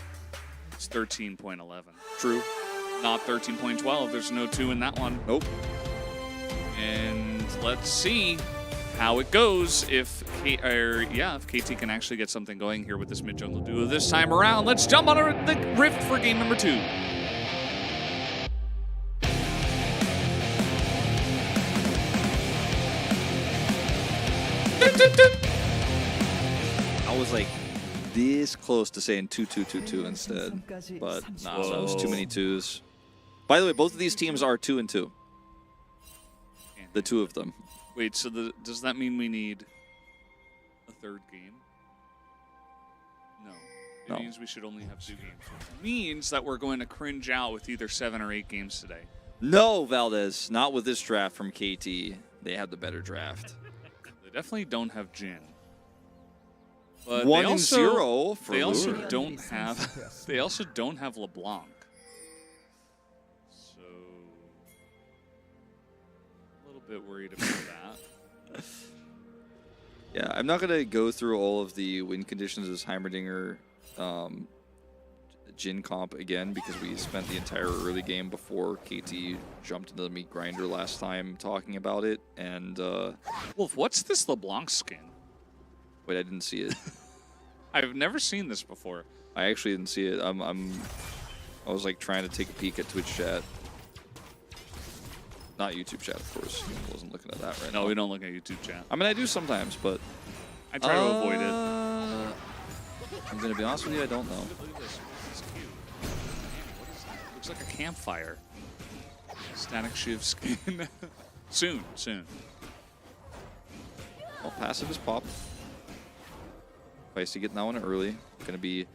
is 13.11. True. Not 13.12. There's no 2 in that one. Nope. And let's see how it goes if KT can actually get something going here with this mid-jungle duo this time around. Let's jump on the Rift for game number 2. I was like this close to saying 2-2-2-2 instead, but no, that was too many twos. By the way, both of these teams are 2-2. The two of them. Wait, so does that mean we need a third game? No. It means we should only have 2 games. It means that we're going to cringe out with either 7 or 8 games today. No, Valdez, not with this draft from KT. They have the better draft. They definitely don't have Jin. But 1-0 for they also Lure. don't have they also don't have LeBlanc. So a little bit worried about that. Yeah, I'm not going to go through all of the win conditions as Heimerdinger Jin comp again because we spent the entire early game before KT jumped into the meat grinder last time talking about it. And Wolf, what's this LeBlanc skin? wait, I didn't see it. I've never seen this before. I actually didn't see it. I was like trying to take a peek at Twitch chat. Not YouTube chat, of course. I wasn't looking at that right now. No, we don't look at YouTube chat. I mean, I do sometimes, but I try to avoid it. I'm gonna be honest with you, I don't know. Look at this. It's cute. What is that? Looks like a campfire. Static Shiv skin. Soon. Well, passive is popped. Feisty getting that one early. Gonna be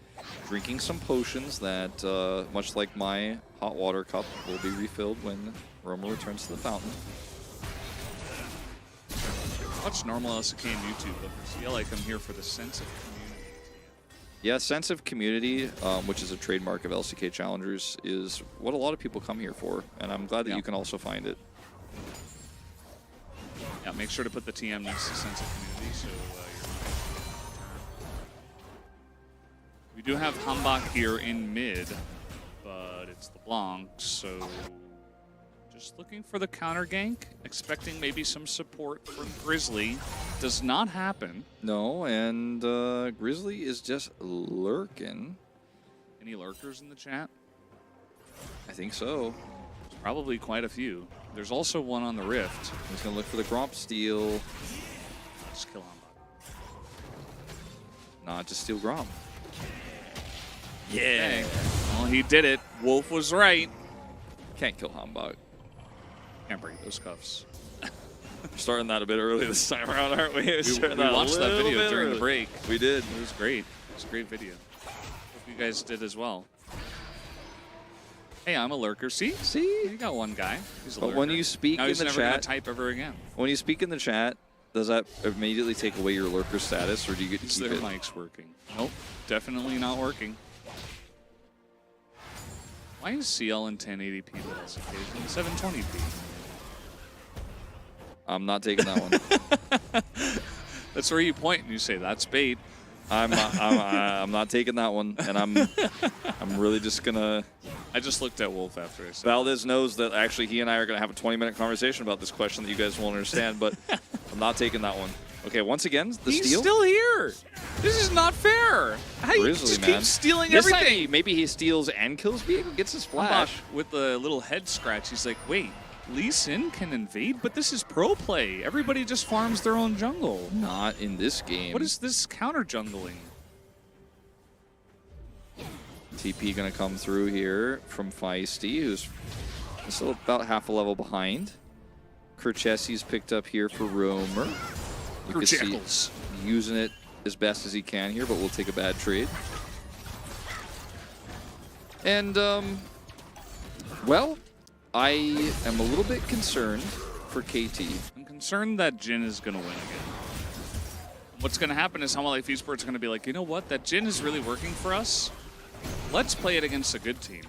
drinking some potions that, much like my hot water cup, will be refilled when Roma returns to the fountain. Watch normal LCK and YouTube, but for CL I come here for the sense of community. Yeah, sense of community, which is a trademark of LCK Challengers, is what a lot of people come here for, and I'm glad that you can also find it. Yeah, make sure to put the TM next to sense of community so we do have Hambach here in mid, but it's LeBlanc, so just looking for the counter gank, expecting maybe some support from Grizzly. Does not happen. No, and Grizzly is just lurking. Any lurkers in the chat? I think so. Probably quite a few. There's also one on the Rift. He's going to look for the Gromp steal. Just kill Hambach. Not just steal Gromp. Yeah. Well, he did it. Wolf was right. Can't kill Hambach. Can't break those cuffs. We're starting that a bit early this time around, aren't we? We watched that video during the break. We did. It was great. It was a great video. Hope you guys did as well. Hey, I'm a lurker. See? You got one guy. He's a But lurker. when you speak now in he's the never gonna chat, type ever again. when you speak in the chat, does that immediately take away your lurker status, or do you get to Is keep their it? mic's working? Nope. Definitely not working. Why is CL in 1080p but LCK is in 720p? I'm not taking that one. That's where you point and you say, that's bait. I'm not taking that one, and I'm really just gonna. I just looked at Wolf after I said Valdez knows that actually he and I are gonna have a 20-minute conversation about this question that you guys won't understand, but I'm not taking that one. Okay, once again, the He's steal. still here. This is not fair. How do you Grizzly, just man. keep stealing This time everything? maybe he steals and kills me and gets his flash. With the little head scratch, he's like, wait, Lee Sin can invade? But this is pro play. Everybody just farms their own jungle. Not in this game. What is this counter jungling? TP gonna come through here from Feisty, who's still about half a level behind. Kerchessi's picked up here for Roamer. You can see using it as best as he can here, but we'll take a bad trade. And, well, I am a little bit concerned for KT. I'm concerned that Jin is going to win again. What's going to happen is Humble Life Esports going to be like, you know what? That Jin is really working for us. Let's play it against a good team.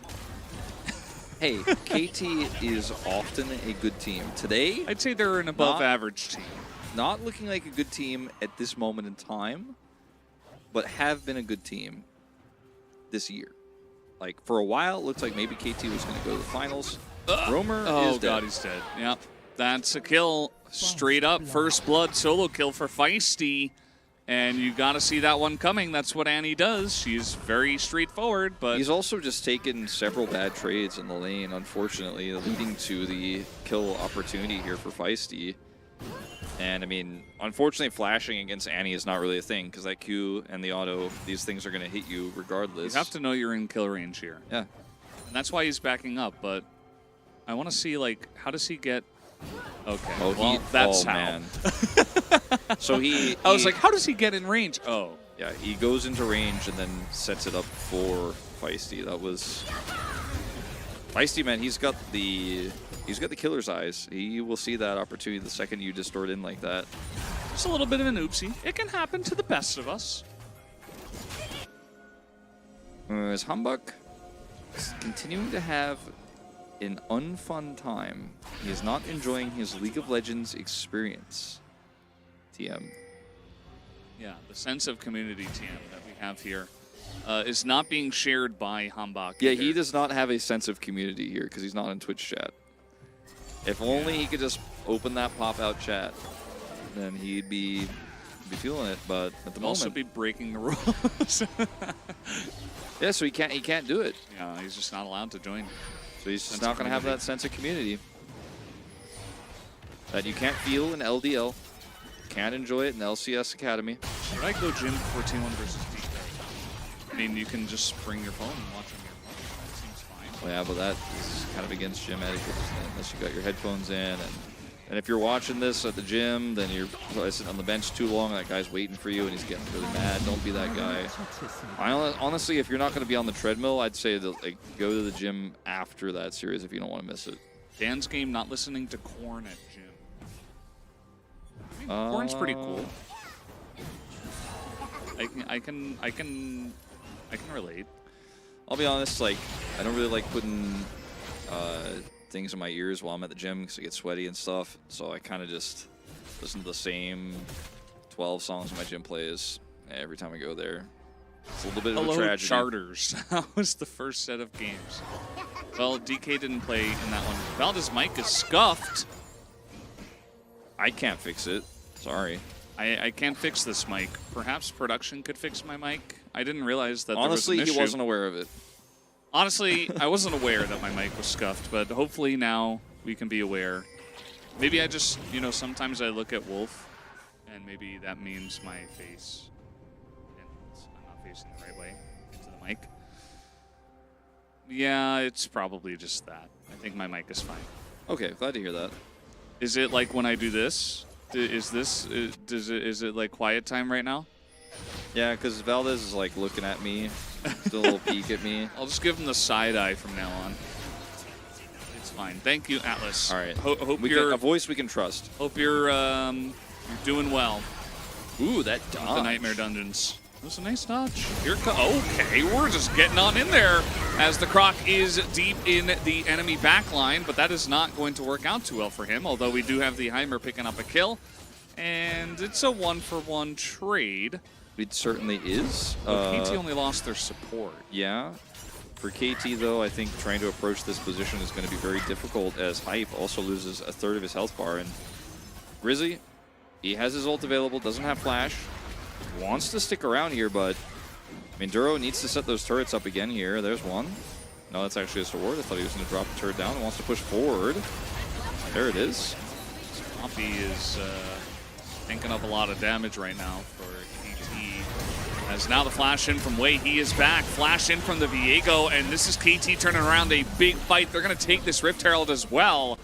Hey, KT is often a good team. Today, I'd say they're an above-average team. not looking like a good team at this moment in time, but have been a good team this year. Like, for a while, it looked like maybe KT was going to go to the finals. Roamer is dead. Oh, God, he's dead. Yep. That's a kill. Straight up, first blood solo kill for Feisty. And you got to see that one coming. That's what Annie does. She's very straightforward, but He's also just taken several bad trades in the lane, unfortunately, leading to the kill opportunity here for Feisty. And I mean, unfortunately, flashing against Annie is not really a thing because that Q and the auto, these things are going to hit you regardless. You have to know you're in kill range here. Yeah. And that's why he's backing up, but I want to see, like, how does he get... Okay, Oh, well, that's how. man. So I was like, how does he get in range? Oh. Yeah, he goes into range and then sets it up for Feisty. That was... Feisty, man, he's got the killer's eyes. He will see that opportunity the second you distort in like that. Just a little bit of an oopsie. It can happen to the best of us. As Humbug is continuing to have an unfun time. He is not enjoying his League of Legends experience. TM. Yeah, the sense of community, TM, that we have here is not being shared by Hambach. Yeah, either. he does not have a sense of community here because he's not in Twitch chat. If only he could just open that pop-out chat, then he'd be feeling it. But at the He'd also moment, be breaking the rules. yeah, so he can't do it. Yeah, he's just not allowed to join. So he's just Sense not of going to have community. that sense of community that you can't feel in LDL, can't enjoy it in LCS Academy. Should I go gym before T1 versus DK? I mean, you can just bring your phone and watch on your phone. That seems fine. Well, yeah, but that is kind of against gym etiquette, isn't it? Unless you got your headphones in. And if you're watching this at the gym, then you're probably sitting on the bench too long, and that guy's waiting for you, and he's getting really mad. Don't be that guy. Honestly, if you're not going to be on the treadmill, I'd say to, like, go to the gym after that series if you don't want to miss it. Dan's game, not listening to Korn at gym. I mean, Korn's pretty cool. I can relate. I'll be honest, like, I don't really like putting things in my ears while I'm at the gym because I get sweaty and stuff. So I kind of just listen to the same 12 songs my gym plays every time I go there. It's a little bit of a tragedy. Charters. That was the first set of games. Well, DK didn't play in that one. Valdez' mic is scuffed. I can't fix it. Sorry. I can't fix this mic. Perhaps production could fix my mic. I didn't realize that Honestly, there was an issue. he wasn't aware of it. Honestly, I wasn't aware that my mic was scuffed, but hopefully now we can be aware. Maybe I just, you know, sometimes I look at Wolf, and maybe that means my face. And I'm not facing the right way into the mic. Yeah, it's probably just that. I think my mic is fine. Okay, glad to hear that. Is it like when I do this? Is it like quiet time right now? Yeah, because Valdez is like looking at me, still a little peek at me. I'll just give him the side eye from now on. It's fine. Thank you, Atlas. All right. Hope a voice we can trust. Hope you're doing well. Ooh, that with dodge. the Nightmare Dungeons. That was a nice dodge. Okay, we're just getting on in there as the Croc is deep in the enemy backline, but that is not going to work out too well for him, although we do have the Heimer picking up a kill. And it's a 1-for-1 trade. It certainly is. KT only lost their support. Yeah. For KT, though, I think trying to approach this position is going to be very difficult as Hype also loses a third of his health bar. And Rizzy, he has his ult available, doesn't have flash. Wants to stick around here, but I mean, Duro needs to set those turrets up again here. There's one. No, that's actually a sword. I thought he was going to drop the turret down. Wants to push forward. There it is. Poppy is thinking of a lot of damage right now for KT. As now the flash in from Wei, he is back. Flash in from the Viego, and this is KT turning around a big fight. They're going to take this Rift Herald as well.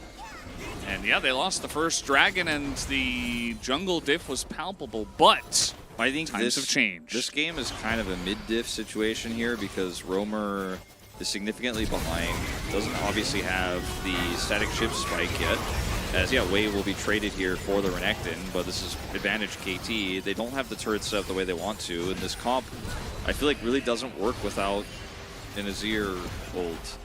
And yeah, they lost the first dragon, and the jungle diff was palpable, but I think times have changed. This game is kind of a mid-diff situation here because Roamer is significantly behind. Doesn't obviously have the static chip spike yet. As, yeah, Wei will be traded here for the Renekton, but this is advantage KT. They don't have the turrets set up the way they want to, and this comp, I feel like, really doesn't work without an Azir ult.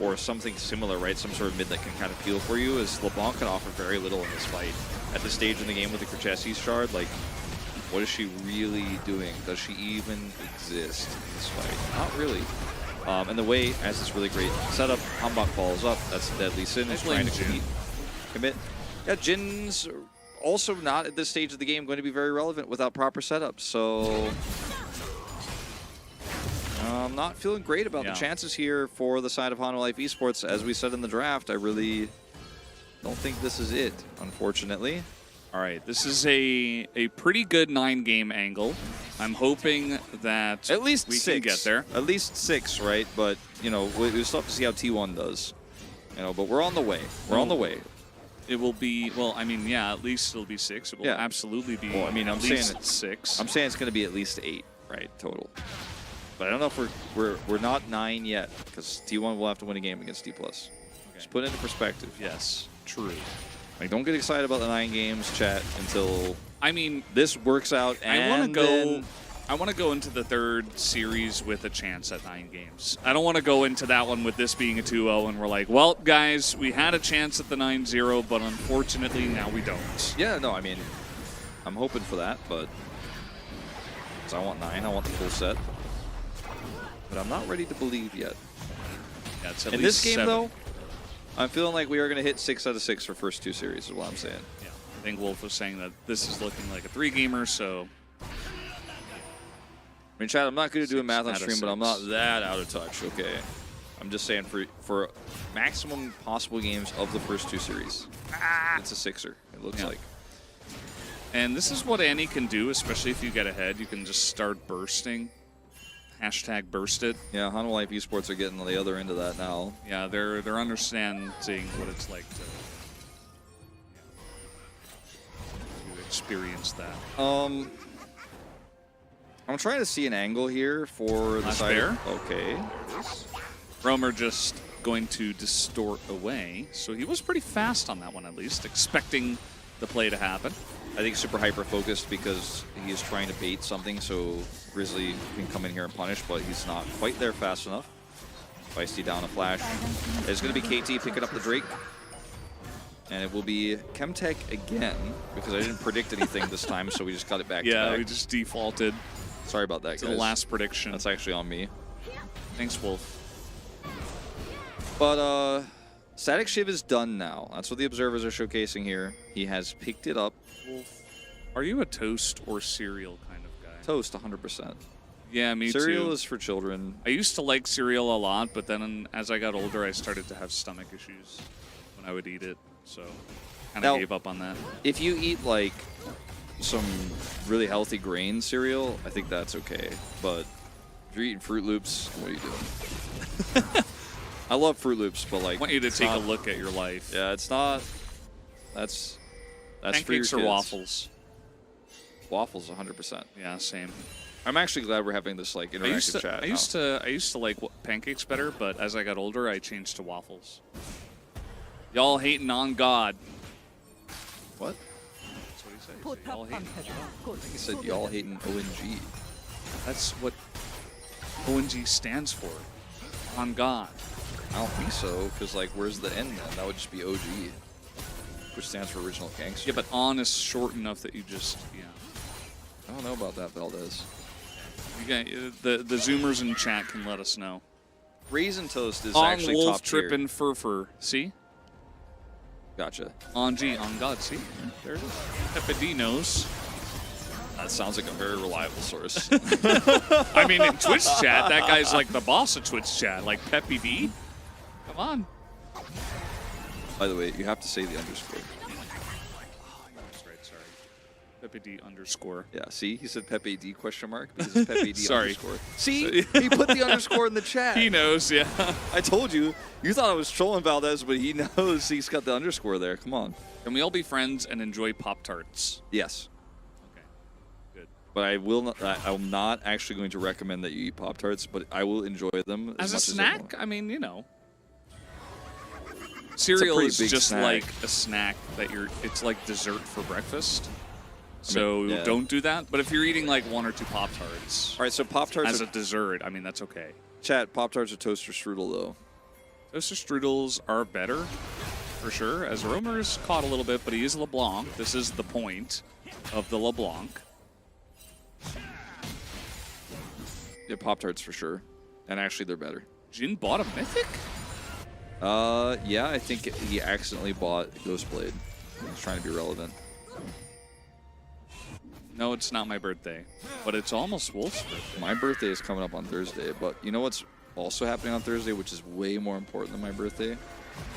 Or something similar, right? Some sort of mid that can kind of peel for you, as LeBlanc can offer very little in this fight. At this stage in the game with the Kerchessis shard, like, what is she really doing? Does she even exist in this fight? Not really. And the way has this really great setup. Hambach falls up. That's deadly. Sin is trying to commit. Yeah, Jin's also not at this stage of the game going to be very relevant without proper setup. So I'm not feeling great about the chances here for the side of Hana Life Esports. As we said in the draft, I really don't think this is it, unfortunately. All right, this is a pretty good 9-game angle. I'm hoping that At least we 6. can get there. At least 6, right? But, you know, we still have to see how T1 does. You know, but we're on the way. We're on the way. It will be, well, I mean, yeah, at least it'll be 6. It will Yeah. absolutely be Well, I mean, at I'm saying least 6. I'm saying it's going to be at least 8, right, total. But I don't know if we're not 9 yet, because T1 will have to win a game against D+. Just put it into perspective. Yes, true. Like, don't get excited about the 9 games, chat, until I mean, this works out. I And want to go. then- I want to go into the 3rd series with a chance at 9 games. I don't want to go into that one with this being a 2-0 and we're like, well, guys, we had a chance at the 9-0, but unfortunately now we don't. Yeah, no, I mean, I'm hoping for that, but 'cause I want 9, I want the full set. But I'm not ready to believe yet. Yeah, it's at In least this game, 7. though, I'm feeling like we are going to hit 6 out of 6 for first 2 series, is what I'm saying. Yeah, I think Wolf was saying that this is looking like a 3-gamer, so I mean, Chad, I'm not going to do a 6 math on out of stream, but I'm 6. not that out of touch, okay? I'm just saying for maximum possible games of the first 2 series, it's a 6er, it looks Yeah. like. And this is what Annie can do, especially if you get ahead. You can just start bursting. Hashtag burst it. Yeah, Hanwha Life Esports are getting on the other end of that now. Yeah, they're understanding what it's like to experience that. I'm trying to see an angle here for the Last side. bear? Okay. Roamer just going to distort away. So he was pretty fast on that one, at least, expecting the play to happen. I think super hyper focused because he is trying to bait something so Grizzly can come in here and punish, but he's not quite there fast enough. Feisty down a flash. It's going to be KT picking up the Drake. And it will be Chemtech again, because I didn't predict anything this time, so we just got it back to Yeah, back. we just defaulted Sorry about that, to guys. the last prediction. That's actually on me. Thanks, Wolf. But Static Shiv is done now. That's what the observers are showcasing here. He has picked it up. Wolf, are you a toast or cereal kind of guy? Toast, 100%. Yeah, me Cereal too. is for children. I used to like cereal a lot, but then as I got older, I started to have stomach issues when I would eat it. So kind Now- of gave up on that. If you eat like some really healthy grain cereal, I think that's okay. But if you're eating Fruit Loops, what are you doing? I love Fruit Loops, but like I want you to it's take not- a look at your life. Yeah, it's not. That's for your Pancakes or kids. waffles? Waffles, 100%. Yeah, same. I'm actually glad we're having this like interactive chat. I used to like pancakes better, but as I got older, I changed to waffles. Y'all hating on God. What? That's what he said. He said, y'all hating. He said y'all hating ONG. That's what ONG stands for. On God. I don't think so, because like, where's the N then? That would just be OG, which stands for Original Gangster. Yeah, but on is short enough that you just, yeah. I don't know about that, Valdez. You got, the Zoomers in chat can let us know. Raisin Toast is On actually Wolf top tier. tripping fur. See? Gotcha. On G, on God. See? There it is. Pepe D knows. That sounds like a very reliable source. I mean, in Twitch chat, that guy's like the boss of Twitch chat. Like Pepe D. Come on. By the way, you have to say the underscore. That's right, sorry. Pepe D underscore. Yeah, see? He said Pepe D question mark because it's Pepe D Sorry. underscore. See? He put the underscore in the chat. He knows, yeah. I told you. You thought I was trolling Valdez, but he knows he's got the underscore there. Come on. Can we all be friends and enjoy Pop-Tarts? Yes. Okay. Good. But I will not. I'm not actually going to recommend that you eat Pop-Tarts, but I will enjoy them As a much snack, everyone. I mean, you know. Cereal pretty is big just snack. like a snack that it's like dessert for breakfast. So yeah. don't do that. But if you're eating like 1 or 2 Pop-Tarts All right, so Pop-Tarts as are a dessert, I mean, that's okay. chat. Pop-Tarts are toaster strudel though. Toaster strudels are better, for sure. As Romer's caught a little bit, but he is LeBlanc. This is the point of the LeBlanc. Yeah, Pop-Tarts for sure. And actually, they're better. Jin bought a Mythic? Yeah, I think he accidentally bought Ghostblade. He's trying to be relevant. No, it's not my birthday, but it's almost Wolf's birthday. My birthday is coming up on Thursday, but you know what's also happening on Thursday, which is way more important than my birthday?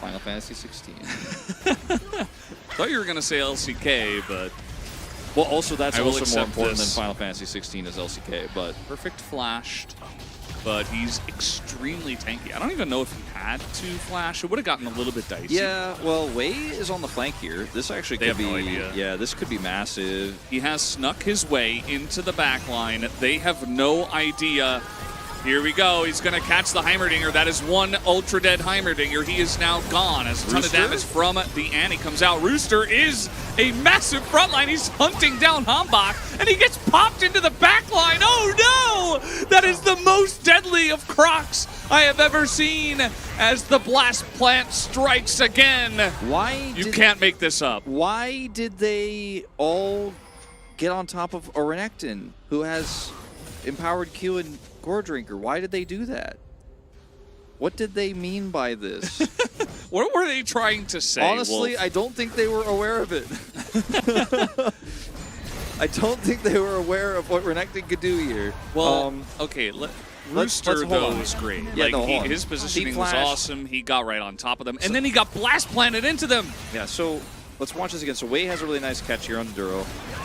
Final Fantasy 16. Thought you were gonna say LCK, but Well, also that's I will also more accept important this. than Final Fantasy 16 is LCK, but perfect flashed. But he's extremely tanky. I don't even know if he had to flash. It would have gotten a little bit dicey. yeah, well, Wei is on the flank here. This actually They could have no be, idea. yeah, this could be massive. He has snuck his way into the back line. They have no idea. Here we go. He's going to catch the Heimerdinger. That is one ultra dead Heimerdinger. He is now gone as a ton of Rooster? damage from the Annie comes out. Rooster is a massive frontline. He's hunting down Hambach, and he gets popped into the back line. Oh no! That is the most deadly of Crocs I have ever seen as the blast plant strikes again. Why You can't make this up. Why did they all get on top of a Renekton who has empowered Q and Gore Drinker? Why did they do that? What did they mean by this? What were they trying to say? Honestly, Wolf? I don't think they were aware of it. I don't think they were aware of what Renekton could do here. Well, okay, Rooster, hold though, on. was great. Yeah, like, no, hold on. his positioning was flashed. awesome. He got right on top of them. And then he got blast planted into them. Yeah, so let's watch this again. So Wei has a really nice catch here on Duro.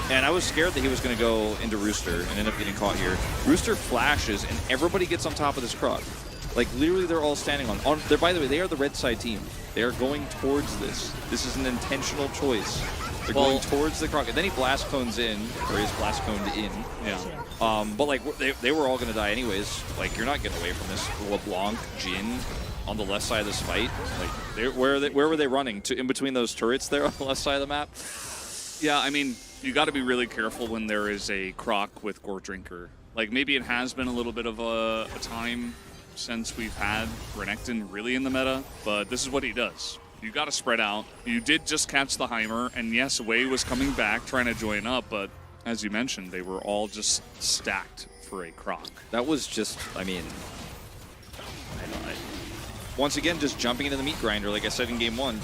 And I was scared that he was going to go into Rooster and end up getting caught here. Rooster flashes, and everybody gets on top of this Croc. Like, literally, they're all standing on. By the way, they are the red side team. They are going towards this. This is an intentional choice. They're going towards the Croc. And then he blast cones in, or he's blast coned in. Yeah. But, like, they were all going to die anyways. Like, you're not getting away from this. LeBlanc, Jin on the left side of this fight. Like, where were they running? In between those turrets there on the left side of the map? Yeah, I mean, you got to be really careful when there is a Croc with Gore Drinker. Like, maybe it has been a little bit of a time since we've had Renekton really in the meta, but this is what he does. You got to spread out. You did just catch the Heimer, and yes, Wei was coming back trying to join up, but as you mentioned, they were all just stacked for a Croc. That was just, I mean, once again, just jumping into the meat grinder, like I said in game one.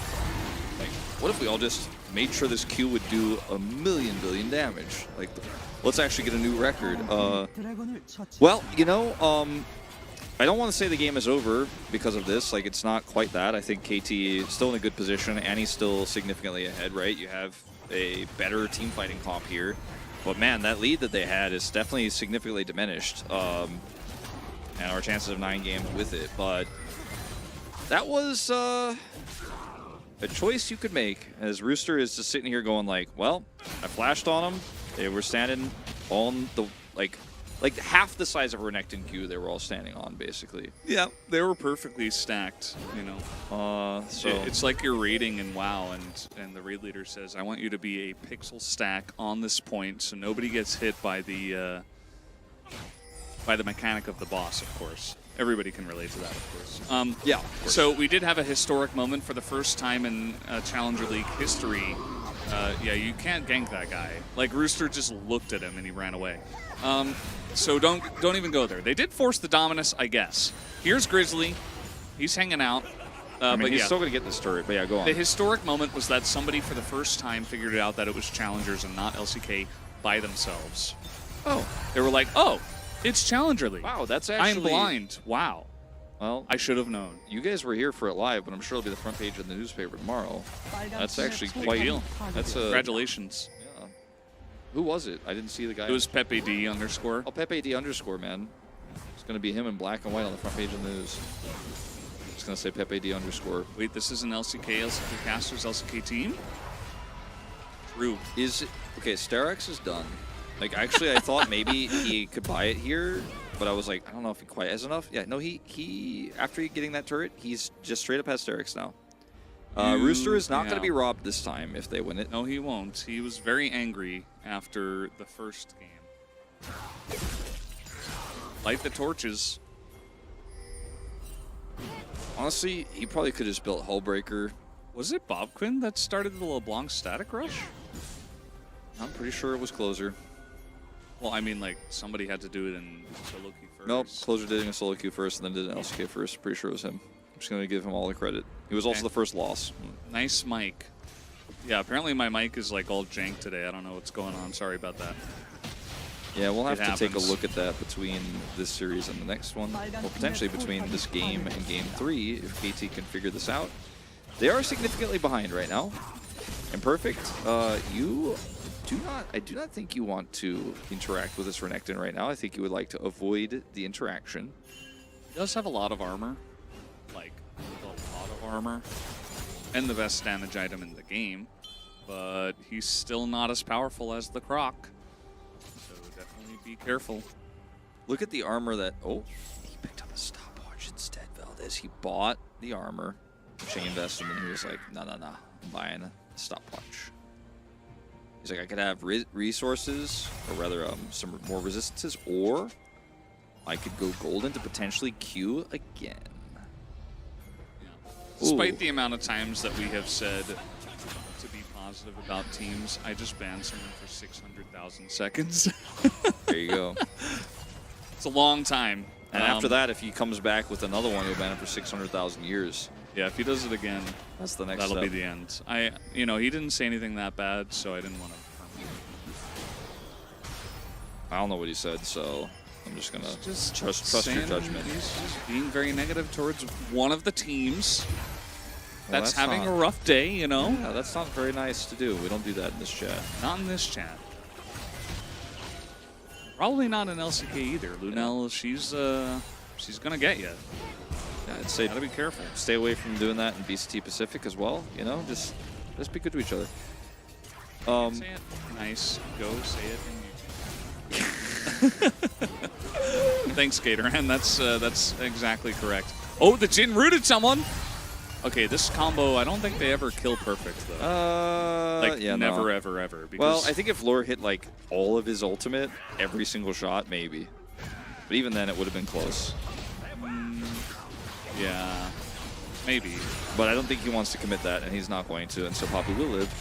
Like, what if we all just made sure this Q would do 1,000,000 billion damage? Like, let's actually get a new record. Well, you know, I don't want to say the game is over because of this. Like, it's not quite that. I think KT is still in a good position. Annie's still significantly ahead, right? You have a better team fighting comp here. But man, that lead that they had is definitely significantly diminished. And our chances of 9 games with it. But that was a choice you could make, as Rooster is just sitting here going like, well, I flashed on them. They were standing on the, like half the size of Renekton Q they were all standing on, basically. Yeah, they were perfectly stacked, you know. So It's like you're raiding in WoW, and the raid leader says, I want you to be a pixel stack on this point so nobody gets hit by the mechanic of the boss, of course. Everybody can relate to that, of course. yeah, of course. So we did have a historic moment for the first time in Challenger League history. Yeah, you can't gank that guy. Like, Rooster just looked at him and he ran away. So don't even go there. They did force the Dominus, I guess. Here's Grizzly. He's hanging out. I mean, but he's yeah, still going to get this turret, but yeah, go on. the historic moment was that somebody for the first time figured out that it was Challengers and not LCK by themselves. Oh, They were like, oh, it's Challenger League. wow, that's actually... I'm blind. Wow. Well, I should have known. you guys were here for it live, but I'm sure it'll be the front page of the newspaper tomorrow. That's actually Big quite... deal. That's a... Congratulations. Yeah. Who was it? I didn't see the guy. It was Pepe D _. Oh, Pepe D _, man. It's going to be him in black and white on the front page of the news. It's going to say Pepe D _. Wait, this is an LCK Casters LCK team? True. Is it... Okay, Sterex is done. Like, actually, I thought maybe he could buy it here, but I was like, I don't know if he quite has enough. Yeah, no, he after getting that turret, he's just straight up has Sterex now. Rooster is not going to be robbed this time if they win it. No, he won't. He was very angry after the first game. Light the torches. Honestly, he probably could have just built Hullbreaker. Was it Bob Quinn that started the LeBlanc static rush? I'm pretty sure it was Closer. Well, I mean, like, somebody had to do it in solo queue first. Nope, Closer did it in a solo queue first and then did an LCK first. Pretty sure it was him. I'm just going to give him all the credit. He was also Okay. the first loss. Nice mic. Yeah, apparently my mic is, like, all jank today. I don't know what's going on. Sorry about that. Yeah, we'll have It to take a happens. look at that between this series and the next one. Or potentially between this game and game 3 if KT can figure this out. They are significantly behind right now. Imperfect, you do not. I do not think you want to interact with this Renekton right now. I think you would like to avoid the interaction. He does have a lot of armor, like a lot of armor, and the best damage item in the game, but he's still not as powerful as the Croc. So definitely be careful. Look at the armor that. Oh, he picked up a stopwatch instead. Valdez. He bought the armor, chain invested, and he was like, no, I'm buying a stopwatch. He's like, I could have resources, or rather, some more resistances, or I could go golden to potentially Q again. Despite Ooh. the amount of times that we have said to be positive about teams, I just banned someone for 600,000 seconds. There you go. It's a long time. And after that, if he comes back with another one, he'll ban him for 600,000 years. Yeah, if he does it again, That's the next that'll step. be the end. You know, he didn't say anything that bad, so I didn't want to. I don't know what he said, so I'm just gonna Just trust your saying judgment. He's just being very negative towards one of the teams Well, that's that's having not- a rough day, you know? Yeah, that's not very nice to do. We don't do that in this chat. Not in this chat. Probably not in LCK either. Lunel, she's gonna get you. Yeah, I'd say Gotta be careful. stay away from doing that in BCT Pacific as well. You know, just be good to each other. Say it nice. Go say it in Thanks, Gatorhan. That's exactly correct. Oh, the Jin rooted someone. Okay, this combo, I don't think they ever kill perfect though. Like yeah, never, no. ever. Because Well, I think if Lure hit like all of his ultimate every single shot, maybe. But even then, it would have been close. yeah, maybe. But I don't think he wants to commit that, and he's not going to. And so Poppy will live.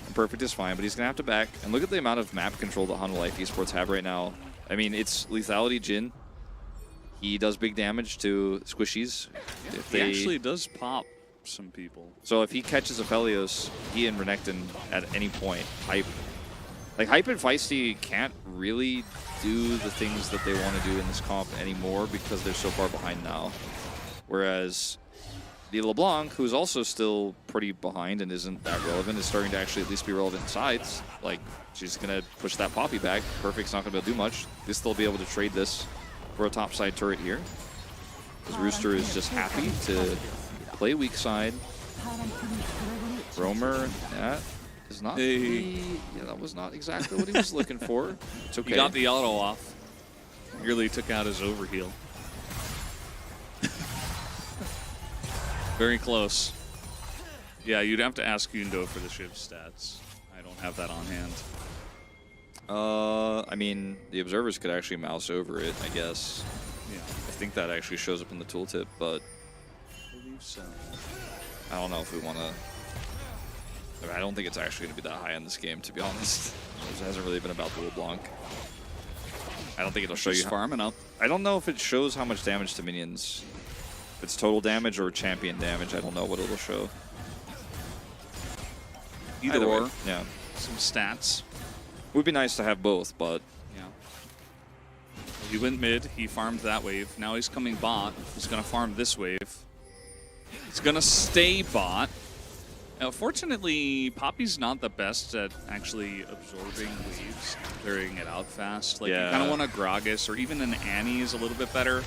And Perfect is fine, but he's gonna have to back. And look at the amount of map control that Hanwha Life Esports have right now. I mean, it's lethality Jin. He does big damage to squishies. If He actually does pop some people. So if he catches Aphelios, he and Renekton at any point, Hype and Feisty can't really do the things that they want to do in this comp anymore because they're so far behind now. Whereas the LeBlanc, who's also still pretty behind and isn't that relevant, is starting to actually at least be relevant in sides. Like, she's going to push that Poppy back. Perfect's not going to be able to do much. They'll still be able to trade this for a top side turret here. Because Rooster is just happy to play weak side. Roamer, that is not that was not exactly what he was looking for. It's okay. He got the auto off. Nearly took out his overheal. Very close. Yeah, you'd have to ask Yundo for the Shiv stats. I don't have that on hand. I mean, the observers could actually mouse over it, I guess. Yeah, I think that actually shows up in the tooltip, but I believe so. I don't know if we want to. I don't think it's actually going to be that high in this game, to be honest. It hasn't really been about the LeBlanc. I don't think it'll show you. Just farming up. I don't know if it shows how much damage to minions. If it's total damage or champion damage, I don't know what it'll show. Either way, or. yeah. Some stats. Would be nice to have both, but Yeah. He went mid. He farmed that wave. Now he's coming bot. He's going to farm this wave. He's going to stay bot. Now, fortunately, Poppy's not the best at actually absorbing waves, clearing it out fast. Like, Yeah. you kind of want a Gragas, or even an Annie is a little bit better.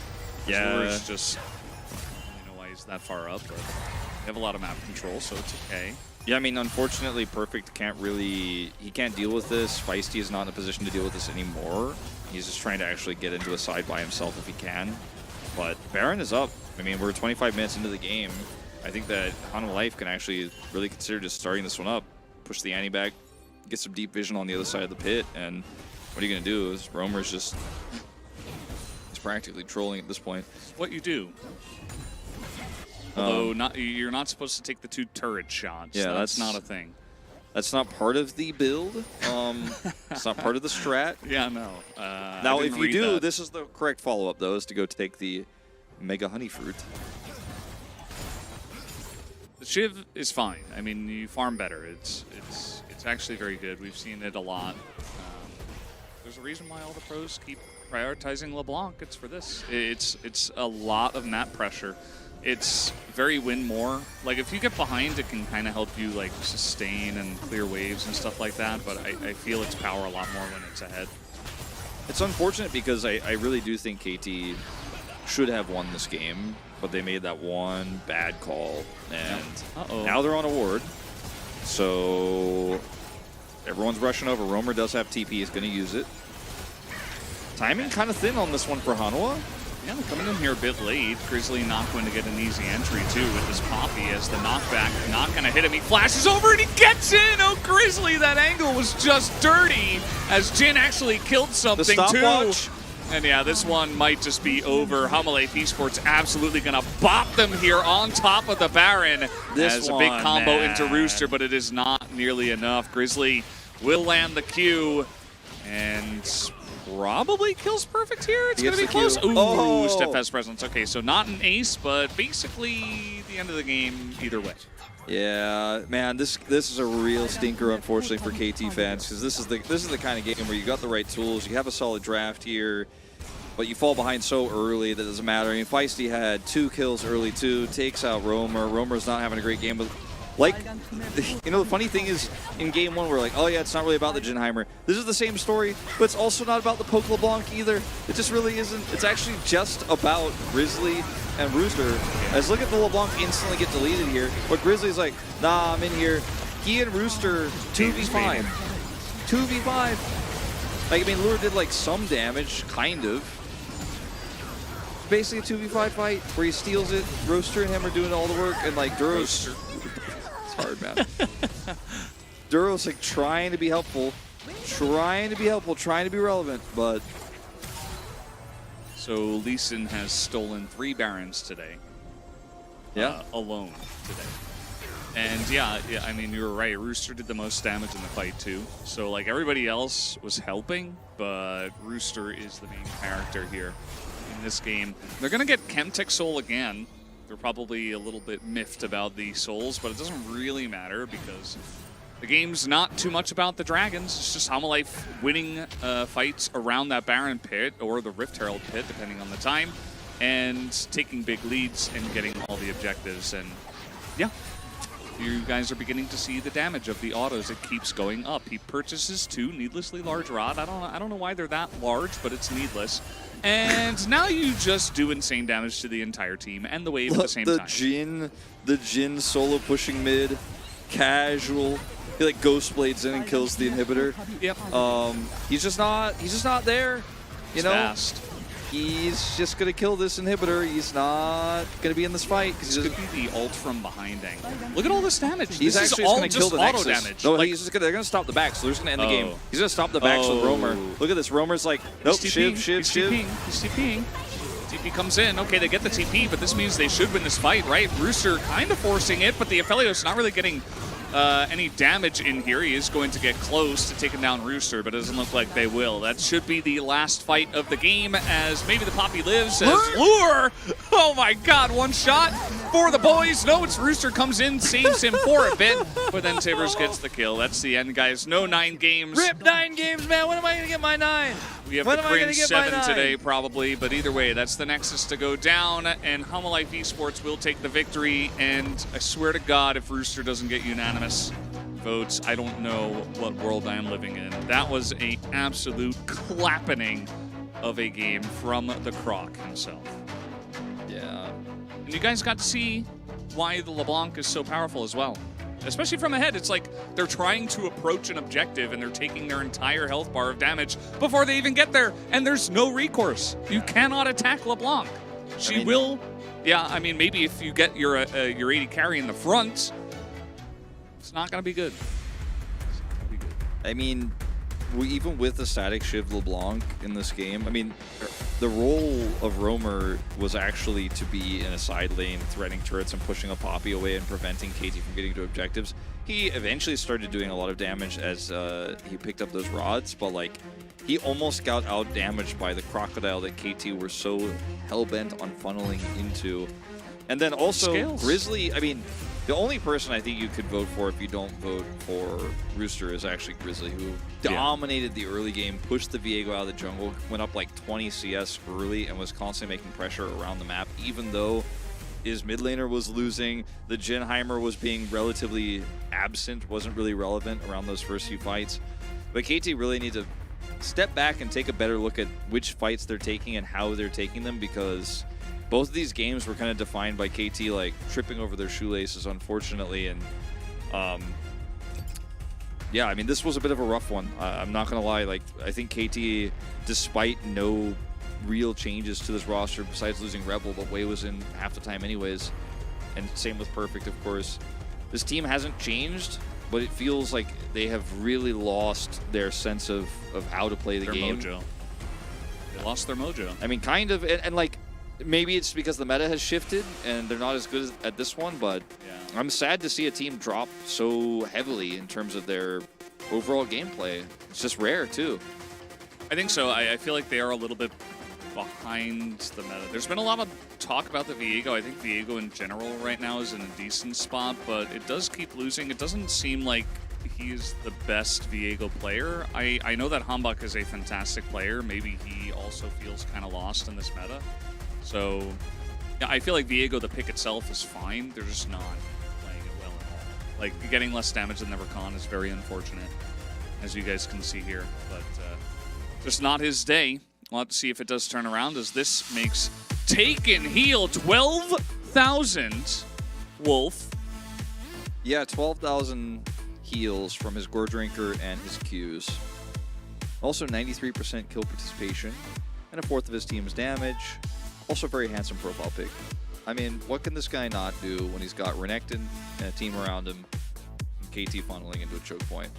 Yeah. Azur's just, I don't know why he's that far up, but they have a lot of map control, so it's okay. yeah, I mean, unfortunately, Perfect can't really, he can't deal with this. Feisty is not in a position to deal with this anymore. He's just trying to actually get into a side by himself if he can. But Baron is up. I mean, we're 25 minutes into the game. I think that Hanwha Life can actually really consider just starting this one up, push the Annie back, get some deep vision on the other side of the pit, and what are you going to do is Roamer's just, he's practically trolling at this point. What you do. Although you're not supposed to take the 2 turret shots. Yeah, that's that's not a thing. That's not part of the build. It's not part of the strat. Yeah, no. Now, I if didn't you read do, that. this is the correct follow-up, though, is to go take the Mega Honey Fruit. The Shiv is fine. I mean, you farm better. It's actually very good. We've seen it a lot. There's a reason why all the pros keep prioritizing LeBlanc. It's for this. It's a lot of map pressure. it's very win more. Like if you get behind, it can kind of help you like sustain and clear waves and stuff like that. But I feel its power a lot more when it's ahead. It's unfortunate because I really do think KT should have won this game, but they made that one bad call, and now they're on a ward. So everyone's rushing over. Roamer does have TP, he's going to use it. Timing kind of thin on this one for Hanwha. Yeah, they're coming in here a bit late. Grizzly not going to get an easy entry, too, with this Poppy as the knockback not going to hit him. He flashes over and he gets in! Oh, Grizzly, that angle was just dirty as Jin actually killed something, too. And yeah, this one might just be over. HLE Esports absolutely going to bop them here on top of the Baron. As a big combo into Rooster, but it is not nearly enough. Grizzly will land the Q and probably kills perfect here. It's going to be close. Ooh, Steadfast Presence. Okay, so not an ace, but basically the end of the game either way. Yeah, man, this is a real stinker, unfortunately, for KT fans, because this is the kind of game where you got the right tools, you have a solid draft here, but you fall behind so early that it doesn't matter. I mean, Feisty had 2 kills early too, takes out Roamer. Roamer's not having a great game, but like, you know, the funny thing is, in game 1, we're like, oh yeah, it's not really about the Jinheimer. This is the same story, but it's also not about the Poke LeBlanc either. It just really isn't. It's actually just about Grizzly and Rooster. As look at the LeBlanc instantly get deleted here, but Grizzly's like, nah, I'm in here. He and Rooster 2v5. 2v5. Like, I mean, Lure did like some damage, kind of. Basically a 2v5 fight where he steals it. Rooster and him are doing all the work, and like Duro's... It's hard, man. Duro's like trying to be helpful, trying to be relevant, but... So Lee Sin has stolen 3 Barons today. Yeah. Alone today. And yeah, I mean, you were right. Rooster did the most damage in the fight too. So like everybody else was helping, but Rooster is the main character here in this game. They're gonna get Chemtech Soul again. They're probably a little bit miffed about the souls, but it doesn't really matter because the game's not too much about the dragons. It's just HLE winning fights around that Baron pit or the Rift Herald pit, depending on the time, and taking big leads and getting all the objectives. And yeah, you guys are beginning to see the damage of the autos. It keeps going up. He purchases 2 needlessly large rod. I don't know why they're that large, but it's needless. And now you just do insane damage to the entire team and the wave at the same time. The Jin solo pushing mid, casual. He like ghost blades in and kills the inhibitor. Yep. He's just not there. You know. Fast. He's just gonna kill this inhibitor. He's not gonna be in this fight. This could be the ult from behind angle. Look at all this damage. He's this actually is all gonna kill the auto Nexus. damage. No, like, they're gonna stop the back, so they're just gonna end the game. He's gonna stop the backs with Roamer. Look at this. Roamer's like, nope, shiv. He's TPing. TP comes in. Okay, they get the TP, but this means they should win this fight, right? Rooster kind of forcing it, but the Aphelios not really getting any damage in here. He is going to get close to taking down Rooster, but it doesn't look like they will. That should be the last fight of the game as maybe the Poppy lives as Lure. Oh my god, one shot for the boys. No, it's Rooster comes in, saves him for a bit, but then Tivers gets the kill. That's the end, guys. No 9 games. Rip 9 games, man. When am I going to get my 9? We have the cringe 7 today, probably, but either way, that's the Nexus to go down, and HLE Esports will take the victory, and I swear to God, if Rooster doesn't get unanimous votes, I don't know what world I am living in. That was an absolute clapping of a game from the Croc himself. Yeah. And you guys got to see why the LeBlanc is so powerful as well. Especially from ahead, it's like they're trying to approach an objective and they're taking their entire health bar of damage before they even get there, and there's no recourse. You cannot attack LeBlanc. She will, yeah, I mean, maybe if you get your 80 carry in the front, it's not going to be good. It's not going to be good. I mean, even with the static Shiv LeBlanc in this game, I mean, the role of Roamer was actually to be in a side lane, threatening turrets and pushing a Poppy away and preventing KT from getting to objectives. He eventually started doing a lot of damage as he picked up those rods, but like, he almost got out-damaged by the Crocodile that KT were so hell-bent on funneling into. And then also, Scales. Grizzly, I mean, the only person I think you could vote for if you don't vote for Rooster is actually Grizzly, who dominated the early game, pushed the Viego out of the jungle, went up like 20 CS early, and was constantly making pressure around the map, even though his mid laner was losing. The Genheimer was being relatively absent, wasn't really relevant around those first few fights. But KT really need to step back and take a better look at which fights they're taking and how they're taking them, because both of these games were kind of defined by KT like tripping over their shoelaces, unfortunately. And yeah, I mean, this was a bit of a rough one. I'm not gonna lie. Like, I think KT, despite no real changes to this roster besides losing Rebel, but Wei was in half the time anyways, and same with Perfect, of course. This team hasn't changed, but it feels like they have really lost their sense of how to play the game. Mojo. They lost their mojo. I mean, kind of, and like, maybe it's because the meta has shifted and they're not as good at this one, but Yeah. I'm sad to see a team drop so heavily in terms of their overall gameplay. It's just rare, too. I think so. I feel like they are a little bit behind the meta. There's been a lot of talk about the Viego. I think Viego in general right now is in a decent spot, but it does keep losing. It doesn't seem like he's the best Viego player. I know that Hambak is a fantastic player. Maybe he also feels kind of lost in this meta. So, yeah, I feel like Viego, the pick itself, is fine. They're just not playing it well at all. Like, getting less damage than the Rakan is very unfortunate, as you guys can see here. But just not his day. We'll have to see if it does turn around, as this makes Taken heal 12,000. Wolf. Yeah, 12,000 heals from his Gore Drinker and his Qs. Also 93% kill participation, and a fourth of his team's damage. Also a very handsome profile pick. I mean, what can this guy not do when he's got Renekton and a team around him, and KT funneling into a choke point?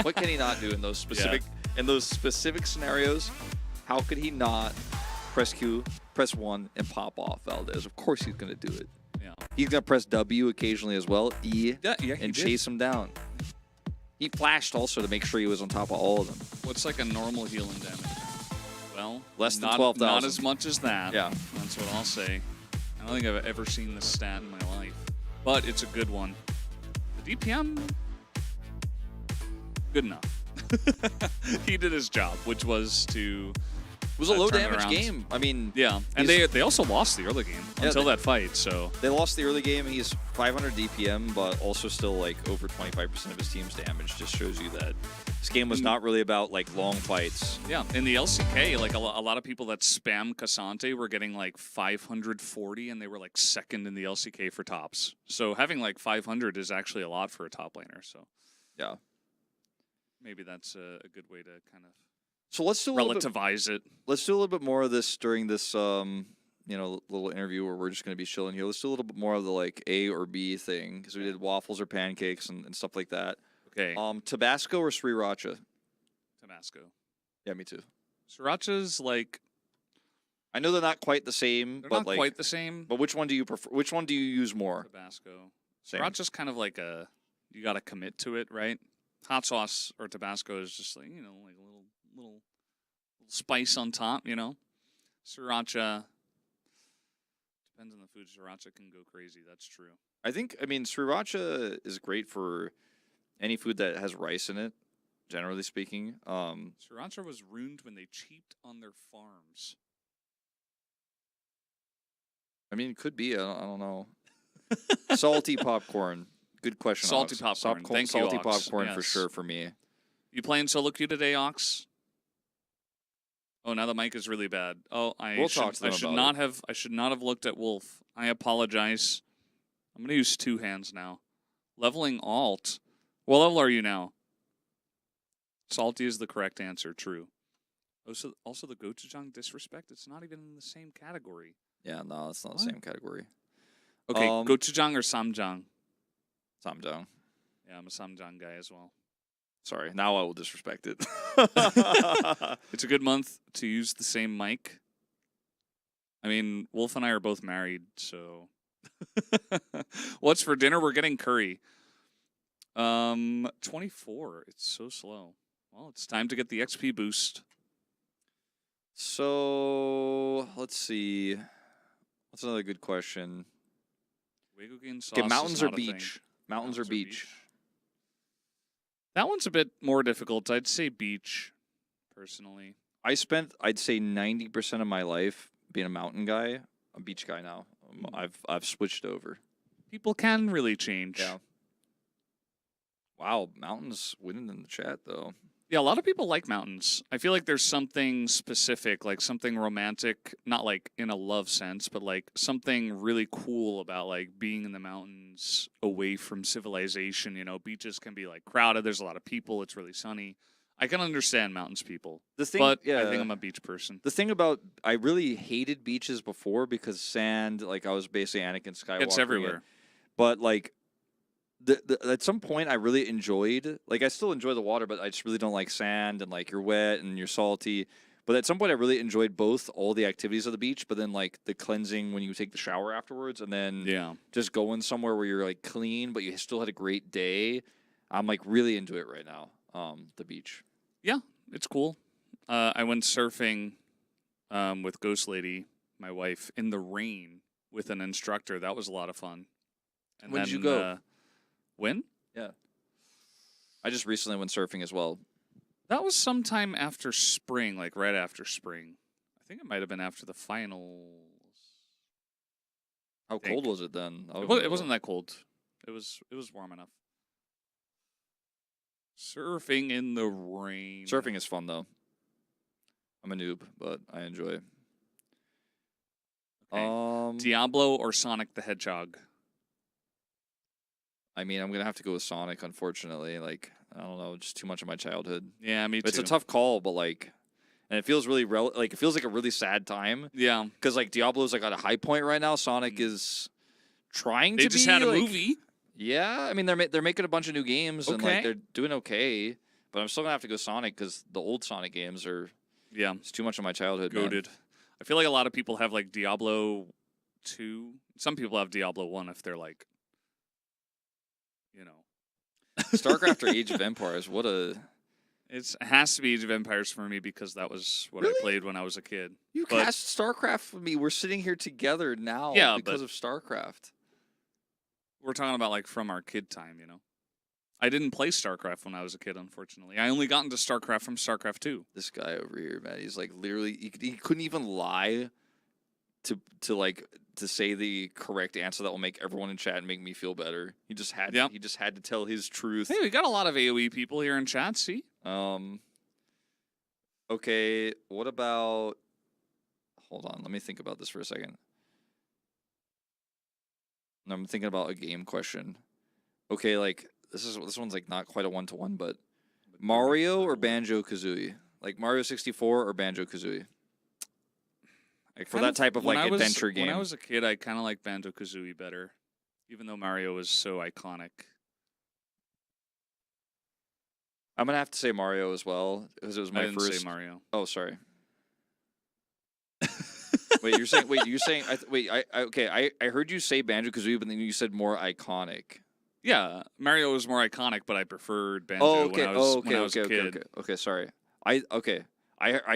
What can he not do in those specific scenarios? How could he not press Q, press 1, and pop off Valdez? Of course he's going to do it. Yeah. He's going to press W occasionally as well, E, He and did. chase him down. He flashed also to make sure he was on top of all of them. What's like a normal healing damage? Well, Less than not 12,000. Not as much as that. Yeah. That's what I'll say. I don't think I've ever seen this stat in my life, but it's a good one. The DPM, good enough. He did his job, which was to. It was a low turn it damage around. game. I mean, Yeah, and they also lost the early game until that fight. So they lost the early game. He's 500 DPM, but also still like over 25% of his team's damage. Just shows you that this game was not really about like long fights. yeah, in the LCK, like a lot of people that spam Cassante were getting like 540, and they were like second in the LCK for tops. So having like 500 is actually a lot for a top laner. So Yeah. maybe that's a good way to kind of So let's do a little bit, relativize it. let's do a little bit more of this during this little interview where we're just going to be chilling here. Let's do a little bit more of the like A or B thing, because we did waffles or pancakes and stuff like that. Okay, Tabasco or Sriracha? Tabasco. Yeah, me too. Sriracha's like I know they're not quite the same, they're but not like, quite the same. but which one do you prefer? Which one do you use more? Tabasco. Same. Sriracha's kind of like you got to commit to it, right? Hot sauce or Tabasco is just like, like a little spice on top, Sriracha, depends on the food. Sriracha can go crazy, that's true. I mean, Sriracha is great for any food that has rice in it, generally speaking. Sriracha was ruined when they cheaped on their farms. I mean, it could be. I don't know. Salty popcorn. Good question. Salty Ox. popcorn. Thank you, Salty Ox. popcorn for Yes. sure for me. You playing solo queue today, Ox? Oh, now the mic is really bad. Oh, We'll talk to them about it. I should not have looked at Wolf. I apologize. I'm gonna use two hands now. Leveling alt. What level are you now? Salty is the correct answer. True. Also the gochujang disrespect. It's not even in the same category. Yeah, no, it's not What? the same category. Okay, gochujang or samjang? Samjang. Yeah, I'm a samjang guy as well. Sorry, now I will disrespect it. It's a good month to use the same mic. I mean, Wolf and I are both married, so. What's for dinner? We're getting curry. 24. It's so slow. Well, it's time to get the XP boost. So let's see. What's another good question? Wagyu sauce Okay, mountains is or not a thing. beach? Mountains or beach? That one's a bit more difficult. I'd say beach, personally. I spent, I'd say, 90% of my life being a mountain guy. A beach guy now. I've switched over. People can really change. Yeah. Wow, mountains winning in the chat though. Yeah, a lot of people like mountains. I feel like there's something specific, like something romantic, not like in a love sense, but like something really cool about like being in the mountains away from civilization. You know, beaches can be like crowded. There's a lot of people. It's really sunny. I can understand mountains people, but I think I'm a beach person. The thing about I really hated beaches before because sand, like I was basically Anakin Skywalker. It's everywhere. But like at some point I really enjoyed, like I still enjoy the water, but I just really don't like sand and like you're wet and you're salty. But at some point I really enjoyed both all the activities of the beach, but then like the cleansing when you take the shower afterwards and then just going somewhere where you're like clean, but you still had a great day. I'm like really into it right now. The beach. Yeah, it's cool. I went surfing with Ghost Lady, my wife, in the rain with an instructor. That was a lot of fun. And when then, did you go? When? Yeah. I just recently went surfing as well. That was sometime after spring, like right after spring. I think it might have been after the finals. How cold was it then? It wasn't that cold. It was warm enough. Surfing in the rain. Surfing is fun though. I'm a noob, but I enjoy it. Okay. Diablo or Sonic the Hedgehog? I mean, I'm gonna have to go with Sonic, unfortunately. Like, I don't know, just too much of my childhood. Yeah, me too. It's a tough call, but like, and it feels really it feels like a really sad time. Yeah, because like Diablo's like at a high point right now. Sonic is trying to be. They just had a like, movie. Yeah, I mean they're making a bunch of new games and like they're doing okay, but I'm still gonna have to go Sonic because the old Sonic games are it's too much of my childhood. Goated. I feel like a lot of people have like Diablo 2. Some people have Diablo 1 if they're like, you know, StarCraft or Age of Empires. What a it has to be Age of Empires for me because that was what I played when I was a kid. You cast StarCraft with me. We're sitting here together now because of StarCraft. We're talking about like from our kid time, you know. I didn't play StarCraft when I was a kid, unfortunately. I only got into StarCraft from StarCraft 2. This guy over here, man, he's like literally he couldn't even lie to say the correct answer that will make everyone in chat and make me feel better. He just had to tell his truth. Hey, we got a lot of AoE people here in chat, see? Okay, what about hold on, let me think about this for a second. I'm thinking about a game question. Okay, like this one's like not quite a 1-to-1, but Mario or Banjo-Kazooie? Like Mario 64 or Banjo-Kazooie? Like for that type of like adventure game. When I was a kid, I kind of liked Banjo-Kazooie better, even though Mario was so iconic. I'm gonna have to say Mario as well because it was my I didn't first. say Mario. Oh, sorry. Wait, you're saying I heard you say Banjo-Kazooie, but then you said more iconic. Yeah, Mario was more iconic, but I preferred Banjo when I was a kid. Okay, sorry. I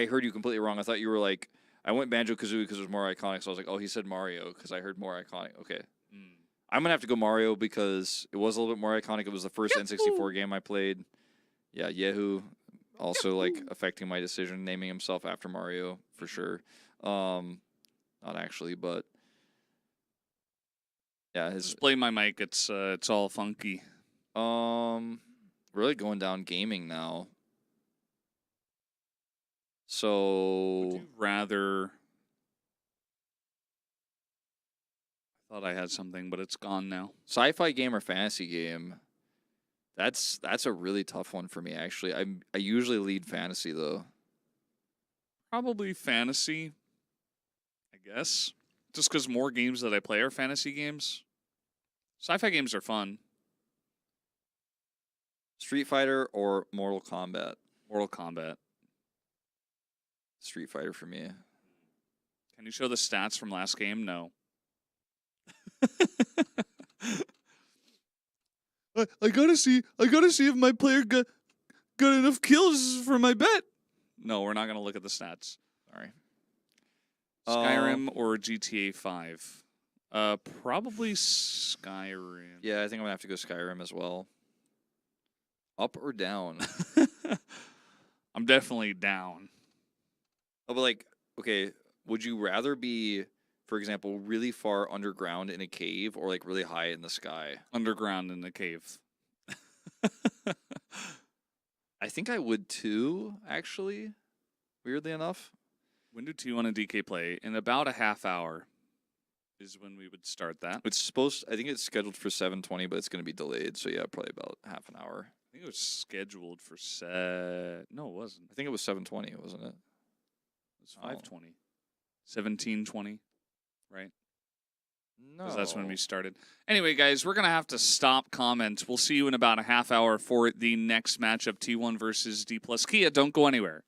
heard you completely wrong. I thought you were like, I went Banjo-Kazooie because it was more iconic, so I was like, oh, he said Mario because I heard more iconic. Okay. I'm going to have to go Mario because it was a little bit more iconic. It was the first N64 game I played. Yeah, Yahoo also like affecting my decision, naming himself after Mario for sure. Not actually, but yeah, Just play my mic. It's all funky. Really going down gaming now. So would you rather? I thought I had something, but it's gone now. Sci-fi game or fantasy game? That's a really tough one for me actually. I usually lead fantasy though. Probably fantasy, I guess. Just because more games that I play are fantasy games. Sci-fi games are fun. Street Fighter or Mortal Kombat? Mortal Kombat. Street Fighter for me. Can you show the stats from last game? No. I gotta see if my player got enough kills for my bet. No, we're not gonna look at the stats. Sorry. Skyrim or GTA 5? Probably Skyrim. Yeah, I think I'm gonna have to go Skyrim as well. Up or down? I'm definitely down. Oh, but like, okay, would you rather be for example, really far underground in a cave or like really high in the sky? Underground in the cave. I think I would too, actually. Weirdly enough. When do T1 and DK play? In about a half hour is when we would start that. It's supposed, I think it's scheduled for 7:20, but it's going to be delayed. So yeah, probably about half an hour. I think it was scheduled for no, it wasn't. I think it was 7:20, wasn't it? It was 5:20. 17:20, right? No. 'Cause that's when we started. Anyway, guys, we're going to have to stop comments. We'll see you in about a half hour for the next matchup, T1 versus D+. Kia, don't go anywhere.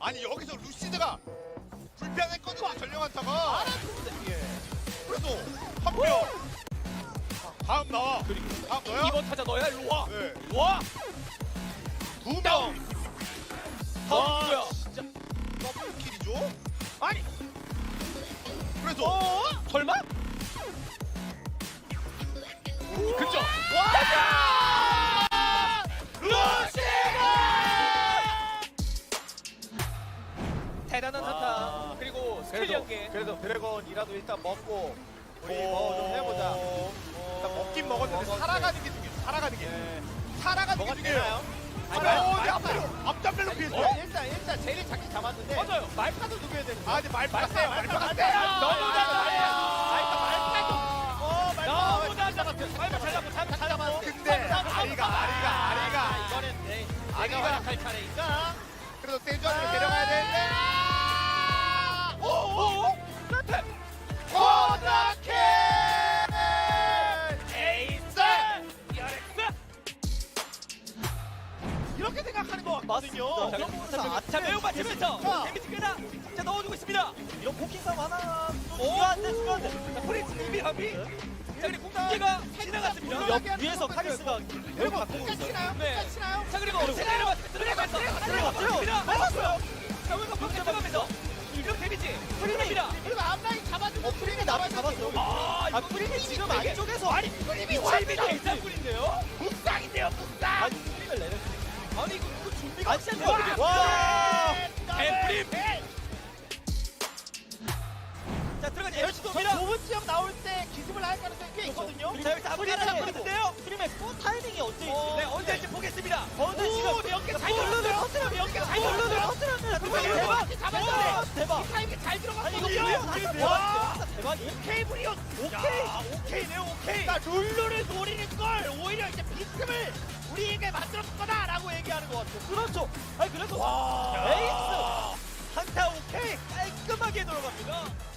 아니 여기서 루시드가 불편했거든요 전령한타가. 그래서 한 명. 다음 나와. 다음 너야? 이번 타자 너야. 일로 와. 네. 일로 와. 두 명. 다음 누구야? 진짜 더블킬이죠? 아니. 그래서 설마? 그쵸? 대단한 한타. 그리고 스킬 연계. 그래도 드래곤이라도 일단 먹고 우리 뭐 좀 해보자. 일단 먹긴 먹었는데 살아가는 게 중요해. 살아가는 게. 살아가는 게 중요해요. 앞담벨로 피했어요. 일단 제일 자기 잡았는데 맞아요. 말파도 누구야 되는 아 근데 말파가 세요. 말파가 세요. 너무 잘해. 말파도 너무 잘 잡았어. 말파 잘 잡고 잘 잡았어. 근데 아리가 이거는 아리가 칼차례니까 그래도 세주한테 데려가야 되는데. 오. 코너킬! 에이스. 열엑스. 이렇게 생각하는 것 같거든요. 자 매우 맞추면서 데미지 끄다. 자 넣어주고 있습니다. 이런 포킹 싸움 하나 중요한데. 자 프린스 준비 합의. 자 그리고 공격기가 지나갔습니다. 위에서 카리스가 그리고 끝까지 치나요? 네. 끝까지 치나요? 자 그리고 세례를 맞으면 들어가면서 맞았어요. 자 왼쪽 방금 들어가면서 이런 데미지 프린입니다. 그리고 앞라인 잡아주고 프림이 잡았어요. 아 프림이 지금 안쪽에서 아니 프림이 완전 일상꾼인데요. 묵상인데요, 묵상! 프림을 내렸으니까 아니 이거 준비가 아 진짜 와 엠프림. 자 들어가지 에어시도입니다. 좁은 지역 나올 때 기습을 할 가능성이 꽤 있거든요. 자 여기서 프림이 잡혔는데요. 프림의 또 타이밍이 언제 네 있는데 언제 할지 보겠습니다. 근데 지금 몇개잘 눌러요. 몇개잘 눌러요. 대박 대박 이 타이밍 잘 들어갔거든요. 대박 오케이 브리온. 오케이네요. 오케이. 자 룰루를 노리는 걸 오히려 이제 비스듬을 우리에게 만들었을 거다라고 얘기하는 것 같아요. 그렇죠. 아니 그래서 에이스 한타 오케이 깔끔하게 들어갑니다.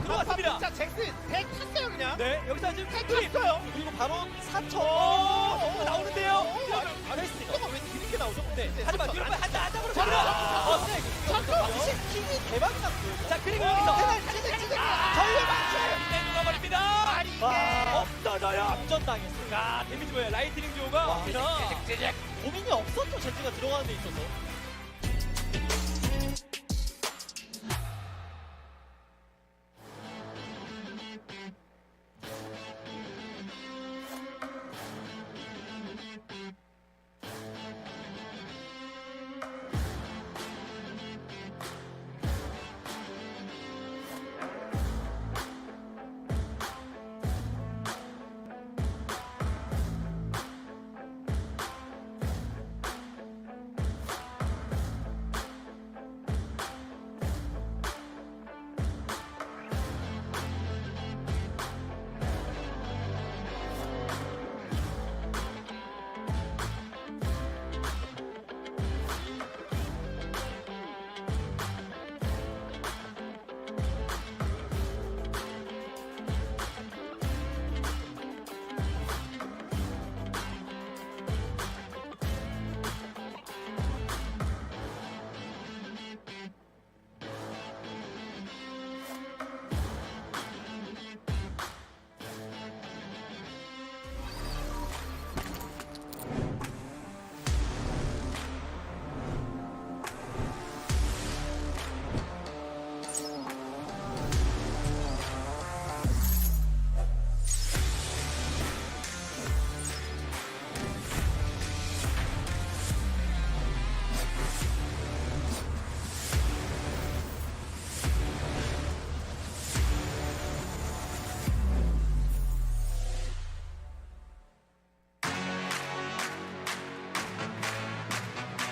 들어왔습니다. 진짜 잭스 100 쳤어요, 그냥. 네 여기서 지금 쳤어요. 팩토리. 그리고 바로 4초 나오는데요. 잘했으니까 이거 왜 이렇게 나오죠? 네. 하지만 뒤로 한자 안잡으로 잡니다. 킥이 대박이 났어요. 자 그리고 여기서 전력 내놓아버립니다. 와. 없어져요. 안전당했어요. 자 데미지 뭐야 라이트닝 듀오가 와. 옵니다. 고민이 없었죠. 젠지가 들어가는 데 있어서.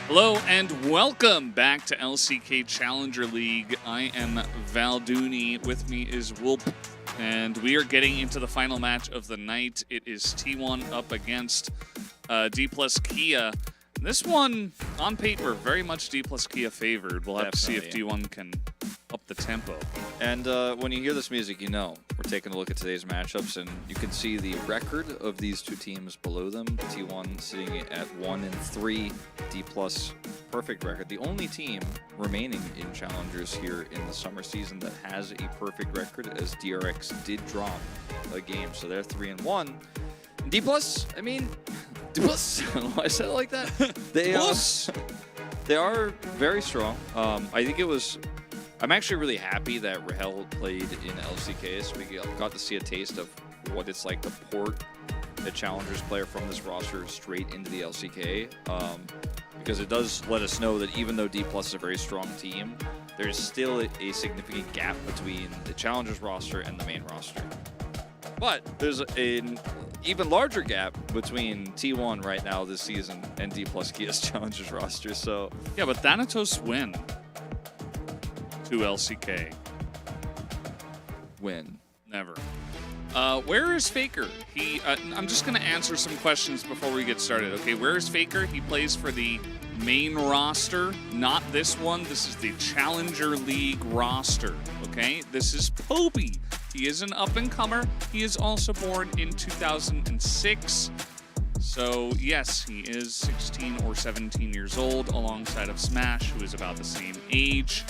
Hello and welcome back to LCK Challenger League. I am Valduni. With me is Wolp, and we are getting into the final match of the night. It is T1 up against D plus Kia. This one, on paper, very much D plus Kia favored. We'll have to see if D1 can up the tempo. And when you hear this music, you know we're we're taking a look at today's matchups, and you can see the record of these two teams below them. T1 sitting at 1-3, D+ perfect record. The only team remaining in Challengers here in the summer season that has a perfect record, as DRX did drop a game, so they're 3-1. D+, I mean, D+, I don't know why I said it like that. They are very strong. I think it was... I'm actually really happy that Rahel played in LCK, so we got to see a taste of what it's like to port a Challengers player from this roster straight into the LCK. Because it does let us know that even though D+ is a very strong team, there's still a significant gap between the Challengers roster and the main roster. But there's an even larger gap between T1 right now this season and D+ Kia's Challengers roster. So Yeah, but Thanatos win to LCK. win. Never. Where is Faker? I'm just going to answer some questions before we get started. Okay, where is Faker? He plays for the main roster, not this one. This is the Challenger League roster, okay? This is Poby. He is an up-and-comer. He is also born in 2006. So, yes, he is 16 or 17 years old, alongside of Smash, who is about the same age.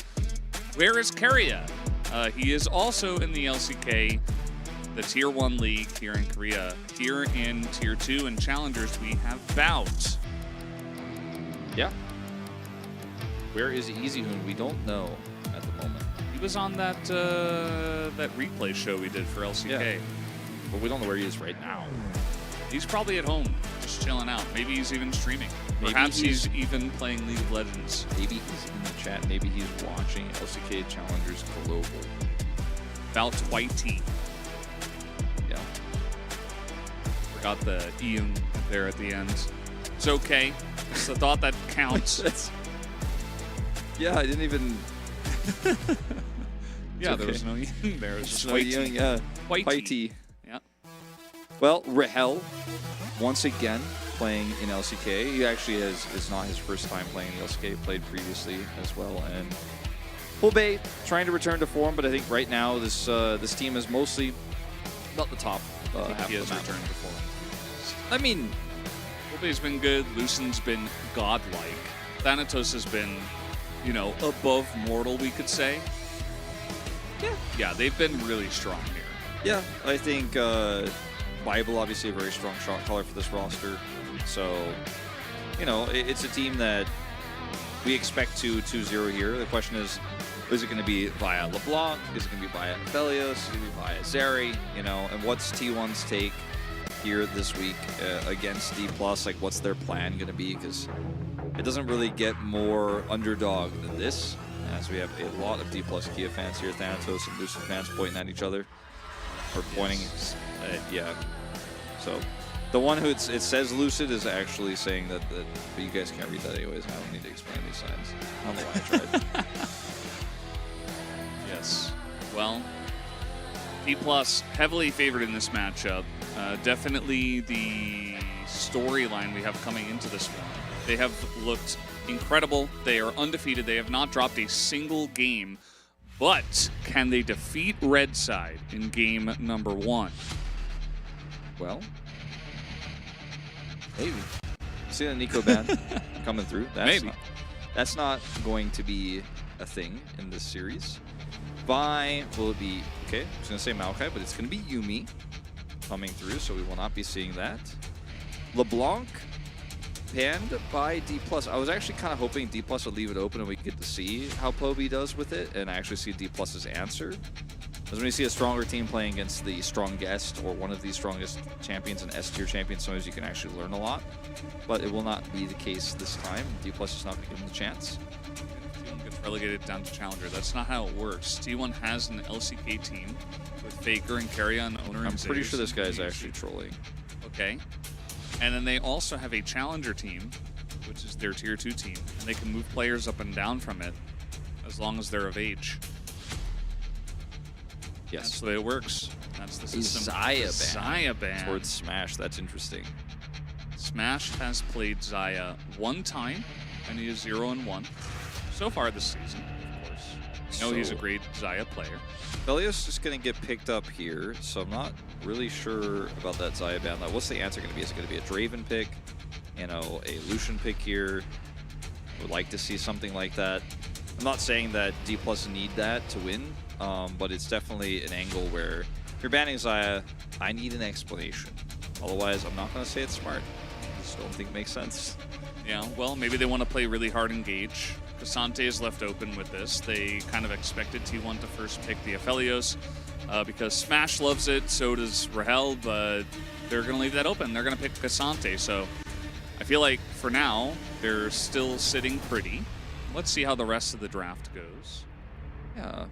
Where is Keria? He is also in the LCK, the Tier 1 league here in Korea. Here in Tier 2 and Challengers, we have Bout. Yeah. Where is EasyHoon? We don't know at the moment. He was on that that replay show we did for LCK. Yeah. But we don't know where he is right now. He's probably at home, just chilling out. Maybe he's even streaming. Maybe Perhaps he's even playing League of Legends. Maybe he's in the chat. Maybe he's watching LCK Challengers Global. Bout Whitey. Yeah. Forgot the Eun there at the end. It's okay. It's the thought that counts. Yeah, I didn't even... Yeah, okay. there was no Eun there. It was just No, Whitey. yeah. Whitey. Whitey. Yeah. Well, Rahel, once again, playing in LCK. He actually is not his first time playing in the LCK. He played previously as well. And Hobei trying to return to form, but I think right now this this team is mostly not the top half He of has the map. returned to form. I mean, Hobei's been good. Lucian's been godlike. Thanatos has been, you know, above mortal, we could say. Yeah, they've been really strong here. yeah, I think Bible, obviously a very strong shot caller for this roster. So, you know, it's a team that we expect to 2-0 here. The question is it going to be via LeBlanc? Is it going to be via Aphelios? Is it going to be via Zeri? You know, and what's T1's take here this week against D+? Like, what's their plan going to be? Because it doesn't really get more underdog than this, as we have a lot of D+ Kia fans here, Thanatos and Lucid fans pointing at each other. Or pointing at, yeah. So, the one who it says Lucid is actually saying that, but you guys can't read that anyways. I don't need to explain these signs. I don't know why I tried. Yes. Well, D+ heavily favored in this matchup. Definitely the storyline we have coming into this one. They have looked incredible. They are undefeated. They have not dropped a single game. But can they defeat Red Side in game number 1? Well, maybe. See the Nico ban coming through? Maybe. That's not going to be a thing in this series. Vi, will it be, okay, I was going to say Maokai, but it's going to be Yuumi coming through, so we will not be seeing that. LeBlanc, panned by D+. I was actually kind of hoping D+ would leave it open and we could get to see how Poby does with it and actually see D+'s answer. Because when you see a stronger team playing against the strongest or one of the strongest champions and S-tier champions, sometimes you can actually learn a lot. But it will not be the case this time. D+ is not going to give them the chance. T1 gets relegated down to Challenger. That's not how it works. T1 has an LCK team with Faker and Keria and Owner. I'm pretty sure this guy is actually trolling. Okay. And then they also have a Challenger team, which is their Tier 2 team. And they can move players up and down from it as long as they're of age. Yes. That's the way it works. That's the system. Xayah ban. towards Smash. That's interesting. Smash has played Xayah one time, and he is 0-1 so far this season, of course. I know he's a So- great Xayah player. Felios is going to get picked up here, so I'm not really sure about that Xayah ban. Like, what's the answer going to be? Is it going to be a Draven pick? You know, a Lucian pick here? Would like to see something like that. I'm not saying that D+ need that to win, but it's definitely an angle where if you're banning Xayah, I need an explanation. Otherwise, I'm not going to say it's smart. I just don't think it makes sense. Yeah, well, maybe they want to play really hard engage. Cassante is left open with this. They kind of expected T1 to first pick the Aphelios because Smash loves it, so does Rahel, but they're going to leave that open. They're going to pick Cassante, so I feel like for now, they're still sitting pretty. Let's see how the rest of the draft goes. Yeah.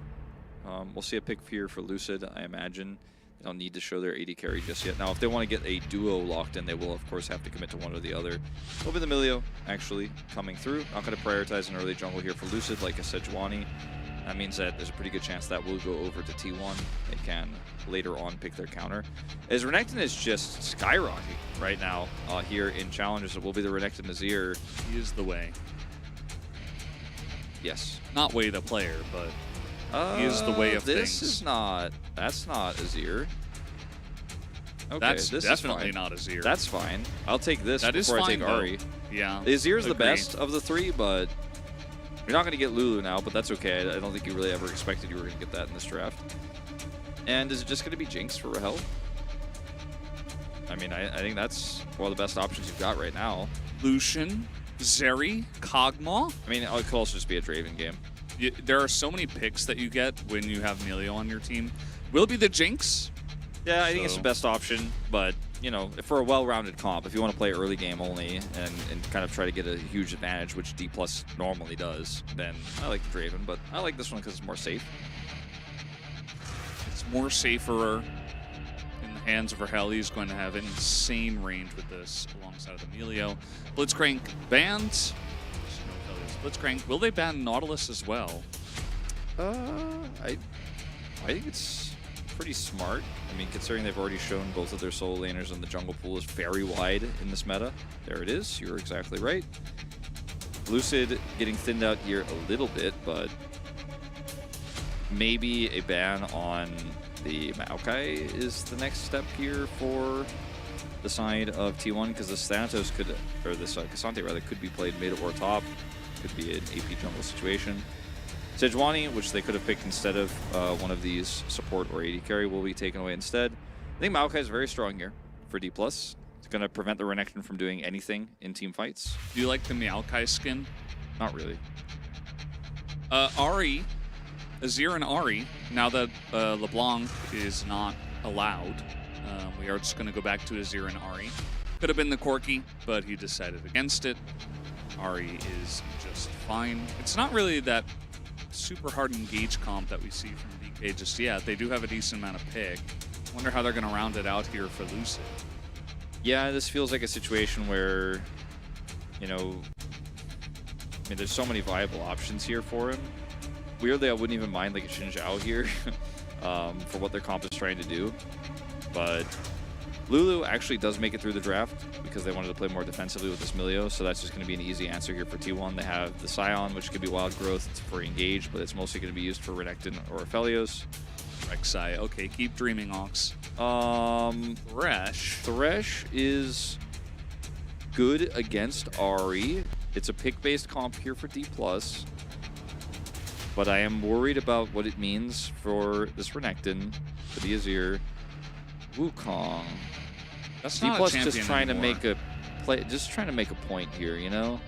We'll see a pick here for Lucid, I imagine. They don't need to show their AD carry just yet. Now, if they want to get a duo locked in, they will, of course, have to commit to one or the other. Will be the Milio, actually, coming through. Not going to prioritize an early jungle here for Lucid, like I said, Juani. That means that there's a pretty good chance that will go over to T1. They can later on pick their counter. As Renekton is just skyrocketing right now here in Challengers, it will be the Renekton Azir. He is the way. Yes. Not way the player, but he is the way of this things. Is not. That's not Azir. Okay, That's this definitely is fine. not Azir. That's fine. I'll take this That is before I fine, take though. Ari. Yeah. Azir's the Agreed. best of the three, but you're not going to get Lulu now, but that's okay. I don't think you really ever expected you were going to get that in this draft. And is it just going to be Jinx for Rahel? I mean, I think that's one of the best options you've got right now. Lucian, Zeri, Kog'Maw. I mean, it could also just be a Draven game. There are so many picks that you get when you have Milio on your team. Will it be the Jinx? Yeah, I think it's So- the best option, but, you know, for a well-rounded comp, if you want to play early game only and kind of try to get a huge advantage, which D+ normally does, then I like the Draven, but I like this one because it's more safe. It's more safer in the hands of Rahel. He's going to have insane range with this alongside of Emilio. Blitzcrank banned. Blitzcrank, will they ban Nautilus as well? I think it's pretty smart. I mean, considering they've already shown both of their solo laners and the jungle pool is very wide in this meta. There it is. You're exactly right. Lucid getting thinned out here a little bit, but maybe a ban on the Maokai is the next step here for the side of T1, because this Thanatos could, or this Cassante rather, could be played mid or top. Could be an AP jungle situation. Sejuani, which they could have picked instead of one of these support or AD carry, will be taken away instead. I think Maokai is very strong here for D+. It's going to prevent the Renekton from doing anything in team fights. Do you like the Maokai skin? Not really. Ari, Azir and Ari, now that LeBlanc is not allowed, we are just going to go back to Azir and Ari. Could have been the Corki, but he decided against it. Ari is just fine. It's not really that super hard engage comp that we see from DK just yet. They do have a decent amount of pick. Wonder how they're going to round it out here for Lucid. Yeah, this feels like a situation where, you know, I mean, there's so many viable options here for him. Weirdly, I wouldn't even mind like a Xin Zhao here for what their comp is trying to do. But Lulu actually does make it through the draft because they wanted to play more defensively with this Milio, so that's just going to be an easy answer here for T1. They have the Scion, which could be Wild Growth for Engage, but it's mostly going to be used for Renekton or Aphelios. Rek'Sai, okay, keep dreaming, Ox. Thresh is good against Ari. It's a pick-based comp here for D+, but I am worried about what it means for this Renekton, for the Azir. Wukong. That's D+ not a champion just trying anymore. to make a play, just trying to make a point here, you know?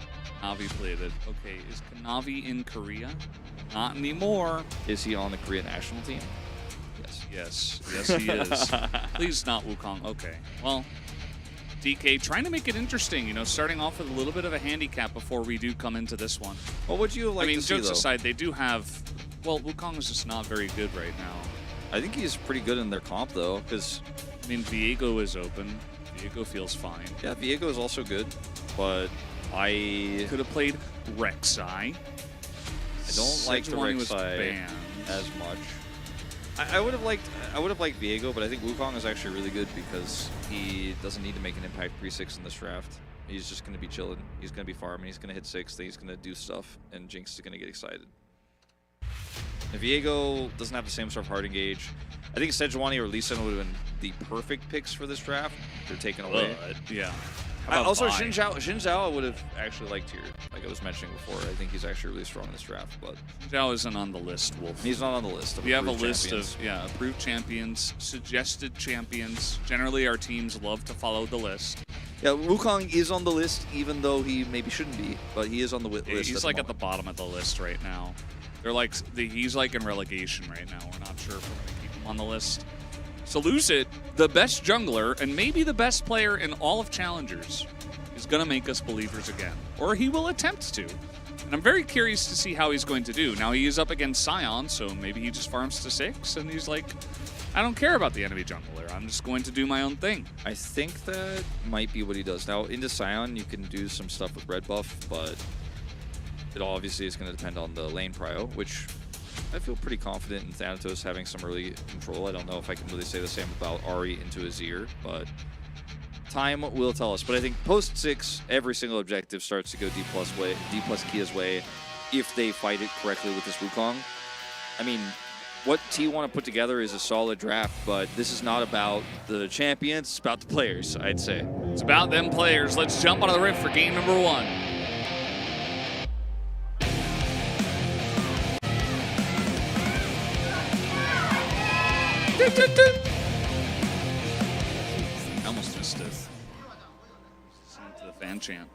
Navi played it. Okay, is Navi in Korea? Not anymore. Is he on the Korean national team? Yes. Yes, he is. Please not Wukong. Okay, well, DK trying to make it interesting, you know, starting off with a little bit of a handicap before we do come into this one. What would you like I mean, to see, jokes though? aside, they do have, well, Wukong is just not very good right now. I think he's pretty good in their comp, though, because, I mean, Viego is open. Viego feels fine. yeah, Viego is also good, but I Could have played Rek'Sai. I don't like the Sejuani was Rek'Sai banned. as much. I would have liked Viego, but I think Wukong is actually really good because he doesn't need to make an impact pre-6 in this draft. He's just going to be chilling. He's going to be farming. He's going to hit 6. Then he's going to do stuff, and Jinx is going to get excited. If Viego doesn't have the same sort of hard engage, I think Sejuani or Lee Sin would have been the perfect picks for this draft. They're taken away. Yeah. Also, Xin Zhao I would have actually liked here. Like I was mentioning before, I think he's actually really strong in this draft. But Zhao isn't on the list, Wolf. He's not on the list. We have a list of approved champions, suggested champions. Generally, our teams love to follow the list. Yeah, Wukong is on the list, even though he maybe shouldn't be, but he is on the list. He's like at the bottom of the list right now. They're like he's like in relegation right now. We're not sure if we're gonna keep him on the list. So Lucid, the best jungler and maybe the best player in all of Challengers, is going to make us believers again. Or he will attempt to. And I'm very curious to see how he's going to do. Now he is up against Sion, so maybe he just farms to 6 and he's like, I don't care about the enemy jungler. I'm just going to do my own thing. I think that might be what he does. Now into Sion, you can do some stuff with red buff, but it obviously is going to depend on the lane prio, which I feel pretty confident in Thanatos having some early control. I don't know if I can really say the same about Ahri into Azir, but time will tell us. But I think post 6, every single objective starts to go D plus Kia's way if they fight it correctly with this Wukong. I mean, what T want to put together is a solid draft, but this is not about the champions, it's about the players, I'd say. It's about them players. Let's jump onto the rift for game number 1. I almost missed it. Listen to the fan chant.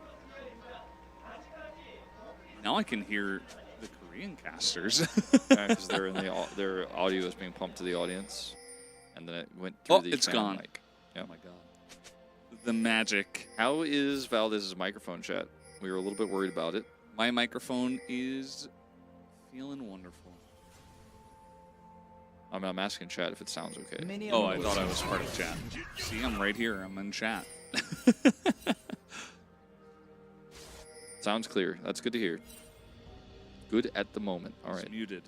Now I can hear the Korean casters. Because they're in their audio is being pumped to the audience, and then it went through the it's fan gone. mic. Yeah. Oh my god. The magic. How is Valdez's microphone, chat? We were a little bit worried about it. My microphone is feeling wonderful. I'm asking chat if it sounds okay. Oh, I thought I was part of chat. See, I'm right here. I'm in chat. Sounds clear. That's good to hear. Good at the moment. All right. It's muted.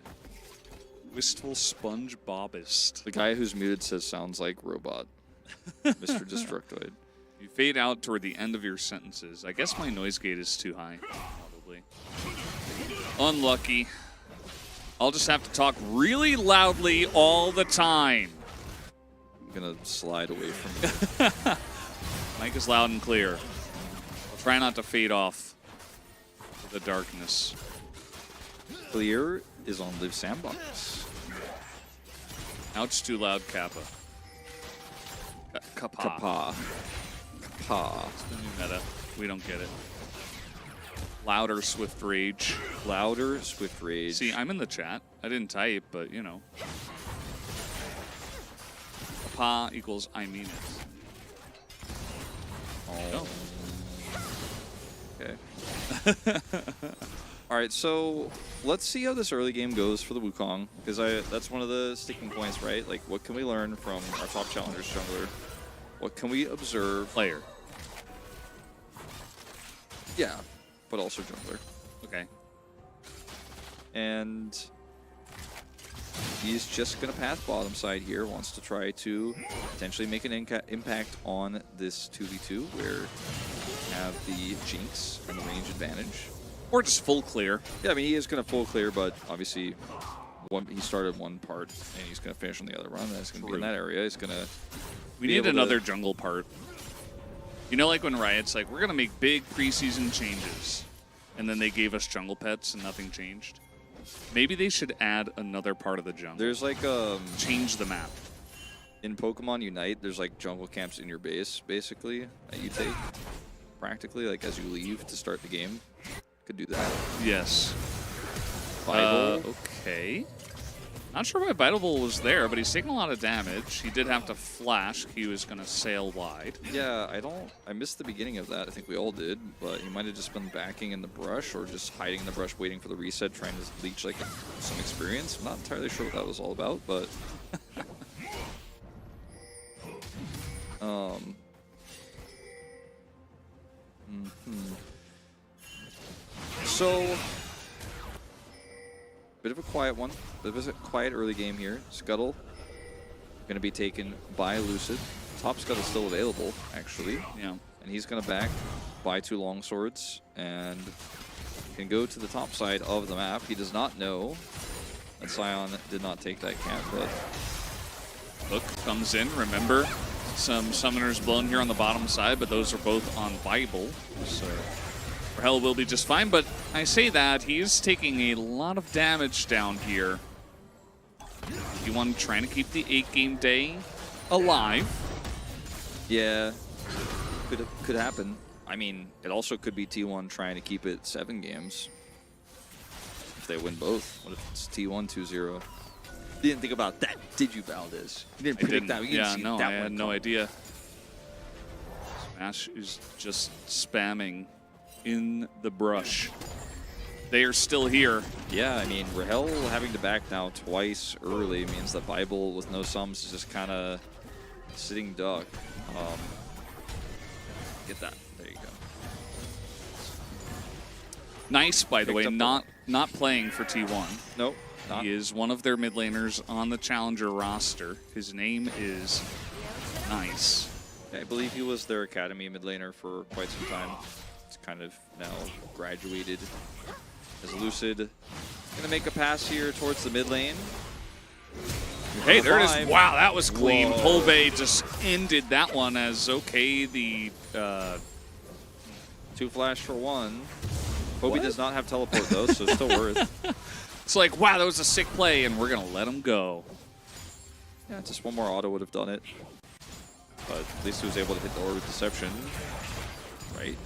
Wistful sponge bobist. The guy who's muted says sounds like robot. Mr. Destructoid. You fade out toward the end of your sentences. I guess my noise gate is too high. Probably. Unlucky. I'll just have to talk really loudly all the time. I'm gonna slide away from you. Mic is loud and clear. I'll try not to fade off to the darkness. Clear is on Live Sandbox. Now it's too loud, Kappa. Kappa. Kappa. Kappa. It's the new meta. We don't get it. Louder Swift Rage. Louder Swift Rage. See, I'm in the chat. I didn't type, but you know. Pa equals I mean it. Oh. Okay. All right, so let's see how this early game goes for the Wukong, because that's one of the sticking points, right? Like, what can we learn from our top challengers jungler? What can we observe? Player. Yeah, but also jungler. Okay. And he's just going to path bottom side here, wants to try to potentially make an impact on this 2v2 where you have the Jinx and the range advantage. Or just full clear. Yeah, I mean, he is going to full clear, but obviously he started one part and he's going to finish on the other run. That's going to be in that area. He's going to... We need another jungle part. You know, like when Riot's like, we're going to make big preseason changes, and then they gave us jungle pets and nothing changed. Maybe they should add another part of the jungle. There's like change the map. In Pokemon Unite, there's like jungle camps in your base, basically, that you take practically, like as you leave to start the game. Could do that. Yes. Bible. Okay. Not sure why Bible was there, but he's taking a lot of damage. He did have to flash. He was going to sail wide. Yeah, I missed the beginning of that. I think we all did, but he might have just been backing in the brush or just hiding in the brush, waiting for the reset, trying to leech like some experience. I'm not entirely sure what that was all about, but So, bit of a quiet one. Bit of a quiet early game here. Scuttle going to be taken by Lucid. Top Scuttle still available, actually. Yeah. And he's going to back by 2 longswords and can go to the top side of the map. He does not know And Scion did not take that camp, but Hook comes in. Remember, some summoners blown here on the bottom side, but those are both on Bible. So Rahel will be just fine, but I say that he is taking a lot of damage down here. T1 trying to keep the 8-game day alive. yeah, could happen. I mean, it also could be T1 trying to keep it 7 games. If they win both, what if it's T1 2-0? Didn't think about that, did you, Valdez? You didn't predict that. You didn't see no, that I had one no coming. idea. Smash is just spamming in the brush. They are still here. Yeah, I mean, Rahel having to back now twice early means that Bible with no sums is just kind of sitting duck. Get that. There you go. Nice, by the Picked way, up not playing for T1. Nope. Not. He is one of their mid laners on the Challenger roster. His name is Nice. I believe he was their academy mid laner for quite some time. It's kind of now graduated as Lucid. Gonna make a pass here towards the mid lane. Hey, there it is. 5. Wow, that was clean. Whoa. Polbey just ended that one as okay. The 2 flash for 1. Kobe does not have teleport though, so it's still worth. it's like, wow, that was a sick play, and we're gonna let him go. Yeah, just one more auto would have done it. But at least he was able to hit the orb with deception. Right?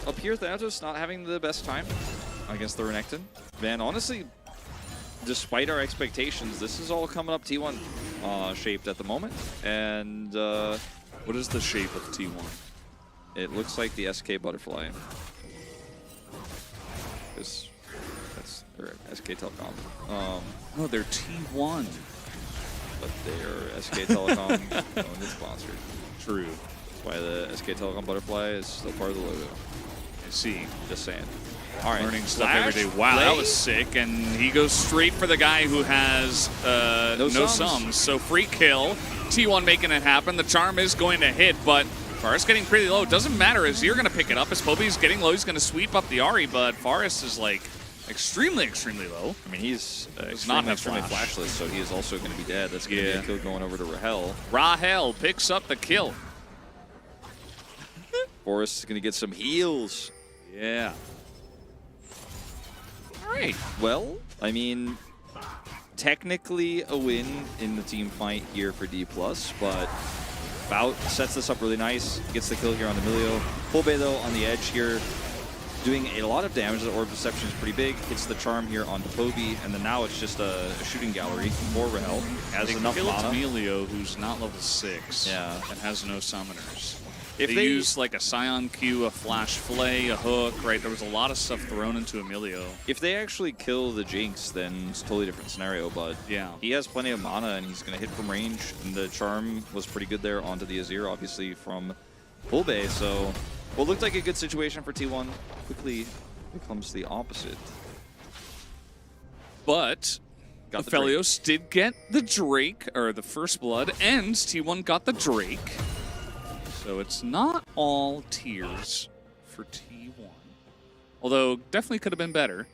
Up here, Thanatos not having the best time against the Renekton. Man, honestly, despite our expectations, this is all coming up T1 shaped at the moment. And What is the shape of T1? it looks like the SK Butterfly. That's their SK Telecom. Oh, they're T1. But they're SK Telecom owned and sponsored. True. That's why the SK Telecom Butterfly is still part of the logo. I see. Just saying. All right. Learning stuff Flash, every day. Wow, that play. was sick. And he goes straight for the guy who has no sums. sums. So free kill. T1 making it happen. The charm is going to hit, but Forrest getting pretty low. Doesn't matter as you're going to pick it up. As Poby's getting low, he's going to sweep up the Ahri, but Forrest is like extremely, extremely low. I mean, he's not extremely have flash. flashless, so he is also going to be dead. That's going to be a kill going over to Rahel. Rahel picks up the kill. Forrest is going to get some heals. Yeah. All right. Well, I mean, technically a win in the team fight here for D+, but Bout sets this up really nice. Gets the kill here on Emilio. Polbey, though, on the edge here, doing a lot of damage. The Orb of Deception is pretty big. Hits the charm here on Poby, and then now it's just a shooting gallery for Rahel. Has They enough killed mana. Emilio, who's not level 6. Yeah. And has no summoners. If They they used like a Scion Q, a Flash Flay, a Hook, right? There was a lot of stuff thrown into Emilio. If they actually kill the Jinx, then it's a totally different scenario, but Yeah. he has plenty of mana and he's going to hit from range. And the charm was pretty good there onto the Azir, obviously, from Polbey. So what looked like a good situation for T1 quickly becomes the opposite. But Got the Drake. Aphelios did get the Drake, or the First Blood, and T1 got the Drake. So it's not all tears for T1. Although, definitely could have been better.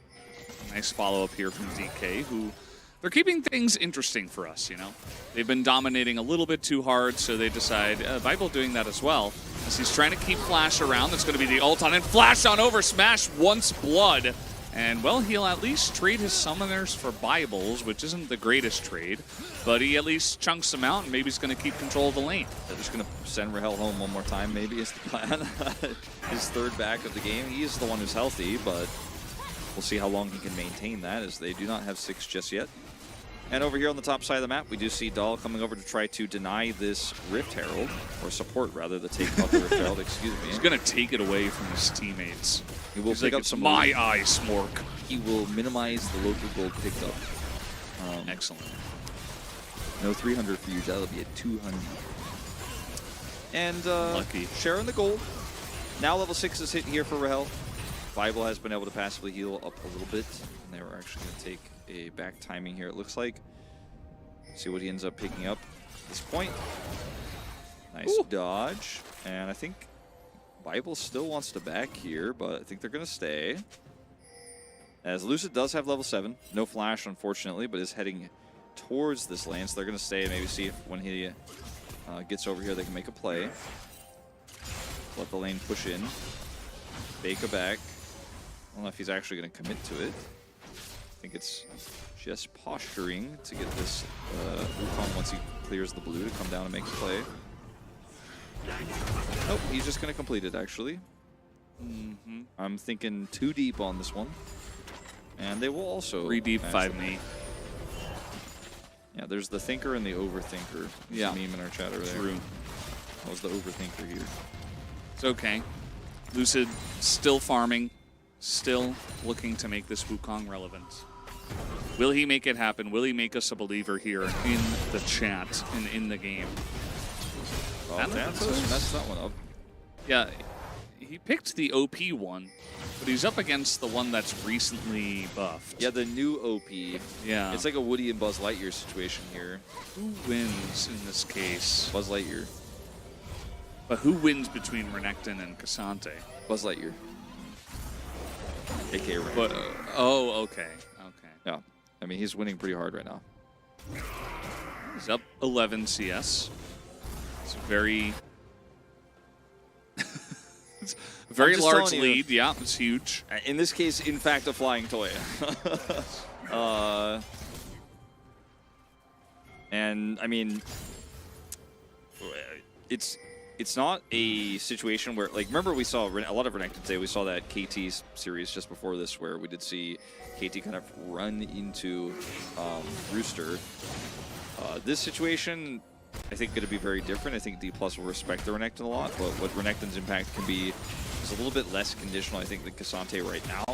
Nice follow-up here from DK, who... They're keeping things interesting for us, you know? They've been dominating a little bit too hard, so they decide, Bible doing that as well. As he's trying to keep Flash around, that's going to be the ult on, and Flash on over, Smash once Blood. And, well, he'll at least trade his summoners for Bibles, which isn't the greatest trade, but he at least chunks them out, and maybe he's going to keep control of the lane. They're just going to send Rahel home one more time, maybe, is the plan. His third back of the game. He's the one who's healthy, but we'll see how long he can maintain that, as they do not have 6 just yet. And over here on the top side of the map, we do see Dahl coming over to try to deny this Rift Herald, or support, rather, the take of the Rift Herald, excuse me. He's going to take it away from his teammates. He will He's pick like, up it's some my loot. eye, Smork. He will minimize the local gold picked up. Excellent. No 300 for you, that'll be at 200. And Lucky. sharing the gold. Now level 6 is hit here for Rahel. Bible has been able to passively heal up a little bit. And they were actually going to take a back timing here, it looks like. See what he ends up picking up at this point. Nice dodge. And I think Bible still wants to back here, but I think they're going to stay. As Lucid does have level 7. No flash, unfortunately, but is heading towards this lane. So they're going to stay and maybe see if when he gets over here, they can make a play. Let the lane push in. Baker back. I don't know if he's actually going to commit to it. I think it's just posturing to get this Wukong once he clears the blue to come down and make a play. Nope, he's just going to complete it, actually. I'm thinking 2 deep on this one. And they will also... 3 deep, 5 knee. Yeah, there's the thinker and the overthinker. There's a meme in our chat over there. True. That was the overthinker here. It's okay. Lucid still farming, still looking to make this Wukong relevant. Will he make it happen? Will he make us a believer here in the chat and in the game? Oh, Dantos messed that one up. Yeah, he picked the OP one, but he's up against the one that's recently buffed. Yeah, the new OP. Yeah. It's like a Woody and Buzz Lightyear situation here. Who wins in this case? Buzz Lightyear. But who wins between Renekton and Cassante? Buzz Lightyear. AKA Renekton. But, oh, okay. Okay. Yeah. I mean, he's winning pretty hard right now. He's up 11 CS. It's a very... it's a very large lead. Yeah, it's huge. In this case, in fact, a flying toy. And, I mean... It's not a situation where, like, remember we saw a lot of Renekton today. We saw that KT series just before this where we did see KT kind of run into Rooster. This situation, I think, going to be very different. I think D+ will respect the Renekton a lot, but what Renekton's impact can be is a little bit less conditional, I think, than Cassante right now.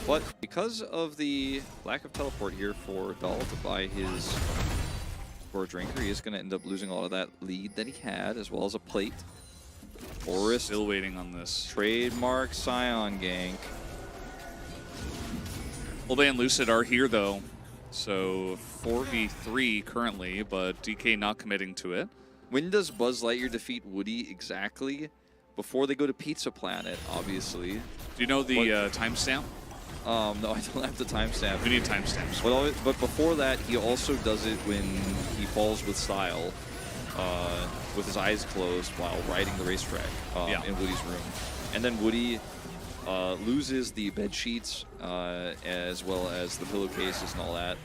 But because of the lack of teleport here for Bell to buy his... for a drinker, he is going to end up losing a lot of that lead that he had, as well as a plate. Forest. Still waiting on this. Trademark Scion gank. Olbay and Lucid are here, though. So 4v3 currently, but DK not committing to it. When does Buzz Lightyear defeat Woody exactly? Before they go to Pizza Planet, obviously. Do you know the timestamp? No, I don't have the timestamp. We need timestamps. But before that, he also does it when he falls with style, with his eyes closed while riding the racetrack in Woody's room. And then Woody loses the bed sheets as well as the pillowcases and all that.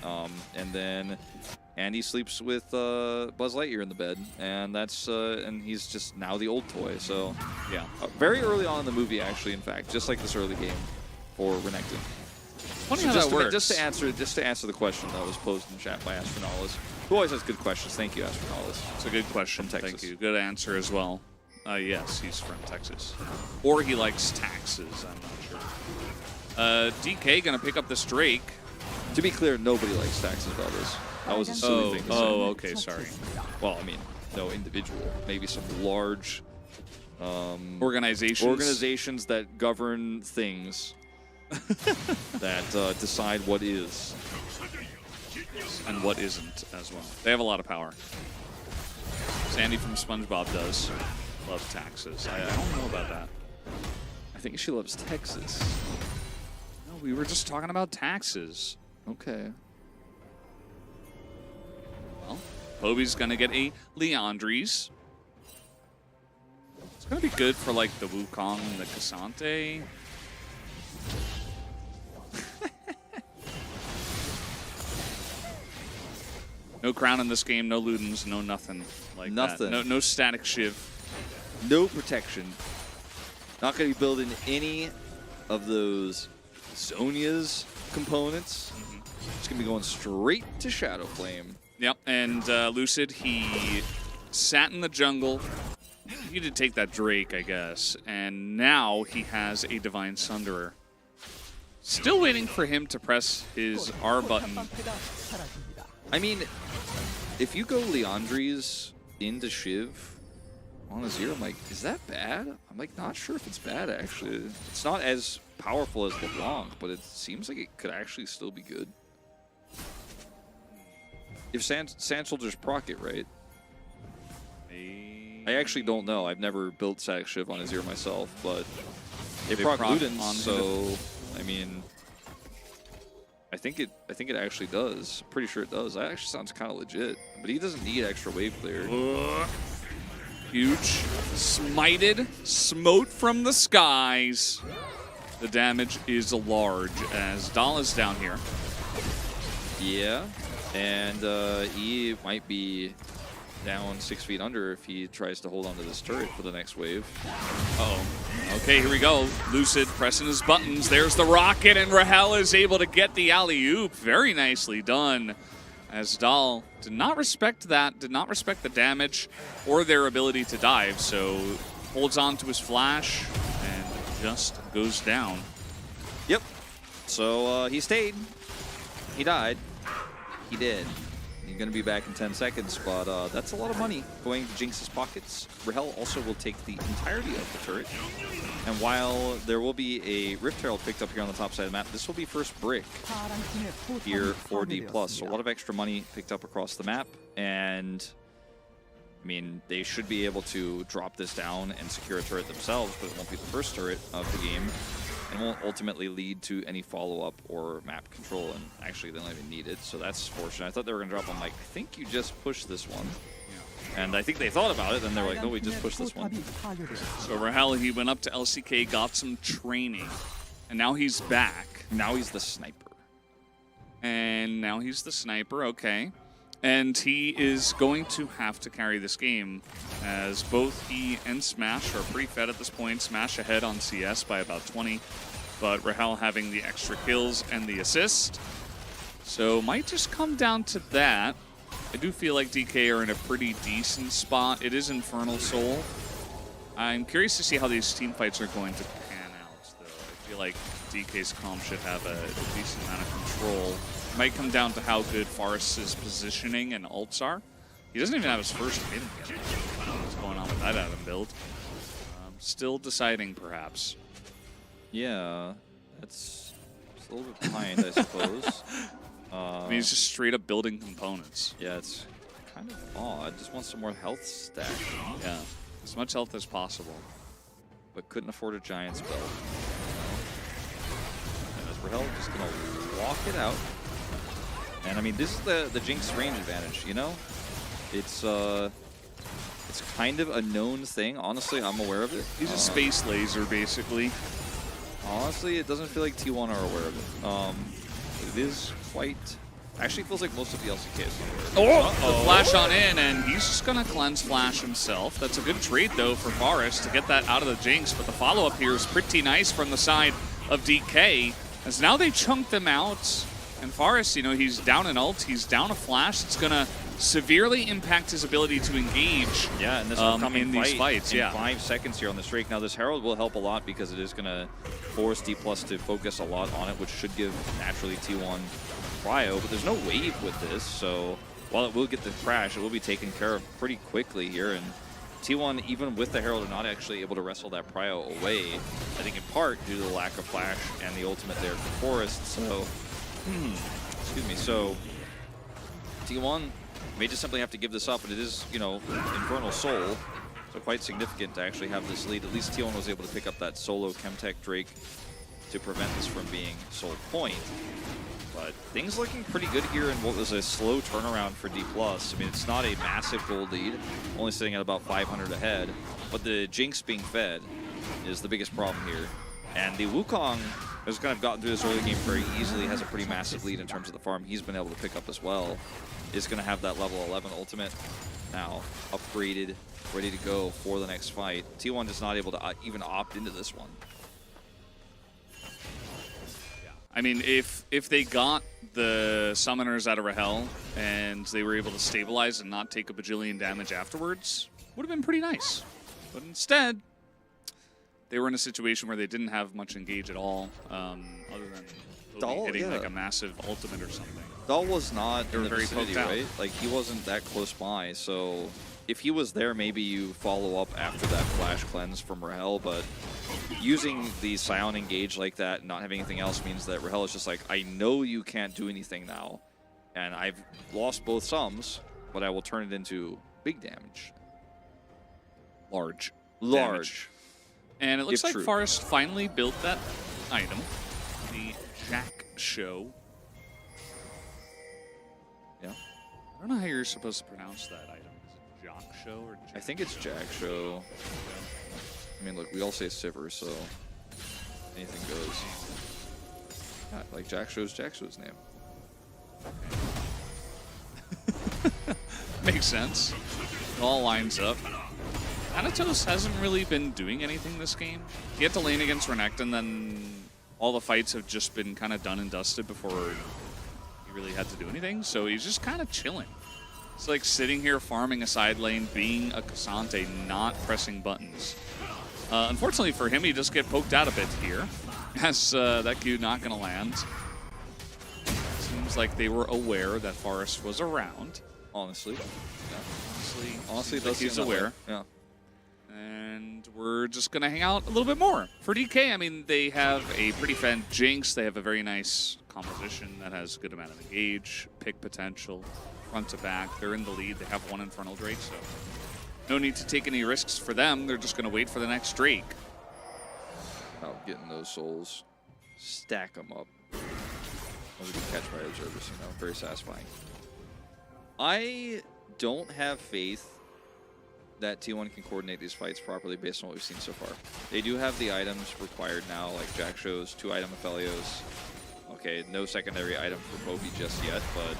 And then Andy sleeps with Buzz Lightyear in the bed, and that's and he's just now the old toy. So yeah, very early on in the movie, actually. In fact, just like this early game. For Renekton. Funny how that works. Just to answer the question that was posed in chat by Astronalis, who always has good questions. Thank you, Astronalis. It's a good question. From Texas. Thank you. Good answer as well. Yes, he's from Texas, or he likes taxes. I'm not sure. DK gonna pick up this Drake. To be clear, nobody likes taxes, Valdez. That was a silly thing to say. Oh, okay, sorry. Well, I mean, no individual. Maybe some large organizations that govern things. that decide what is and what isn't as well. They have a lot of power. Sandy from SpongeBob does love taxes. I don't know about that. I think she loves Texas. No, we were just talking about taxes. Okay. Well, Hobie's gonna get a Leandries. It's gonna be good for like the Wukong and the Cassante. No crown in this game, no Ludens, no nothing like nothing. that. No static shiv. No protection. Not going to be building any of those Zonia's components. It's going to be going straight to Shadow Flame. Yep, and Lucid, he sat in the jungle. He did take that Drake, I guess, and now he has a Divine Sunderer. Still waiting for him to press his R button. I mean, if you go Leandries into Shiv on a 0, I'm like, is that bad? I'm like, not sure if it's bad, actually. It's not as powerful as LeBlanc, but it seems like it could actually still be good. If Sand Soldier's proc it, right? I actually don't know. I've never built Static Shiv on a 0 myself, but they proc Ludens, so I mean, I think it actually does. Pretty sure it does. That actually sounds kind of legit. But he doesn't need extra wave clear. Huge. Smited. Smote from the skies. The damage is large as Dahl is down here. Yeah, and he might be down 6 feet under if he tries to hold on to this turret for the next wave. Uh-oh. Okay, here we go. Lucid pressing his buttons. There's the rocket, and Rahel is able to get the alley-oop. Very nicely done. As Dahl did not respect that, did not respect the damage or their ability to dive, so holds on to his flash and just goes down. Yep. So he stayed. He died. He did. He's going to be back in 10 seconds, but that's a lot of money going to Jinx's pockets. Rahel also will take the entirety of the turret. And while there will be a Rift Herald picked up here on the top side of the map, this will be first brick here for D+. So a lot of extra money picked up across the map. And, I mean, they should be able to drop this down and secure a turret themselves, but it won't be the first turret of the game. And won't ultimately lead to any follow-up or map control, and actually they don't even need it, so that's fortunate. I thought they were going to drop on, like, I think you just pushed this one. And I think they thought about it, then they were like, no, we just pushed this one. So Rahel, he went up to LCK, got some training, and now he's back. Now he's the sniper. And now he's the sniper, okay. And he is going to have to carry this game, as both he and Smash are pretty fed at this point. Smash ahead on CS by about 20, but Rahel having the extra kills and the assist. So might just come down to that. I do feel like DK are in a pretty decent spot. It is Infernal Soul. I'm curious to see how these team fights are going to pan out, though. I feel like DK's comp should have a decent amount of control. Might come down to how good Forrest's positioning and ults are. He doesn't even have his first hit yet. I don't know what's going on with that Adam build. Still deciding, perhaps. Yeah, that's a little bit behind, I suppose. I mean, he's just straight up building components. Yeah, it's kind of odd. Just wants some more health stack. Yeah, as much health as possible. But couldn't afford a giant spell. And as Rahel just going to walk it out. And I mean, this is the Jinx range advantage, you know? It's kind of a known thing. Honestly, I'm aware of it. He's a space laser, basically. Honestly, it doesn't feel like T1 are aware of it. It is quite... Actually, it feels like most of the LCK is aware of it. The flash on in, and he's just going to cleanse flash himself. That's a good trade, though, for Forrest to get that out of the Jinx. But the follow-up here is pretty nice from the side of DK, as now they chunk them out. And Forrest, you know, he's down an ult, he's down a flash. It's going to severely impact his ability to engage yeah, and this in these fights. In 5 seconds here on the streak. Now, this Herald will help a lot because it is going to force D+ to focus a lot on it, which should give naturally T1 prio. But there's no wave with this, so while it will get the crash, it will be taken care of pretty quickly here. And T1, even with the Herald, are not actually able to wrestle that prio away. I think in part due to the lack of flash and the ultimate there for Forrest. So... excuse me. So T1 may just simply have to give this up, and it is, you know, Infernal Soul, so quite significant to actually have this lead. At least T1 was able to pick up that solo Chemtech Drake to prevent this from being Soul Point. But things looking pretty good here in what was a slow turnaround for D+. I mean, it's not a massive gold lead, only sitting at about 500 ahead, but the Jinx being fed is the biggest problem here. And the Wukong has kind of gotten through this early game very easily, has a pretty massive lead in terms of the farm he's been able to pick up as well. Is going to have that level 11 ultimate now upgraded, ready to go for the next fight. T1 is not able to even opt into this one. I mean, if they got the summoners out of Rahel and they were able to stabilize and not take a bajillion damage afterwards, would have been pretty nice. But instead, they were in a situation where they didn't have much engage at all, other than Dahl, hitting like a massive ultimate or something. Dahl was not in the very vicinity, poked out. right? Like, he wasn't that close by, so if he was there, maybe you follow up after that flash cleanse from Rahel, but using the Scion engage like that and not having anything else means that Rahel is just like, I know you can't do anything now, and I've lost both sums, but I will turn it into big damage. Large. Damage. And it looks If like true. Forrest finally built that item. Jack Show. Yeah. I don't know how you're supposed to pronounce that item. Is it Jock Show or Jack? I think it's Jack Show. I mean, look, we all say Sivir, so anything goes. Yeah, like Jack Show's name. Makes sense. It all lines up. Thanatos hasn't really been doing anything this game. He had to lane against Renekton, and then all the fights have just been kind of done and dusted before he really had to do anything. So he's just kind of chilling. It's like sitting here farming a side lane, being a Cassante, not pressing buttons. Unfortunately for him, he does get poked out a bit here, as that Q not going to land. Seems like they were aware that Forest was around. Honestly. Honestly, those he's aware. Yeah. And we're just going to hang out a little bit more. For DK, I mean, they have a pretty fan Jinx. They have a very nice composition that has a good amount of engage, pick potential, front to back. They're in the lead. They have one Infernal Drake, so no need to take any risks for them. They're just going to wait for the next Drake. About getting those souls. Stack them up. Really good catch by observers, you know, very satisfying. I don't have faith that T1 can coordinate these fights properly based on what we've seen so far. They do have the items required now, like Jack Show's 2-item Aphelios. Okay, no secondary item for Poppy just yet, but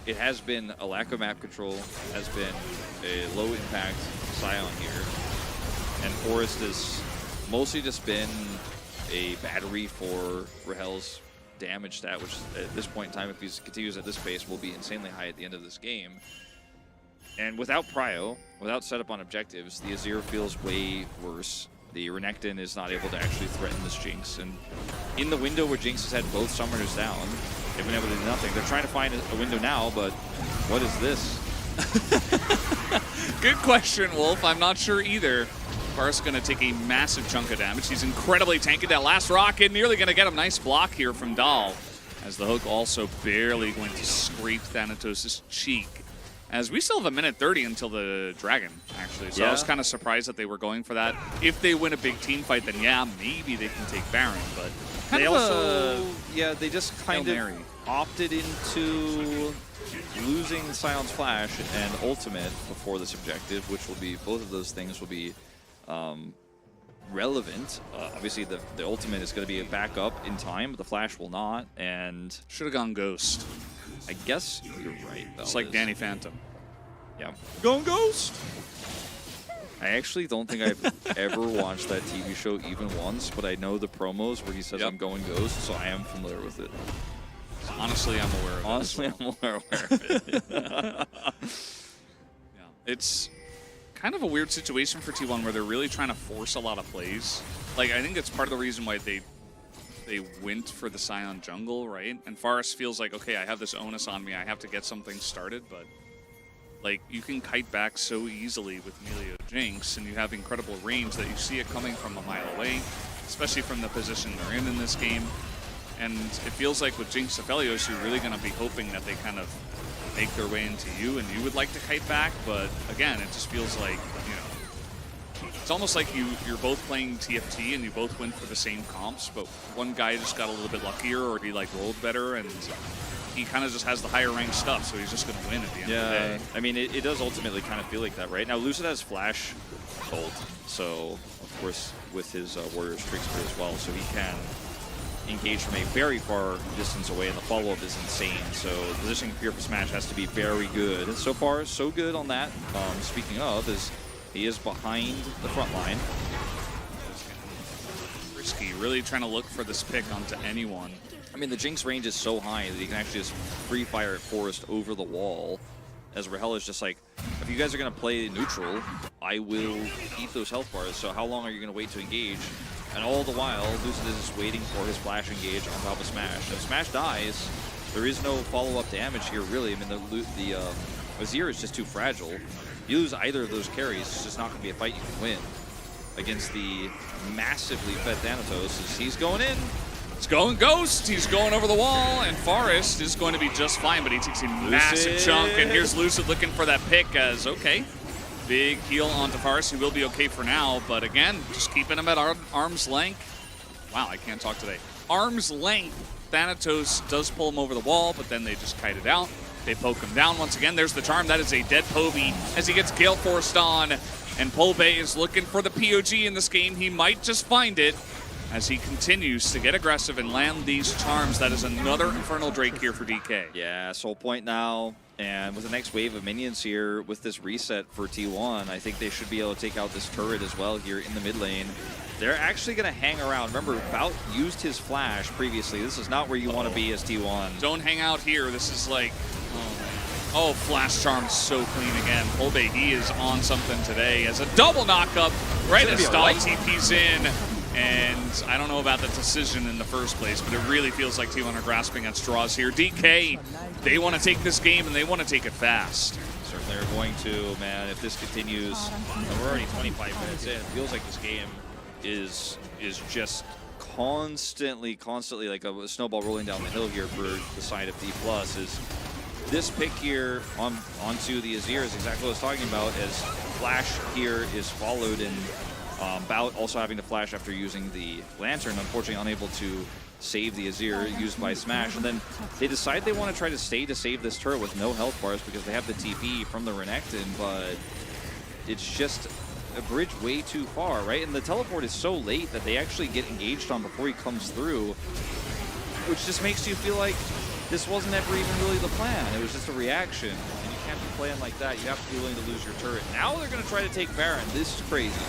it has been a lack of map control, has been a low impact Scion here, and Forest has mostly just been a battery for Rahel's damage stat, which at this point in time, if he continues at this pace, will be insanely high at the end of this game. And without Prio, without setup on objectives, the Azir feels way worse. The Renekton is not able to actually threaten this Jinx. And in the window where Jinx has had both summoners down, they've been able to do nothing. They're trying to find a window now, but what is this? Good question, Wolf. I'm not sure either. Far's going to take a massive chunk of damage. He's incredibly tanky. That last rocket nearly going to get him. Nice block here from Dahl, as the hook also barely going to scrape Thanatos' cheek. As we still have a minute 30 until the Dragon, actually. So I was kind of surprised that they were going for that. If they win a big team fight, then yeah, maybe they can take Baron. But they also, they just kind of opted into losing Sion's Flash and Ultimate before this objective, which will be, both of those things will be relevant. Obviously, the Ultimate is going to be a backup in time, but the Flash will not. And should have gone Ghost. I guess you're right, though. It's like Danny Phantom. Yeah. Going Ghost! I actually don't think I've ever watched that TV show even once, but I know the promos where he says, I'm going Ghost, so I am familiar with it. Honestly, I'm aware of it. Honestly, I'm aware of it. Yeah. It's kind of a weird situation for T1 where they're really trying to force a lot of plays. Like, I think it's part of the reason why they went for the Scion jungle, right? And Forest feels like, okay, I have this onus on me. I have to get something started, but like you can kite back so easily with Melio Jinx, and you have incredible range that you see it coming from a mile away, especially from the position they're in this game. And it feels like with Jinx Aphelios, you're really going to be hoping that they kind of make their way into you, and you would like to kite back, but again, it just feels like, you know, it's almost like you're both playing TFT and you both went for the same comps, but one guy just got a little bit luckier, or he like rolled better, and he kind of just has the higher ranked stuff, so he's just going to win at the end of the day. I mean, it does ultimately kind of feel like that, right? Now, Lucid has Flash ult, so of course with his Warrior's Trickster as well, so he can engage from a very far distance away, and the follow-up is insane, so positioning here for Smash has to be very good. So far, so good on that. Speaking of, is he is behind the front line. Risky, really trying to look for this pick onto anyone. I mean, the Jinx range is so high that you can actually just free fire at Forest over the wall, as Rahel is just like, if you guys are going to play neutral, I will eat those health bars, so how long are you going to wait to engage? And all the while, Lucid is just waiting for his flash engage on top of Smash. If Smash dies, there is no follow-up damage here, really. I mean, the Azir is just too fragile. You lose either of those carries, it's just not going to be a fight you can win against the massively fed Thanatos. As he's going in. It's going Ghost. He's going over the wall, and Forest is going to be just fine, but he takes a massive chunk, and here's Lucid looking for that pick as, okay, big heal onto Forest. He will be okay for now, but again, just keeping him at arm's length. wow, I can't talk today. Arm's length. Thanatos does pull him over the wall, but then they just kite it out. They poke him down once again. There's the charm. That is a dead Povey as he gets Gale Forced on. And Polbey is looking for the POG in this game. He might just find it as he continues to get aggressive and land these charms. That is another Infernal Drake here for DK. Yeah, Soul Point now. And with the next wave of minions here, with this reset for T1, I think they should be able to take out this turret as well here in the mid lane. They're actually going to hang around. Remember, Bout used his flash previously. This is not where you want to be as T1. Don't hang out here. This is like, oh, flash charm so clean again. Polbey, he is on something today as a double knockup right as Stall TP's in. And I don't know about the decision in the first place, but it really feels like T1 are grasping at straws here. DK, they want to take this game and they want to take it fast. Certainly are going to, man. If this continues, and we're already 25 minutes in, it feels like this game is just constantly like a snowball rolling down the hill here for the side of D+. Is this pick here onto the Azir is exactly what I was talking about, as Flash here is followed and Bout also having to flash after using the Lantern, unfortunately unable to save the Azir used by Smash. And then they decide they want to try to stay to save this turret with no health bars because they have the TP from the Renekton, but it's just a bridge way too far, right? And the teleport is so late that they actually get engaged on before he comes through, which just makes you feel like this wasn't ever even really the plan. It was just a reaction, and you can't be playing like that. You have to be willing to lose your turret. Now they're going to try to take Baron. This is crazy.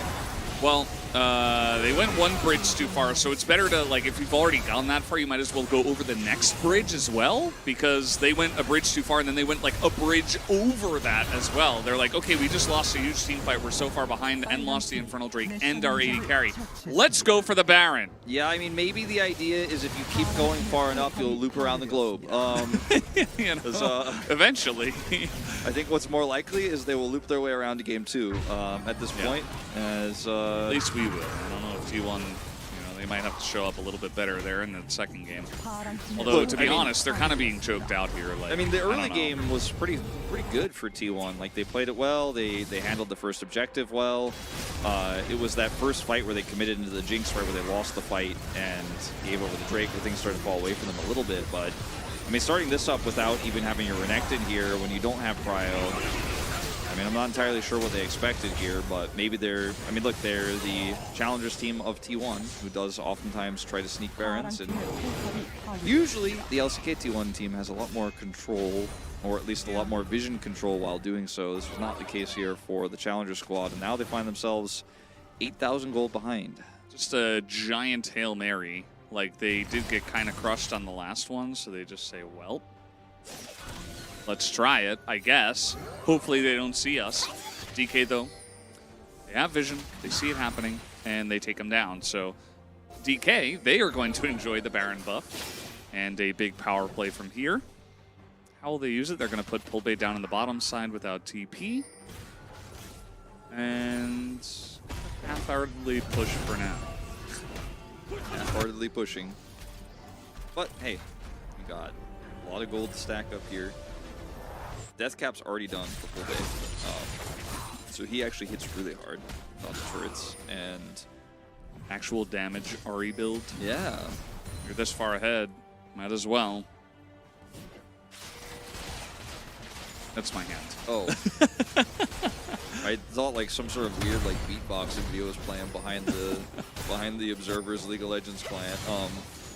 Well, they went one bridge too far, so it's better to, like, if you've already gone that far, you might as well go over the next bridge as well, because they went a bridge too far, and then they went, like, a bridge over that as well. They're like, okay, we just lost a huge team fight. We're so far behind and lost the Infernal Drake and our AD carry. Let's go for the Baron. Yeah, I mean, maybe the idea is if you keep going far enough, you'll loop around the globe. You know, eventually. I think what's more likely is they will loop their way around to game 2 at this point, as... At least we will. I don't know if T1, they might have to show up a little bit better there in the second game. Although, to be honest, they're kind of being choked out here. Like, I mean, the early game was pretty good for T1. Like, they played it well. They handled the first objective well. It was that first fight where they committed into the Jinx, right, where they lost the fight and gave over the Drake, where things started to fall away from them a little bit. But, I mean, starting this up without even having your Renekton here when you don't have Cryo, I mean, I'm not entirely sure what they expected here, but maybe they're... I mean, look, they're the challengers team of T1, who does oftentimes try to sneak Barons, and usually the LCK T1 team has a lot more control, or at least a lot more vision control while doing so. This was not the case here for the Challenger squad, and now they find themselves 8,000 gold behind. Just a giant Hail Mary. Like, they did get kind of crushed on the last one, so they just say, well... let's try it, I guess. Hopefully they don't see us. DK, though, they have vision. They see it happening, and they take him down. So DK, they are going to enjoy the Baron buff and a big power play from here. How will they use it? They're going to put Polbey down on the bottom side without TP. And half-heartedly push for now. Half-heartedly pushing. But, hey, we got a lot of gold to stack up here. Death cap's already done for Polbey, so he actually hits really hard on the turrets, and actual damage RE build. Yeah, you're this far ahead, might as well. That's my hand. Oh, I thought like some sort of weird like beatboxing video was playing behind the Observer's League of Legends client.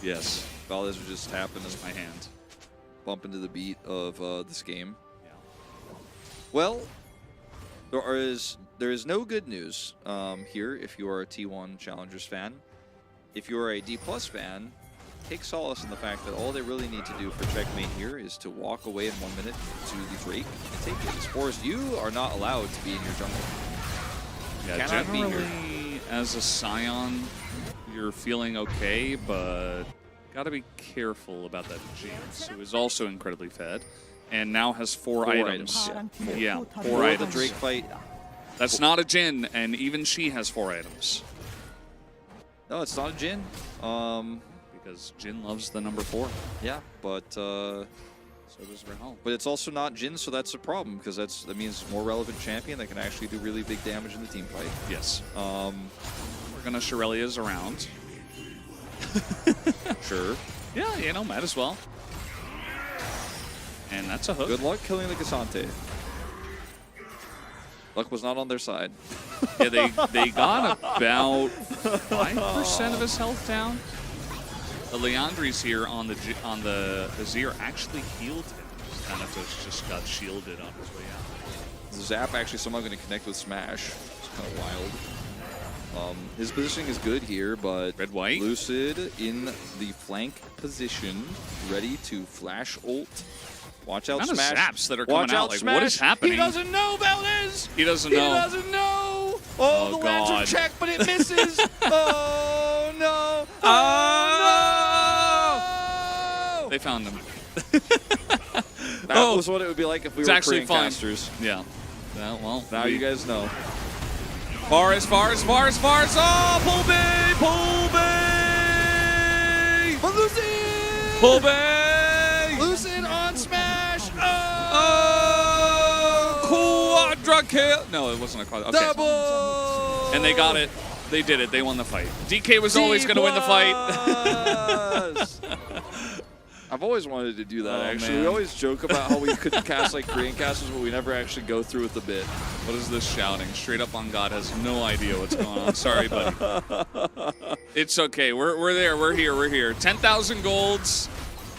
Yes, Valdez was just tapping as my hand, bump into the beat of this game. Well, there is no good news here if you are a T1 Challengers fan. If you are a D+ fan, take solace in the fact that all they really need to do for checkmate here is to walk away in 1 minute to the Drake and take it. As far as you are not allowed to be in your jungle. Yeah, generally, as a Scion, you're feeling okay, but gotta be careful about that Jinx, who is also incredibly fed. And now has four items. Yeah, four items. The Drake fight. That's not a Jin, and even she has 4 items. No, it's not a Jin. Because Jin loves the number 4. Yeah, but so does Rahel. But it's also not Jin, so that's a problem because that means more relevant champion that can actually do really big damage in the team fight. Yes. We're gonna Shirelia's around. Sure. Yeah, you know, might as well. And that's a hook. Good luck killing the Cassante. Luck was not on their side. Yeah, they got about 5% of his health down. The Leandri's here on the Azir actually healed him. Thanatos just got shielded on his way out. Zap actually somehow going to connect with Smash. It's kind of wild. His positioning is good here, but Red-white. Lucid in the flank position, ready to flash ult. Watch out, Amount of Smash. zaps that are coming Watch out. out, Like, Smash. what is happening? He doesn't know, Valdez. He doesn't He know. doesn't know. Oh, Oh, the God. lantern check, but it misses. Oh, no. Oh, They found him. That was what it would be like if we It's were actually Korean fine. casters. Yeah. Well, Now you guys know. Far as. Oh, pull bay! But Lucid! Pull bay! Lucid on Smash! Oh! Quadra kill! No, it wasn't a quadra. Okay. Double! And they got it. They did it. They won the fight. DK was always going to win the fight. I've always wanted to do that, Oh, actually. man. We always joke about how we could cast like Korean casters, but we never actually go through with the bit. What is this shouting? Straight up on God has no idea what's going on. Sorry, buddy. It's okay. We're there. We're here. 10,000 golds.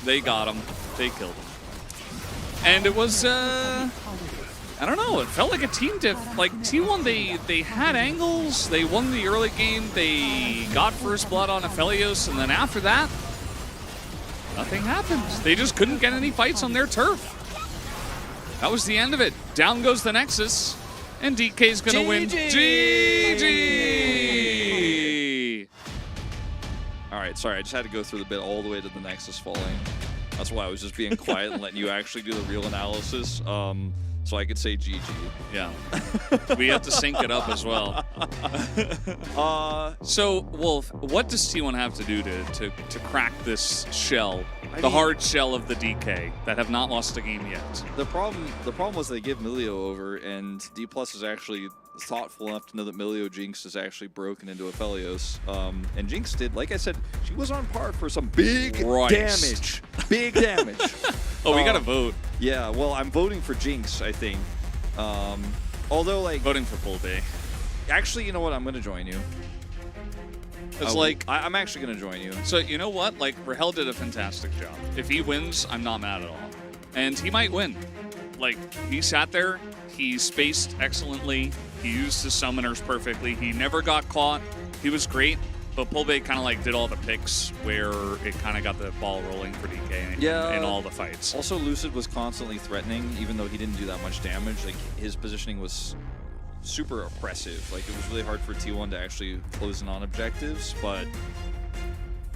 They got him. They killed him. And it was, I don't know. It felt like a team diff. Like T1, they had angles. They won the early game. They got first blood on Aphelios, and then after that, nothing happened. They just couldn't get any fights on their turf. That was the end of it. Down goes the Nexus, and DK's gonna win. GG! All right, sorry, I just had to go through the bit all the way to the Nexus falling. That's why I was just being quiet and letting you actually do the real analysis, so I could say GG. Yeah. We have to sync it up as well. So, Wolf, what does T1 have to do to crack this shell, the mean- hard shell of the DK that have not lost a game yet? The problem was they give Milio over, and D Plus is actually thoughtful enough to know that Milio Jinx is actually broken into Aphelios. And Jinx did, like I said, she was on par for some big damage. Big damage. Oh, we got to vote. Yeah, well, I'm voting for Jinx, I think. Although, like, Voting for Full Bay. actually, you know what? I'm going to join you. It's like, I'm actually going to join you. so you know what? Like, Rahel did a fantastic job. If he wins, I'm not mad at all. And he might win. Like, he sat there, he spaced excellently, he used his summoners perfectly, he never got caught, he was great. But Pulbay kind of like did all the picks where it kind of got the ball rolling for DK in all the fights. Also, Lucid was constantly threatening, even though he didn't do that much damage. Like, his positioning was super oppressive. Like, it was really hard for T1 to actually close in on objectives. But,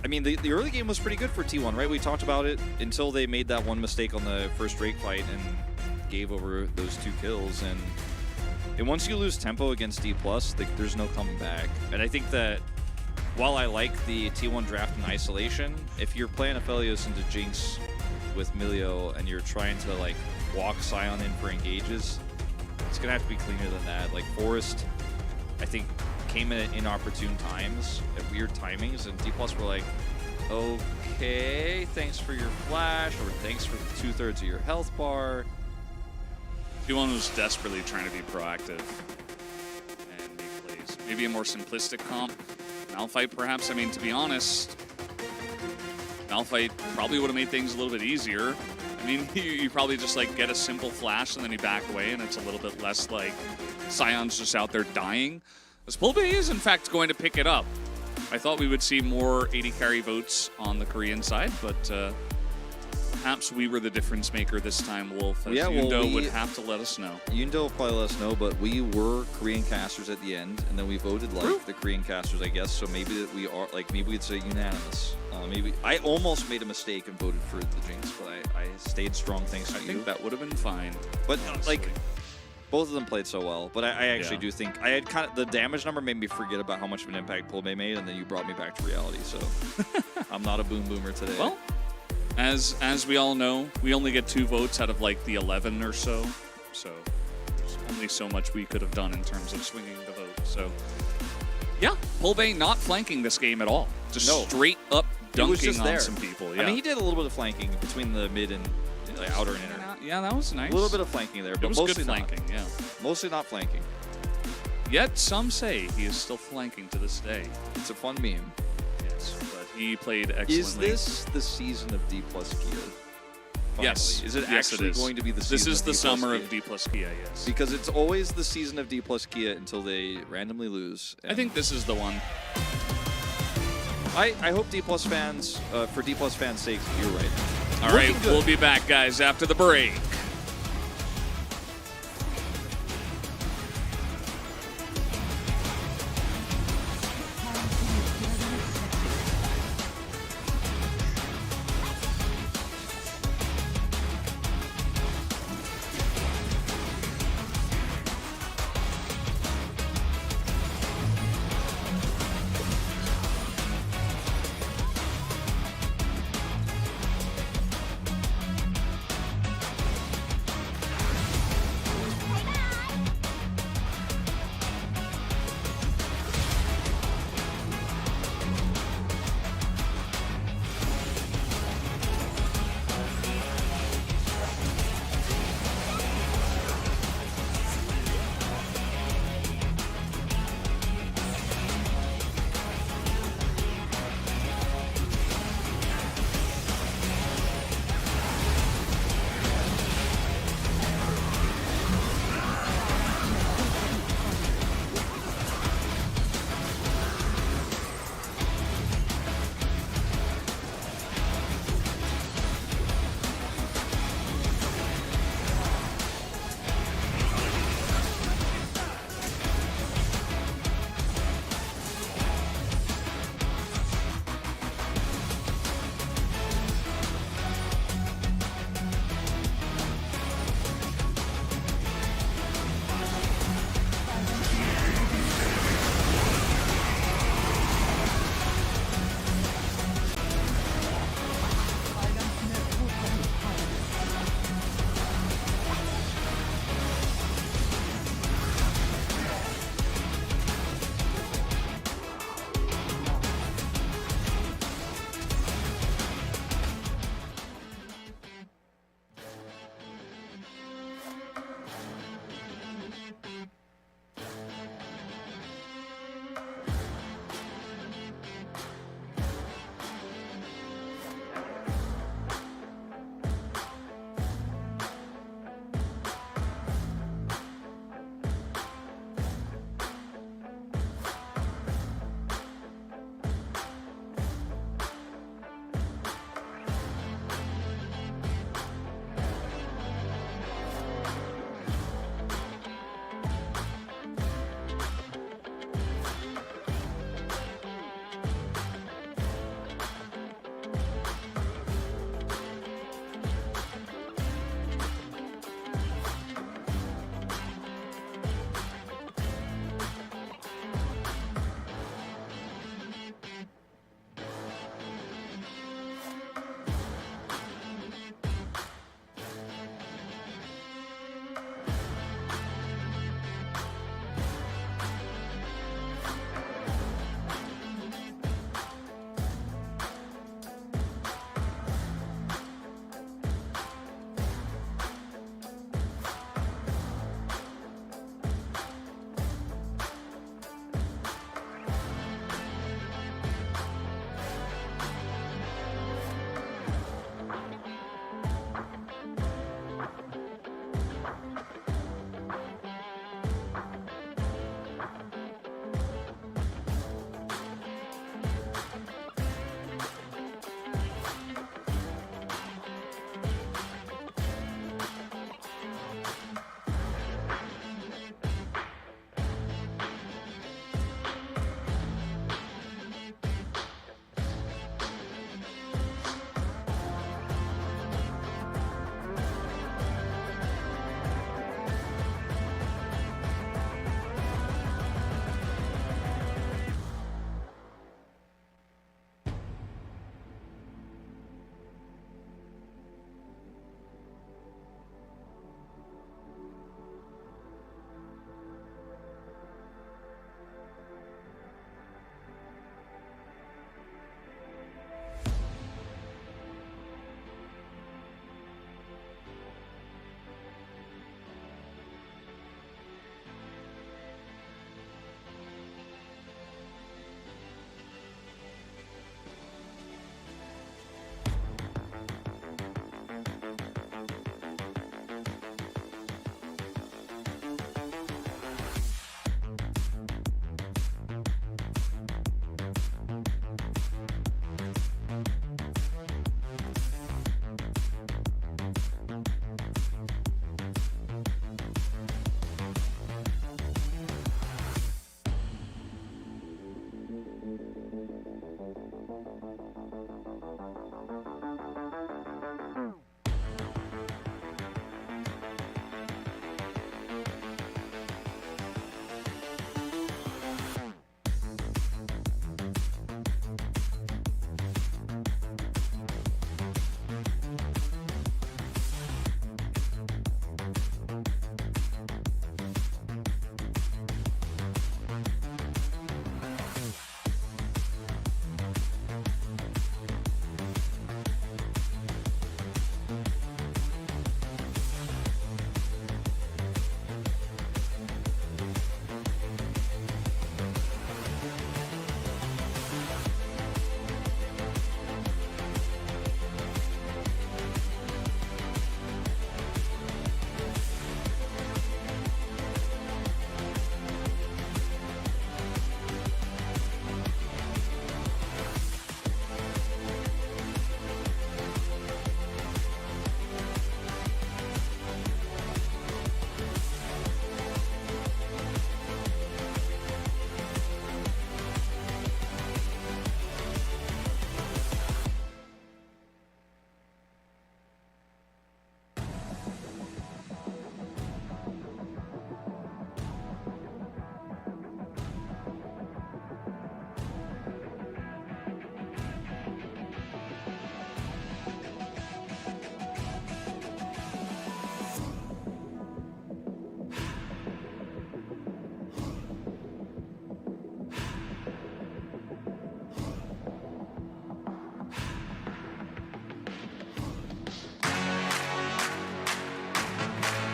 I mean, the early game was pretty good for T1, right? We talked about it until they made that one mistake on the first Drake fight and gave over those 2 kills. And once you lose tempo against D+, there's no coming back. And I think that while I like the T1 draft in isolation, if you're playing Aphelios into Jinx with Milio and you're trying to like walk Sion in for engages, it's gonna have to be cleaner than that. Like Forest, I think, came in at inopportune times, at weird timings, and D+ were like, okay, thanks for your flash, or thanks for 2/3 of your health bar. T1 was desperately trying to be proactive and make plays. Maybe a more simplistic comp. Malphite, perhaps. I mean, to be honest, Malphite probably would have made things a little bit easier. I mean, you probably just like get a simple flash and then you back away, and it's a little bit less like Sion's just out there dying. This Pulbay is in fact going to pick it up. I thought we would see more 80 carry votes on the Korean side, but perhaps we were the difference maker this time, Wolf, as Yundo would have to let us know. Yundo will probably let us know, but we were Korean casters at the end, and then we voted like the Korean casters, I guess. So maybe that we are like, maybe we'd say unanimous. Maybe I almost made a mistake and voted for the Jinx, but I stayed strong thanks to you. I think that would have been fine. But honestly. like, both of them played so well. But I actually do think I had kind of the damage number made me forget about how much of an impact Pulbay made, and then you brought me back to reality. So I'm not a boom boomer today. Well, as we all know, we only get 2 votes out of like the 11 or so. So there's only so much we could have done in terms of swinging the vote. So yeah, Pulbay not flanking this game at all. Just No. straight up He was dunking just there. on some people. Yeah. I mean, he did a little bit of flanking between the mid and like, outer and inner. Yeah, that was nice. A little bit of flanking there, It but was mostly good flanking, yeah. not. Mostly not flanking. Yet some say he is still flanking to this day. It's a fun meme. Yes, but he played excellently. Is this the season of D plus Kia? Finally? Yes. Is it Yes, actually is. going to be the season This is of the D+ summer Kia? of D plus Kia, yes. Because it's always the season of D plus Kia until they randomly lose. I think this is the one. I hope D plus fans, for D plus fans' sake, you're right. All right, we'll be back, guys, after the break.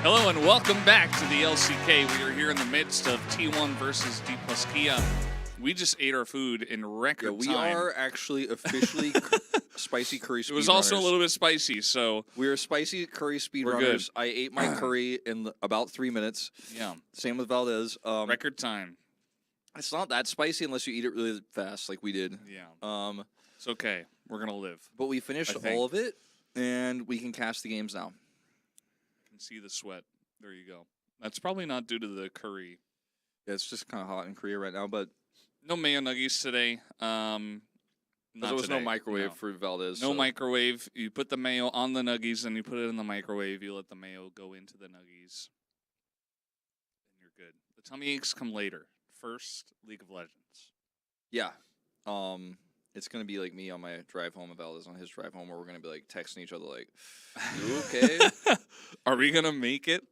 Hello and welcome back to the LCK. We are here in the midst of T1 versus D plus Kia. We just ate our food in record We time. are actually officially spicy curry speedrunners. It was also a little bit spicy, so We are spicy curry We're good. speedrunners. I ate my curry in about 3 minutes. yeah, Same with Valdez. record time. It's not that spicy unless you eat it really fast, like we did. Yeah, it's okay. We're gonna live. But we finished I think. all of it, and we can cast the games now. I can see the sweat. There you go. That's probably not due to the curry. Yeah, it's just kind of hot in Korea right now, but No mayo nuggies today. Not there was no today, microwave no. for Valdez. No so. microwave. You put the mayo on the nuggies, and you put it in the microwave. You let the mayo go into the nuggies, and you're good. The tummy aches come later. First, League of Legends. Yeah. It's going to be like me on my drive home and Valdez on his drive home, where we're going to be like texting each other like, you okay? Are we gonna make it?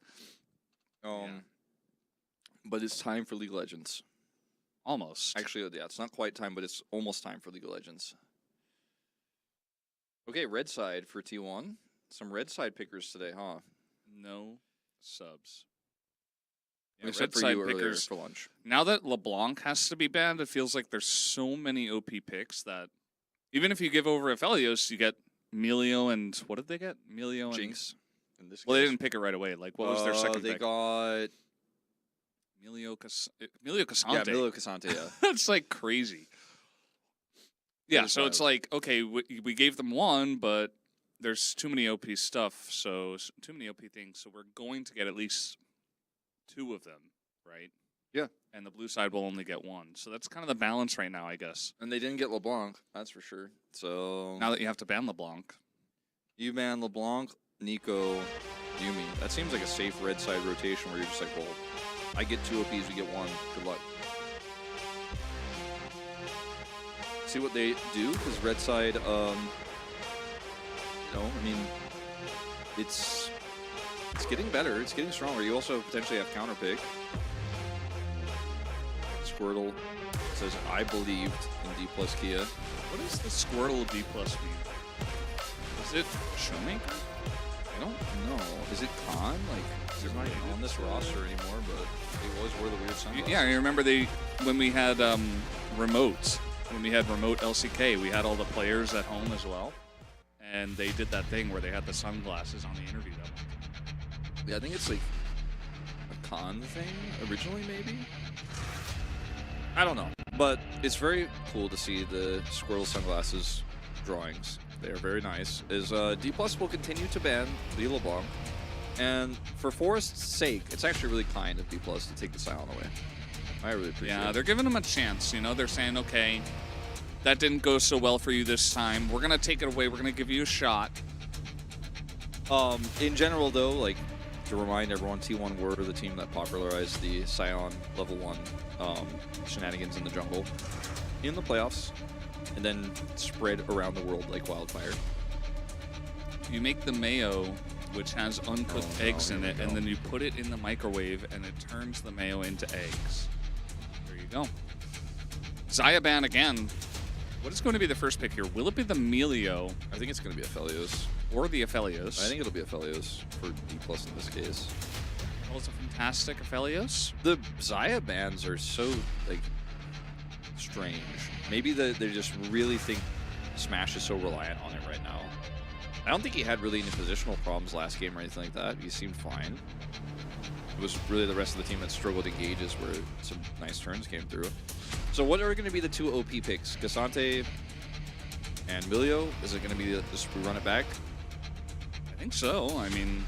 But it's time for League of Legends. Almost. Actually, yeah, it's not quite time, but it's almost time for League of Legends. Okay, red side for T1. Some red side pickers today, huh? No subs. Yeah, Except red for you side earlier pickers. for lunch. Now that LeBlanc has to be banned, it feels like there's so many OP picks that even if you give over Aphelios, you get Melio and what did they get? Melio and Jinx. In this Well, they case. didn't pick it right away. Like, what was their second They pick? got Melio Casante. yeah, Milo Casante. Yeah, That's like crazy. Yeah, is so it's wild. like, okay, we gave them one, but there's too many OP stuff, so too many OP things, so we're going to get at least two of them, right? Yeah. And the blue side will only get one. So that's kind of the balance right now, I guess. and they didn't get LeBlanc. That's for sure. So Now that you have to ban LeBlanc. you ban LeBlanc, Nico, Yumi. That seems like a safe red side rotation where you're just like, well, I get two OPs, we get one. Good luck. See what they do, because red side, I mean, it's getting better. It's getting stronger. You also potentially have counter pick. Squirtle says, I believed in D plus Kia. What does the Squirtle D plus mean? Is it Showmaker? I don't know. Is it Khan? Like, he's not even on this roster anymore, but he always wore the weird sunglasses. Yeah, I remember when we had remotes, when we had remote LCK, we had all the players at home as well. And they did that thing where they had the sunglasses on the interview that one time. Yeah, I think it's like a Khan thing originally, maybe? I don't know. But it's very cool to see the Squirrel sunglasses drawings. They are very nice. D Plus will continue to ban the LeBlanc. And for Forrest's sake, it's actually really kind of D Plus to take the Sion away. I really appreciate Yeah, it. they're giving them a chance. You know, they're saying, okay, that didn't go so well for you this time. We're gonna take it away. We're gonna give you a shot. In general, though, like, to remind everyone, T1 were the team that popularized the Scion level 1 shenanigans in the jungle in the playoffs, and then spread around the world like wildfire. You make the mayo, which has uncooked eggs in it, and then you put it in the microwave, and it turns the mayo into eggs. There you go. Zayaban again. What is going to be the first pick here? Will it be the Melio I think it's going to be Aphelios. or the Aphelios? I think it'll be Aphelios for D+ in this case. Well, it's a fantastic Aphelios. The Xayah bans are so, like, strange. Maybe they just really think Smash is so reliant on it right now. I don't think he had really any positional problems last game or anything like that. He seemed fine. It was really the rest of the team that struggled engages where some nice turns came through. So what are going to be the 2 OP picks? Cassante and Milio? Is it going to be just we run it back? I think so. I mean,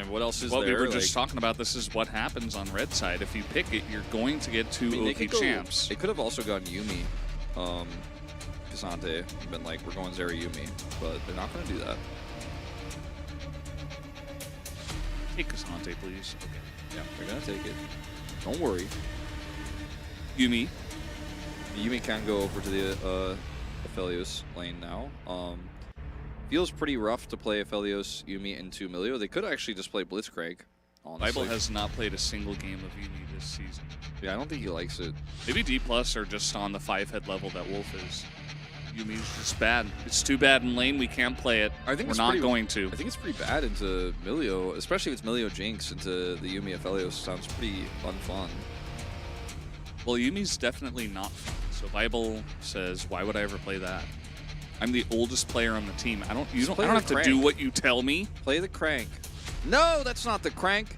what else is what there? we were just talking about, this is what happens on red side. If you pick it, you're going to get 2 OP champs. They could have also gone Yumi, Cassante, and been like, we're going Zeri Yumi, but they're not going to do that. Take Cassante, please. Okay. Yeah, they're going to take it. Don't worry. Yumi. Yumi can go over to the Aphelios lane now. Feels pretty rough to play Aphelios, Yumi, into Milio. They could actually just play Blitzcrank, honestly. Bible has not played a single game of Yumi this season. Yeah, I don't think he likes it. Maybe D+ are just on the 5-head level that Wolf is. Yumi's just bad. It's too bad in lane. We can't play it. I think we're not going to. I think it's pretty bad into Milio, especially if it's Milio Jinx into the Yumi Aphelios. Sounds pretty unfun. Well, Yumi's definitely not fun. So Bible says, why would I ever play that? I'm the oldest player on the team. I don't have to do what you tell me. Play the crank. No, that's not the crank.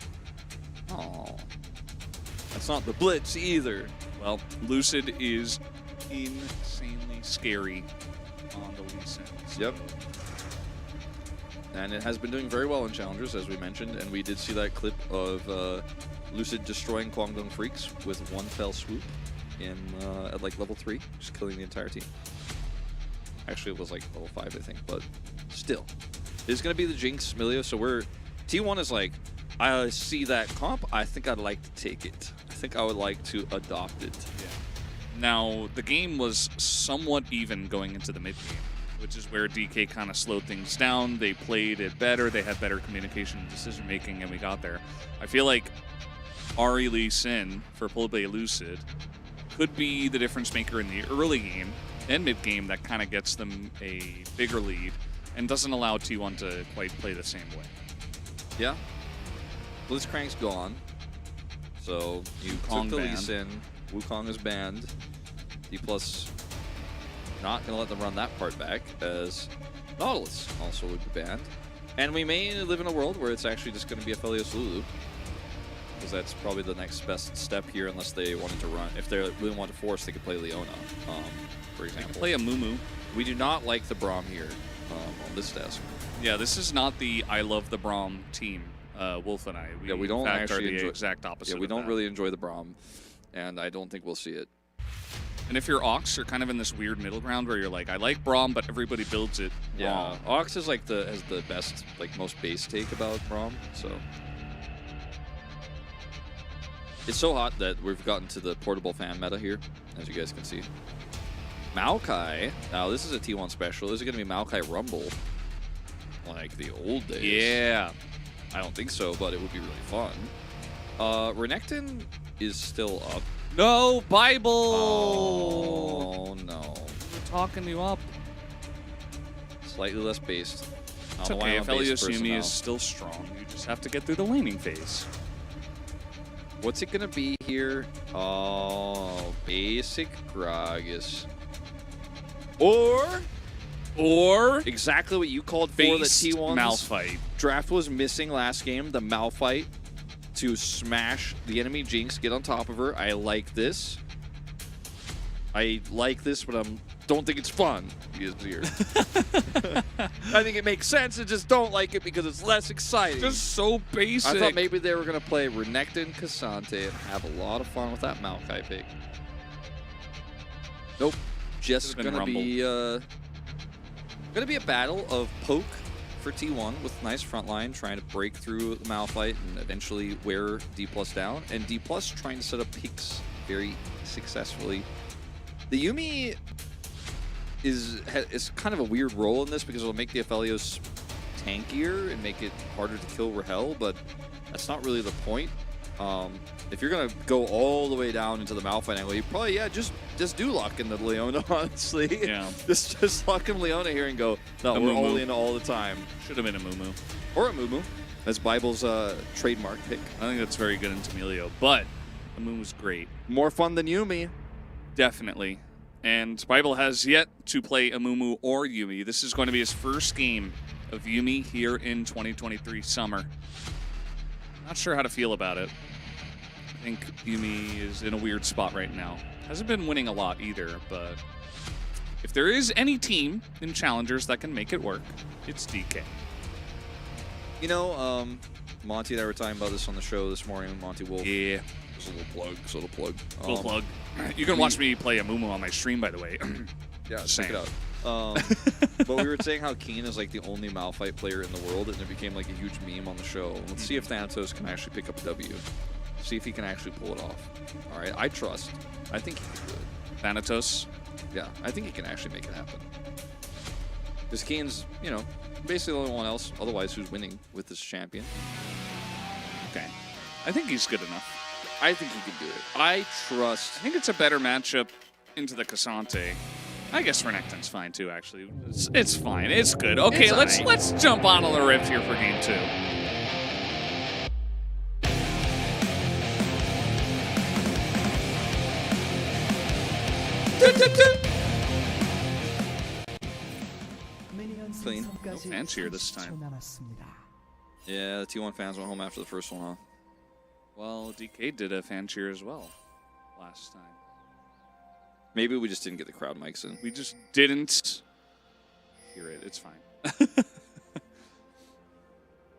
Oh. That's not the blitz either. Well, Lucid is insanely scary on the Lee Sin. Yep. And it has been doing very well in Challengers, as we mentioned, and we did see that clip of Lucid destroying Kwangdong Freaks with one fell swoop in at like level 3, just killing the entire team. Actually, it was like level 5, I think, but still. It's going to be the Jinx, Milio, so we're... T1 is like, I see that comp, I think I'd like to take it. I think I would like to adopt it. Yeah. Now, the game was somewhat even going into the mid-game, which is where DK kind of slowed things down. They played it better, they had better communication and decision-making, and we got there. I feel like Ari Lee Sin for Pullbay Lucid could be the difference maker in the early game and mid-game that kind of gets them a bigger lead and doesn't allow T1 to quite play the same way. Yeah. Blitzcrank's gone. So you Wukong took the Lee banned. Sin. Wukong is banned. D+ not going to let them run that part back, as Nautilus also would be banned. And we may live in a world where it's actually just going to be Aphelios Lulu, because that's probably the next best step here, unless they wanted to run. If they really want to force, they could play Leona, for example. Play a Mumu. We do not like the Braum here on this desk. Yeah, this is not the I love the Braum team, Wolf and I. We don't in fact, actually are the enjoy exact opposite. Yeah, we of don't that. really enjoy the Braum, and I don't think we'll see it. And if you're Ox, you're kind of in this weird middle ground where you're like, I like Braum, but everybody builds it wrong. Ox is like has the best, like most base take about Braum, so. It's so hot that we've gotten to the portable fan meta here, as you guys can see. Maokai, now this is a T1 special. Is it going to be Maokai Rumble? Like the old days? Yeah. I don't think so, but it would be really fun. Renekton is still up. No, Bible! Oh, no. We're talking you up. Slightly less based. It's okay, if Aphelios Yumi is still strong, you just have to get through the laning phase. What's it gonna be here? Oh, basic Gragas. Or exactly what you called for the T1's Malphite. draft was missing last game, the Malphite to smash the enemy Jinx, get on top of her. I like this. I like this, but I don't think it's fun. I think it makes sense. I just don't like it because it's less exciting. Just so basic. I thought maybe they were going to play Renekton, Cassante, and have a lot of fun with that Maokai pick. Nope. just Could've been gonna be a battle of poke for T1 with nice front line, trying to break through the Malphite and eventually wear D+ down, and D+ trying to set up peaks very successfully. The Yuumi is kind of a weird role in this because it'll make the Aphelios tankier and make it harder to kill Rahel, but that's not really the point. If you're gonna go all the way down into the Malphite angle, you probably just do lock in the Leona, honestly. Yeah. just lock in Leona here and go, no, we're all in all the time. Should have been a Mumu. Or a Mumu. That's Bible's trademark pick. I think that's very good in Tamilio, but a Mumu's great. More fun than Yuumi. Definitely. And Bible has yet to play a Mumu or Yuumi. This is going to be his first game of Yuumi here in 2023 summer. Not sure how to feel about it. I think Yuumi is in a weird spot right now. Hasn't been winning a lot either, but if there is any team in Challengers that can make it work, it's DK. You know, Monty and I were talking about this on the show this morning. Monty Wolf. Yeah. Just a little plug. Just a little plug. Full plug. You can watch me play a Mumu on my stream, by the way. Yeah, Same. check it out. But we were saying how Keen is like the only Malphite player in the world, and it became like a huge meme on the show. Let's see if Thanatos can actually pick up a W. See if he can actually pull it off. All right, I trust. I think he can do it. Thanatos. Yeah, I think he can actually make it happen. Because Keen's, you know, basically the only one else, otherwise, who's winning with this champion. Okay. I think he's good enough. I think he can do it. I trust. I think it's a better matchup into the Cassante. I guess Renekton's fine too, actually. It's fine. It's good. Okay, It's let's jump on the rift here for game 2. Clean. No fancier this time. Yeah, the T1 fans went home after the first one, huh? Well, DK did a fan cheer as well last time. Maybe we just didn't get the crowd mics in. We just didn't hear it. It's fine.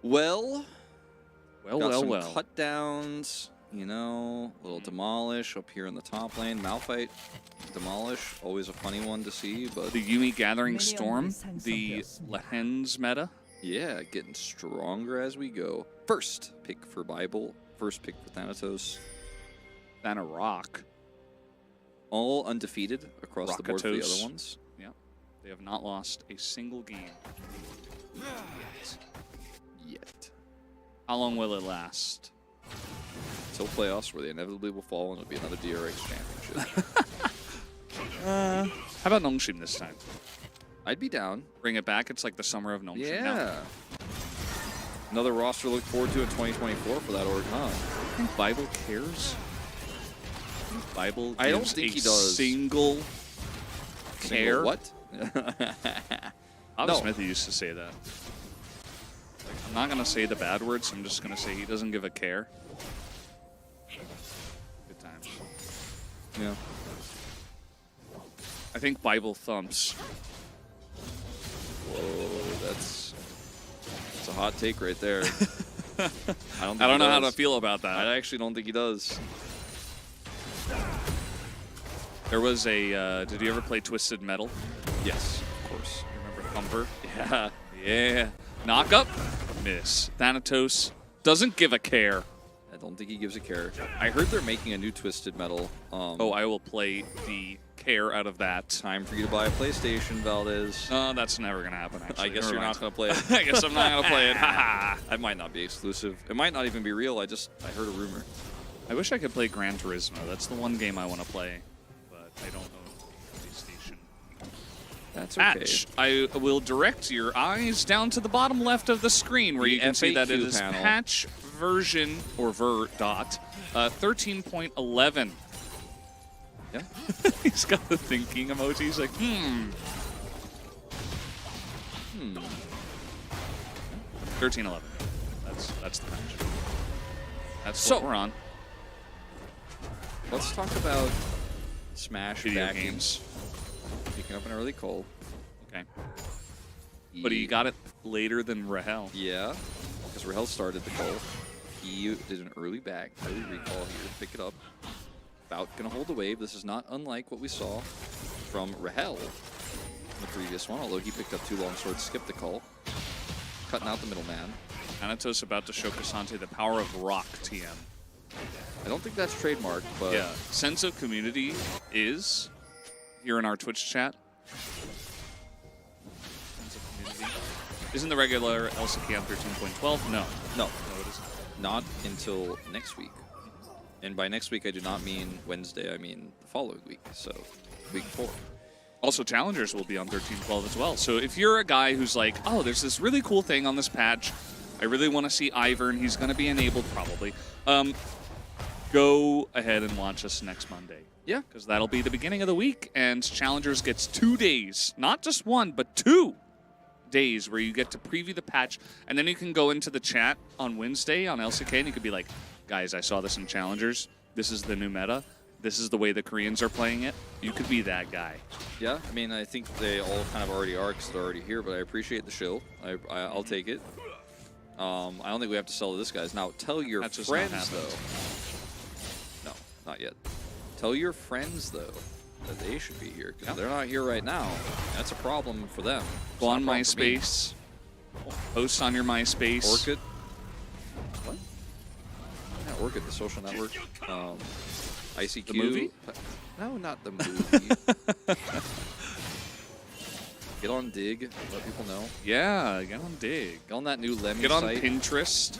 Well, got some well. cut downs, you know, a little demolish up here in the top lane. Malphite, demolish, always a funny one to see, but The Yuumi Gathering Storm, the Lehens meta. yeah, getting stronger as we go. First pick for Bible, first pick for Thanatos. Than a rock. All undefeated across the board for the Rockatos. other ones. Yeah. They have not lost a single game. Yet. How long will it last? Until playoffs where they inevitably will fall and it'll be another DRX championship. How about Nongshim this time? I'd be down. Bring it back. It's like the summer of Nongshim now. Yeah. Another roster to look forward to in 2024 for that org, huh? I think Bible cares. I think Bible gives I don't think he does. Single care. Single what? Bobby No. Smith used to say that. Like, I'm not going to say the bad words. I'm just going to say he doesn't give a care. Good times. Yeah. I think Bible thumps. Whoa, that's a hot take right there. I don't know how to feel about that. I actually don't think he does. There was a, did you ever play Twisted Metal? Yes, of course. Remember Thumper? Yeah. Yeah. Knock up, miss. Thanatos doesn't give a care. I don't think he gives a care. I heard they're making a new Twisted Metal. Oh, I will play the care out of that. Time for you to buy a PlayStation, Valdez. That's never going to happen, actually. I guess Never you're mind. not going to play it. I guess I'm not going to play it. I might not be exclusive. It might not even be real. I heard a rumor. I wish I could play Gran Turismo. That's the one game I want to play, but I don't own a PlayStation. That's okay. Patch. I will direct your eyes down to the bottom left of the screen where The you can see that it FAQ is panel. patch version, or ver dot, 13.11. Yeah. He's got the thinking emoji. He's like, 13.11. That's the patch. That's So- what we're on. Let's talk about Smash Video backing. games. Picking up an early cold. Okay. But he got it later than Rahel. Yeah, because Rahel started the call. He did an early recall here to pick it up. About gonna hold the wave. This is not unlike what we saw from Rahel in the previous one, although he picked up 2 long swords, skipped the call, cutting out the middleman. Thanatos about to show Cassante the power of rock, TM. I don't think that's trademarked, but Yeah, sense of community is here in our Twitch chat. Sense of community. Isn't the regular LCK on 13.12? No. no, it isn't. not until next week. And by next week, I do not mean Wednesday, I mean the following week, so week 4. Also, challengers will be on 13.12 as well. So if you're a guy who's like, oh, there's this really cool thing on this patch, I really want to see Ivern, he's going to be enabled probably, go ahead and watch us next Monday. Yeah. Because that'll be the beginning of the week, and challengers gets 2 days, not just 1, but 2 days where you get to preview the patch, and then you can go into the chat on Wednesday on LCK, and you could be like, guys, I saw this in challengers. This is the new meta. This is the way the Koreans are playing it. You could be that guy. Yeah, I mean, I think they all kind of already are because they're already here, but I appreciate the shill. I'll take it. I don't think we have to sell to this guys. Now, tell your That's just not friends, happening. though. No, not yet. Tell your friends, though, that they should be here because they're not here right now. That's a problem for them. It's Go not on a problem for me. MySpace. Post on your MySpace. Orchid. What? Yeah, Orchid, the social network. ICQ. The movie? No, not the movie. Get on Dig. Let people know. Yeah, get on Dig. Get on that new Lemmy Get on site. Pinterest.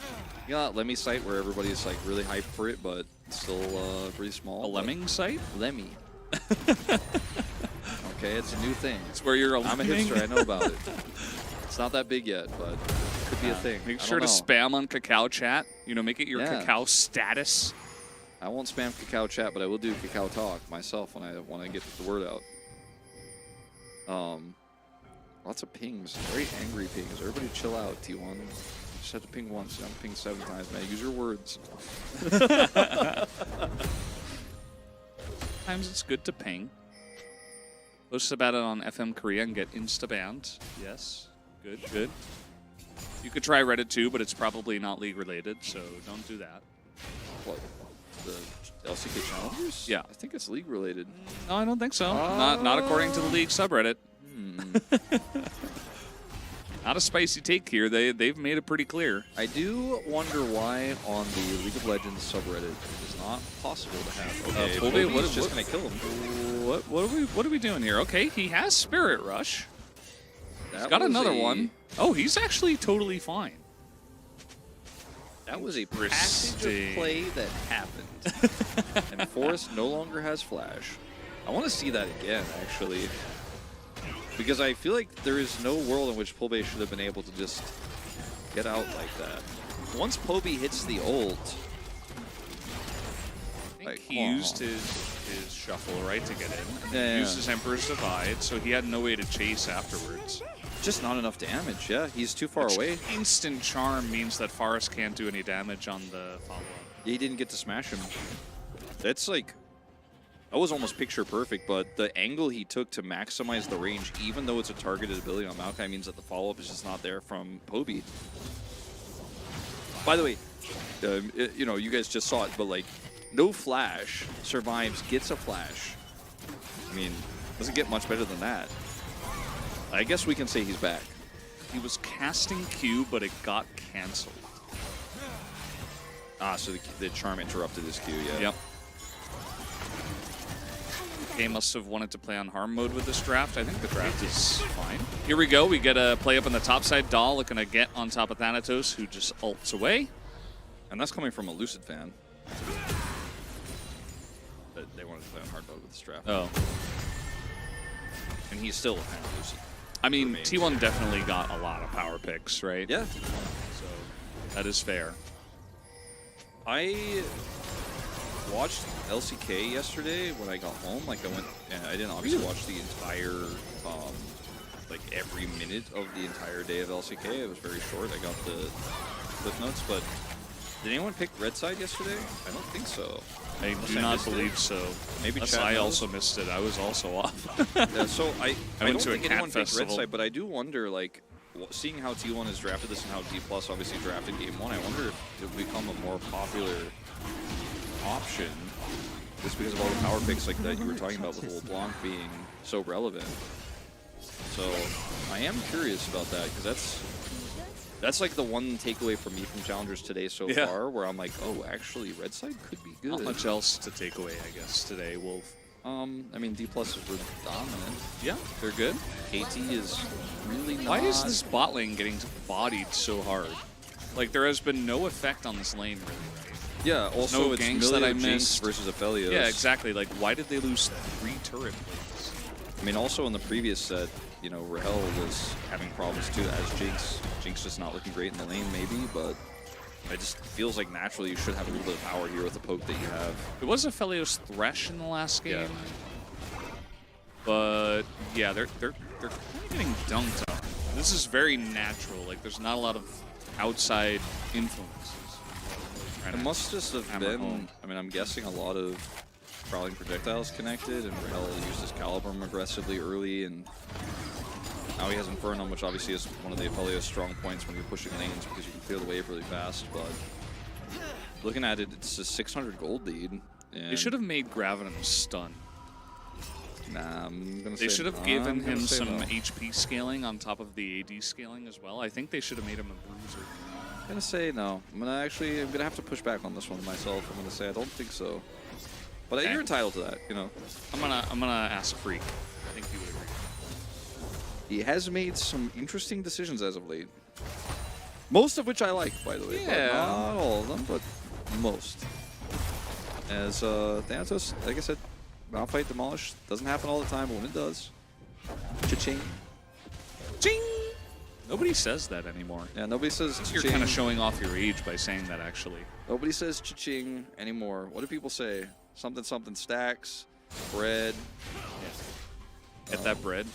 You know that Lemmy site where everybody's like really hyped for it, but still pretty small. A lemming site? Lemmy. Okay, it's a new thing. It's where you're a I'm a lemming? hipster. I know about it. It's not that big yet, but it could be a thing. Make I sure to don't know. spam on Kakao chat. You know, make it your Yeah. Kakao status. I won't spam Kakao chat, but I will do Kakao talk myself when I get the word out. Lots of pings, very angry pings. Everybody chill out, T1. You just have to ping once, you don't have to ping 7 times, man. Use your words. Sometimes it's good to ping. Post about it on FM Korea and get insta-banned. Yes, good, good. You could try Reddit too, but it's probably not league related, so don't do that. What? The LCK challengers? Yeah. I think it's league related. No, I don't think so. Not according to the league subreddit. Not a spicy take here. They've made it pretty clear. I do wonder why on the League of Legends subreddit it is not possible to have. Okay, Fulby, Fulby's just gonna kill him. What are we doing here? Okay, he has Spirit Rush. He's That got was another a- one. Oh, he's actually totally fine. That was a Interesting. passage of play that happened. And Forrest no longer has Flash. I want to see that again, actually. Because I feel like there is no world in which Polbe should have been able to just get out like that. Once Poby hits the ult, I think like, he used his shuffle, right, to get in. And then Yeah. used his Emperor's Divide, so he had no way to chase afterwards. just not enough damage. Yeah, he's too far away. Instant charm means that Forest can't do any damage on the follow-up. He didn't get to smash him. That's like... That was almost picture perfect, but the angle he took to maximize the range, even though it's a targeted ability on Maokai, means that the follow-up is just not there from Poby. By the way, you know, you guys just saw it, but like, no flash survives, gets a flash. I mean, doesn't get much better than that. I guess we can say he's back. He was casting Q, but it got canceled. Ah, so the charm interrupted his Q, yeah. Yep. They must have wanted to play on harm mode with this draft. I think the draft is fine. Here we go. We get a play up on the top side. Dahl looking to get on top of Thanatos, who just ults away. And that's coming from a Lucid fan. They wanted to play on hard mode with this draft. Oh. And he's still a fan of Lucid. I mean, Remains. T1 definitely got a lot of power picks, right? Yeah. So that is fair. I watched LCK yesterday when I got home. Like, I went, and I didn't obviously watch the entire, like, every minute of the entire day of LCK. It was very short. I got the clip notes, but did anyone pick Red Side yesterday? I don't think so. I Unless do I not missed it. believe so. Maybe Unless chat I knows. also missed it. I was also off. Yeah, so I went don't to a think cat anyone picked Red festival. Side, but I do wonder, like, seeing how T1 has drafted this and how D Plus obviously drafted Game 1, I wonder if it will become a more popular option just because of all the power picks like that you were talking about with LeBlanc being so relevant. So I am curious about that because that's like the one takeaway for me from Challengers today so far, where I'm like, oh, actually, Red Side could be good. Not much else to take away, I guess, today, Wolf. I mean, D+ were dominant. Yeah, they're good. KT is really not. Why is this bot lane getting bodied so hard? Like, there has been no effect on this lane, really, right? Yeah, also no it's ganks that I Jinx missed versus Aphelios. Yeah, exactly. Like, why did they lose 3 turret plays? I mean, also in the previous set, you know, Rahel was having problems too as Jinx. Jinx just not looking great in the lane, maybe, but it just feels like naturally you should have a little bit of power here with the poke that you have. It was Aphelios Thresh in the last game. Yeah. But, yeah, they're kind of getting dunked on. This is very natural. Like, there's not a lot of outside influences. It must just have been, I mean, I'm guessing a lot of crawling projectiles connected, and Rahel used his Calibrum aggressively early, and now he has Inferno, which obviously is one of the Aphelios' strong points when you're pushing lanes because you can clear the wave really fast, but looking at it, it's a 600 gold lead. And They should have made Graviton stun. Nah, I'm gonna say They should have given him some no. HP scaling on top of the AD scaling as well. I think they should have made him a bruiser. I'm gonna say no. I'm gonna have to push back on this one myself. I'm gonna say I don't think so. But Okay. you're entitled to that, you know. I'm gonna ask Freak. I think he would agree. He has made some interesting decisions as of late. Most of which I like, by the way. Yeah. But not all of them, but most. As Thanatos, like I said, Malphite Demolish doesn't happen all the time, but when it does, cha-ching. Ching! Nobody says that anymore. Yeah, nobody says You're cha-ching. kind of showing off your age by saying that, actually. Nobody says cha-ching anymore. What do people say? Something, something stacks, bread. Get that bread.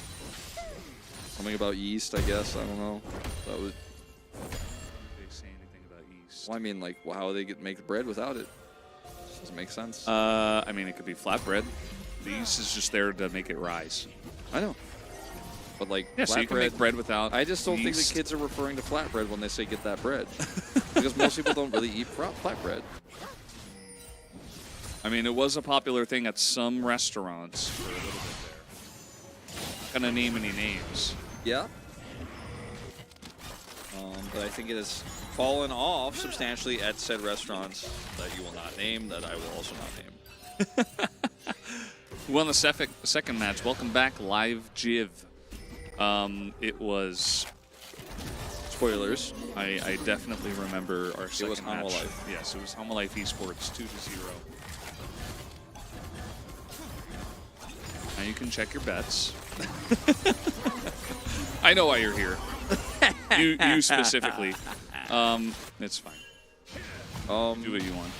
Something about yeast, I guess. I don't know. That was. Did they say anything about yeast? Well, I mean, like, how they make bread without it? Doesn't make sense. I mean, it could be flatbread. The yeast is just there to make it rise. I know. But, like, Yeah, so you can make bread without I just don't think yeast. the kids are referring to flatbread when they say get that bread. Because most people don't really eat flatbread. I mean, it was a popular thing at some restaurants for a little bit there. Not gonna name any names. Yeah. But I think it has fallen off substantially at said restaurants that you will not name, that I will also not name. Who won the second match? Welcome back, Live Jiv. It was... Spoilers. I definitely remember our second was match. Homolife. Yes, it was Homolife Esports 2-0. Now you can check your bets. I know why you're here. You specifically. It's fine. Do what you want.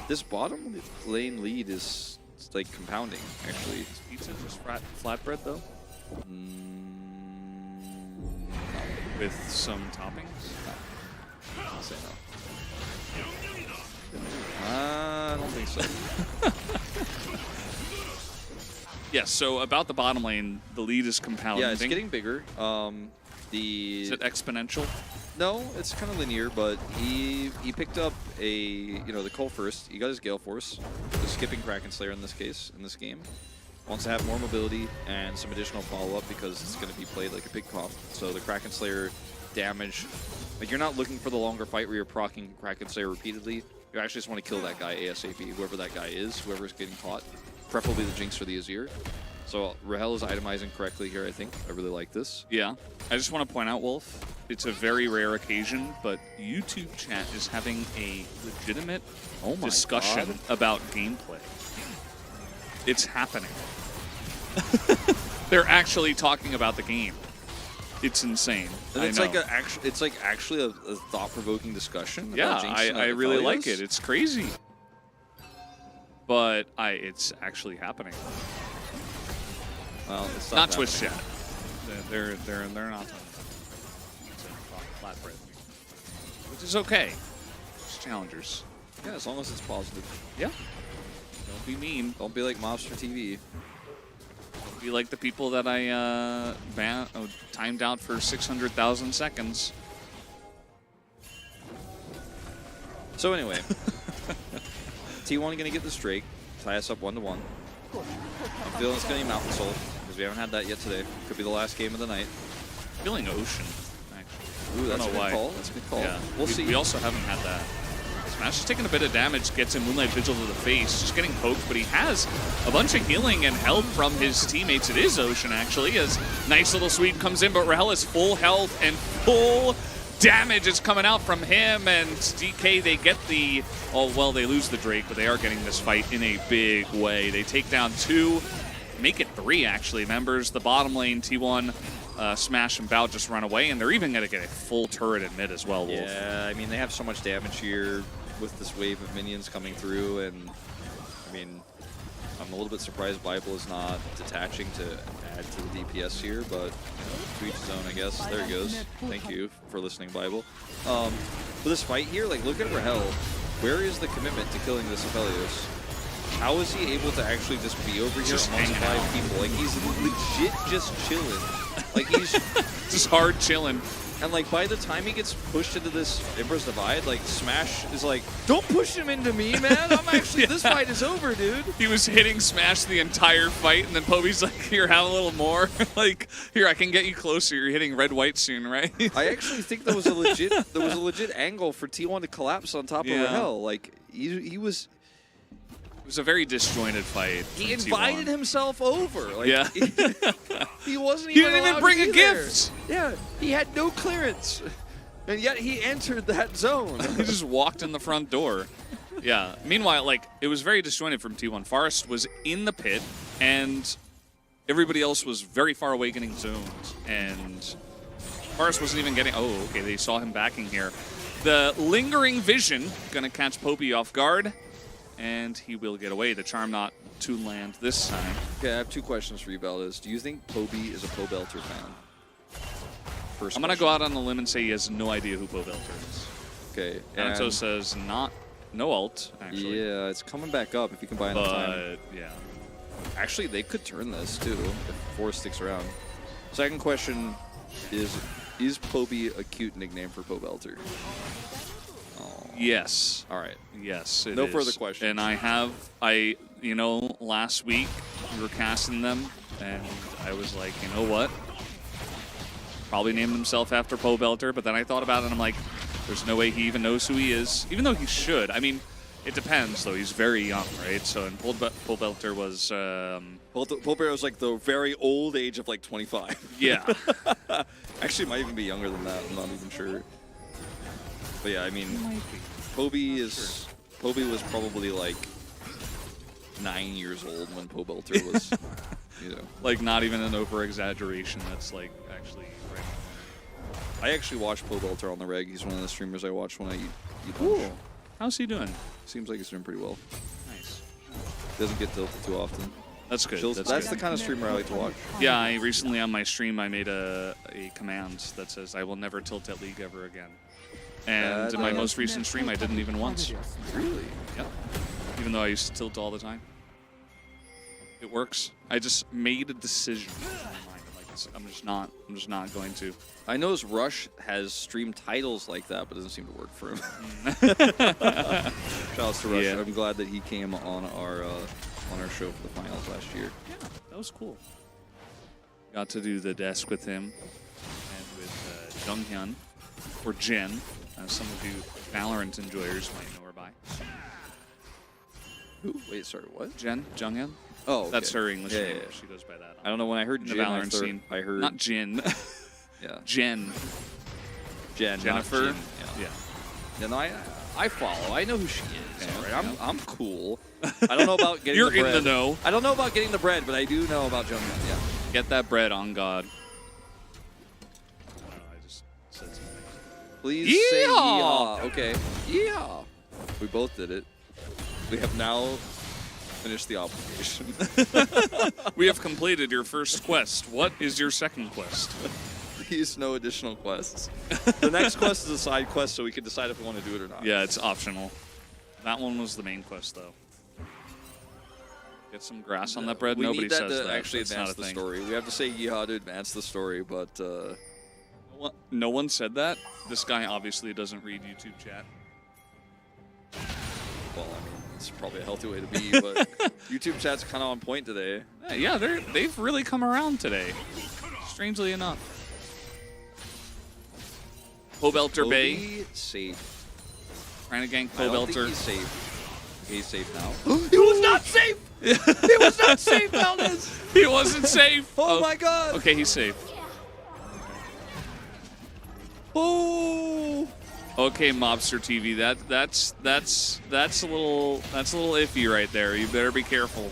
This bottom lane lead is like compounding, actually. Is pizza just flatbread though? With some toppings? I'll say no. I don't think so. Yes, so about the bottom lane, the lead is compounding. Yeah, it's getting bigger. Is it exponential? No, it's kind of linear, but he picked up the Cole first. He got his Gale Force, the skipping Kraken Slayer in this case, in this game. Wants to have more mobility and some additional follow-up because it's going to be played like a big comp. So the Kraken Slayer damage, like you're not looking for the longer fight where you're proccing Kraken Slayer repeatedly. You actually just want to kill that guy ASAP, whoever that guy is, whoever's getting caught, preferably the Jinx or the Azir. So Rahel is itemizing correctly here, I think. I really like this. Yeah. I just want to point out, Wolf, it's a very rare occasion, but YouTube chat is having a legitimate discussion about gameplay. It's happening. They're actually talking about the game. It's insane. And it's I know. like actually a thought-provoking discussion. Yeah, about Jinx and I really like Aphelios. it. It's crazy. But it's actually happening. Well, it's Not that Twitch way. chat. They're not flatbread, which is okay. It's challengers. Yeah, as long as it's positive. Yeah. Don't be mean. Don't be like Mobster TV. Don't be like the people that I timed out for 600,000 seconds. So anyway, T1 gonna get this Drake, tie us up 1-1. I'm feeling it's gonna be Mountain Soul. There's because we haven't had that yet today. Could be the last game of the night. Feeling Ocean, actually. Ooh, that's a know good why. call. That's a good call. Yeah, We'll see. We also haven't had that. Smash is taking a bit of damage, gets a Moonlight Vigil to the face, just getting poked, but he has a bunch of healing and help from his teammates. It is Ocean, actually, as nice little sweep comes in, but Rahel is full health and full damage is coming out from him, and DK, they get the, oh, well, they lose the Drake, but they are getting this fight in a big way. They take down 2, make it 3, actually, members. The bottom lane, T1, Smash and Bout just run away, and they're even going to get a full turret in mid as well, Wolf. Yeah, I mean, they have so much damage here with this wave of minions coming through, and I mean, I'm a little bit surprised Bible is not detaching to add to the DPS here, but to each his own, I guess. There he goes. Thank you for listening, Bible. For this fight here, like, look at Rahel. Where is the commitment to killing this Aphelios? How is he able to actually just be over here Just amongst hanging 5 people? Like, he's legit just chilling. Like, he's... Just hard chilling. And, like, by the time he gets pushed into this Emperor's Divide, like, Smash is like, don't push him into me, man. I'm actually, this fight is over, dude. He was hitting Smash the entire fight, and then Poby's like, here, have a little more. Like, here, I can get you closer. You're hitting red-white soon, right? I actually think there was a legit angle for T1 to collapse on top of Rahel. Like, he was... It was a very disjointed fight. He invited himself over. Like, Yeah. he wasn't He even didn't even allowed bring to a be there. gift. Yeah, he had no clearance. And yet he entered that zone. He just walked in the front door. Yeah. Meanwhile, like, it was very disjointed from T1. Forest was in the pit, and everybody else was very far away getting zoned. And Forest wasn't even getting... Oh, okay, they saw him backing here. The lingering vision gonna catch Poby off guard, and he will get away. The charm not to land this time. Okay, I have 2 questions for you, Valdez. Do you think Poby is a Pobelter fan? First I'm going to question. go out on a limb and say he has no idea who Pobelter is. Okay. Anato and- says no ult, actually. Yeah, it's coming back up if you can buy enough time. But, yeah. Actually, they could turn this, too, if Force sticks around. Second question is Poby a cute nickname for Pobelter? Oh. Yes. All right. Yes, it No is. further questions. And you know, last week we were casting them, and I was like, you know what? Probably named himself after Pobelter, but then I thought about it, and I'm like, there's no way he even knows who he is, even though he should. I mean, it depends, though. He's very young, right? So, and Pobelter was... Pobelter was like the very old age of like 25. Yeah. Actually, it might even be younger than that. I'm not even sure. But yeah, I mean, Poby was probably like 9 years old when Pobelter was, you know. Like, not even an over-exaggeration. That's, like, actually right on the money. I actually watch Pobelter on the reg. He's one of the streamers I watch when I eat lunch. Cool. How's he doing? Seems like he's doing pretty well. Nice. Doesn't get tilted too often. That's good. That's That's the good. kind of streamer I like to watch. Yeah, I recently on my stream I made a command that says I will never tilt at League ever again. And in my most recent stream I didn't even once. Really? Yeah. Even though I used to tilt all the time. It works. I just made a decision in my mind. Like I'm just not going to. I notice Rush has stream titles like that, but it doesn't seem to work for him. Shoutouts to Rush. Yeah. I'm glad that he came on our show for the finals last year. Yeah, that was cool. Got to do the desk with him and with Jung-hyun, or Jen, as some of you Valorant enjoyers might know her by. Who? Wait, sorry, what? Jen, Jung-hyun. Oh, okay. That's her English name. Yeah. She goes by that. I don't know, when I heard In the Jin, Valorant scene. I heard... Not Jin. Yeah. Jen. Jen, Jennifer. not Jin. Yeah. Yeah, no, I follow. I know who she is. Yeah, Right? yeah. I'm cool. I don't know about getting You're the bread. in the know. I don't know about getting the bread, but I do know about Junghyun, yeah. Get that bread on God. I just said something. Please say Yeehaw! yeehaw. Okay. Yeehaw. We both did it. We have now finished the obligation. We have completed your first quest. What is your second quest? Please, no additional quests. The next quest is a side quest, so we can decide if we want to do it or not. Yeah, it's optional. That one was the main quest, though. Get some grass on that bread. We Nobody need that says to that. actually That's advance not a the thing. story. We have to say yeehaw to advance the story, but No one said that. This guy obviously doesn't read YouTube chat. well, I mean, It's probably a healthy way to be, but YouTube chat's kind of on point today. Yeah, they've really come around today. Strangely enough. Pobelter Bay safe. trying to gank I don't think Pobelter. he's safe. Okay, he's safe now. He was not safe. He was not safe, Valdez. He wasn't safe. Oh my god! Okay, he's safe. Oh! Okay, Mobster TV, that's a little iffy right there. You better be careful.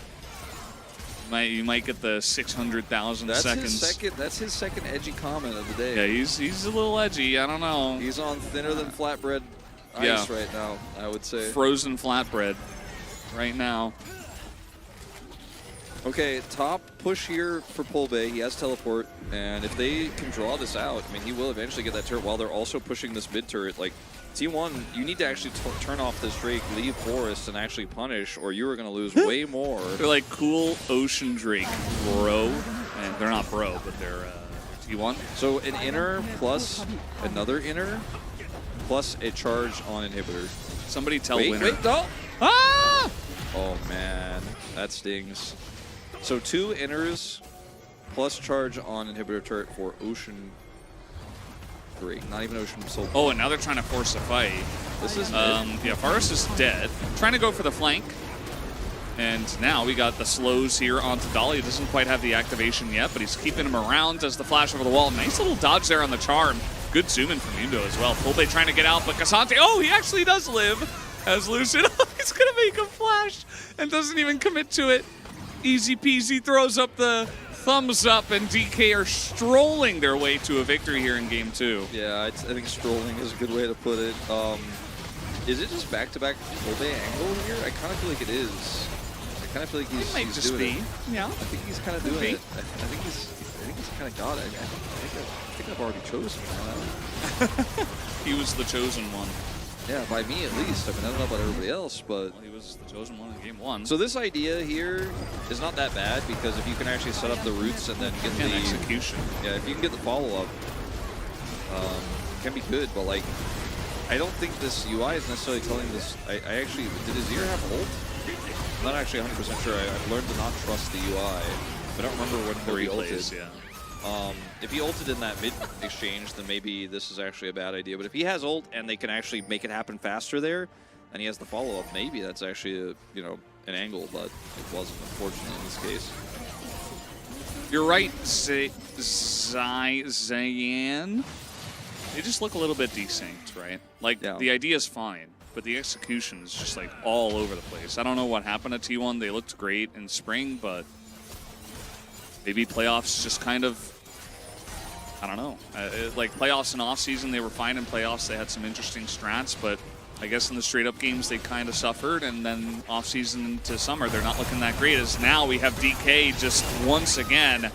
You might get the 600,000 seconds. That's his second edgy comment of the day. Yeah, he's a little edgy. I don't know. He's on thinner than flatbread ice right now, I would say. Frozen flatbread right now. Okay, top push here for Polbey. He has teleport, and if they can draw this out, I mean, he will eventually get that turret while they're also pushing this mid turret. Like, T1, you need to actually turn off this Drake, leave Forest, and actually punish, or you are going to lose way more. They're like cool Ocean Drake, bro. And they're not bro, but they're T1. So an inner plus another inner plus a charge on inhibitor. Somebody tell Wait, Winner. wait, no! Ah! Oh, man. That stings. So 2 inners plus charge on inhibitor turret for Ocean Drake. Not even Ocean Soul. Oh, and now they're trying to force a fight. This is yeah, Forest is dead. Trying to go for the flank. And now we got the slows here onto Dolly. Doesn't quite have the activation yet, but he's keeping him around. Does the flash over the wall. Nice little dodge there on the charm. Good zoom in from Mundo as well. Polbey trying to get out, but Cassante, oh, he actually does live as Lucid. He's going to make a flash and doesn't even commit to it. Easy peasy, throws up the thumbs up, and DK are strolling their way to a victory here in game 2. Yeah, I think strolling is a good way to put it. Is it just back-to-back Polbey angle here? I kind of feel like it is. I kind of feel like he's doing it. Yeah. I think he's kind of doing it. I think he's kind of got it. I think I've already chosen him. He was the chosen one. Yeah, by me at least. I mean, I don't know about everybody else, but... Well, he was the chosen one in game 1. So this idea here is not that bad, because if you can actually set up the roots and then get and the... execution. Yeah, if you can get the follow-up, it can be good, but like, I don't think this UI is necessarily telling this... I actually... Did Azir have ult? I'm not actually 100% sure. I've learned to not trust the UI. I don't remember when he ulted. Yeah. If he ulted in that mid exchange, then maybe this is actually a bad idea. But if he has ult and they can actually make it happen faster there, and he has the follow-up, maybe that's actually an angle, but it wasn't, unfortunately, in this case. You're right, Zayan. They just look a little bit desynced, right? Like, the idea is fine, but the execution is just like all over the place. I don't know what happened at T1. They looked great in spring, but maybe playoffs just kind of, I don't know. Like playoffs and off-season, they were fine. In playoffs, they had some interesting strats, but I guess in the straight-up games, they kind of suffered. And then off-season into summer, they're not looking that great. As now we have DK just once again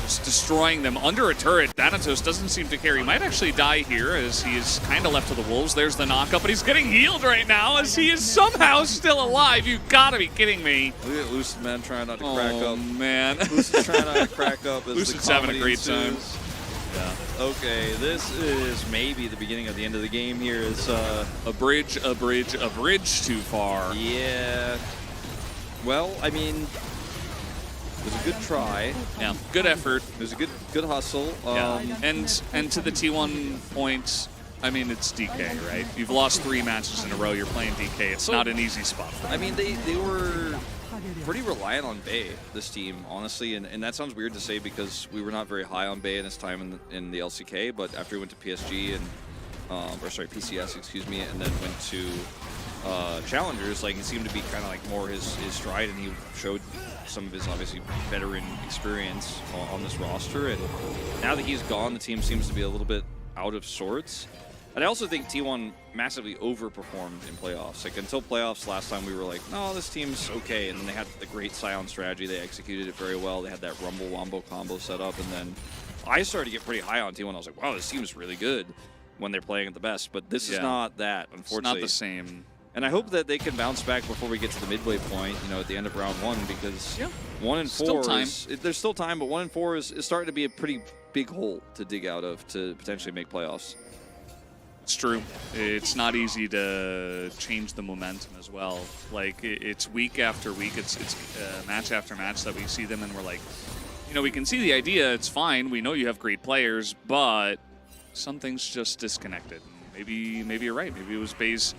just destroying them under a turret. Thanatos doesn't seem to care. He might actually die here as he is kind of left to the wolves. There's the knockup, but he's getting healed right now as he is somehow still alive. You gotta be kidding me. Look at Lucid, man, trying not to crack up. Oh, man. Lucid's trying not to crack up. As Lucid's the having a great ensues. time. Yeah. Okay, this is maybe the beginning of the end of the game here. Is a bridge too far. Yeah. Well, I mean, it was a good try. Yeah, good effort. It was a good hustle. Yeah. And to the T1 point, I mean, it's DK, right? You've lost 3 matches in a row. You're playing DK. It's not an easy spot for them. I mean, they were pretty reliant on Bay, this team, honestly, and that sounds weird to say because we were not very high on Bay in his time in the LCK, but after he went to PSG and, PCS, excuse me, and then went to Challengers, like, it seemed to be kind of like more his stride, and he showed some of his, obviously, veteran experience on this roster, and now that he's gone, the team seems to be a little bit out of sorts. And I also think T1 massively overperformed in playoffs. Like, until playoffs last time, we were like, no, this team's okay. And then they had the great Scion strategy. They executed it very well. They had that Rumble-Wombo combo set up. And then I started to get pretty high on T1. I was like, wow, this team's really good when they're playing at the best. But this is not that, unfortunately. It's not the same. And I hope that they can bounce back before we get to the midway point, at the end of round 1, because 1 and 4 there's still time, but 1 and 4 is starting to be a pretty big hole to dig out of to potentially make playoffs. It's true. It's not easy to change the momentum as well. Like, it's week after week, it's match after match that we see them, and we're like, you know, we can see the idea, it's fine, we know you have great players, but something's just disconnected. Maybe you're right. Maybe it was Bay's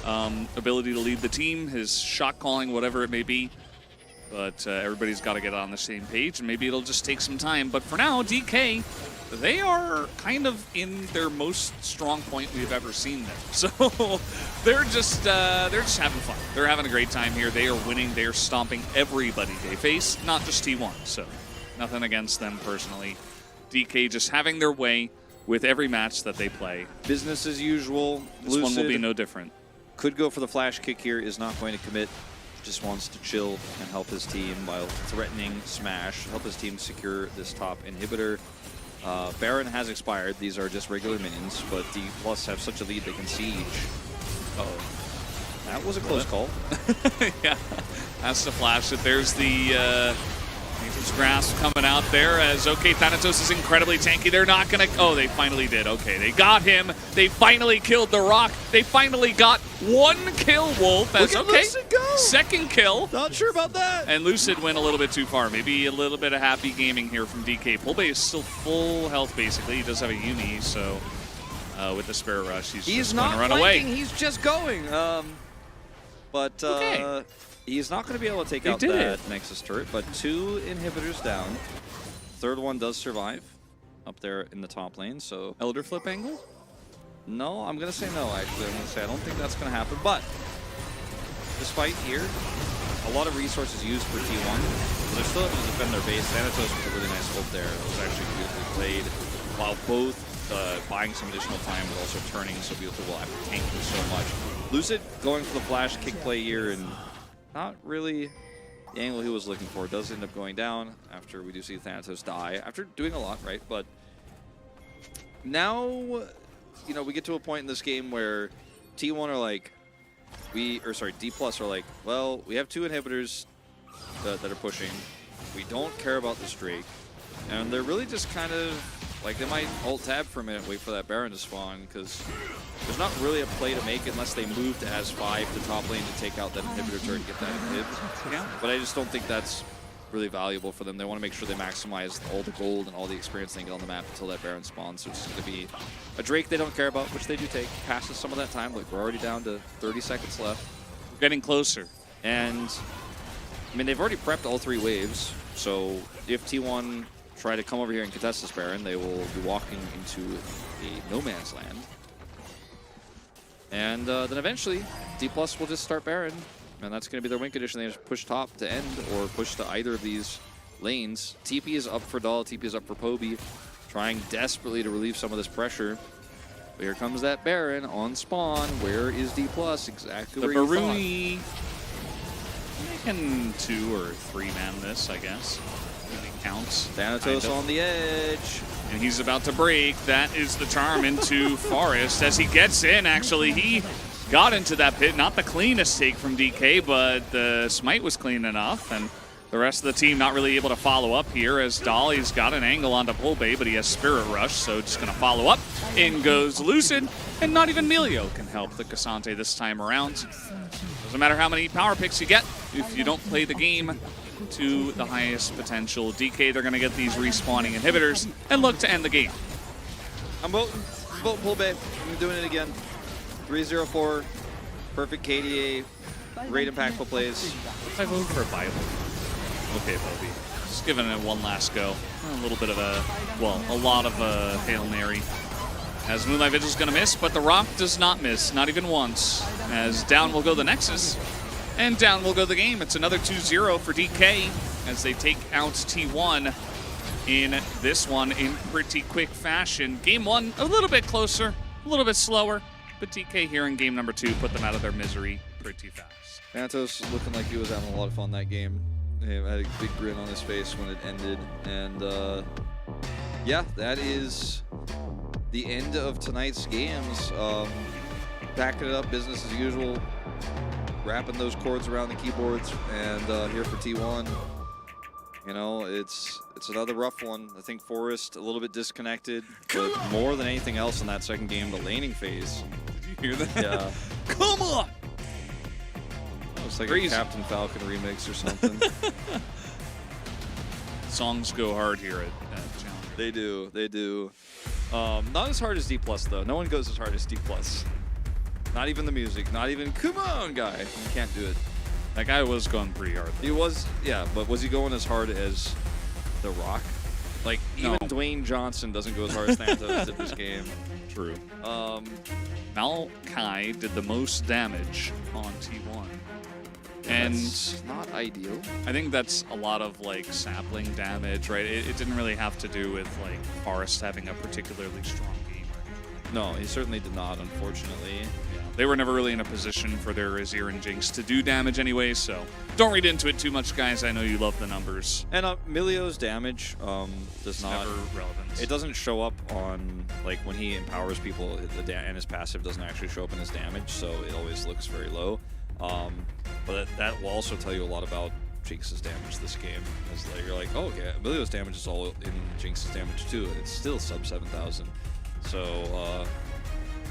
ability to lead the team, his shot calling, whatever it may be. But everybody's got to get on the same page, and maybe it'll just take some time. But for now, DK, they are kind of in their most strong point we've ever seen them. So they're just having fun. They're having a great time here. They are winning. They are stomping everybody they face, not just T1. So nothing against them personally. DK just having their way with every match that they play. Business as usual. This one will be no different. Could go for the flash kick here, is not going to commit. Just wants to chill and help his team while threatening Smash, help his team secure this top inhibitor. Baron has expired. These are just regular minions, but D+ have such a lead they can siege. Uh-oh. That was a close call. Yeah, that's the flash. There's the Nature's Grasp coming out there as, okay, Thanatos is incredibly tanky. They're not going to... Oh, they finally did. Okay, they got him. They finally killed the Rock. They finally got one kill, Wolf. As, okay, Lucid go. Second kill. Not sure about that. And Lucid went a little bit too far. Maybe a little bit of happy gaming here from DK. Pulbay is still full health, basically. He does have a Yumi, so with the Spirit Rush, he's just going to run away. He's just going. Okay. He's not going to be able to take out that Nexus turret, but 2 inhibitors down. Third one does survive up there in the top lane, so... Elder Flip angle? No, I'm going to say no, actually. I'm going to say I don't think that's going to happen, but despite here, a lot of resources used for T1, but they're still able to defend their base. Thanatos with a really nice ult there. It was actually beautifully played, while both buying some additional time, but also turning so beautiful after tanking so much. Lucid going for the flash kick play here, and not really the angle he was looking for. Does end up going down after we do see Thanatos die, after doing a lot, right? But now, you know, we get to a point in this game where T1 are like, D+ are like, well, we have 2 inhibitors that are pushing. We don't care about this Drake. And they're really just kind of, like, they might ult tab for a minute, wait for that Baron to spawn, because there's not really a play to make unless they move to As5 to top lane to take out that inhibitor turret and get that inhib. Yeah. But I just don't think that's really valuable for them. They want to make sure they maximize all the gold and all the experience they can get on the map until that Baron spawns. So it's going to be a Drake they don't care about, which they do take. Passes some of that time. Look, we're already down to 30 seconds left. We're getting closer. And, I mean, they've already prepped all 3 waves. So if T1 try to come over here and contest this Baron, they will be walking into a no man's land. And then eventually, D+ will just start Baron, and that's going to be their win condition. They just push top to end, or push to either of these lanes. TP is up for Dahl, TP is up for Poby, trying desperately to relieve some of this pressure. But here comes that Baron on spawn. Where is D+? Exactly The where you thought. Baruni. They can 2 or 3 man this, I guess. It counts. Thanatos on the edge. And he's about to break. That is the charm into Forest as he gets in. Actually, he got into that pit. Not the cleanest take from DK, but the smite was clean enough. And the rest of the team not really able to follow up here as Dolly's got an angle onto Pulbay, but he has Spirit Rush, so just going to follow up. In goes Lucid, and not even Melio can help the Cassante this time around. Doesn't matter how many power picks you get if you don't play the game to the highest potential. DK, they're going to get these respawning inhibitors and look to end the game. I'm voting Pulbay. I'm doing it again. 3-0-4, perfect KDA, great impactful plays. I vote for Bible. Okay, Bobby. Just giving it one last go. A little bit of a lot of a Hail Mary. As Moonlight Vigil's going to miss, but the Rock does not miss, not even once. As down will go the Nexus, and down will go the game. It's another 2-0 for DK as they take out T1 in this one in pretty quick fashion. Game 1, a little bit closer, a little bit slower, but DK here in game number 2 put them out of their misery pretty fast. Thanatos looking like he was having a lot of fun that game. He had a big grin on his face when it ended. And yeah, that is the end of tonight's games. Backing it up, business as usual. Wrapping those cords around the keyboards. And here for T1, you know, it's It's another rough one. I think Forrest a little bit disconnected, but more than anything else in that second game, the laning phase. Did you hear that? Yeah. Come on! Looks like Crazy. a Captain Falcon remix or something. Songs go hard here at Challenger. They do. They do. Not as hard as D+, though. No one goes as hard as D+. Not even the music. Not even, come on, guy. You can't do it. That guy was going pretty hard. He was, yeah, but was he going as hard as The Rock? Like, even No. Dwayne Johnson doesn't go as hard as Thanatos did this game. True. Maokai did the most damage on T1. And That's not ideal. I think that's a lot of like sapling damage, right? It didn't really have to do with like Forrest having a particularly strong game. No, he certainly did not, unfortunately. Yeah. They were never really in a position for their Azir and Jinx to do damage anyway, so don't read into it too much, guys. I know you love the numbers. And Milio's damage does not. Never relevant. It doesn't show up on, like, when he empowers people, and his passive doesn't actually show up in his damage, so it always looks very low. But that will also tell you a lot about Jinx's damage this game. Is like, you're like, oh, okay, Milio's damage is all in Jinx's damage too, and it's still sub 7,000. So,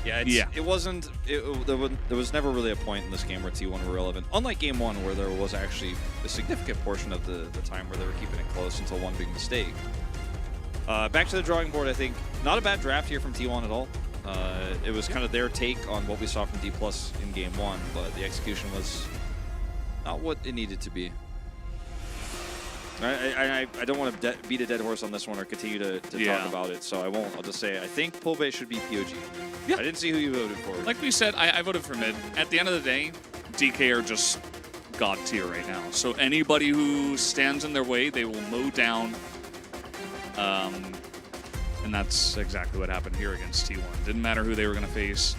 yeah, it wasn't. There was never really a point in this game where T1 were relevant. Unlike game one, where there was actually a significant portion of the time where they were keeping it close until one big mistake. Back to the drawing board, I think. Not a bad draft here from T1 at all. It was kind of their take on what we saw from D+ in game one, but the execution was not what it needed to be. I don't want to beat a dead horse on this one or continue to talk about it, so I won't. I'll just say I think Pulbe should be POG. Yeah. I didn't see who you voted for. Like we said, I voted for mid. At the end of the day, DK are just god tier right now. So anybody who stands in their way, they will mow down. And that's exactly what happened here against T1. Didn't matter who they were going to face.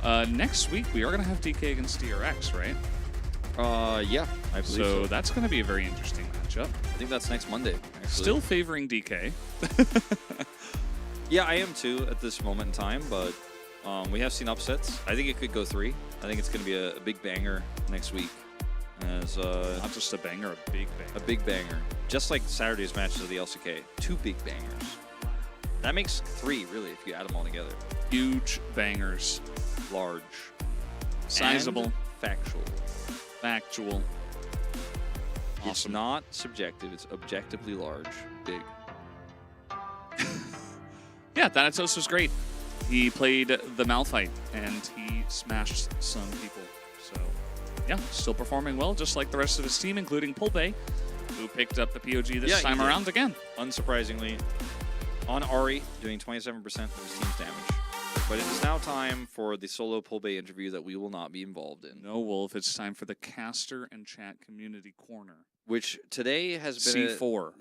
Next week, we are going to have DK against DRX, right? Yeah, I believe so. So that's going to be a very interesting matchup. I think that's next Monday, actually. Still favoring DK. Yeah, I am too at this moment in time, but we have seen upsets. I think it could go 3. I think it's going to be a big banger next week. As Not just a banger, a big banger. a big banger. Just like Saturday's matches of the LCK. 2 big bangers. That makes 3, really, if you add them all together. Huge bangers. Large. Sizable. And factual. Factual. It's Awesome. not subjective. It's objectively large. Big. Yeah, Thanatos was great. He played the Malphite, and he smashed some people. So, yeah, still performing well, just like the rest of his team, including Pulpe, who picked up the POG this time around again. Unsurprisingly, on Ahri, doing 27% of his team's damage. But it is now time for the solo Pulpe interview that we will not be involved in. No, Wolf, it's time for the caster and chat community corner. Which today has been C4.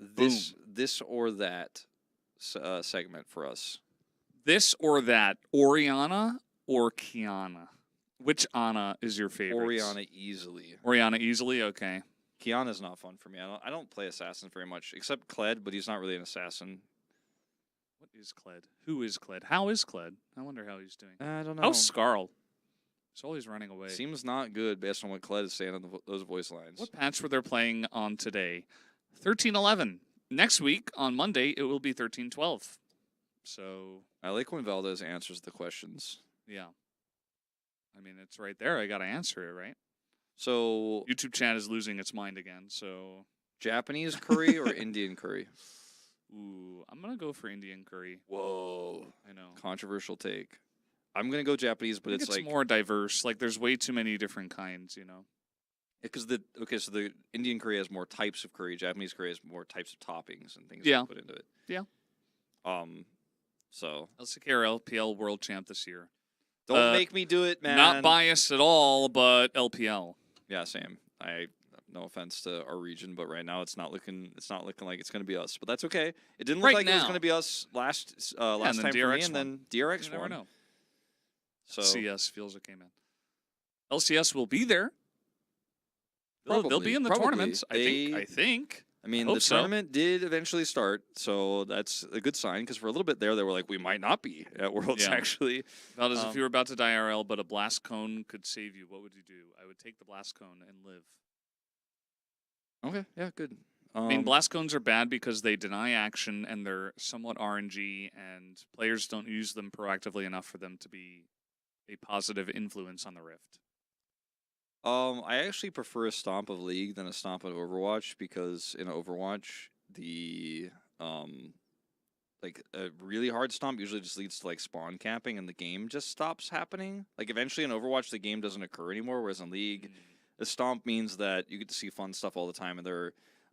this or that segment for us. This or that, Orianna or Kiana? Which Ana is your favorite? Orianna easily. Orianna easily? Okay. Kiana's not fun for me. I don't play assassins very much, except Kled, but he's not really an assassin. What is Kled? Who is Kled? How is Kled? I wonder how he's doing. I don't know. How's Skarl? He's always running away. Seems not good based on what Kled is saying on those voice lines. What patch were they playing on today? 13.11. Next week, on Monday, it will be 13.12. So, I like when Valdez answers the questions. yeah. I mean, it's right there. I got to answer it, right? So, YouTube chat is losing its mind again, so... Japanese curry or Indian curry? Ooh, I'm going to go for Indian curry. Whoa. I know. Controversial take. I'm going to go Japanese, but I think it's like... more diverse. Like, there's way too many different kinds, you know? Because so the Indian curry has more types of curry. Japanese curry has more types of toppings and things Yeah. that put into it. Yeah. So... LCK or LPL world champ this year. Don't make me do it, man. Not biased at all, but LPL. Yeah, same. No offense to our region, but right now it's not looking like it's going to be us. But that's okay. It didn't look Right like it was now. going to be us last and time then for me, DRX and won. then DRX You never won. know. So CS feels okay, man. LCS will be there. They'll be Probably, in the probably. tournament. I think. I mean, Hope the so. tournament did eventually start, so that's a good sign. Because for a little bit there, they were like, we might not be at Worlds Yeah. actually. Valdez, if you were about to die IRL, but a blast cone could save you, what would you do? I would take the blast cone and live. Okay, yeah, good. I mean, blast cones are bad because they deny action and they're somewhat RNG, and players don't use them proactively enough for them to be a positive influence on the Rift. I actually prefer a stomp of League than a stomp of Overwatch because in Overwatch, the like a really hard stomp usually just leads to like spawn capping and the game just stops happening. Like eventually in Overwatch the game doesn't occur anymore, whereas in League, the stomp means that you get to see fun stuff all the time, and there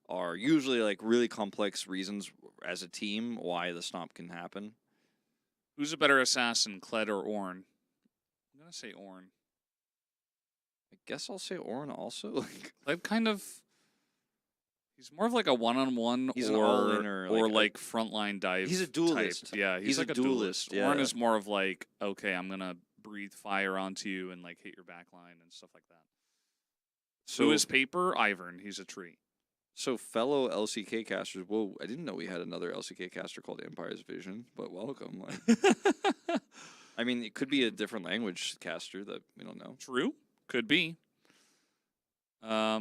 are usually like really complex reasons as a team why the stomp can happen. Who's a better assassin, Kled or Ornn? I'm gonna say Ornn. I guess I'll say Ornn also. Kled kind of. He's more of like a one-on-one He's an or all-inner, like frontline dive. He's a duelist. Type. Yeah, he's like a duelist. Yeah. Ornn is more of like, okay, I'm gonna breathe fire onto you and like hit your backline and stuff like that. So is Paper Ivern? He's a tree. So fellow LCK casters, whoa! I didn't know we had another LCK caster called Empire's Vision, but welcome. Like, I mean, it could be a different language caster that we don't know. True, could be. What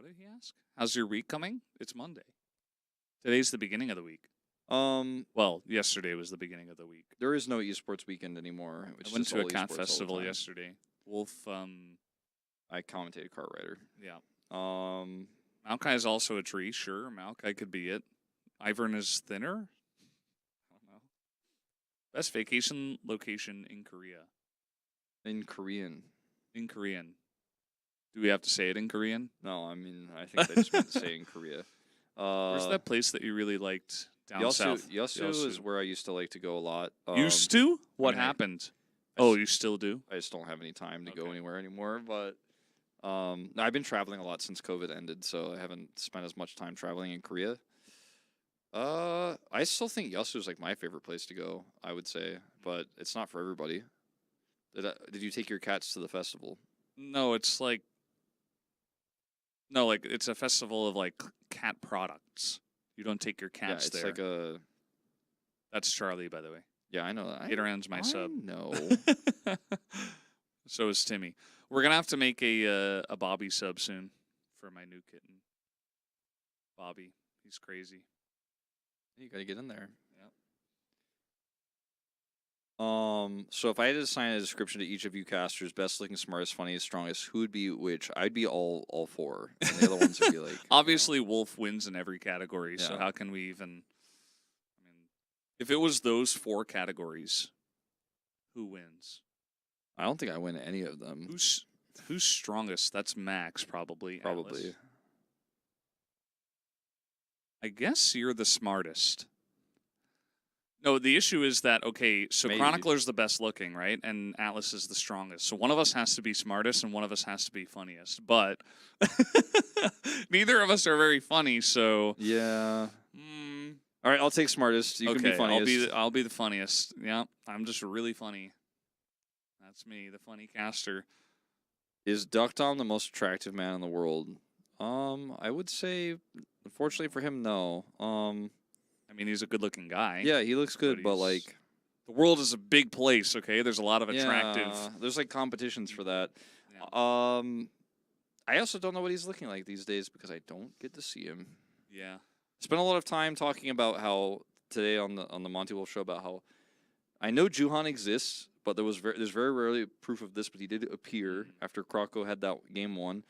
did he ask? How's your week coming? It's Monday. Today's the beginning of the week. Well, yesterday was the beginning of the week. There is no esports weekend anymore. I went to a cat festival yesterday. Wolf. I commentated Kart Rider. Yeah. Maokai is also a tree. Sure, Maokai could be it. Ivern is thinner. I don't know. Best vacation location in Korea. In Korean. In Korean. Do we have to say it in Korean? No, I mean, I think they just meant to say in Korea. Where's that place that you really liked down south? Yosu is where I used to like to go a lot. Used to? What happened? You still do? I just don't have any time to go anywhere anymore. But I've been traveling a lot since COVID ended, so I haven't spent as much time traveling in Korea. I still think Yosu is like my favorite place to go, I would say, but it's not for everybody. Did you take your cats to the festival? No, it's like... No, like, it's a festival of, like, cat products. You don't take your cats there. Yeah, it's like a... That's Charlie, by the way. Yeah, I know that. Gatorand's my sub. No. So is Timmy. We're going to have to make a Bobby sub soon for my new kitten. Bobby. He's crazy. You got to get in there. Yep. So if I had to assign a description to each of you casters, best looking, smartest, funniest, strongest, who would be which? I'd be all four. And the other ones would be like... Obviously, Wolf wins in every category, so how can we even... I mean, if it was those four categories, who wins? I don't think I win any of them. Who's strongest? That's Max, probably. Probably. Atlas. I guess you're the smartest. No, the issue is that, okay, so Maybe. Chronicler's the best looking, right? And Atlas is the strongest. So one of us has to be smartest and one of us has to be funniest. But neither of us are very funny, so... Yeah. All right, I'll take smartest. You can be funniest. I'll be the funniest. Yeah, I'm just really funny. That's me, the funny caster. Is Duckdom the most attractive man in the world? I would say, unfortunately for him, no. I mean, he's a good-looking guy. Yeah, he looks good, but like... The world is a big place, okay? There's a lot of attractive... Yeah, there's like competitions for that. Yeah. I also don't know what he's looking like these days because I don't get to see him. Yeah. Spent a lot of time talking about how, today on the Monty Wolf show, about how I know Juhan exists, but there's very rarely proof of this, but he did appear after Kroko had that game 1.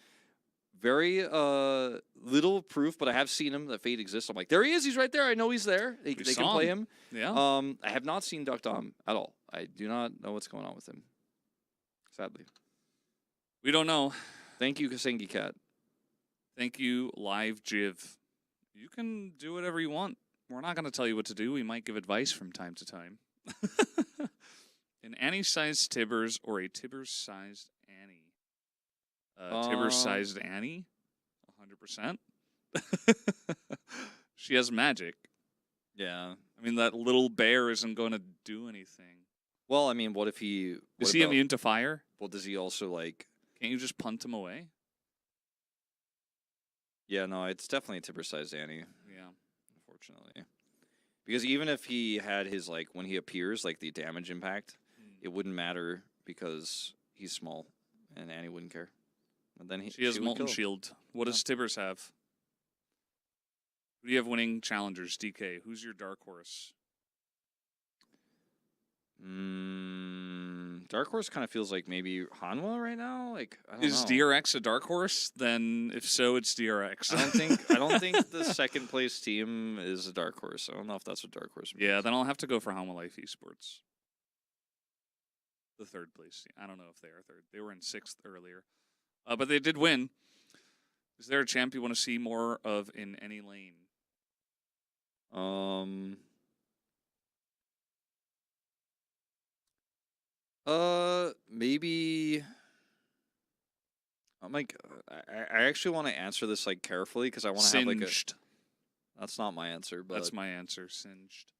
Very little proof, but I have seen him that Fate exists. I'm like, there he is. He's right there. I know he's there. They can play him. Yeah. I have not seen Duckdom at all. I do not know what's going on with him. Sadly. We don't know. Thank you, Kasengi Cat. Thank you, Live Jiv. You can do whatever you want. We're not going to tell you what to do. We might give advice from time to time. An Annie-sized Tibbers or a Tibbers-sized Annie? Tibbers-sized Annie? 100%. She has magic. Yeah. I mean, that little bear isn't going to do anything. Well, I mean, what if he... Is he immune to fire? Well, does he also, like... Can't you just punt him away? Yeah, no, it's definitely a Tibber-sized Annie. Yeah. Unfortunately. Because even if he had his, like, when he appears, like, the damage impact, it wouldn't matter because he's small, and Annie wouldn't care. And then she has Molten Shield. What does Tibbers have? Who do you have winning challengers? DK. Who's your dark horse? Dark horse kind of feels like maybe Hanwha right now. Like I don't Is know. DRX a dark horse? Then if so, it's DRX. I don't think the second place team is a dark horse. I don't know if that's what dark horse means. Yeah, then I'll have to go for Hanwha Life Esports. The third place team. I don't know if they are third. They were in 6th earlier. But they did win. Is there a champ you want to see more of in any lane? Maybe. I'm like, I actually want to answer this like carefully because I want to have like a. Singed. That's not my answer, but That's my answer. Singed.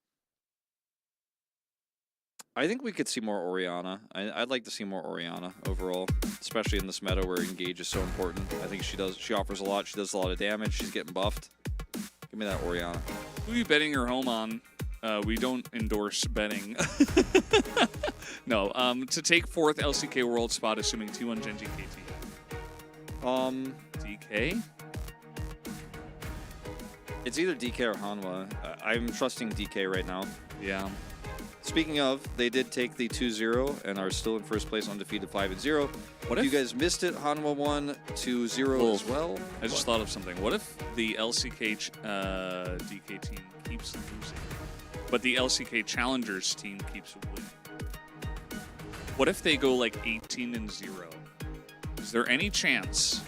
I think we could see more Orianna. I'd like to see more Orianna overall, especially in this meta where engage is so important. I think she offers a lot. She does a lot of damage. She's getting buffed. Give me that Orianna. Who are you betting your home on? We don't endorse betting. No. To take 4th LCK World spot, assuming T1 Gen.G KT. DK? It's either DK or Hanwha. I'm trusting DK right now. Yeah. Speaking of, they did take the 2-0 and are still in first place, undefeated 5-0. What if if you guys missed it? Hanwha won 2-0 as well. I just thought of something. What if the LCK DK team keeps losing, but the LCK Challengers team keeps winning? What if they go like 18-0? Is there any chance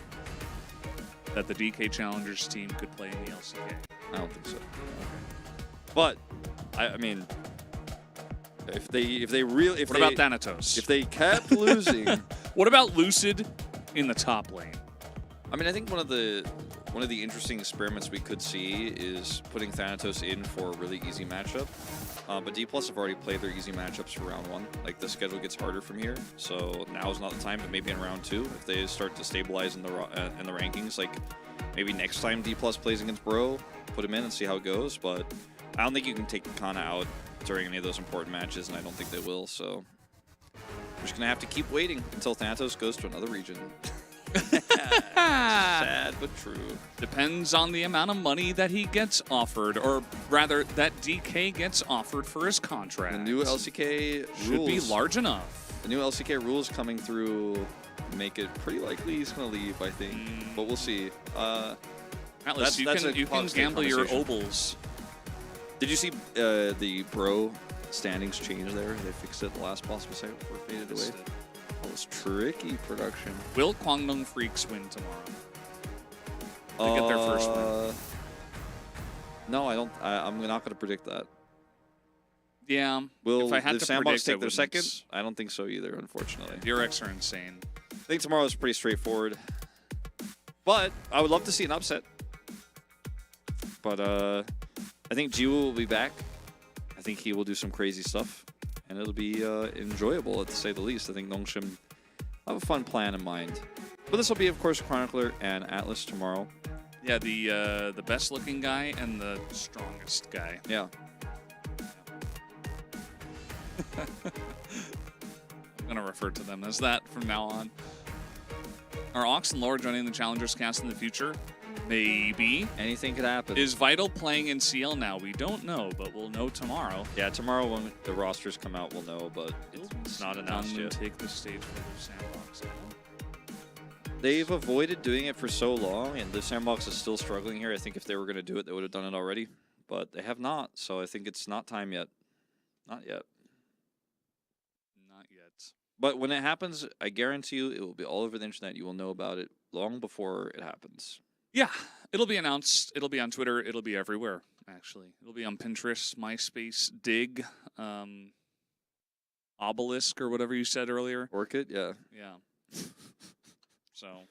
that the DK Challengers team could play in the LCK? I don't think so. But I mean, if What about Thanatos? If they kept losing, What about Lucid in the top lane? I mean, I think one of the interesting experiments we could see is putting Thanatos in for a really easy matchup. But D+ have already played their easy matchups for round 1. Like, the schedule gets harder from here, so now is not the time. But maybe in round 2, if they start to stabilize in the rankings, like maybe next time D+ plays against Bro, put him in and see how it goes. But I don't think you can take Kana out during any of those important matches, and I don't think they will. So we're just gonna have to keep waiting until Thanatos goes to another region. Sad but true. Depends on the amount of money that he gets offered, or rather, that DK gets offered for his contract. The new LCK should rules be large enough. The new LCK rules coming through make it pretty likely he's going to leave, I think. But we'll see. Atlas, you can gamble your obols. Did you see the Bro standings change there? They fixed it at the last possible second before it faded away. That was tricky production. Will Kwangdong Freaks win tomorrow? They get their first win. No, I don't. I'm not going to predict that. Yeah. Will if I had the to Sandbox predict, take their second? I don't think so either, unfortunately. DRX are insane. I think tomorrow is pretty straightforward. But I would love to see an upset. But I think Jiwoo will be back. I think he will do some crazy stuff. And it'll be enjoyable, to say the least. I think Nongshim have a fun plan in mind. But this will be, of course, Chronicler and Atlas tomorrow. Yeah, the best-looking guy and the strongest guy. Yeah. I'm going to refer to them as that from now on. Are Ox and Laura joining the Challengers cast in the future? Maybe. Anything could happen. Is Vital playing in CL now? We don't know, but we'll know tomorrow. Yeah, tomorrow when the rosters come out, we'll know, but it's not announced yet. Take the stage for the Sandbox. They've avoided doing it for so long, and the Sandbox is still struggling here. I think if they were going to do it, they would have done it already. But they have not, so I think it's not time yet. Not yet. Not yet. But when it happens, I guarantee you it will be all over the internet. You will know about it long before it happens. Yeah, it'll be announced. It'll be on Twitter. It'll be everywhere, actually. It'll be on Pinterest, MySpace, Dig, Obelisk, or whatever you said earlier. Orchid, yeah. Yeah. So,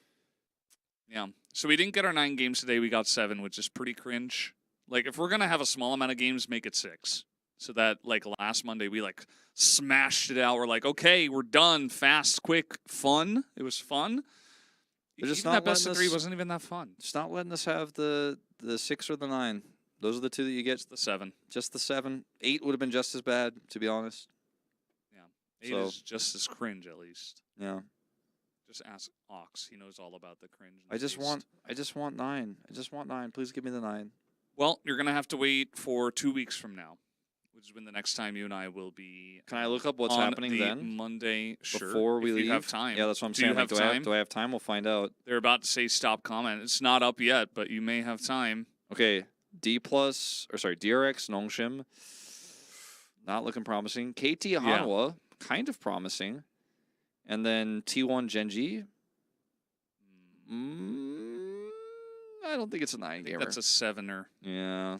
yeah. So we didn't get our 9 games today. We got 7, which is pretty cringe. Like, if we're going to have a small amount of games, make it 6. So that, like, last Monday, we, like, smashed it out. We're like, okay, we're done. Fast, quick, fun. It was fun. They're just even not that best of letting 3 wasn't even that fun. Just not letting us have the 6 or the 9. Those are the 2 that you get. Just the 7. Just the 7. 8 would have been just as bad, to be honest. Yeah. 8 is just as cringe, at least. Yeah. Just ask Ox. He knows all about the cringe. I just want 9. I just want 9. Please give me the 9. Well, you're going to have to wait for 2 weeks from now, which is when the next time you and I will be. Can I look up what's on happening the then? Monday, sure. Before we if leave? you have time. Yeah, that's what I'm Do saying. you Like, have time? do I have time? We'll find out. They're about to say stop comment. It's not up yet, but you may have time. Okay, DRX Nongshim, not looking promising. KT Hanwha, kind of promising. And then T1 Gen.G. I don't think it's a 9-gamer. That's a 7er. Yeah.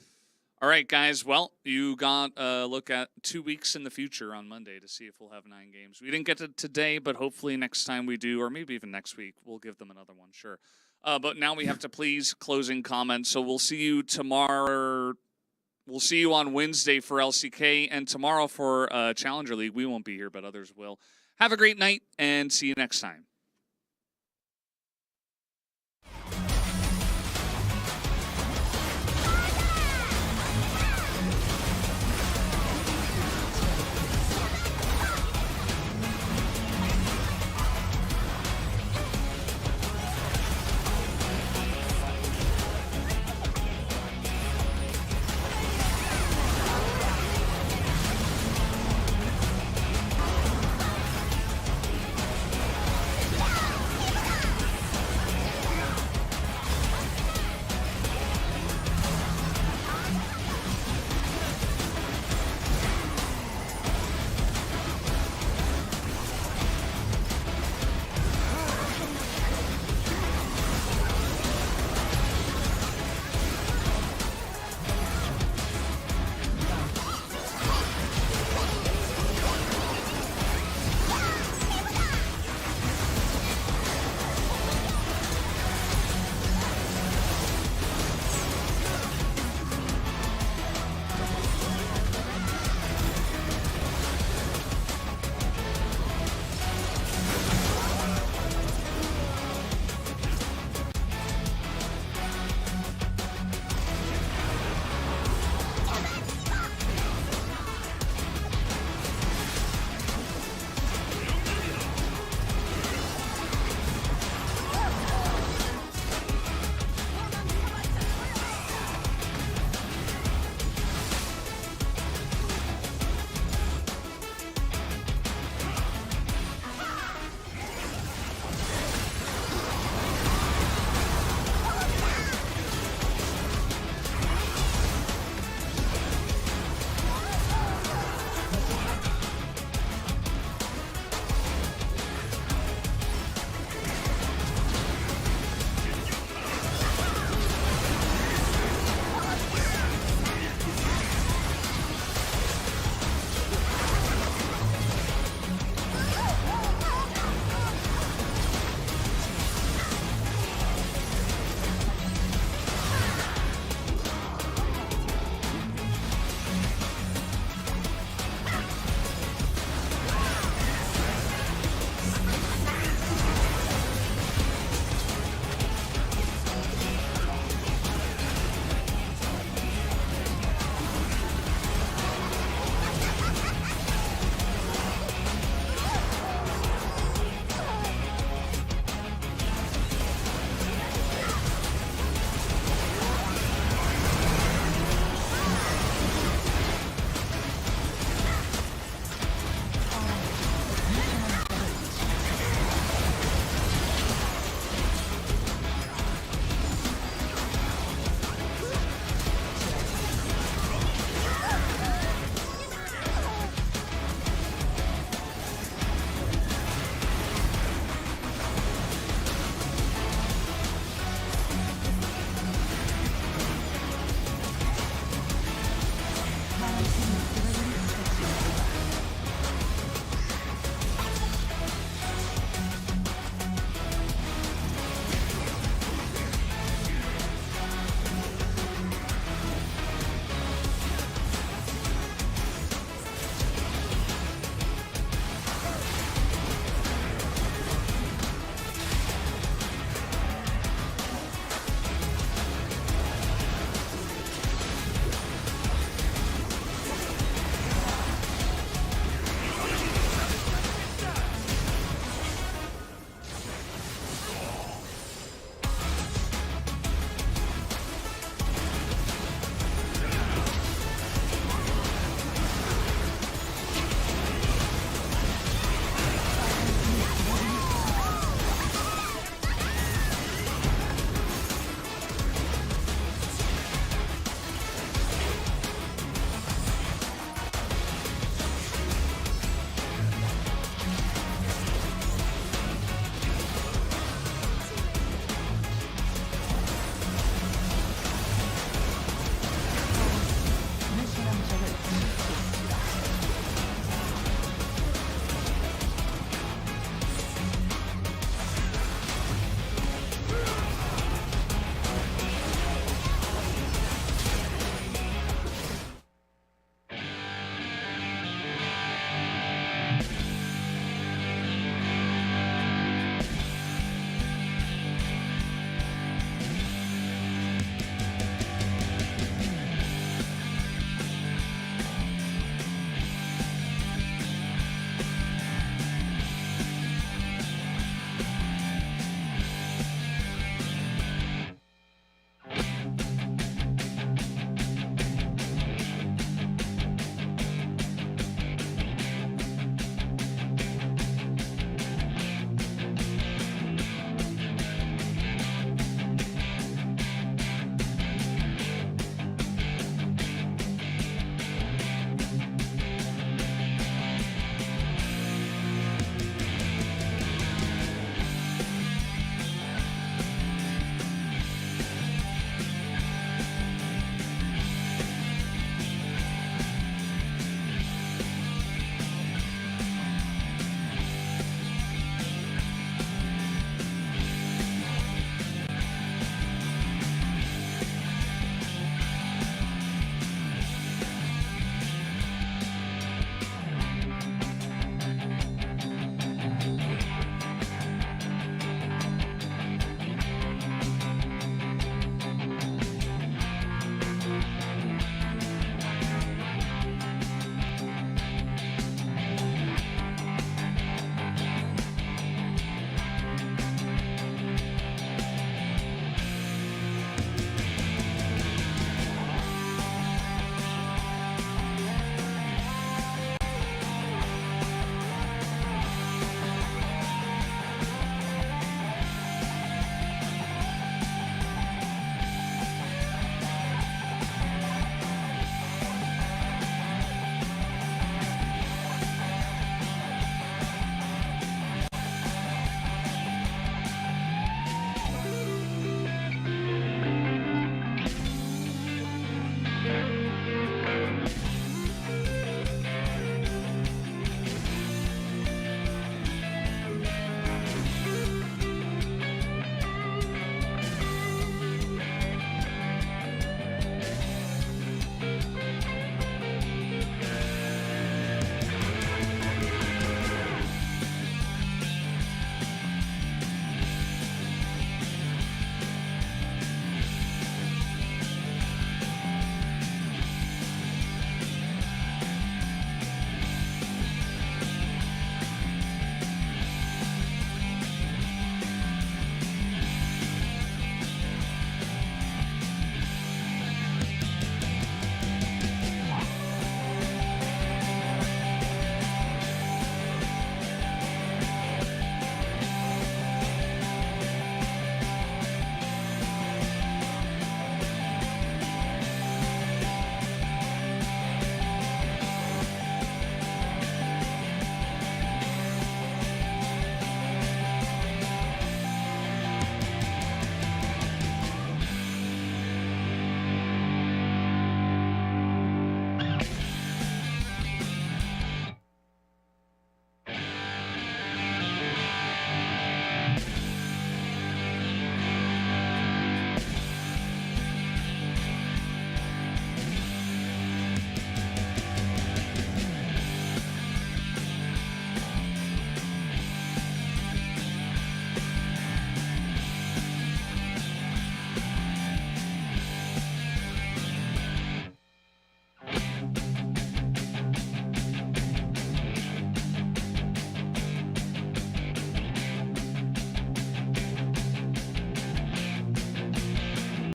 All right, guys. Well, you got a look at 2 weeks in the future on Monday to see if we'll have 9 games. We didn't get to today, but hopefully next time we do, or maybe even next week, we'll give them another one, sure. But now we have to please closing comments. So we'll see you tomorrow. We'll see you on Wednesday for LCK, and tomorrow for Challenger League. We won't be here, but others will. Have a great night, and see you next time.